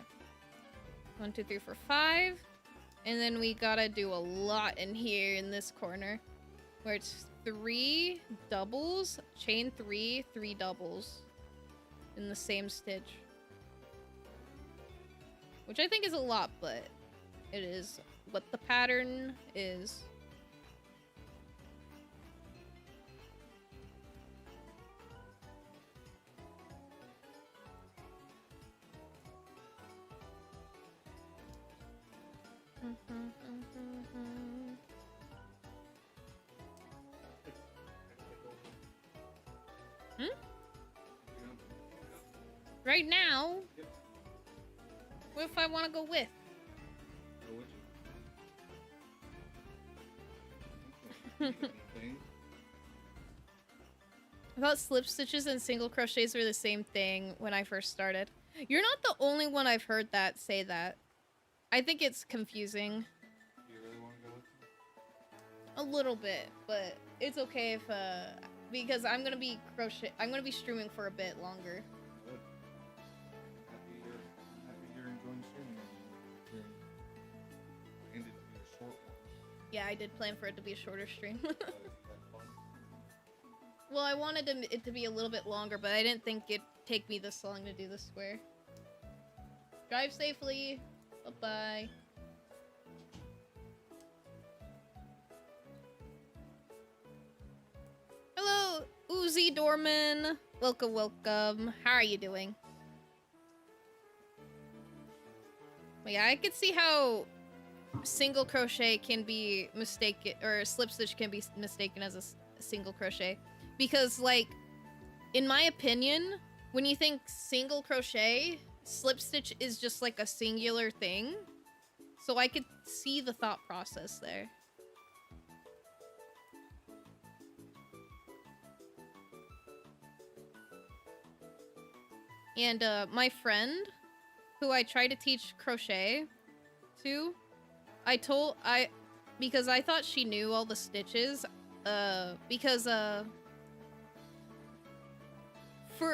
1, 2, 3, 4, 5. And then we gotta do a lot in here in this corner. Where it's 3 doubles, chain 3, 3 doubles. In the same stitch. Which I think is a lot, but it is what the pattern is. Right now? Yep. What if I want to go with? Go with you. I thought slip stitches and single crochets were the same thing when I first started. You're not the only one I've heard that say that. I think it's confusing. Do you really want to go with me? A little bit, but it's okay if because I'm gonna be streaming for a bit longer. Good. Happy you're enjoying streaming. And it to be a short one. Yeah, I did plan for it to be a shorter stream. You had fun. Well, I wanted it to be a little bit longer, but I didn't think it'd take me this long to do the square. Drive safely. Bye-bye. Hello, Uzi Dorman. Welcome, welcome. How are you doing? Well, yeah, I could see how single crochet can be mistaken, or slip stitch can be mistaken as a single crochet. Because, like, in my opinion, when you think single crochet, slip stitch is just like a singular thing. So I could see the thought process there. And my friend, who I tried to teach crochet to, because I thought she knew all the stitches,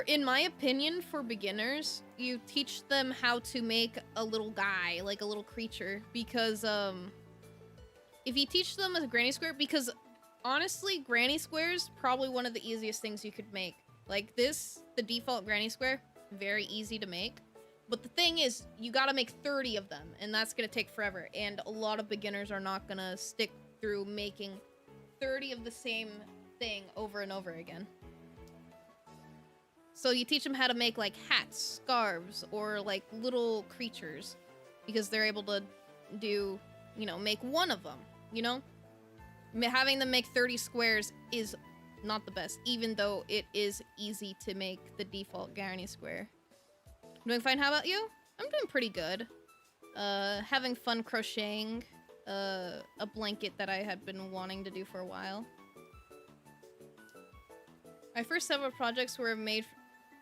in my opinion, for beginners, you teach them how to make a little guy, like a little creature, because if you teach them a granny square, because honestly, granny square's probably one of the easiest things you could make. Like this, the default granny square, very easy to make. But the thing is, you gotta make 30 of them, and that's gonna take forever. And a lot of beginners are not gonna stick through making 30 of the same thing over and over again. So you teach them how to make like hats, scarves, or like little creatures, because they're able to do, you know, make one of them, you know? Having them make 30 squares is not the best, even though it is easy to make the default granny square. I'm doing fine. How about you? I'm doing pretty good. Having fun crocheting a blanket that I had been wanting to do for a while. My first several projects were made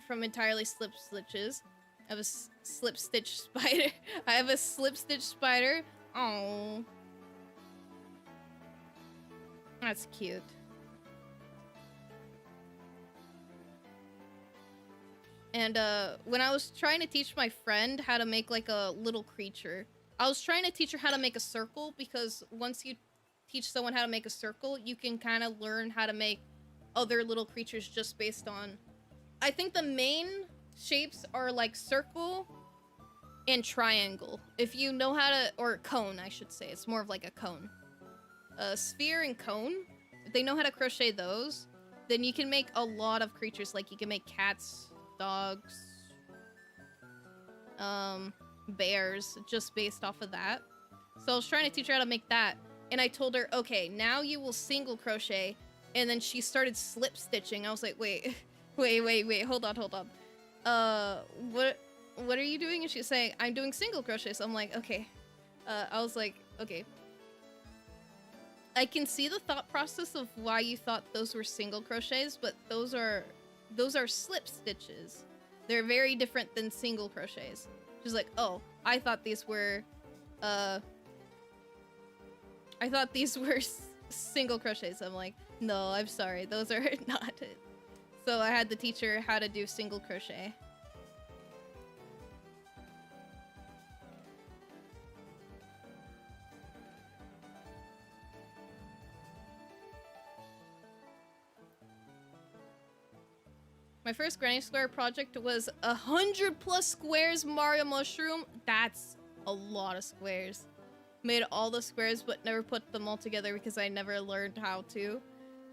from entirely slip stitches. I have a slip stitch spider. I have a slip stitch spider. Oh, that's cute. And when I was trying to teach my friend how to make like a little creature, I was trying to teach her how to make a circle, because once you teach someone how to make a circle, you can kind of learn how to make other little creatures just based on... I think the main shapes are like circle and triangle. If you know how to... Or cone, I should say. It's more of like a cone. Sphere and cone. If they know how to crochet those, then you can make a lot of creatures. Like you can make cats, dogs, bears, just based off of that. So I was trying to teach her how to make that, and I told her, okay, now you will single crochet, and then she started slip stitching. I was like, wait, hold on. What are you doing? And she's saying, I'm doing single crochet. So I'm like, okay. I was like, okay. I can see the thought process of why you thought those were single crochets, but those are slip stitches. They're very different than single crochets. She's like, oh, I thought these were single crochets. I'm like, no, I'm sorry, those are not it. So I had to teach her how to do single crochet. My first granny square project was 100+ squares Mario Mushroom. That's a lot of squares. Made all the squares but never put them all together because I never learned how to.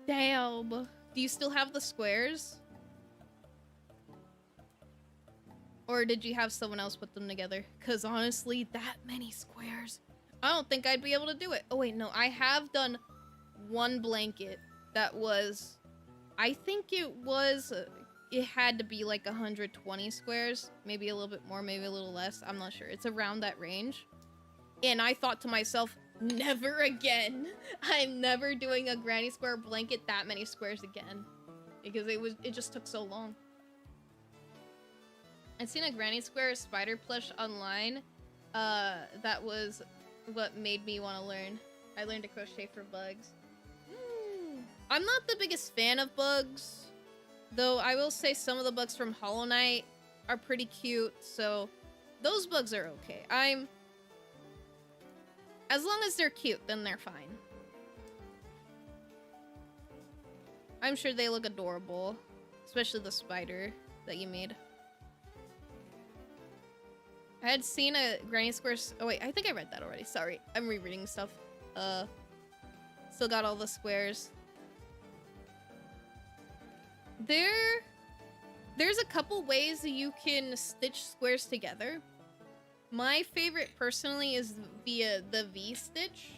Damn. Do you still have the squares? Or did you have someone else put them together? Because honestly, that many squares. I don't think I'd be able to do it. Oh wait, no. I have done one blanket that was... I think it was... it had to be like 120 squares. Maybe a little bit more, maybe a little less. I'm not sure. It's around that range. And I thought to myself, never again. I'm never doing a granny square blanket that many squares again. Because it just took so long. I'd seen a granny square spider plush online. That was what made me want to learn. I learned to crochet for bugs. I'm not the biggest fan of bugs, though I will say some of the bugs from Hollow Knight are pretty cute, so those bugs are okay. As long as they're cute, then they're fine. I'm sure they look adorable, especially the spider that you made. I had seen a Granny Squares. Oh wait, I think I read that already. Sorry, I'm rereading stuff. Still got all the squares. There's a couple ways that you can stitch squares together. My favorite personally is via the V-stitch.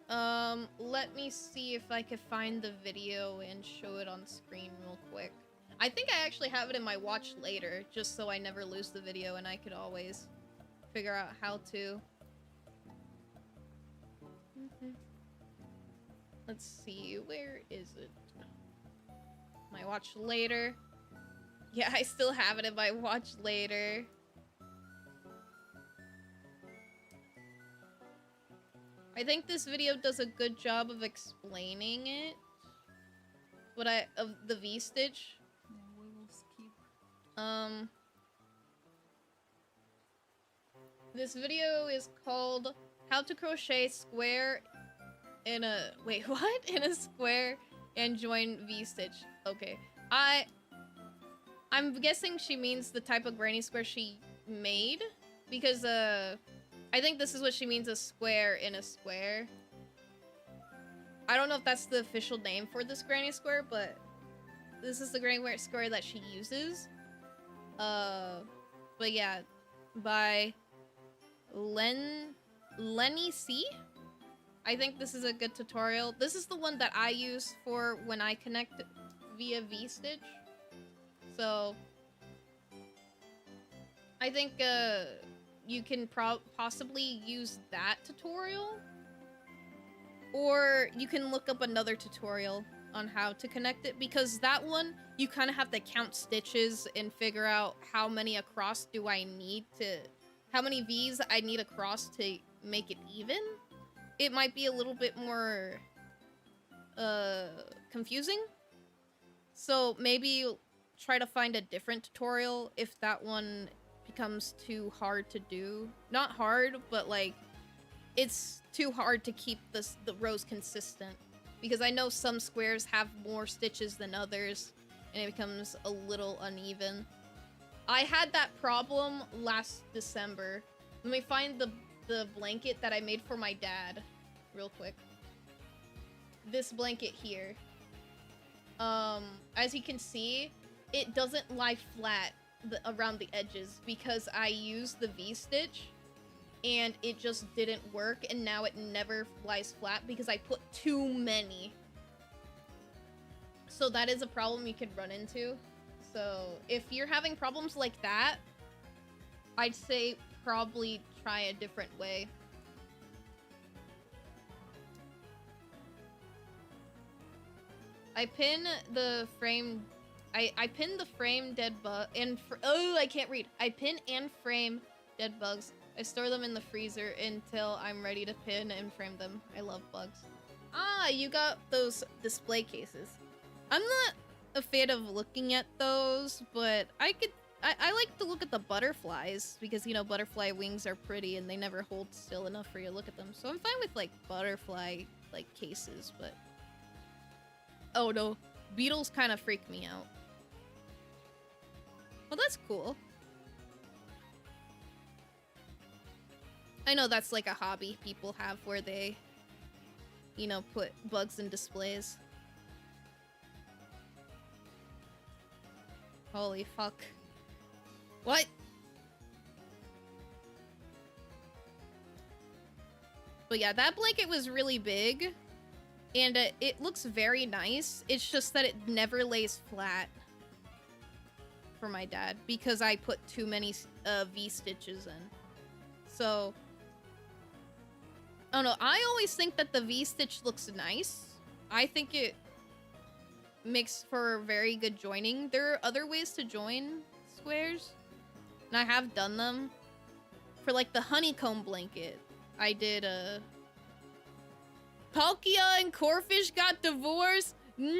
Let me see if I could find the video and show it on screen real quick. I think I actually have it in my watch later, just so I never lose the video and I could always figure out how to. Let's see, where is it? My watch later. Yeah, I still have it in my watch later. I think this video does a good job of explaining it. Of the V-stitch. Yeah, we will skip. This video is called How to Crochet Square in a... Wait, what? In a square and join V-stitch. Okay. I'm guessing she means the type of granny square she made. Because, I think this is what she means, a square in a square. I don't know if that's the official name for this granny square, but this is the granny square that she uses. But yeah, by Lenny C. I think this is a good tutorial. This is the one that I use for when I connect via V-stitch. So I think you can possibly use that tutorial, or you can look up another tutorial on how to connect it, because that one you kind of have to count stitches and figure out how many across do I need to, how many V's I need across to make it even. It might be a little bit more confusing, so maybe try to find a different tutorial if that one becomes too hard to do. Not hard, but like it's too hard to keep the rows consistent, because I know some squares have more stitches than others and it becomes a little uneven. I had that problem last December. Let me find the blanket that I made for my dad real quick. This blanket here. As you can see, it doesn't lie flat around the edges because I used the V-stitch and it just didn't work, and now it never lies flat because I put too many. So that is a problem you could run into. So if you're having problems like that, I'd say probably try a different way. I pin the frame... I pin the frame dead bug and oh, I can't read. I pin and frame dead bugs. I store them in the freezer until I'm ready to pin and frame them. I love bugs. Ah, you got those display cases. I'm not a fan of looking at those, but I like to look at the butterflies because, you know, butterfly wings are pretty and they never hold still enough for you to look at them. So I'm fine with like butterfly like cases, but oh no, beetles kind of freak me out. Well, that's cool. I know that's like a hobby people have where they, you know, put bugs in displays. Holy fuck. What? But yeah, that blanket was really big. And it looks very nice. It's just that it never lays flat for my dad because I put too many V-stitches in. So, I don't know. I always think that the V-stitch looks nice. I think it makes for very good joining. There are other ways to join squares, and I have done them. For like the honeycomb blanket, I did Palkia and Corfish got divorced? No!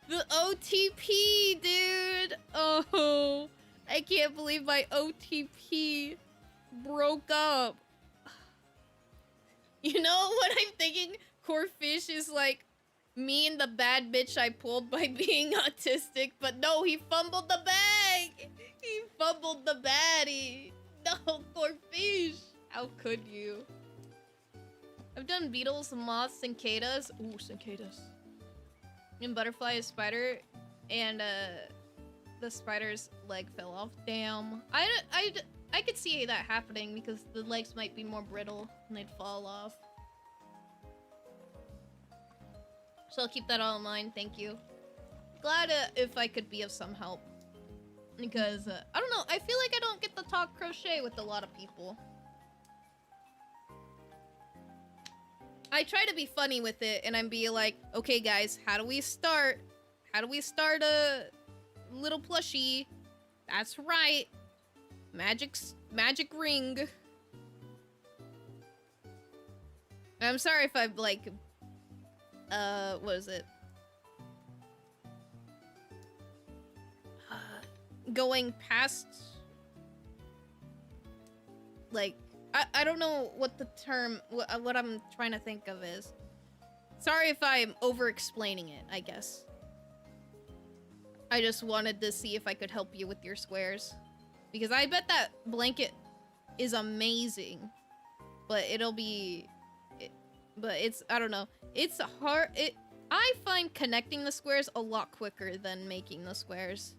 The OTP, dude! Oh, I can't believe my OTP broke up. You know what I'm thinking? Corfish is like me and the bad bitch I pulled by being autistic, but no, he fumbled the bag! He fumbled the baddie! No, Corfish! How could you? I've done beetles, moths, cicadas. Ooh, cicadas. And butterfly, a spider, and the spider's leg fell off. Damn. I could see that happening because the legs might be more brittle and they'd fall off. So I'll keep that all in mind. Thank you. Glad if I could be of some help. Because, I don't know. I feel like I don't get to talk crochet with a lot of people. I try to be funny with it, and I'm be like, okay, guys, how do we start? How do we start a little plushie? That's right. Magic ring. I'm sorry if I'm like, what is it? Going past, like, I don't know what the term, what I'm trying to think of is. Sorry if I'm over-explaining it, I guess. I just wanted to see if I could help you with your squares. Because I bet that blanket is amazing. But it'll be... but it's, I don't know. It's hard, I find connecting the squares a lot quicker than making the squares.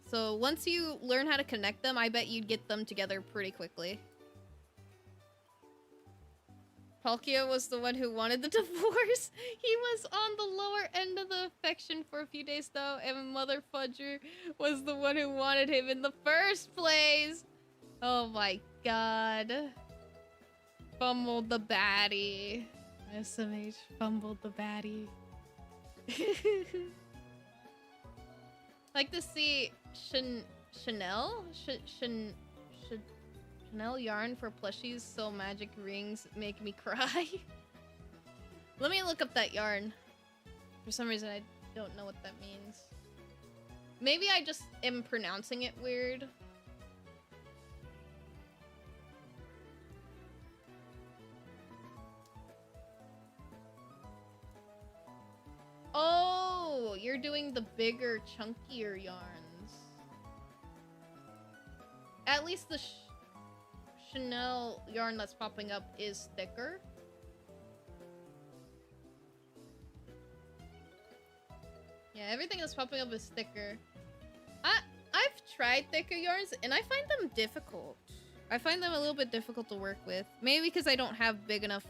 So once you learn how to connect them, I bet you'd get them together pretty quickly. Palkia was the one who wanted the divorce. He was on the lower end of the affection for a few days though, and Mother Fudger was the one who wanted him in the first place. Oh my god. Fumbled the baddie. SMH fumbled the baddie. Like to see Chanel yarn for plushies, so magic rings make me cry. Let me look up that yarn. For some reason I don't know what that means. Maybe I just am pronouncing it weird. Oh, you're doing the bigger, chunkier yarns. At least the Chanel yarn that's popping up is thicker. Yeah, everything that's popping up is thicker. I've tried thicker yarns, and I find them difficult. I find them a little bit difficult to work with. Maybe because I don't have big enough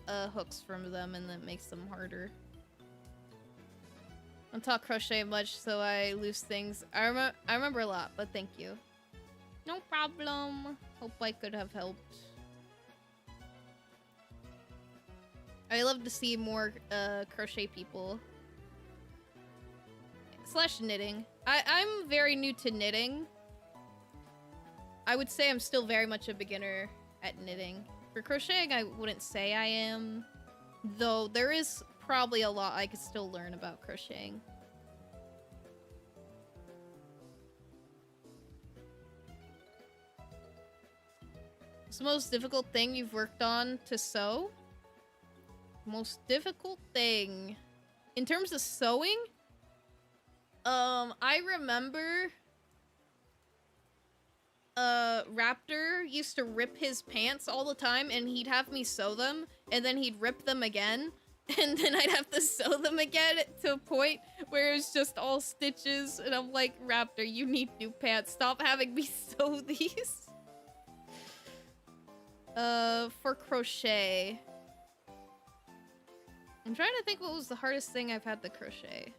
hooks from them, and that makes them harder. I don't talk crochet much, so I lose things. I remember a lot, but thank you. No problem. Hope I could have helped. I love to see more crochet people. Slash knitting. I'm very new to knitting. I would say I'm still very much a beginner at knitting. For crocheting, I wouldn't say I am. Though there is probably a lot I could still learn about crocheting. What's the most difficult thing you've worked on to sew? Most difficult thing. In terms of sewing? I remember Raptor used to rip his pants all the time, and he'd have me sew them, and then he'd rip them again, and then I'd have to sew them again to a point where it was just all stitches, and I'm like, Raptor, you need new pants. Stop having me sew these. For crochet. I'm trying to think what was the hardest thing I've had to crochet.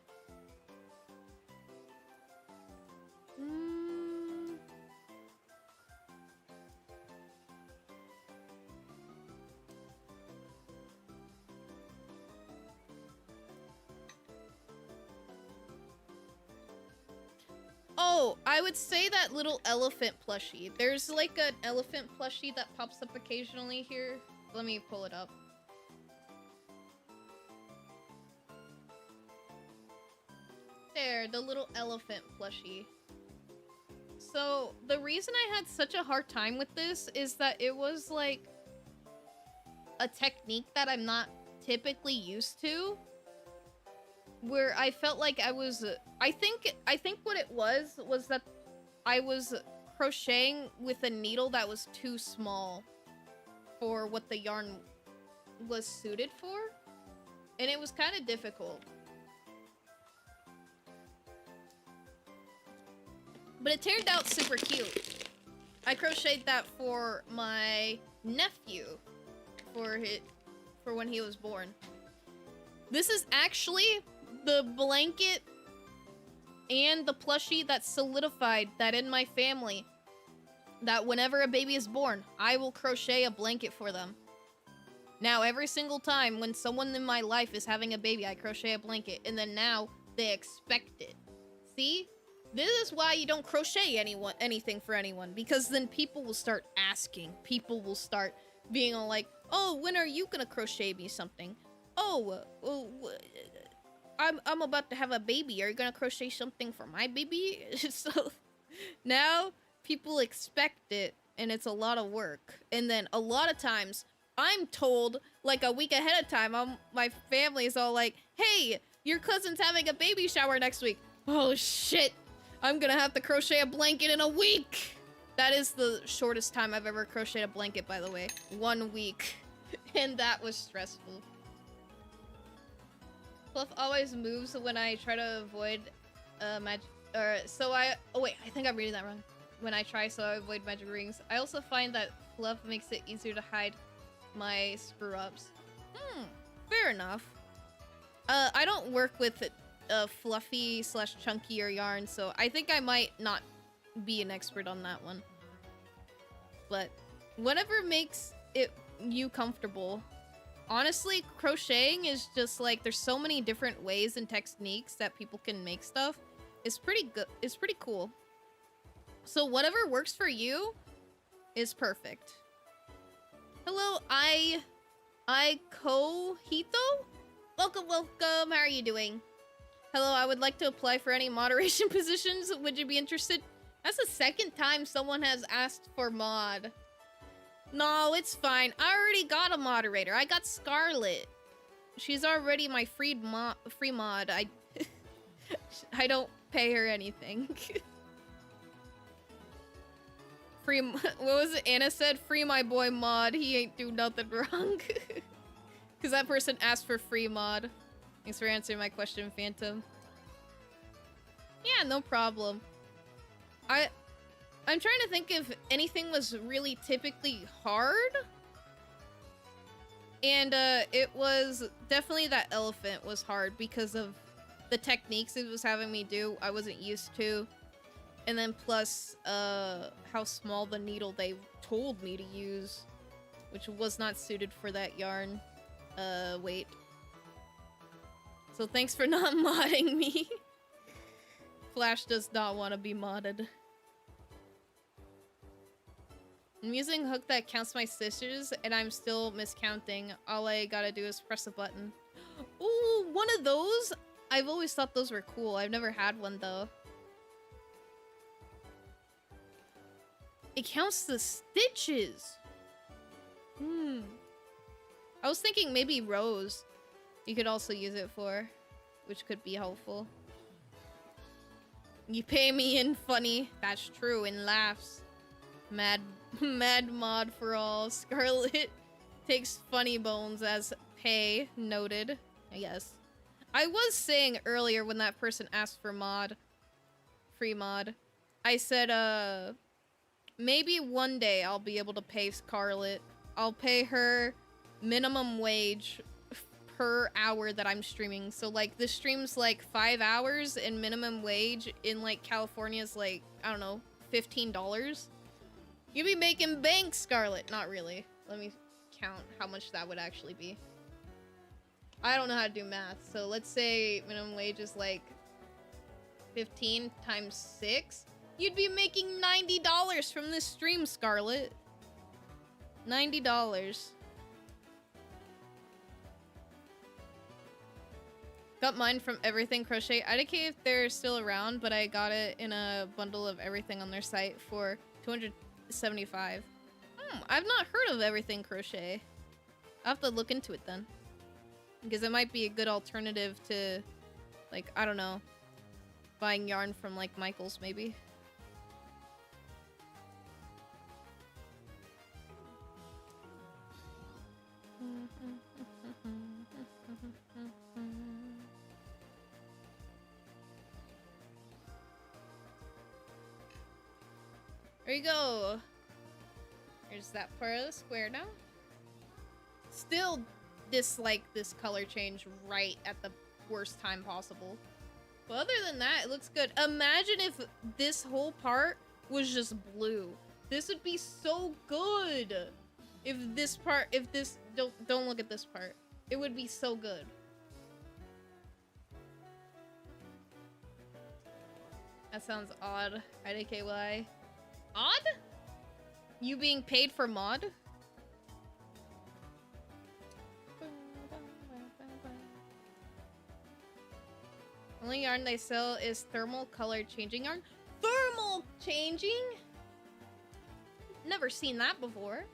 Oh, I would say that little elephant plushie. There's like an elephant plushie that pops up occasionally here. Let me pull it up. There, the little elephant plushie. So, the reason I had such a hard time with this is that it was like a technique that I'm not typically used to. Where I felt like I was... I think what it was that I was crocheting with a needle that was too small for what the yarn was suited for. And it was kind of difficult. But it turned out super cute. I crocheted that for my nephew for when he was born. This is actually the blanket and the plushie that solidified that in my family, that whenever a baby is born, I will crochet a blanket for them. Now, every single time when someone in my life is having a baby, I crochet a blanket, and then now they expect it. See? This is why you don't crochet anything for anyone, because then people will start asking. People will start being all like, oh, when are you gonna crochet me something? Oh, I'm about to have a baby. Are you gonna crochet something for my baby? So now people expect it, and it's a lot of work. And then a lot of times I'm told like a week ahead of time. My family's all like, hey, your cousin's having a baby shower next week. Oh shit, I'm gonna have to crochet a blanket in a week. That is the shortest time I've ever crocheted a blanket, by the way. 1 week. And that was stressful. Fluff always moves when I try to avoid magic. Oh wait, I think I'm reading that wrong. When I try, so I avoid magic rings. I also find that fluff makes it easier to hide my screw-ups. Fair enough. I don't work with fluffy / chunkier yarn, so I think I might not be an expert on that one. But whatever makes you comfortable. Honestly, crocheting is just like, there's so many different ways and techniques that people can make stuff. It's pretty good. It's pretty cool. So whatever works for you is perfect. Hello, I Kohito? Welcome. How are you doing? Hello, I would like to apply for any moderation positions. Would you be interested? That's the second time someone has asked for mod. No, it's fine. I already got a moderator. I got Scarlet. She's already my free mod. I don't pay her anything. What was it Anna said? Free my boy mod. He ain't do nothing wrong. Because that person asked for free mod. Thanks for answering my question, Phantom. Yeah, no problem. I'm trying to think if anything was really typically hard. And it was definitely that elephant was hard because of the techniques it was having me do. I wasn't used to. And then plus how small the needle they told me to use, which was not suited for that yarn weight. So thanks for not modding me. Flash does not want to be modded. I'm using a hook that counts my stitches, and I'm still miscounting. All I gotta do is press a button. Ooh, one of those? I've always thought those were cool. I've never had one, though. It counts the stitches! I was thinking maybe rows you could also use it for, which could be helpful. You pay me in funny. That's true, in laughs. Mad mod for all. Scarlet takes funny bones as pay. Noted. I guess. I was saying earlier when that person asked for free mod, I said, maybe one day I'll be able to pay Scarlet. I'll pay her minimum wage per hour that I'm streaming. So like this stream's like 5 hours, and minimum wage in like California is like, I don't know, $15. You'd be making bank, Scarlet. Not really. Let me count how much that would actually be. I don't know how to do math, so let's say minimum wage is like 15 times 6, you'd be making $90 from this stream, Scarlet. $90. Got mine from Everything Crochet. I don't care if they're still around, but I got it in a bundle of everything on their site for $275. I've not heard of Everything Crochet. I'll have to look into it then. Because it might be a good alternative to, like, I don't know, buying yarn from, like, Michael's, maybe. There you go. There's that part of the square now. Still dislike this color change right at the worst time possible. But other than that, it looks good. Imagine if this whole part was just blue. This would be so good. If this part, don't look at this part. It would be so good. That sounds odd. IDKY. Odd? You being paid for mod? Only yarn they sell is thermal color changing yarn. Thermal changing? Never seen that before.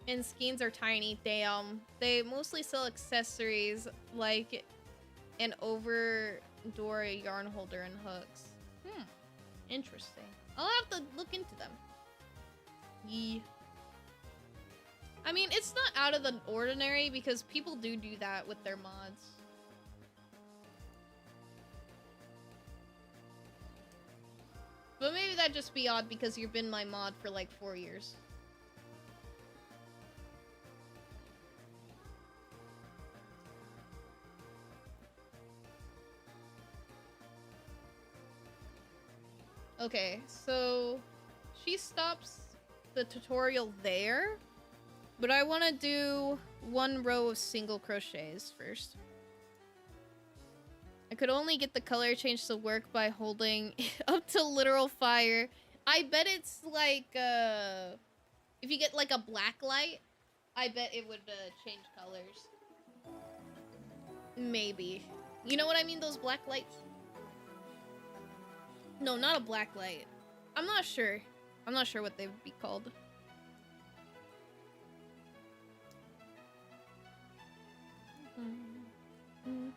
And skeins are tiny. Damn. They mostly sell accessories like an over-door yarn holder and hooks. Interesting. I'll have to look into them. Yee. I mean, it's not out of the ordinary because people do that with their mods. But maybe that'd just be odd because you've been my mod for like 4 years. Okay, so she stops the tutorial there, but I want to do 1 row of single crochets first. I could only get the color change to work by holding up to literal fire. I bet it's like, if you get like a black light, I bet it would change colors. Maybe. You know what I mean, those black lights? No, not a black light. I'm not sure. I'm not sure what they would be called. I'm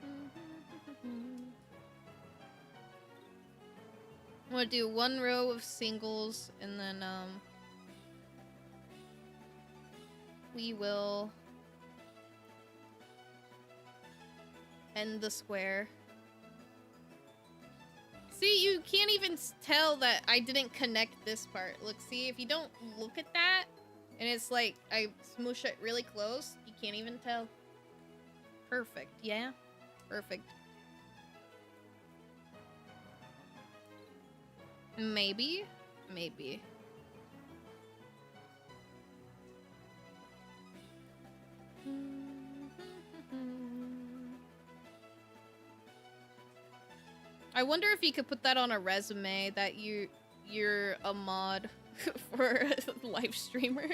gonna do 1 row of singles and then we will end the square. See, you can't even tell that I didn't connect this part. Look, see, if you don't look at that, and it's like, I smoosh it really close, you can't even tell. Perfect, yeah? Perfect. Maybe? Maybe. I wonder if you could put that on a resume that you're a mod for a live streamer.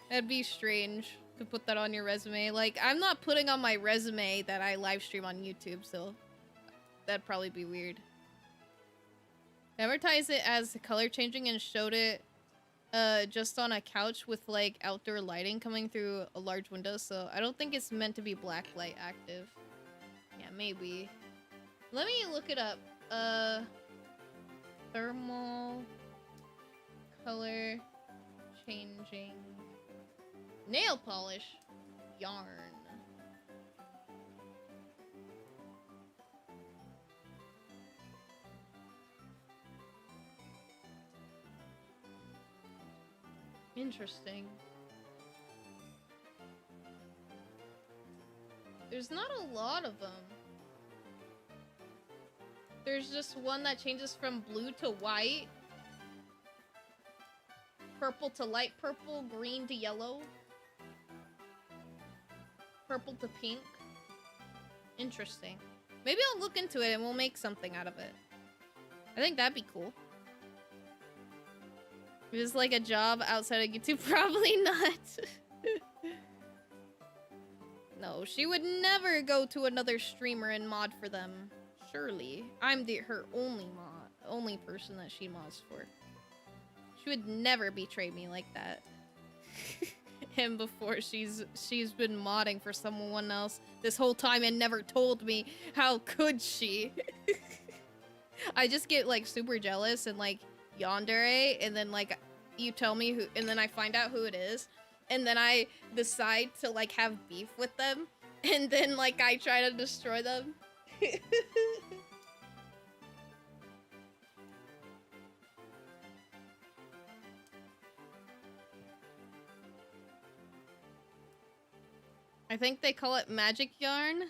That'd be strange to put that on your resume. Like, I'm not putting on my resume that I live stream on YouTube, so that'd probably be weird. Advertise it as color changing and showed it just on a couch with like outdoor lighting coming through a large window, so I don't think it's meant to be black light active. Yeah, maybe. Let me look it up. Thermal color changing nail polish yarn. Interesting. There's not a lot of them. There's just one that changes from blue to white, purple to light purple, green to yellow, purple to pink. Interesting. Maybe I'll look into it and we'll make something out of it. I think that'd be cool. Just like a job outside of YouTube, probably not. No, she would never go to another streamer and mod for them. Surely. I'm her only person that she mods for. She would never betray me like that. And before she's been modding for someone else this whole time and never told me. How could she? I just get like super jealous and like yandere, and then like you tell me who, and then I find out who it is, and then I decide to like have beef with them, and then like I try to destroy them. I think they call it magic yarn.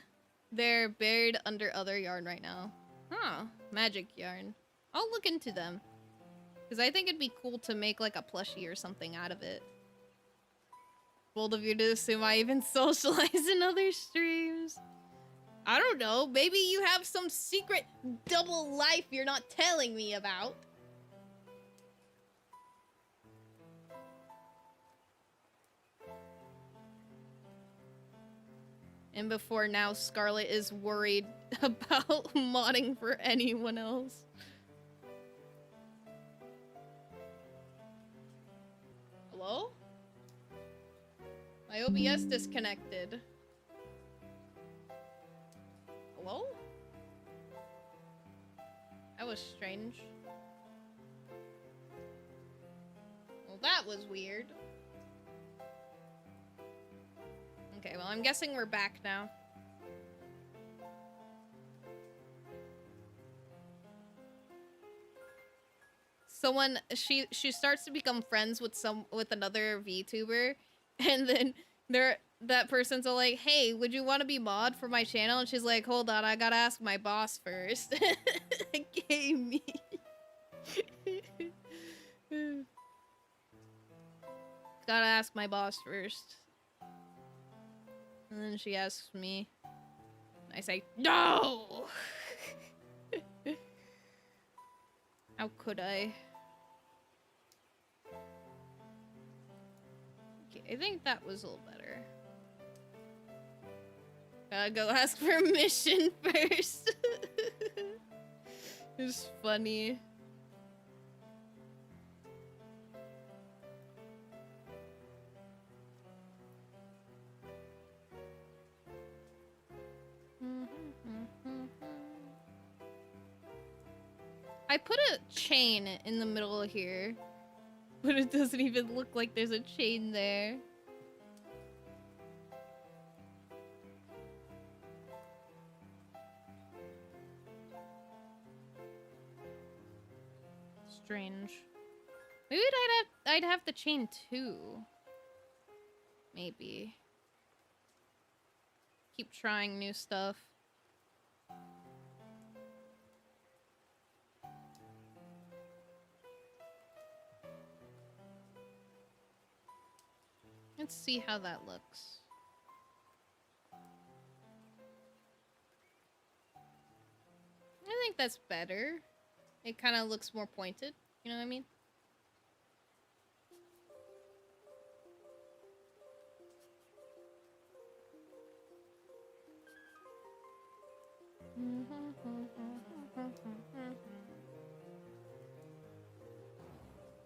They're buried under other yarn right now. Huh, magic yarn. I'll look into them. Because I think it'd be cool to make like a plushie or something out of it. Bold of you to assume I even socialize in other streams. I don't know, maybe you have some secret double life you're not telling me about. And before now, Scarlet is worried about modding for anyone else. Hello? My OBS disconnected. Hello? That was strange. Well, that was weird. Okay, well, I'm guessing we're back now. Someone, she starts to become friends with another VTuber, and then that person's all like, "Hey, would you want to be mod for my channel?" And she's like, "Hold on, I gotta ask my boss first." Okay, me. Gotta ask my boss first. And then she asks me. I say, no! How could I? Okay, I think that was a little better. Gotta go ask permission first. It's funny. I put a chain in the middle here, but it doesn't even look like there's a chain there. Strange. Maybe I'd have the chain too. Maybe. Keep trying new stuff. Let's see how that looks. I think that's better. It kind of looks more pointed. You know what I mean?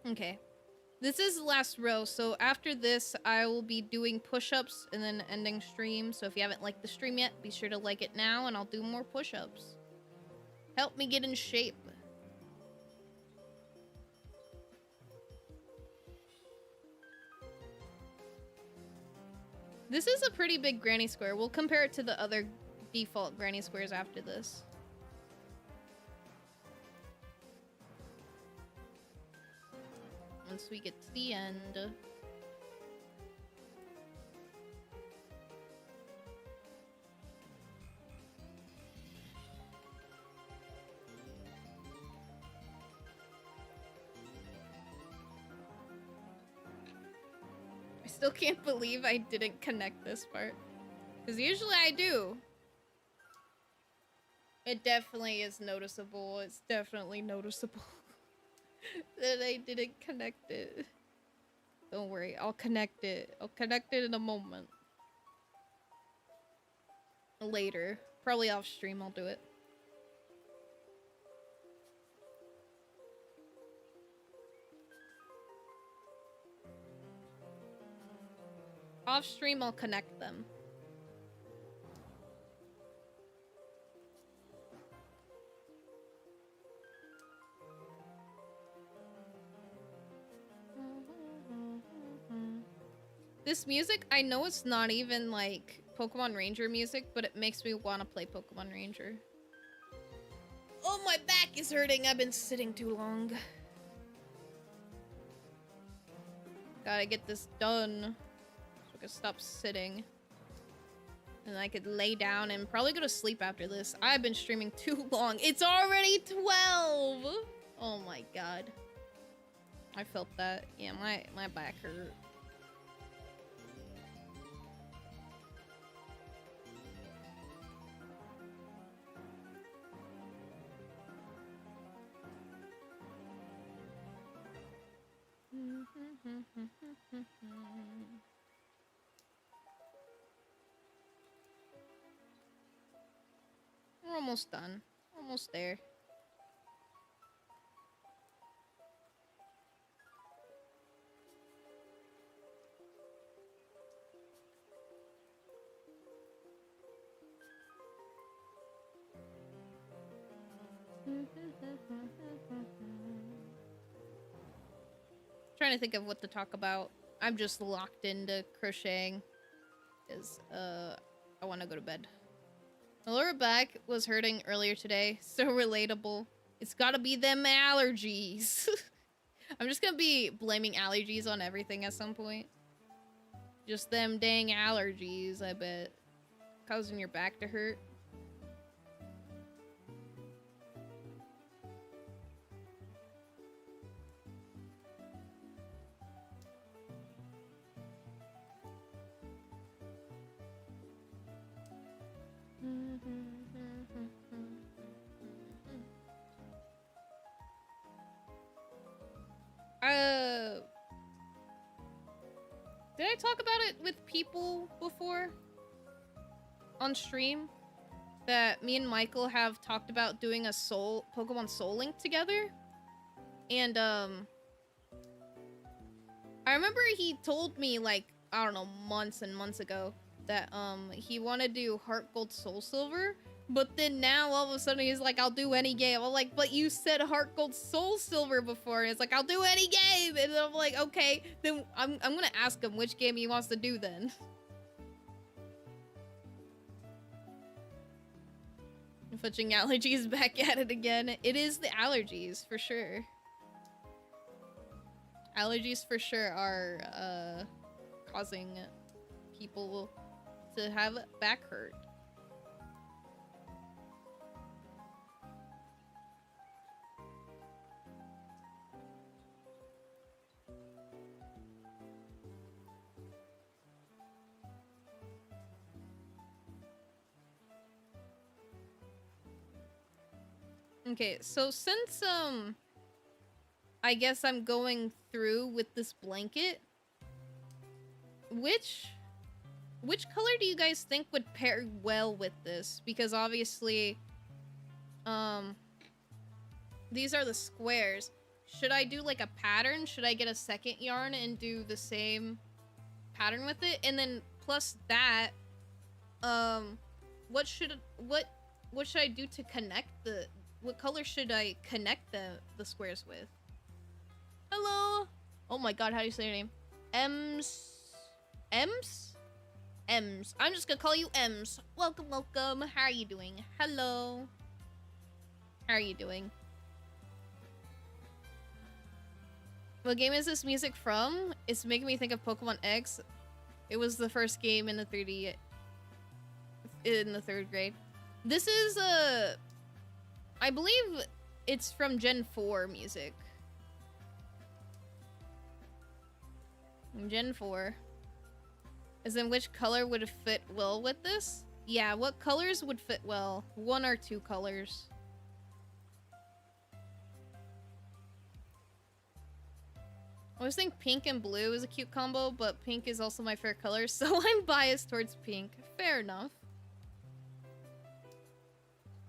Okay. This is the last row, so after this, I will be doing push-ups and then ending stream. So if you haven't liked the stream yet, be sure to like it now, and I'll do more push-ups. Help me get in shape. This is a pretty big granny square. We'll compare it to the other default granny squares after this. Once we get to the end. I still can't believe I didn't connect this part. Because usually I do. It definitely is noticeable. It's definitely noticeable that I didn't connect it. Don't worry, I'll connect it. I'll connect it in a moment. Later. Probably off stream I'll do it. Off stream I'll connect them. This music, I know it's not even like Pokemon Ranger music, but it makes me want to play Pokemon Ranger. Oh, my back is hurting. I've been sitting too long. Gotta get this done so I can stop sitting. And I could lay down and probably go to sleep after this. I've been streaming too long. It's already 12! Oh my god. I felt that. Yeah, my back hurt. We're almost done. Almost there. Trying to think of what to talk about. I'm just locked into crocheting because I want to go to bed. My lower back was hurting earlier today. So relatable. It's gotta be them allergies. I'm just gonna be blaming allergies on everything at some point. Just them dang allergies, I bet. Causing your back to hurt. Did I talk about it with people before? On stream? That me and Michael have talked about doing a Pokemon Soul Link together? And, I remember he told me, like, I don't know, months and months ago, that, he wanted to do Heart Gold Soul Silver, but then now, all of a sudden, he's like, I'll do any game. I'm like, but you said Heart Gold Soul Silver before. And it's like, I'll do any game. And I'm like, okay, then I'm gonna ask him which game he wants to do then. Fudging allergies back at it again. It is the allergies, for sure. Allergies, for sure, are, causing people to have back hurt. Okay, so since, I guess I'm going through with this blanket, which color do you guys think would pair well with this? Because obviously, these are the squares. Should I do like a pattern? Should I get a second yarn and do the same pattern with it? And then plus that, what should I do to connect what color should I connect the squares with? Hello. Oh my god, how do you say your name? Ems. I'm just gonna call you Ems. Welcome. How are you doing? Hello. How are you doing? What game is this music from? It's making me think of Pokemon X. It was the first game in the 3D in the 3rd grade. This is I believe it's from Gen 4 music. Gen 4. As in, which color would fit well with this? Yeah, what colors would fit well? 1 or 2 colors. I always think pink and blue is a cute combo, but pink is also my favorite color, so I'm biased towards pink. Fair enough.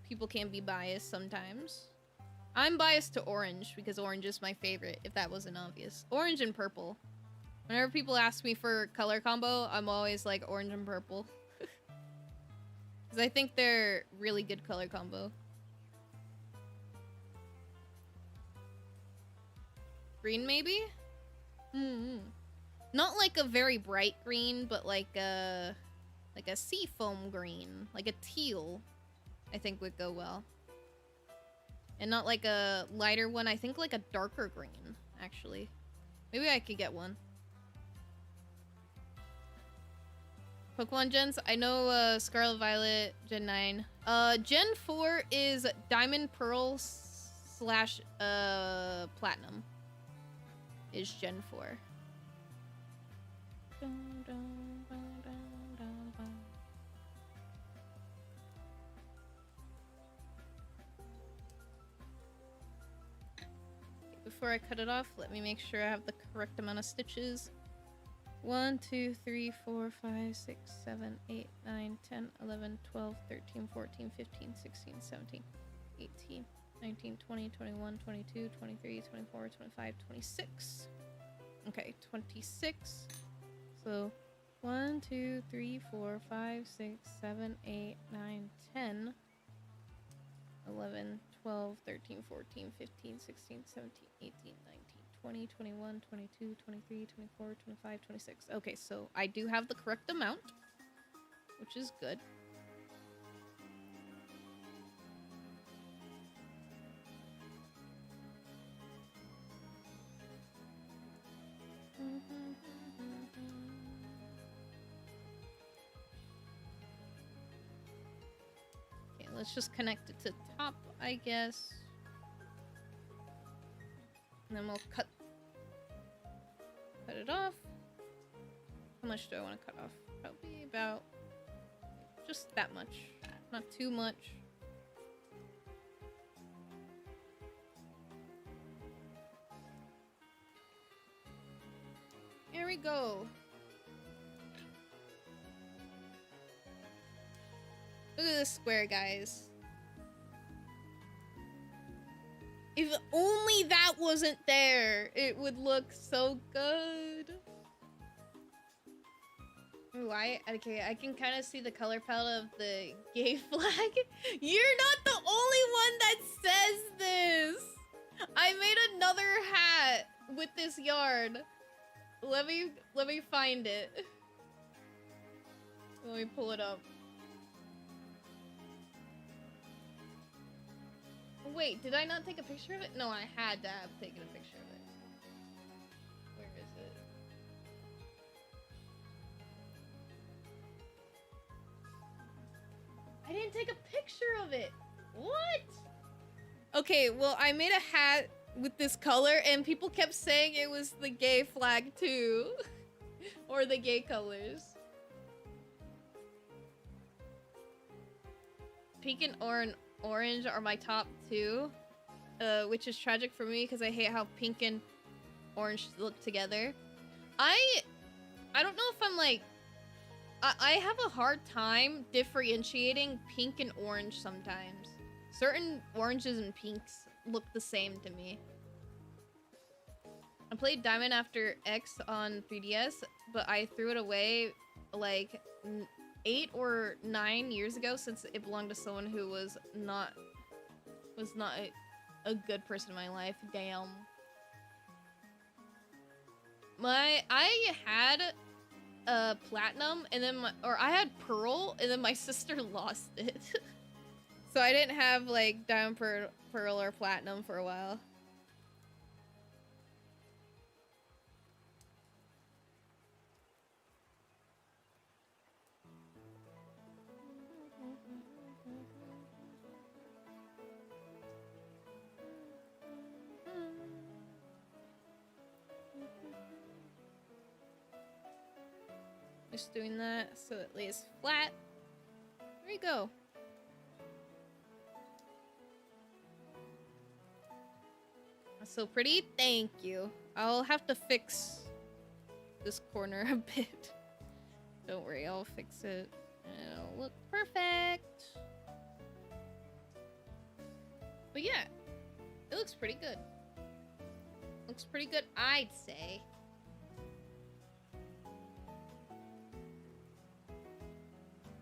People can be biased sometimes. I'm biased to orange because orange is my favorite, if that wasn't obvious. Orange and purple. Whenever people ask me for color combo, I'm always like orange and purple. Because I think they're really good color combo. Green maybe? Not like a very bright green, but like a sea foam green. Like a teal, I think would go well. And not like a lighter one, I think like a darker green, actually. Maybe I could get one. Pokemon gens, I know Scarlet Violet, Gen 9. Gen 4 is Diamond Pearl / Platinum. Is Gen 4. Before I cut it off, let me make sure I have the correct amount of stitches. 1, 2, 3, 4, 5, 6, 7, 8, 9, 10, 11, 12, 13, 14, 15, 16, 17, 18, 19, 20, 21, 22, 23, 24, 25, 26. Okay, 26. So 1, 2, 3, 4, 5, 6, 7, 8, 9, 10, 11, 12, 13, 14, 15, 16, 17, 18, 19, 20, 21, 22, 23, 24, 25, 26. Okay, so I do have the correct amount, which is good. Okay, let's just connect it to top, I guess. And then we'll cut it off. How much do I want to cut off? Probably about just that much. Not too much. Here we go. Look at this square, guys. If only that wasn't there, it would look so good. Ooh, okay, I can kind of see the color palette of the gay flag. You're not the only one that says this. I made another hat with this yarn. Let me find it. Let me pull it up. Wait, did I not take a picture of it? No, I had to have taken a picture of it. Where is it? I didn't take a picture of it. What? Okay, well, I made a hat with this color and people kept saying it was the gay flag too. Or the gay colors. Pink and orange are my top 2, which is tragic for me because I hate how pink and orange look together. I don't know if I'm like... I have a hard time differentiating pink and orange sometimes. Certain oranges and pinks look the same to me. I played Diamond After X on 3DS, but I threw it away like 8 or 9 years ago since it belonged to someone who was not a good person in my life. Damn. I had platinum and then I had pearl and then my sister lost it. So I didn't have like diamond, pearl or platinum for a while. Just doing that so it lays flat. There you go. That's so pretty. Thank you. I'll have to fix this corner a bit. Don't worry, I'll fix it. It'll look perfect. But yeah, it looks pretty good. Looks pretty good, I'd say.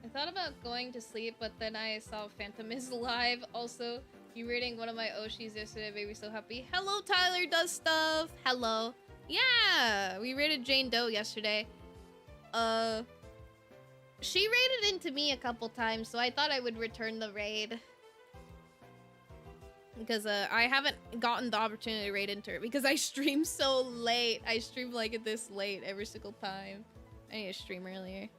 I thought about going to sleep, but then I saw Phantom is live. Also, you rating one of my Oshis yesterday made me so happy. Hello, Tyler does stuff. Hello. Yeah, we rated Jane Doe yesterday. She raided into me a couple times, so I thought I would return the raid. Because I haven't gotten the opportunity to raid into her because I stream so late. I stream like this late every single time. I need to stream earlier.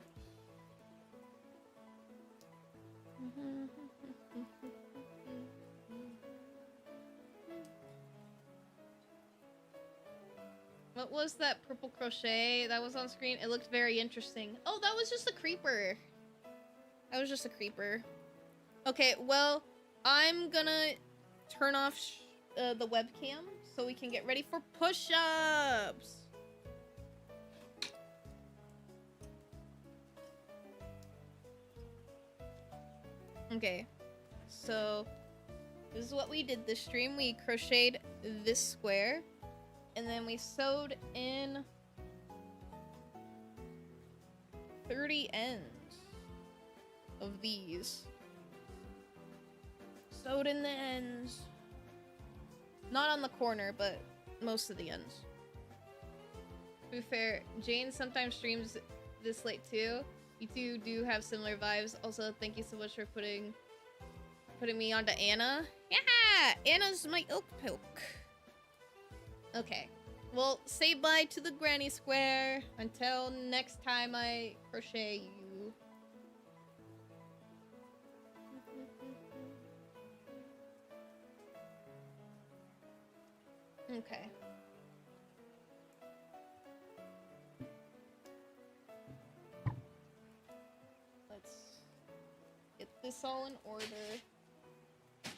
What was that purple crochet that was on screen? It looked very interesting. Oh, that was just a creeper. That was just a creeper. Okay, well, I'm gonna turn off the webcam so we can get ready for push-ups. Okay, so this is what we did this stream. We crocheted this square, and then we sewed in 30 ends of these. Sewed in the ends. Not on the corner, but most of the ends. To be fair, Jane sometimes streams this late too. You two do have similar vibes. Also, thank you so much for putting me onto Anna. Yeah! Anna's my oak poke. Okay. Well, say bye to the granny square until next time I crochet you. Okay. Let's get this all in order.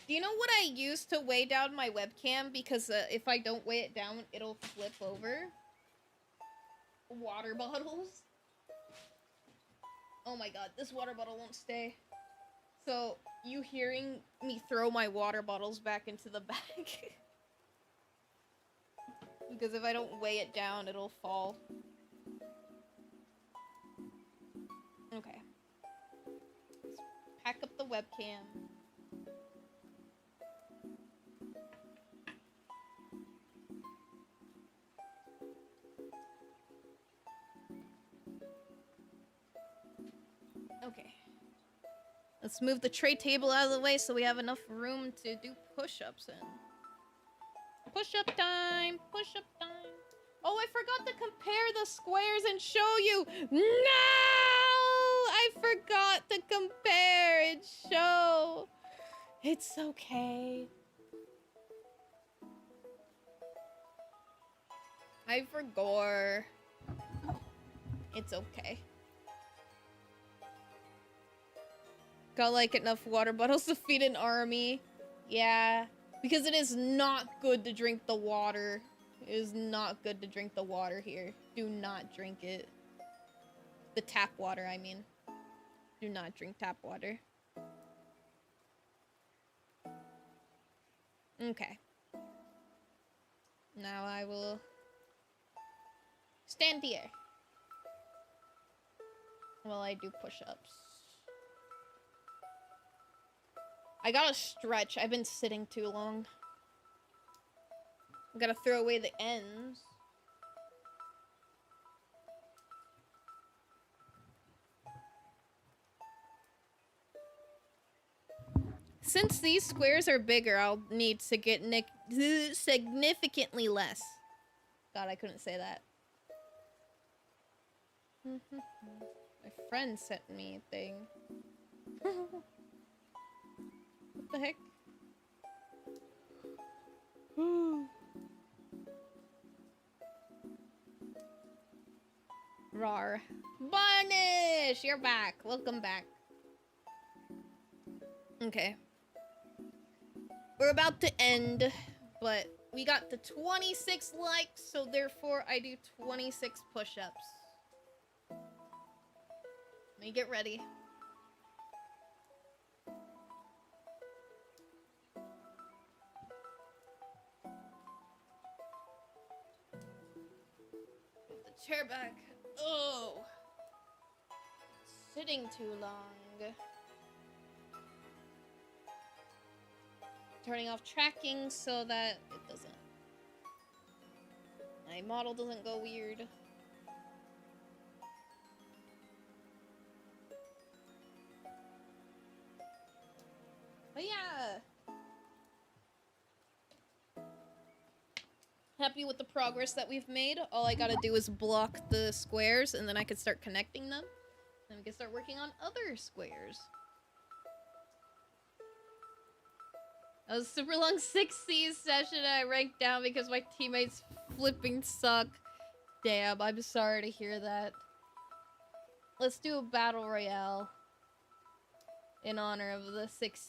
Do you know what I use to weigh down my webcam? Because if I don't weigh it down, it'll flip over. Water bottles. Oh my god, this water bottle won't stay. So, you hearing me throw my water bottles back into the bag. Because if I don't weigh it down, it'll fall. Okay. Let's pack up the webcam. Okay. Let's move the tray table out of the way so we have enough room to do push-ups in. Push-up time! Push-up time! Oh, I forgot to compare the squares and show you! No! I forgot to compare and show! It's okay. I forgot. It's okay. Got like enough water bottles to feed an army. Yeah. Because it is not good to drink the water. It is not good to drink the water here. Do not drink it. The tap water, I mean. Do not drink tap water. Okay. Now I will stand here while I do push-ups. I gotta stretch. I've been sitting too long. I gotta throw away the ends. Since these squares are bigger, I'll need to get significantly less. God, I couldn't say that. My friend sent me a thing. What the heck? Rar. Bunish! You're back. Welcome back. Okay. We're about to end, but we got the 26 likes, so therefore I do 26 push-ups. Let me get ready. Put the chair back. Oh. Sitting too long. Turning off tracking so that it doesn't. My model doesn't go weird. But yeah. Happy with the progress that we've made. All I gotta do is block the squares and then I can start connecting them. Then we can start working on other squares. That was a super long 6Cs session and I ranked down because my teammates flipping suck. Damn, I'm sorry to hear that. Let's do a battle royale in honor of the 6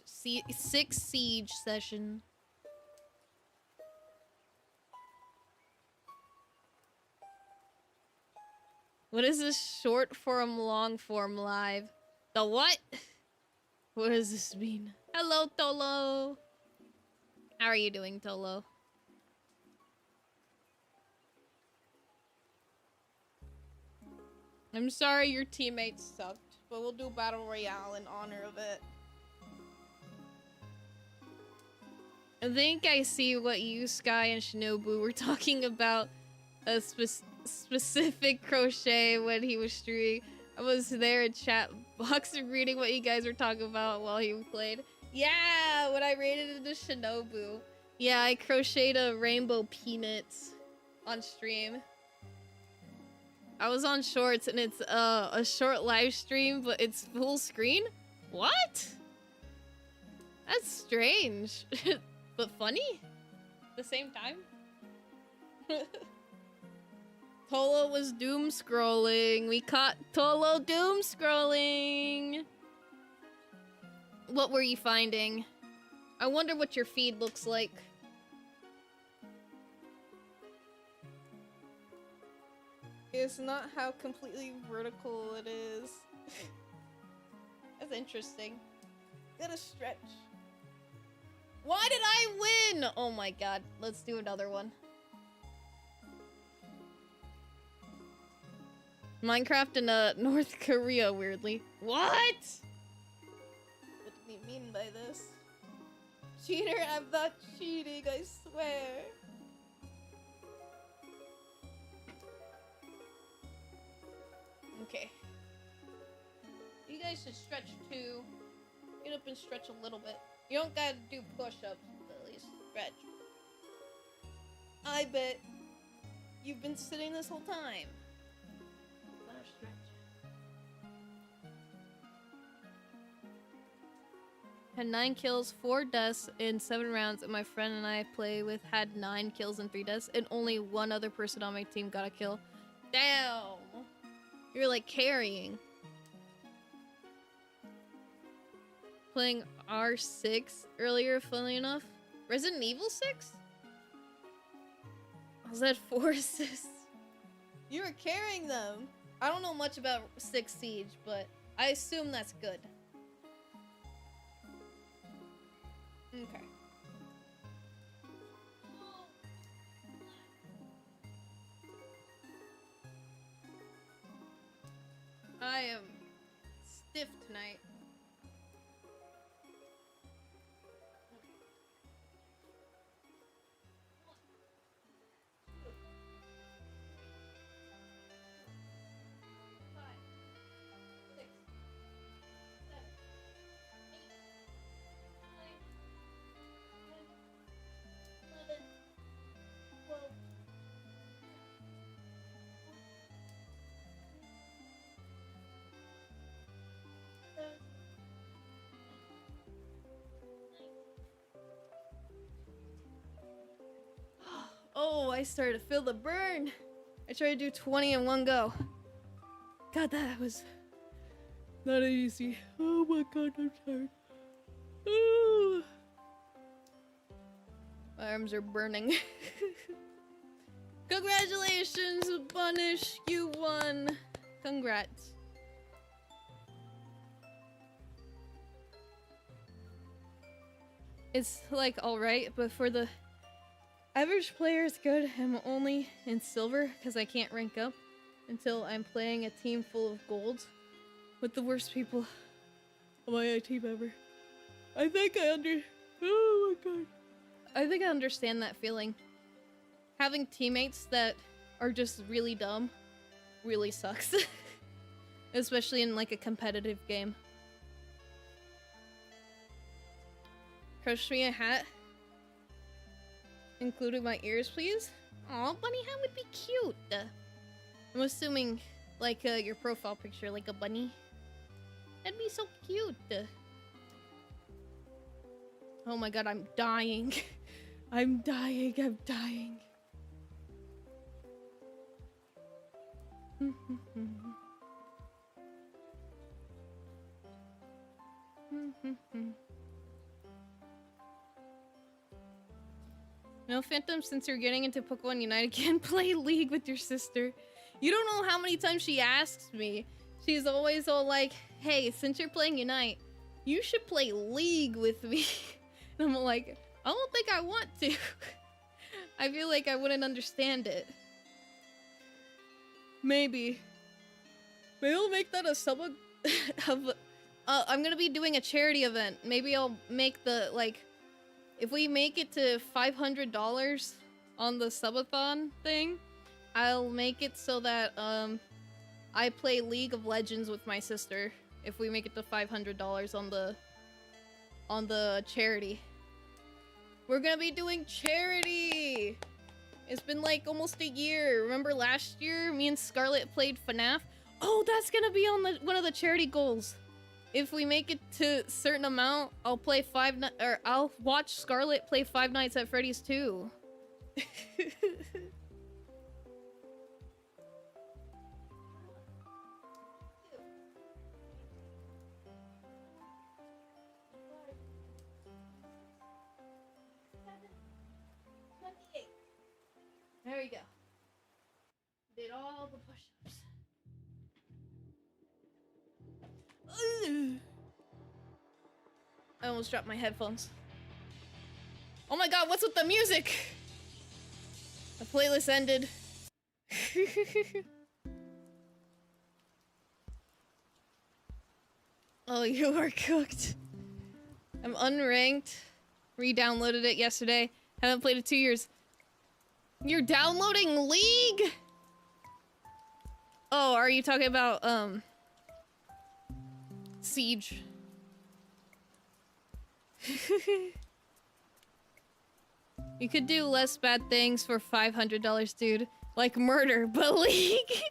siege session. What is this short form, long form live? The what? What does this mean? Hello, Tolo. How are you doing, Tolo? I'm sorry your teammates sucked, but we'll do Battle Royale in honor of it. I think I see what you, Sky, and Shinobu were talking about a specific crochet when he was streaming. I was there in chat box reading what you guys were talking about while he played. Yeah, when I raided into Shinobu. Yeah, I crocheted a rainbow peanuts on stream. I was on shorts and it's a short live stream, but it's full screen? What? That's strange. But funny? At the same time? Tolo was doom scrolling. We caught Tolo doom scrolling. What were you finding? I wonder what your feed looks like. It's not how completely vertical it is. That's interesting. Gotta stretch. Why did I win? Oh my god. Let's do another one. Minecraft in North Korea, weirdly. What? What do you mean by this? Cheater, I'm not cheating, I swear. Okay. You guys should stretch too. Get up and stretch a little bit. You don't gotta do push-ups, but at least stretch. I bet you've been sitting this whole time. Better stretch. Had 9 kills, 4 deaths in 7 rounds, and my friend and I play with had 9 kills and 3 deaths, and only one other person on my team got a kill. Damn! You're like carrying. Playing R6 earlier, funnily enough. Resident Evil 6? Was that 4 assists? You were carrying them. I don't know much about 6 Siege, but I assume that's good. Okay. I am stiff tonight. Oh, I started to feel the burn. I tried to do 20 in one go. God, that was not easy. Oh my god, I'm tired. Ooh. My arms are burning. Congratulations, Bunish, you won. Congrats. It's like alright, but for the average player it's good. I'm only in silver because I can't rank up until I'm playing a team full of gold with the worst people on my team ever. I think oh my god. I think I understand that feeling. Having teammates that are just really dumb really sucks. Especially in like a competitive game. Crochet me a hat. Including my ears, please. Aw, bunny hat would be cute. I'm assuming like your profile picture, like a bunny. That'd be so cute. Oh my god, I'm dying. I'm dying, I'm dying. No, Phantom, since you're getting into Pokemon Unite again, play League with your sister. You don't know how many times she asks me. She's always all like, hey, since you're playing Unite, you should play League with me. And I'm like, I don't think I want to. I feel like I wouldn't understand it. Maybe I'll make that a sub of I'm gonna be doing a charity event. Maybe I'll make the, like, if we make it to $500 on the subathon thing, I'll make it so that I play League of Legends with my sister if we make it to $500 on the charity. We're gonna be doing charity! It's been like almost a year. Remember last year me and Scarlett played FNAF? Oh, that's gonna be on one of the charity goals. If we make it to a certain amount, I'll play I'll watch Scarlett play Five Nights at Freddy's too. There we go. Did all the push-ups. I almost dropped my headphones. Oh my god, what's with the music? The playlist ended. Oh, you are cooked. I'm unranked. Re-downloaded it yesterday. Haven't played it 2 years. You're downloading League? Oh, are you talking about, Siege? You could do less bad things for $500, dude. Like murder, but League?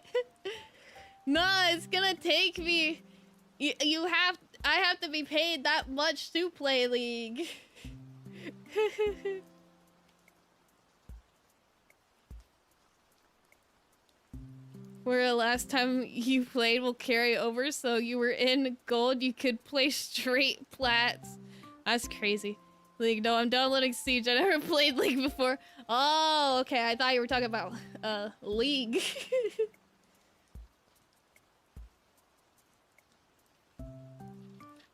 Nah, it's gonna take me... I have to be paid that much to play League. Where the last time you played will carry over, so you were in gold, you could play straight plats. That's crazy. League, no, I'm downloading Siege. I never played League before. Oh, okay, I thought you were talking about, League.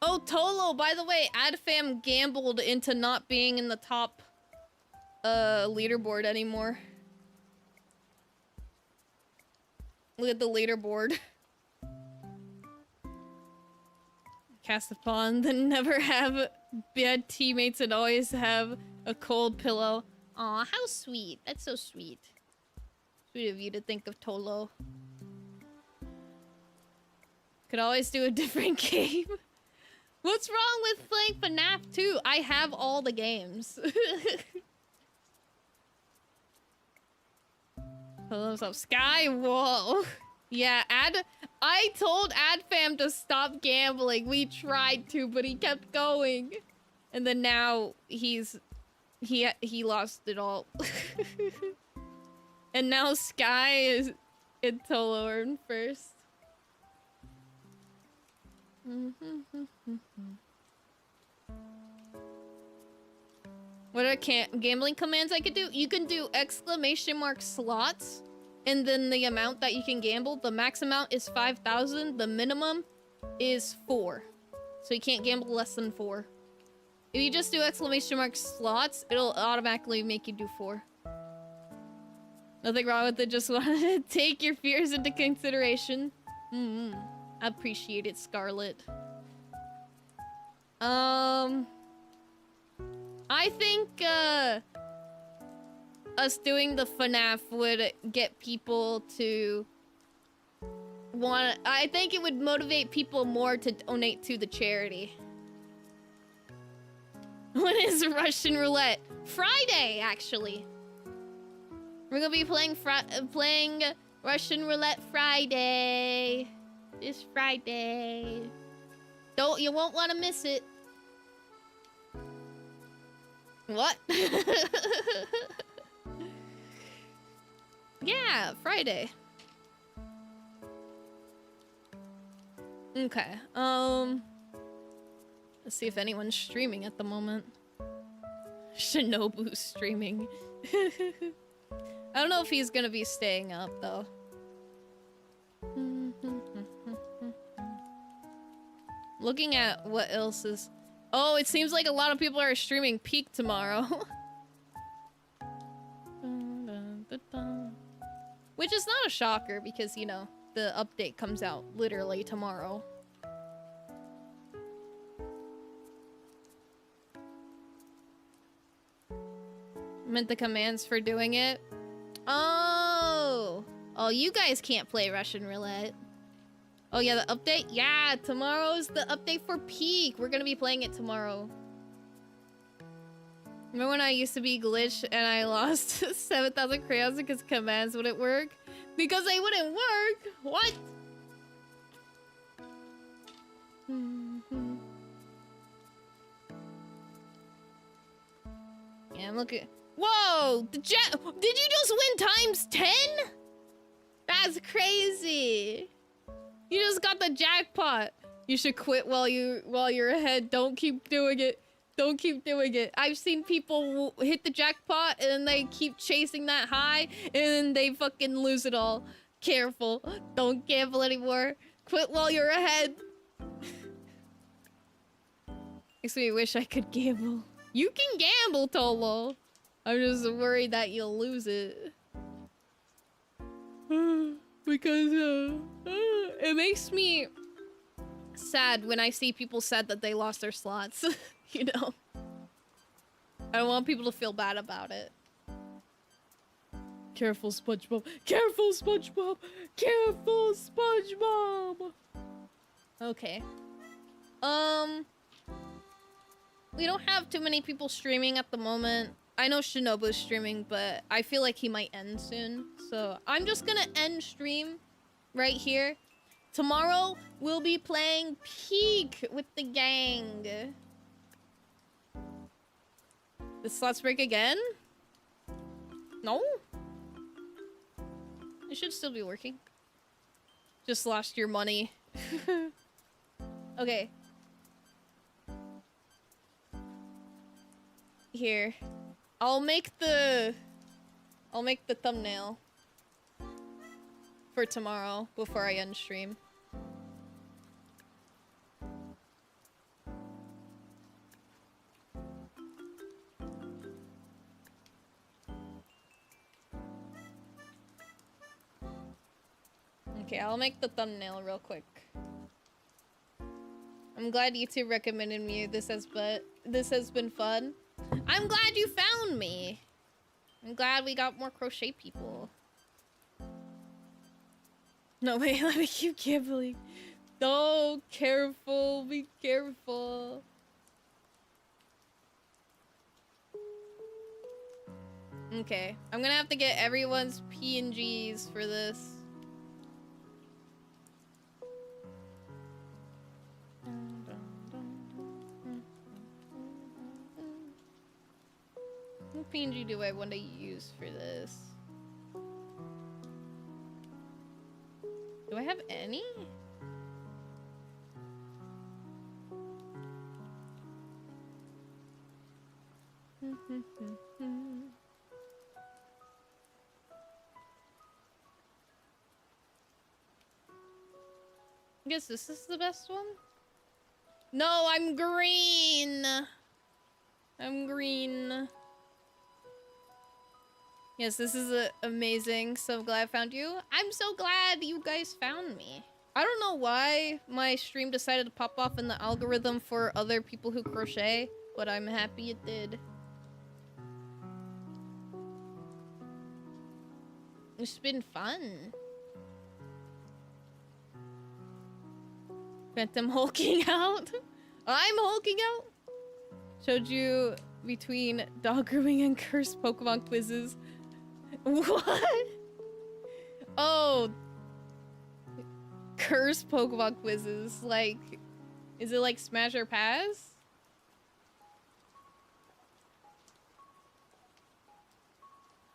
Oh, Tolo, by the way, AdFam gambled into not being in the top, leaderboard anymore. Look at the leaderboard. Cast upon, then never have bad teammates and always have a cold pillow. Aw, how sweet. That's so sweet. Sweet of you to think of Tolo. Could always do a different game. What's wrong with playing FNAF 2? I have all the games. Hello, up Sky? Whoa. Yeah, I told AdFam to stop gambling. We tried to, but he kept going. And then now he lost it all. And now Sky is in Tolo in first. What are gambling commands I could do? You can do ! slots, and then the amount that you can gamble. The max amount is 5,000. The minimum is 4. So you can't gamble less than 4. If you just do ! slots, it'll automatically make you do 4. Nothing wrong with it, just wanted to take your fears into consideration. I appreciate it, Scarlet. I think, us doing the FNAF would get people to I think it would motivate people more to donate to the charity. When is Russian roulette? Friday, actually. We're gonna be playing Russian roulette Friday. This Friday. You won't want to miss it. What? Yeah, Friday. Okay. Let's see if anyone's streaming at the moment. Shinobu's streaming. I don't know if he's gonna be staying up though. Looking at what else is... Oh, it seems like a lot of people are streaming Peak tomorrow. Which is not a shocker because, you know, the update comes out literally tomorrow. Meant the commands for doing it. Oh, you guys can't play Russian roulette. Oh yeah, the update? Yeah, tomorrow's the update for Peak. We're gonna be playing it tomorrow. Remember when I used to be glitched and I lost 7,000 crayons because commands wouldn't work? Because they wouldn't work? What? Yeah, look at... Whoa! Did you just win times 10? That's crazy. You just got the jackpot. You should quit while you're ahead. Don't keep doing it. Don't keep doing it. I've seen people hit the jackpot and then they keep chasing that high and then they fucking lose it all. Careful. Don't gamble anymore. Quit while you're ahead. Makes me wish I could gamble. You can gamble, Tolo. I'm just worried that you'll lose it. Because, it makes me sad when I see people sad that they lost their slots. You know? I don't want people to feel bad about it. Careful, SpongeBob. Careful, SpongeBob. Careful, SpongeBob. Okay. We don't have too many people streaming at the moment. I know Shinobu's streaming, but I feel like he might end soon. So I'm just gonna end stream right here. Tomorrow, we'll be playing Peak with the gang. The slots break again? No? It should still be working. Just lost your money. Okay. Here. I'll make the thumbnail for tomorrow before I end stream. Okay, I'll make the thumbnail real quick. I'm glad YouTube recommended me. This has been fun. I'm glad you found me. I'm glad we got more crochet people. No, wait, let me keep gambling. No, careful, be careful. Okay, I'm gonna have to get everyone's PNGs for this. What PNG do I want to use for this? Do I have any? I guess this is the best one? No, I'm green! I'm green. Yes, this is amazing. So glad I found you. I'm so glad you guys found me. I don't know why my stream decided to pop off in the algorithm for other people who crochet, but I'm happy it did. It's been fun. Phantom hulking out. I'm hulking out. Showed you between dog grooming and cursed Pokemon quizzes. What? Oh. Cursed Pokemon quizzes. Like, is it like Smash or Pass?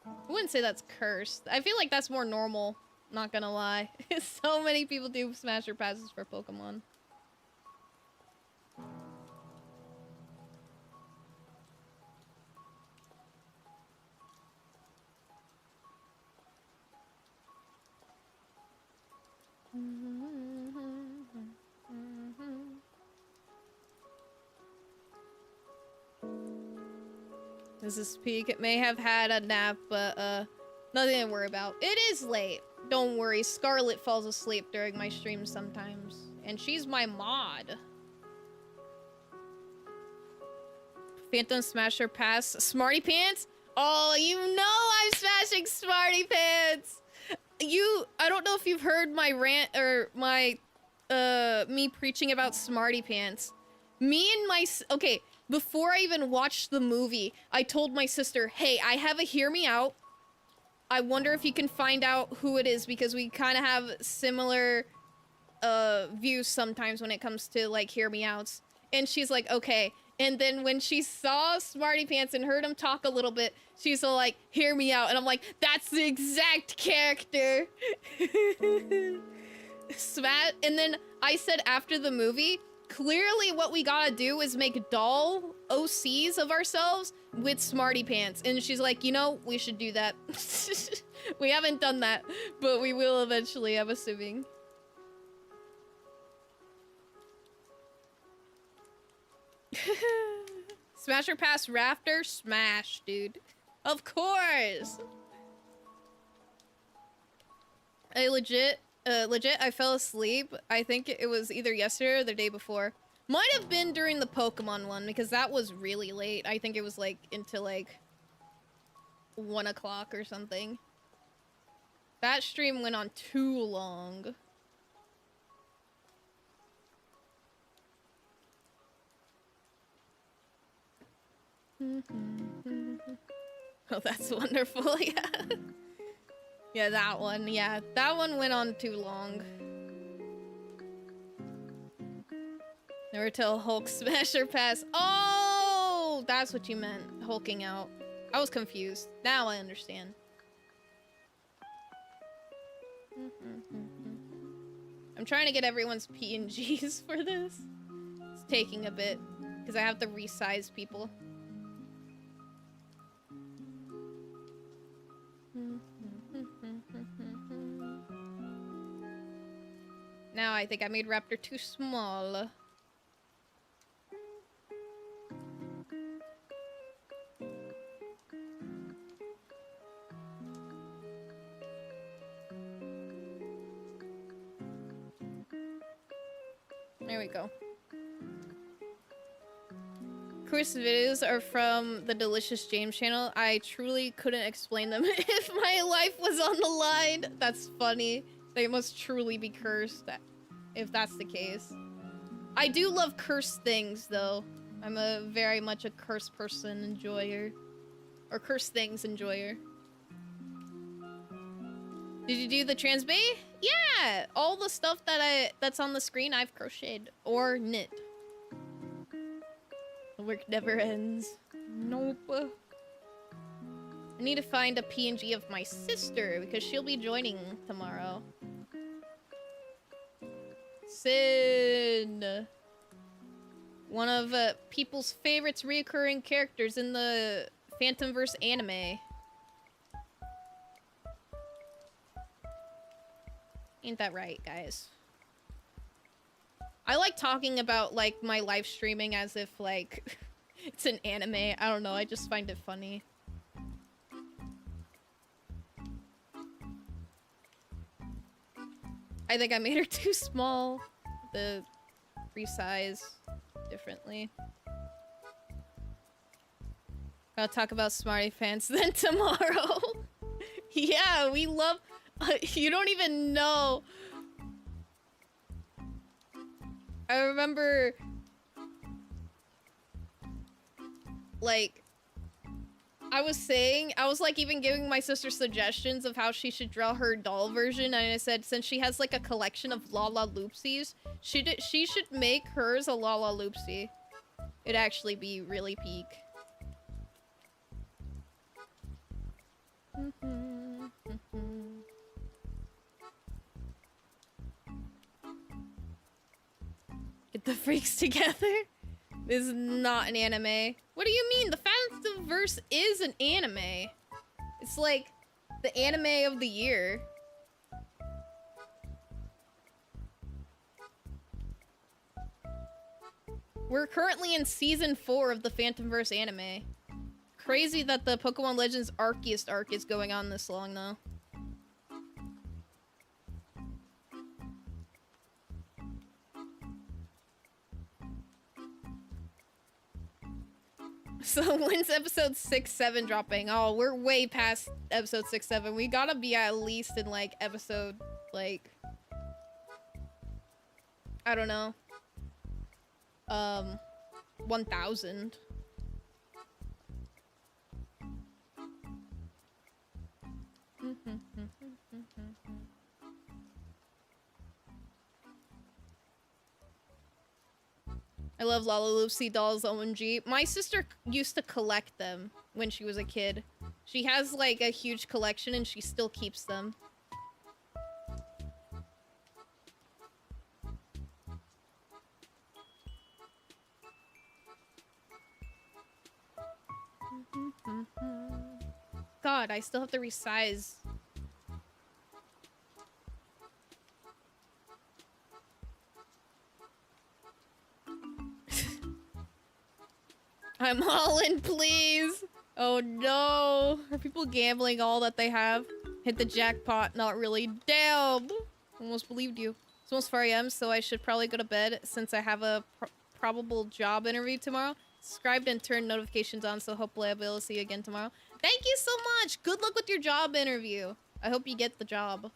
I wouldn't say that's cursed. I feel like that's more normal. Not gonna lie. So many people do Smash or Passes for Pokemon. This is peak. It may have had a nap, but nothing to worry about. It is late. Don't worry. Scarlet falls asleep during my streams sometimes. And she's my mod. Phantom Smasher Pass. Smarty Pants? Oh, you know I'm smashing Smarty Pants! I don't know if you've heard my rant or my me preaching about Smarty Pants. Okay, before I even watched the movie, I told my sister, hey, I have a hear me out. I wonder if you can find out who it is, because we kind of have similar views sometimes when it comes to like hear me outs. And she's like, okay. And then when she saw Smarty Pants and heard him talk a little bit, she's all like, hear me out. And I'm like, that's the exact character. Smash. And then I said after the movie, clearly what we gotta do is make doll OCs of ourselves with Smarty Pants. And she's like, you know, we should do that. We haven't done that, but we will eventually, I'm assuming. Smash or Pass Rafter? Smash, dude. Of course! I legit, I fell asleep. I think it was either yesterday or the day before. Might have been during the Pokemon one, because that was really late. I think it was like into like 1 o'clock or something. That stream went on too long. Oh, that's wonderful, yeah. Yeah, that one, yeah. That one went on too long. Never tell Hulk Smash or Pass. Oh, that's what you meant, hulking out. I was confused. Now I understand. I'm trying to get everyone's PNGs for this. It's taking a bit, because I have to resize people. Now I think I made Raptor too small. There we go. Chris videos are from the Delicious James channel. I truly couldn't explain them if my life was on the line. That's funny. They must truly be cursed if that's the case. I do love cursed things though. I'm a very much a cursed person enjoyer. Or cursed things enjoyer. Did you do the transbay? Yeah! All the stuff that's on the screen I've crocheted or knit. The work never ends. Nope. I need to find a PNG of my sister because she'll be joining tomorrow. Sin. One of people's favorites reoccurring characters in the Phantomverse anime. Ain't that right, guys? I like talking about, like, my live streaming as if, like, it's an anime. I don't know, I just find it funny. I think I made her too small. The resize differently. I'll talk about Smarty Pants then tomorrow. Yeah, we love... you don't even know. I remember... like... I was like even giving my sister suggestions of how she should draw her doll version, and I said since she has like a collection of Lala Loopsies, she should make hers a Lala Loopsie. It'd actually be really peak. Get the freaks together. This is not an anime. What do you mean? The Phantomverse is an anime. It's like the anime of the year. We're currently in season 4 of the Phantomverse anime. Crazy that the Pokemon Legends Arceus arc is going on this long, though. So when's episode 6-7 dropping? Oh, we're way past episode 6-7. We gotta be at least in like episode like I don't know. 1000. I love Lala Loopsy dolls, OMG. My sister used to collect them when she was a kid. She has like a huge collection and she still keeps them. God, I still have to resize. I'm all in, please. Oh no. Are people gambling all that they have? Hit the jackpot. Not really. Damn. Almost believed you. It's almost 4 a.m., so I should probably go to bed since I have a probable job interview tomorrow. Subscribed and turned notifications on, so hopefully I'll be able to see you again tomorrow. Thank you so much. Good luck with your job interview. I hope you get the job.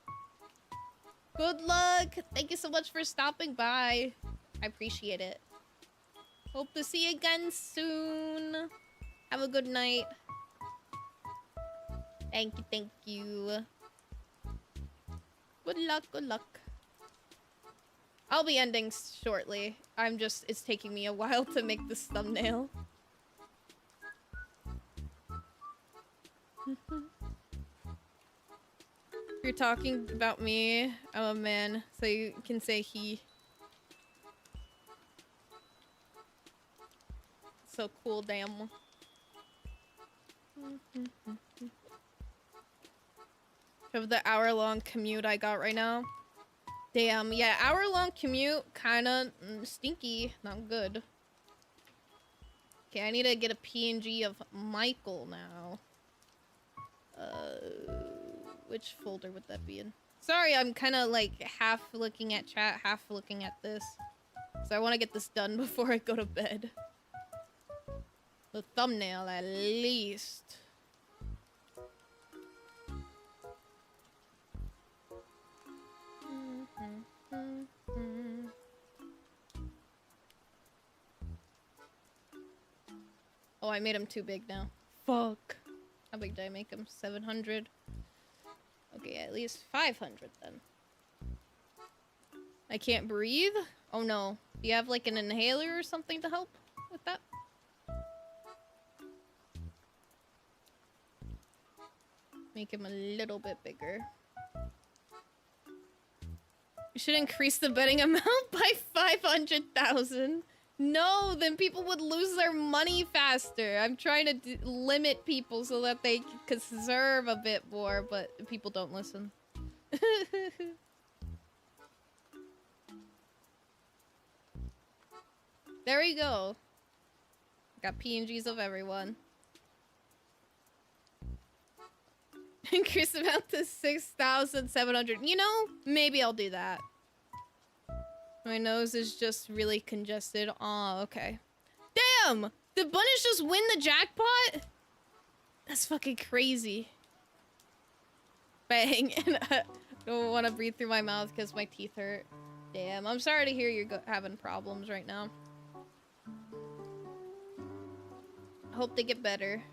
Good luck. Thank you so much for stopping by. I appreciate it. Hope to see you again soon. Have a good night. Thank you, thank you. Good luck, good luck. I'll be ending shortly. It's taking me a while to make this thumbnail. If you're talking about me, I'm a man, so you can say he. So cool, damn. Of the hour-long commute I got right now. Damn, yeah, hour-long commute, kinda stinky, not good. Okay, I need to get a PNG of Michael now. Which folder would that be in? Sorry, I'm kinda like half looking at chat, half looking at this. So I want to get this done before I go to bed. The thumbnail, at least. Oh, I made him too big now. Fuck. How big did I make him? 700. Okay, at least 500 then. I can't breathe? Oh no. Do you have like an inhaler or something to help with that? Make him a little bit bigger. You should increase the betting amount by 500,000. No, then people would lose their money faster. I'm trying to limit people so that they can conserve a bit more, but people don't listen. There we go. Got PNGs of everyone. Increase the amount to 6,700. You know, maybe I'll do that. My nose is just really congested. Aw, okay. Damn! Did Bunnish just win the jackpot? That's fucking crazy. Bang. And I don't want to breathe through my mouth because my teeth hurt. Damn, I'm sorry to hear you're having problems right now. I hope they get better.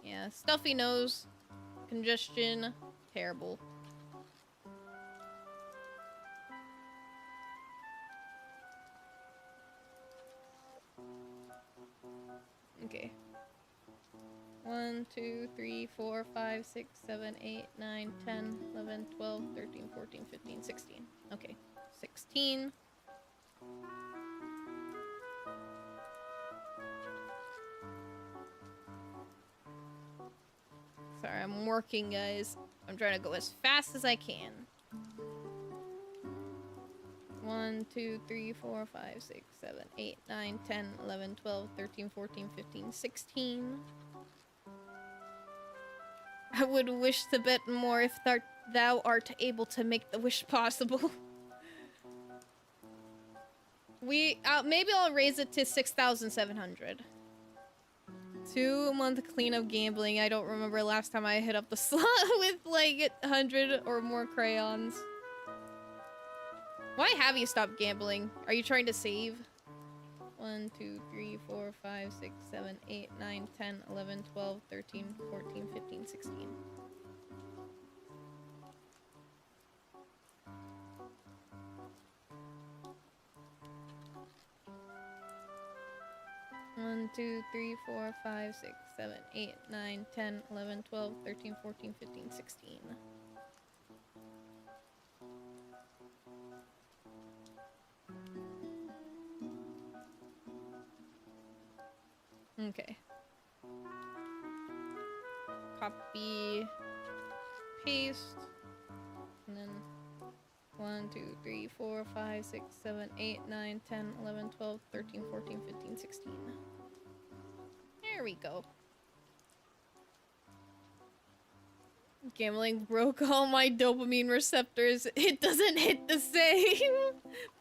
Yeah, stuffy nose, congestion, terrible. Okay. 1, 2, 3, 4, 5, 6, 7, 8, 9, 10, 11, 12, 13, 14, 15, 16. Okay. 16. Sorry, I'm working, guys. I'm trying to go as fast as I can. 1, 2, 3, 4, 5, 6, 7, 8, 9, 10, 11, 12, 13, 14, 15, 16. I would wish to bet more if thou art able to make the wish possible. Maybe I'll raise it to 6,700. 2-month cleanup gambling. I don't remember last time I hit up the slot with like 100 or more crayons. Why have you stopped gambling? Are you trying to save? 1, 2, 3, 4, 5, 6, 7, 8, 9, 10, 11, 12, 13, 14, 15, 16. One, 2, 3, 4, 5, 6, 7, 8, 9, 10, 11, 12, 13, 14, 15, 16. Okay. Copy, paste, and then 1, 2, 3, 4, 5, 6, 7, 8, 9, 10, 11, 12, 13, 14, 15, 16. There we go. Gambling broke all my dopamine receptors. It doesn't hit the same.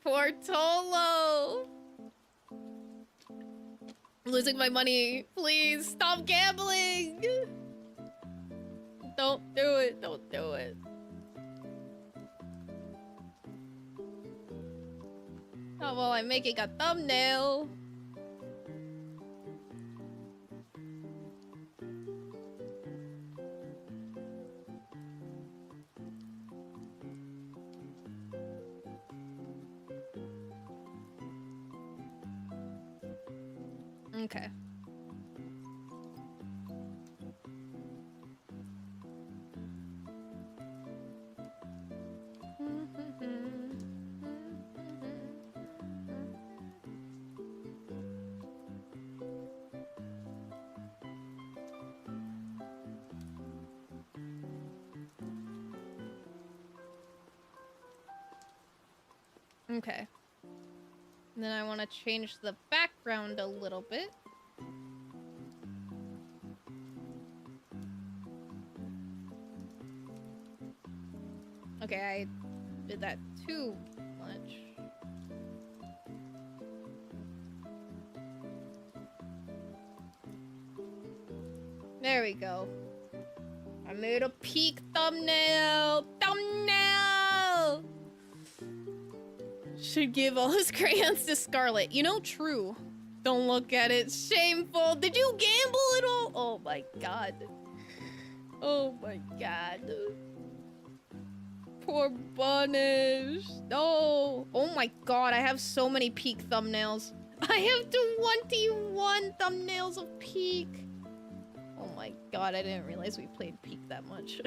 Poor Tolo. I'm losing my money. Please stop gambling. Don't do it. Don't do it. Oh, well, I'm making a thumbnail. Okay. Okay. And then I want to change the background a little bit. Okay, I did that too much. There we go. I made a peak thumbnail! Thumbnail! Should give all his crayons to Scarlet. You know, true. Don't look at it. Shameful. Did you gamble at all? Oh my god. Oh my god. Poor Bunish. No. Oh my god, I have so many peak thumbnails. I have 21 thumbnails of peak. Oh my god, I didn't realize we played peak that much.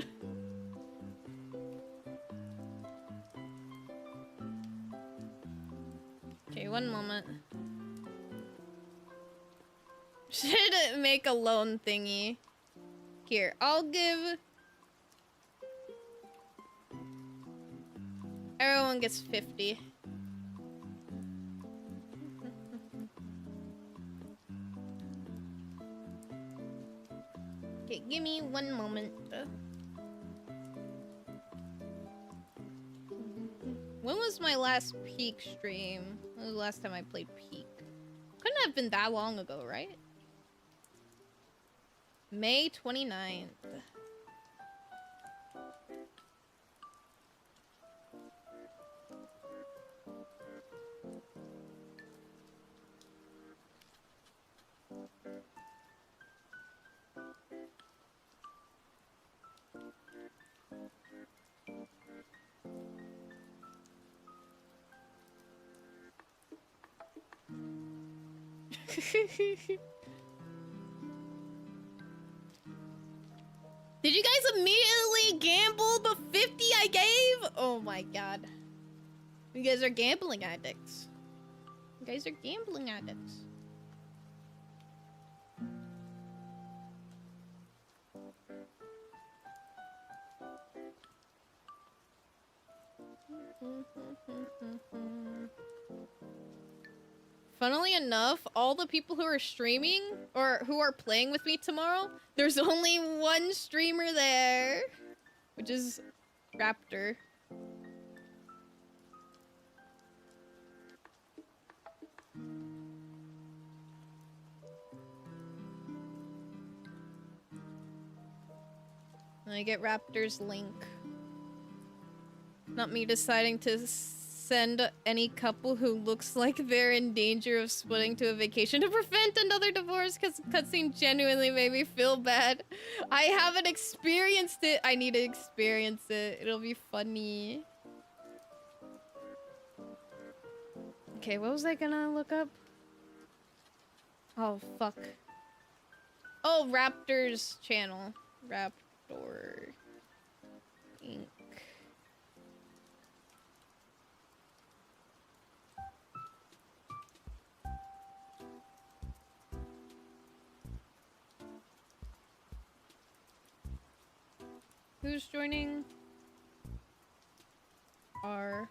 Okay, one moment. Should make a loan thingy. Here, I'll give... Everyone gets 50. Okay, give me one moment. When was my last Peak stream? When was the last time I played Peak? Couldn't have been that long ago, right? May 29th. Did you guys immediately gamble the 50 I gave? Oh my god. You guys are gambling addicts. You guys are gambling addicts. Funnily enough, all the people who are streaming or who are playing with me tomorrow, there's only one streamer there, which is Raptor. I get Raptor's link. Not me deciding to send any couple who looks like they're in danger of splitting to a vacation to prevent another divorce, because cutscene genuinely made me feel bad. I haven't experienced it. I need to experience it. It'll be funny. Okay, what was I gonna look up? Oh, fuck. Oh, Raptor's channel. Raptor Inc. Who's joining? R.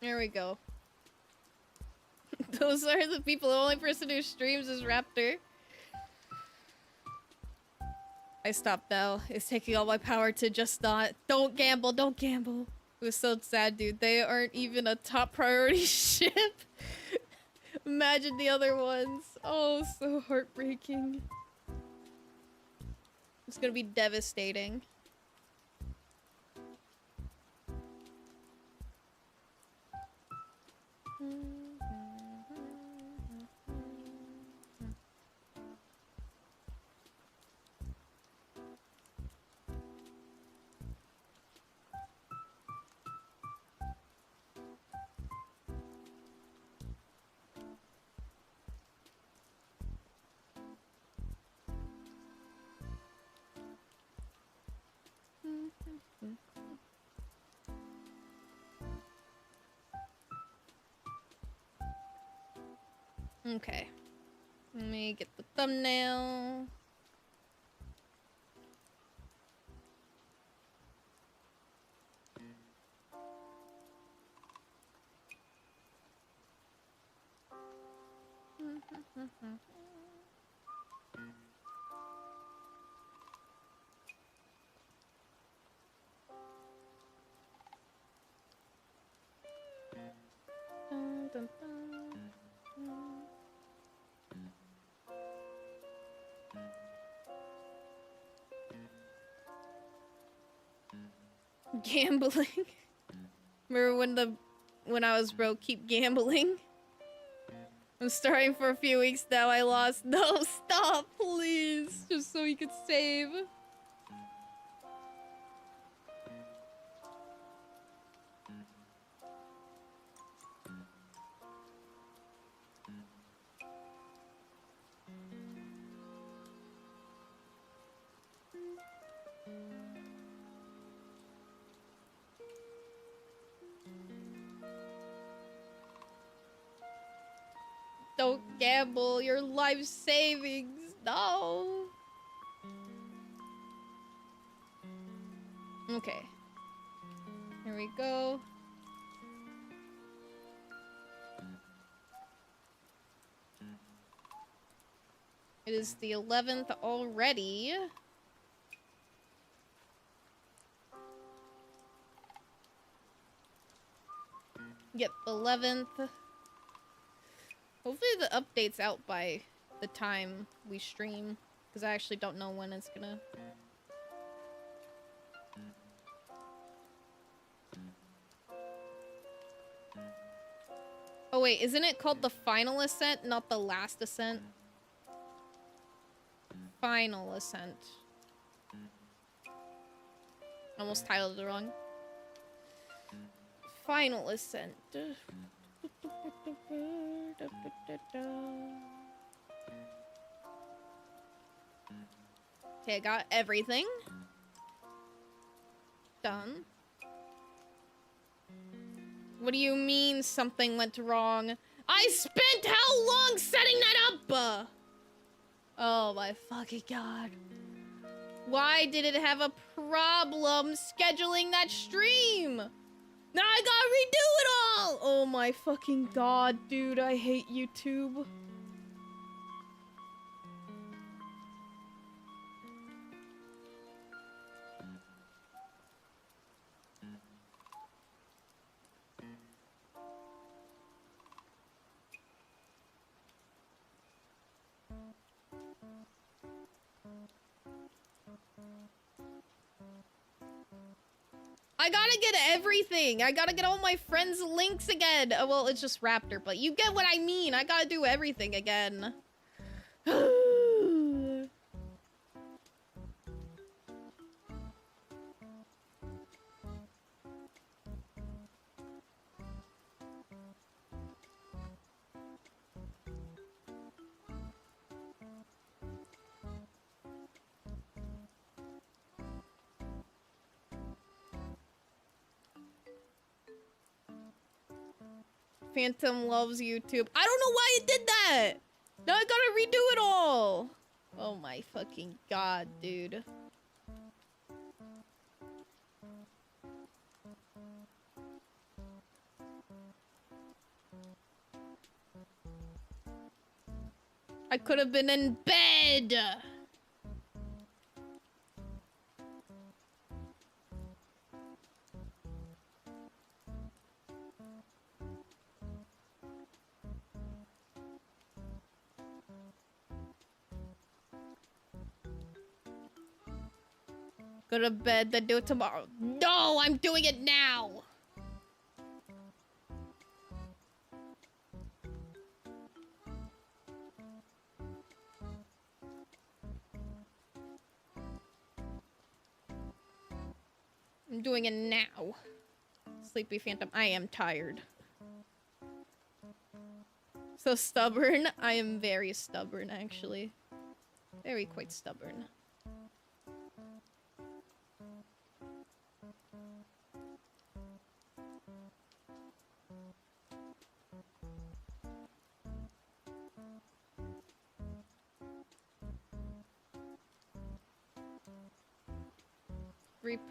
There we go. Those are the people. The only person who streams is Raptor. I stopped now. It's taking all my power to just not. Don't gamble. Don't gamble. It was so sad, dude. They aren't even a top priority ship. Imagine the other ones. Oh, so heartbreaking. It's gonna be devastating. Okay. Let me get the thumbnail. Dun, dun, dun. Gambling. Remember when I was broke, keep gambling? I'm starting for a few weeks now, I lost. No, stop, please. Just so you could save. Don't gamble your life savings. No. Okay. Here we go. It is the 11th already. Yep, 11th. Hopefully the update's out by the time we stream, because I actually don't know when it's gonna... Oh wait, isn't it called the Final Ascent, not the Last Ascent? Final Ascent. Almost titled it wrong. Final Ascent. Okay, I got everything. Done. What do you mean something went wrong? I spent how long setting that up? Oh my fucking god. Why did it have a problem scheduling that stream? Now I gotta redo it all! Oh my fucking god, dude, I hate YouTube. I gotta get everything. I gotta get all my friends' links again. Oh, well, it's just Raptor, but you get what I mean. I gotta do everything again. Phantom loves YouTube. I don't know why it did that. Now I gotta redo it all. Oh my fucking god, dude. I could have been in bed. Go to bed, then do it tomorrow. No, I'm doing it now. I'm doing it now. Sleepy Phantom, I am tired. So stubborn? I am very stubborn, actually. Very quite stubborn.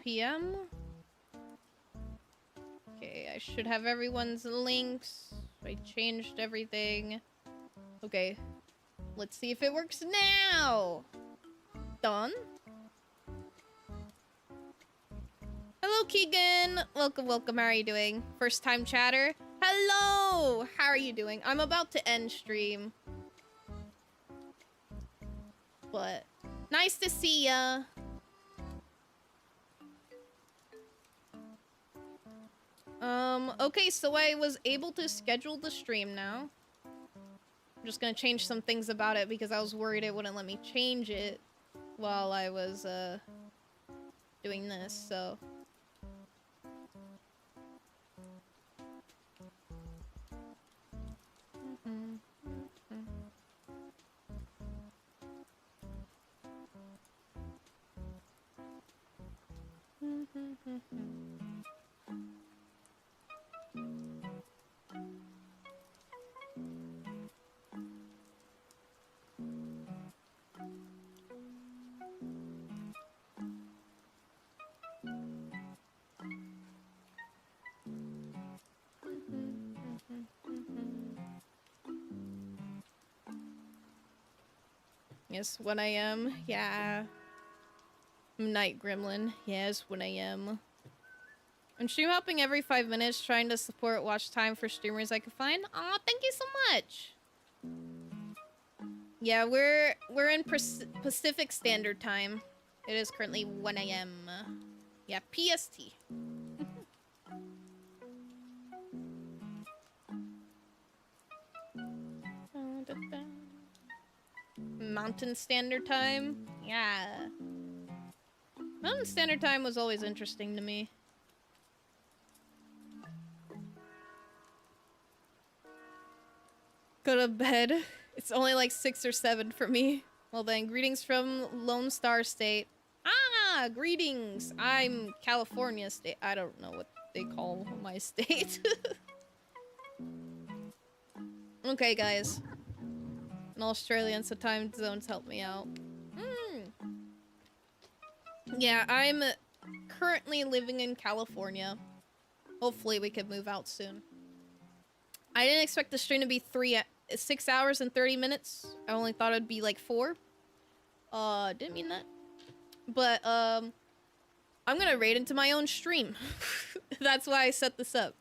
PM. Okay, I should have everyone's links. I changed everything. Okay, let's see if it works now. Done. Hello, Keegan. Welcome, welcome. How are you doing? First time chatter. Hello. How are you doing? I'm about to end stream. But nice to see ya. Okay, so I was able to schedule the stream now. I'm just gonna change some things about it because I was worried it wouldn't let me change it while I was, doing this, so... Yes, 1 a.m. Yeah. Night Gremlin. Yes, 1 a.m. I'm stream hopping every 5 minutes, trying to support watch time for streamers I can find. Aw, thank you so much. Yeah, we're in Pacific Standard Time. It is currently 1 a.m. Yeah, PST. Mountain Standard Time? Yeah. Mountain Standard Time was always interesting to me. Go to bed. It's only like 6 or 7 for me. Well then, greetings from Lone Star State. Ah, greetings. I'm California State. I don't know what they call my state. Okay, guys. I'm Australian, so time zones help me out. Yeah, I'm currently living in California. Hopefully we could move out soon. I didn't expect the stream to be 6 hours and 30 minutes. I only thought it'd be like 4. Didn't mean that. But, I'm gonna raid into my own stream. That's why I set this up.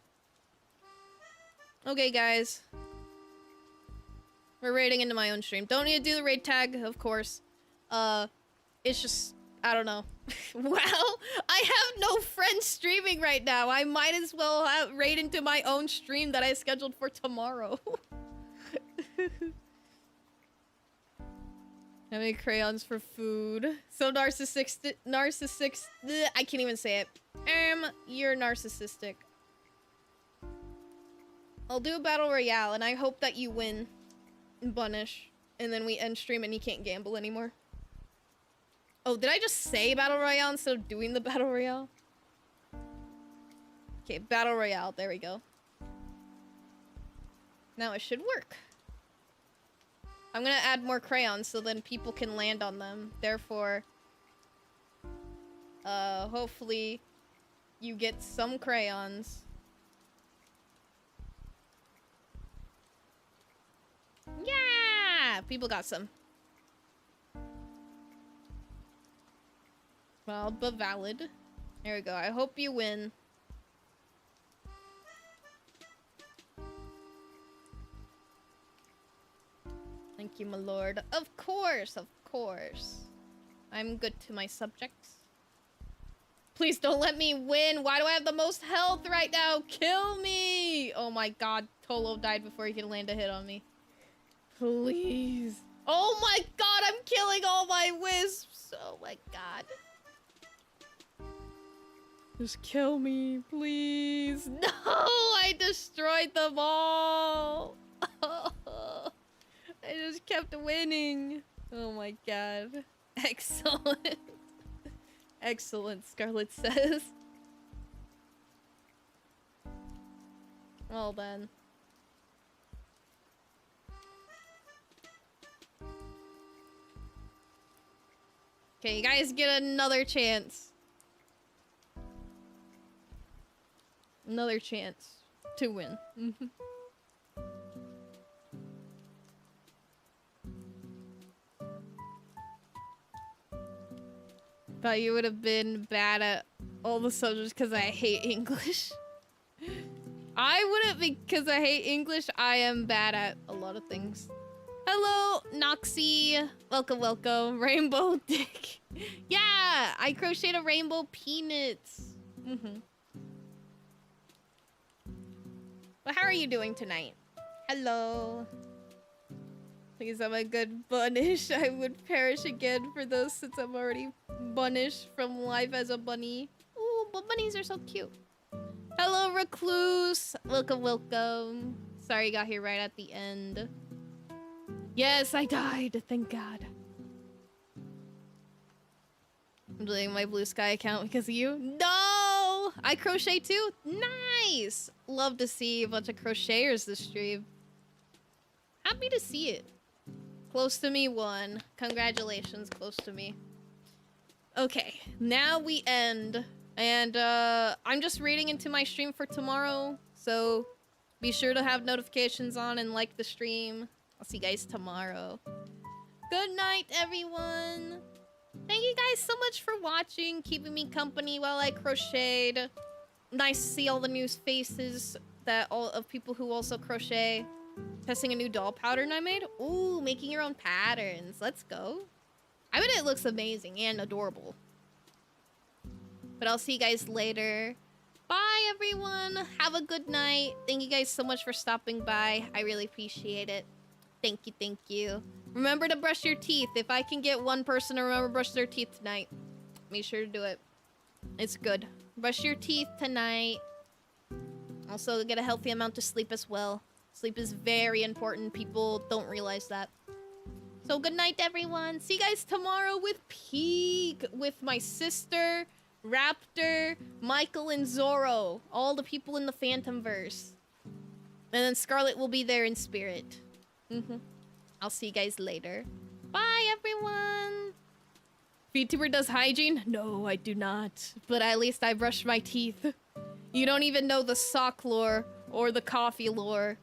Okay, guys. We're raiding into my own stream. Don't need to do the raid tag, of course. It's just, I don't know. Well, I have no friends streaming right now. I might as well raid into my own stream that I scheduled for tomorrow. How many crayons for food? So narcissistic. I can't even say it. You're narcissistic. I'll do a battle royale, and I hope that you win, Bunish. And then we end stream and you can't gamble anymore. Oh, did I just say battle royale instead of doing the battle royale? Okay, battle royale. There we go. Now it should work. I'm gonna add more crayons so then people can land on them. Therefore, hopefully you get some crayons. Yeah! People got some. Well, but valid. There we go. I hope you win. Thank you, my lord. Of course, of course. I'm good to my subjects. Please don't let me win. Why do I have the most health right now? Kill me! Oh my god, Tolo died before he could land a hit on me. Please. Oh my god, I'm killing all my wisps. Oh my god. Just kill me, please. No, I destroyed them all. I just kept winning. Oh my god. Excellent. Excellent, Scarlet says. Well then. Okay, you guys get another chance. Another chance to win. Thought you would have been bad at all the subjects because I hate English. I wouldn't because I hate English. I am bad at a lot of things. Hello, Noxie. Welcome, welcome. Rainbow Dick. Yeah, I crocheted a rainbow peanuts. But how are you doing tonight? Hello. Please, I'm a good bunnish. I would perish again for those since I'm already bunnish from life as a bunny. Ooh, but bunnies are so cute. Hello, recluse. Welcome, welcome. Sorry, got here right at the end. Yes, I died. Thank God. I'm deleting my Blue Sky account because of you. No! I crochet too? Nice! Love to see a bunch of crocheters this stream. Happy to see it. Close to me won. Congratulations, close to me. Okay, now we end. And I'm just reading into my stream for tomorrow. So be sure to have notifications on and like the stream. I'll see you guys tomorrow. Good night, everyone. Thank you guys so much for watching, keeping me company while I crocheted. Nice to see all the new faces that all of people who also crochet. Testing a new doll pattern I made. Ooh, making your own patterns. Let's go. I bet it looks amazing and adorable. But I'll see you guys later. Bye, everyone. Have a good night. Thank you guys so much for stopping by. I really appreciate it. Thank you, thank you. Remember to brush your teeth. If I can get one person to remember to brush their teeth tonight, make sure to do it. It's good. Brush your teeth tonight. Also, get a healthy amount of sleep as well. Sleep is very important. People don't realize that. So good night, everyone. See you guys tomorrow with Peak, with my sister, Raptor, Michael, and Zoro. All the people in the Phantomverse. And then Scarlet will be there in spirit. I'll see you guys later. Bye, everyone. VTuber does hygiene? No, I do not. But at least I brush my teeth. You don't even know the sock lore or the coffee lore.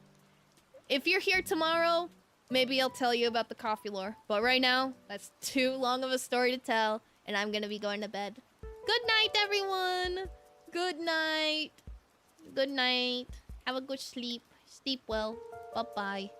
If you're here tomorrow, maybe I'll tell you about the coffee lore. But right now, that's too long of a story to tell, and I'm gonna be going to bed. Good night, everyone. Good night. Good night. Have a good sleep. Sleep well. Bye-bye.